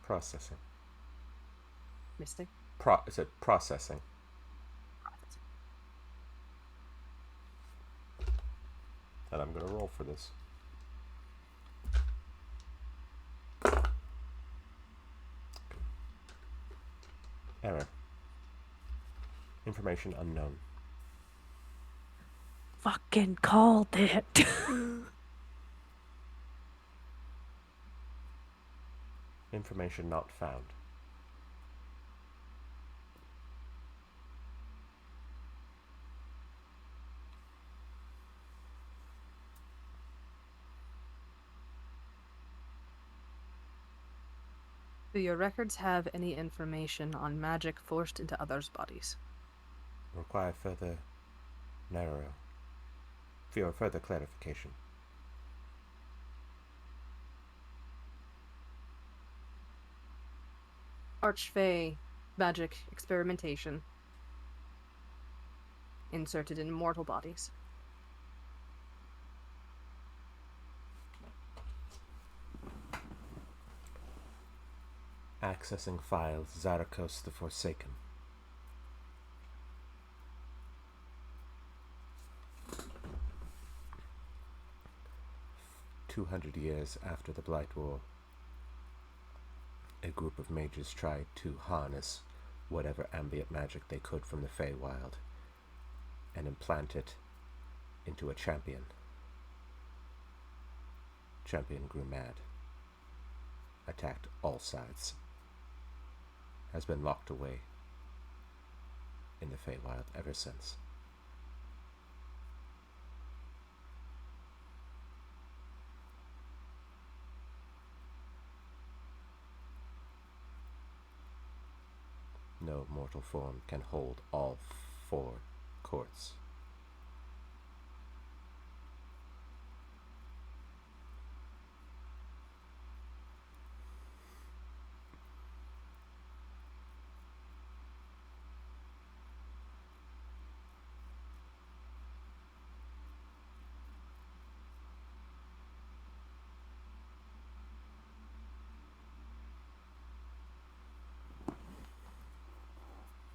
Processing. Mystic? Is it processing? And I'm going to roll for this. Error. Information unknown. Fucking called it. Information not found. Do your records have any information on magic forced into others' bodies? Require further further clarification. Archfey magic experimentation inserted in mortal bodies. Accessing files, Zarakos the Forsaken. "200 years after the Blight War, a group of mages tried to harness whatever ambient magic they could from the Feywild and implant it into a champion. Champion grew mad, attacked all sides, has been locked away in the Feywild ever since. No mortal form can hold all 4 courts.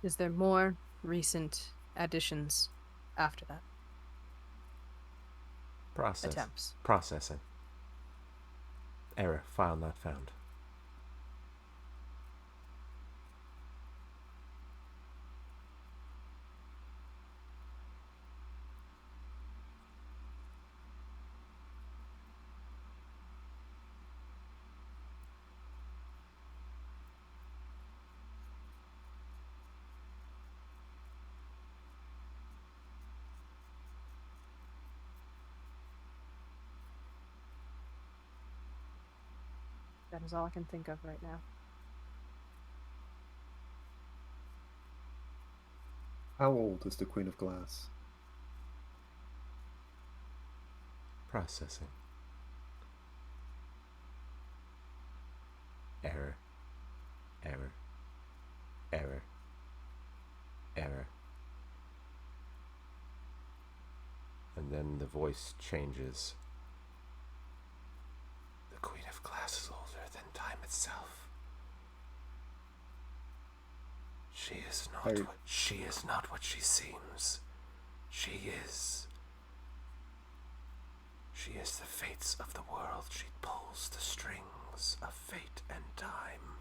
Is there more recent additions after that? Attempts. Processing. Error. File not found. That is all I can think of right now. How old is the Queen of Glass? Processing. Error. Error. Error. Error. And then the voice changes. The Queen of Glass is older than time itself. She is not what she seems. She is the fates of the world. She pulls the strings of fate and time.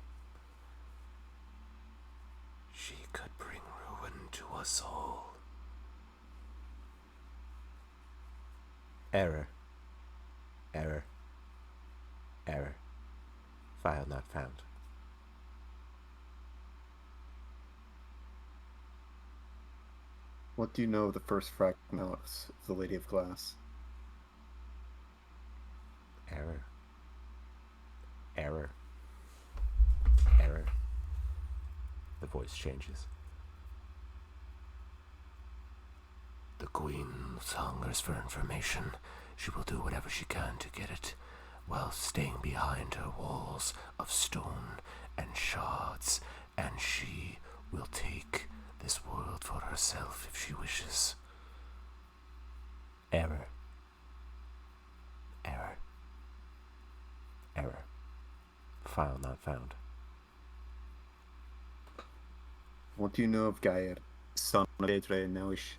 She could bring ruin to us all. Error. Error. Error. File not found. What do you know of the first fragment of the Lady of Glass? Error. Error. Error. The voice changes. The Queen hungers for information. She will do whatever she can to get it, while staying behind her walls of stone and shards, and she will take this world for herself if she wishes. Error. Error. Error. File not found. What do you know of Gaia, son of Edre and Noish?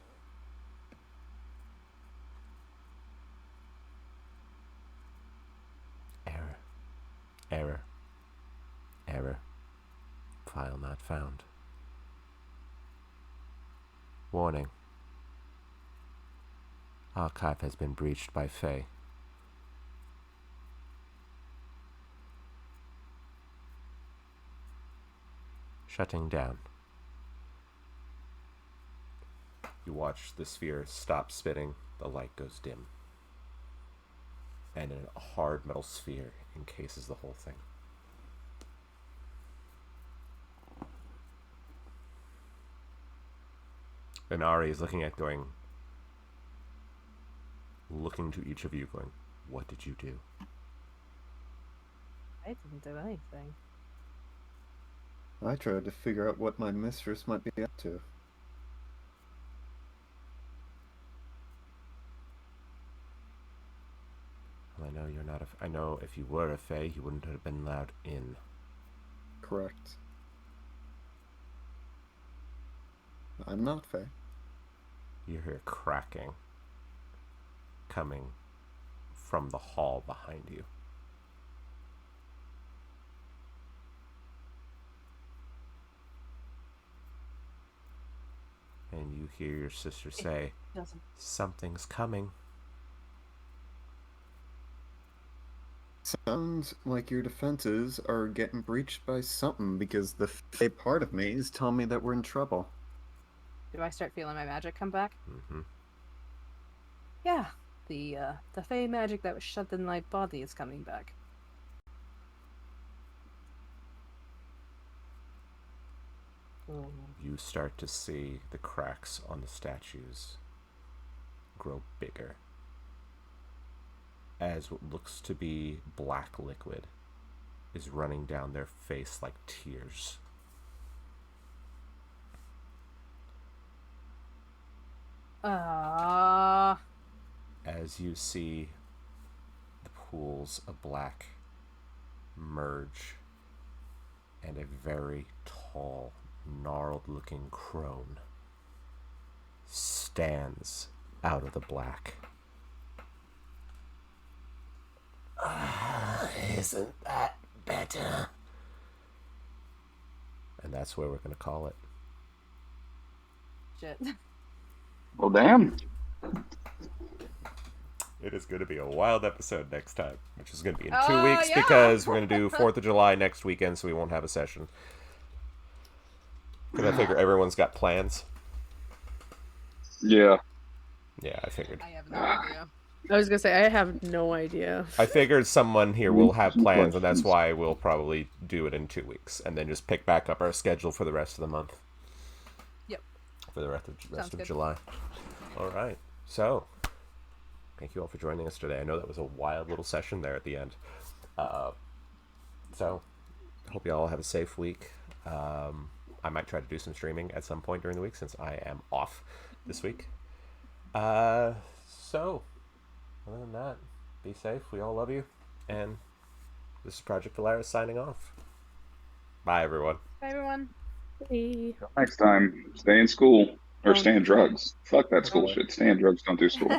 Error. Error. Error. File not found. Warning. Archive has been breached by Fae. Shutting down. You watch the sphere stop spinning, the light goes dim. And a hard metal sphere encases the whole thing. And Ari is looking to each of you going, what did you do? I didn't do anything. I tried to figure out what my mistress might be up to. Well, I know if you were a Fae, you wouldn't have been allowed in. Correct. I'm not Fae. You hear cracking coming from the hall behind you. And you hear your sister say, something's coming. Sounds like your defenses are getting breached by something, because the Fae part of me is telling me that we're in trouble. Do I start feeling my magic come back? Mm-hmm. Yeah, the Fae magic that was shut in my body is coming back. You start to see the cracks on the statues grow bigger as what looks to be black liquid is running down their face like tears. As you see the pools of black merge and a very tall, gnarled-looking crone stands out of the black. Isn't that better? And that's where we're going to call it. Shit. Well, damn. It is going to be a wild episode next time, which is going to be in 2 weeks yeah. because we're going to do 4th of July next weekend, so we won't have a session. Because I figure everyone's got plans. Yeah. Yeah, I figured. I have no idea. I was gonna say I have no idea. I figured someone here will have plans, and that's why we'll probably do it in 2 weeks, and then just pick back up our schedule for the rest of the month. Yep. for the rest Sounds of good. July. All right. So, thank you all for joining us today. I know that was a wild little session there at the end. So, hope you all have a safe week. I might try to do some streaming at some point during the week since I am off this week. So, other than that, be safe. We all love you. And this is Project Valaris signing off. Bye, everyone. Bye, everyone. Hey. Next time, stay in school or Don't- stay in drugs. Fuck that school don't. shit. Stay in drugs, don't do school.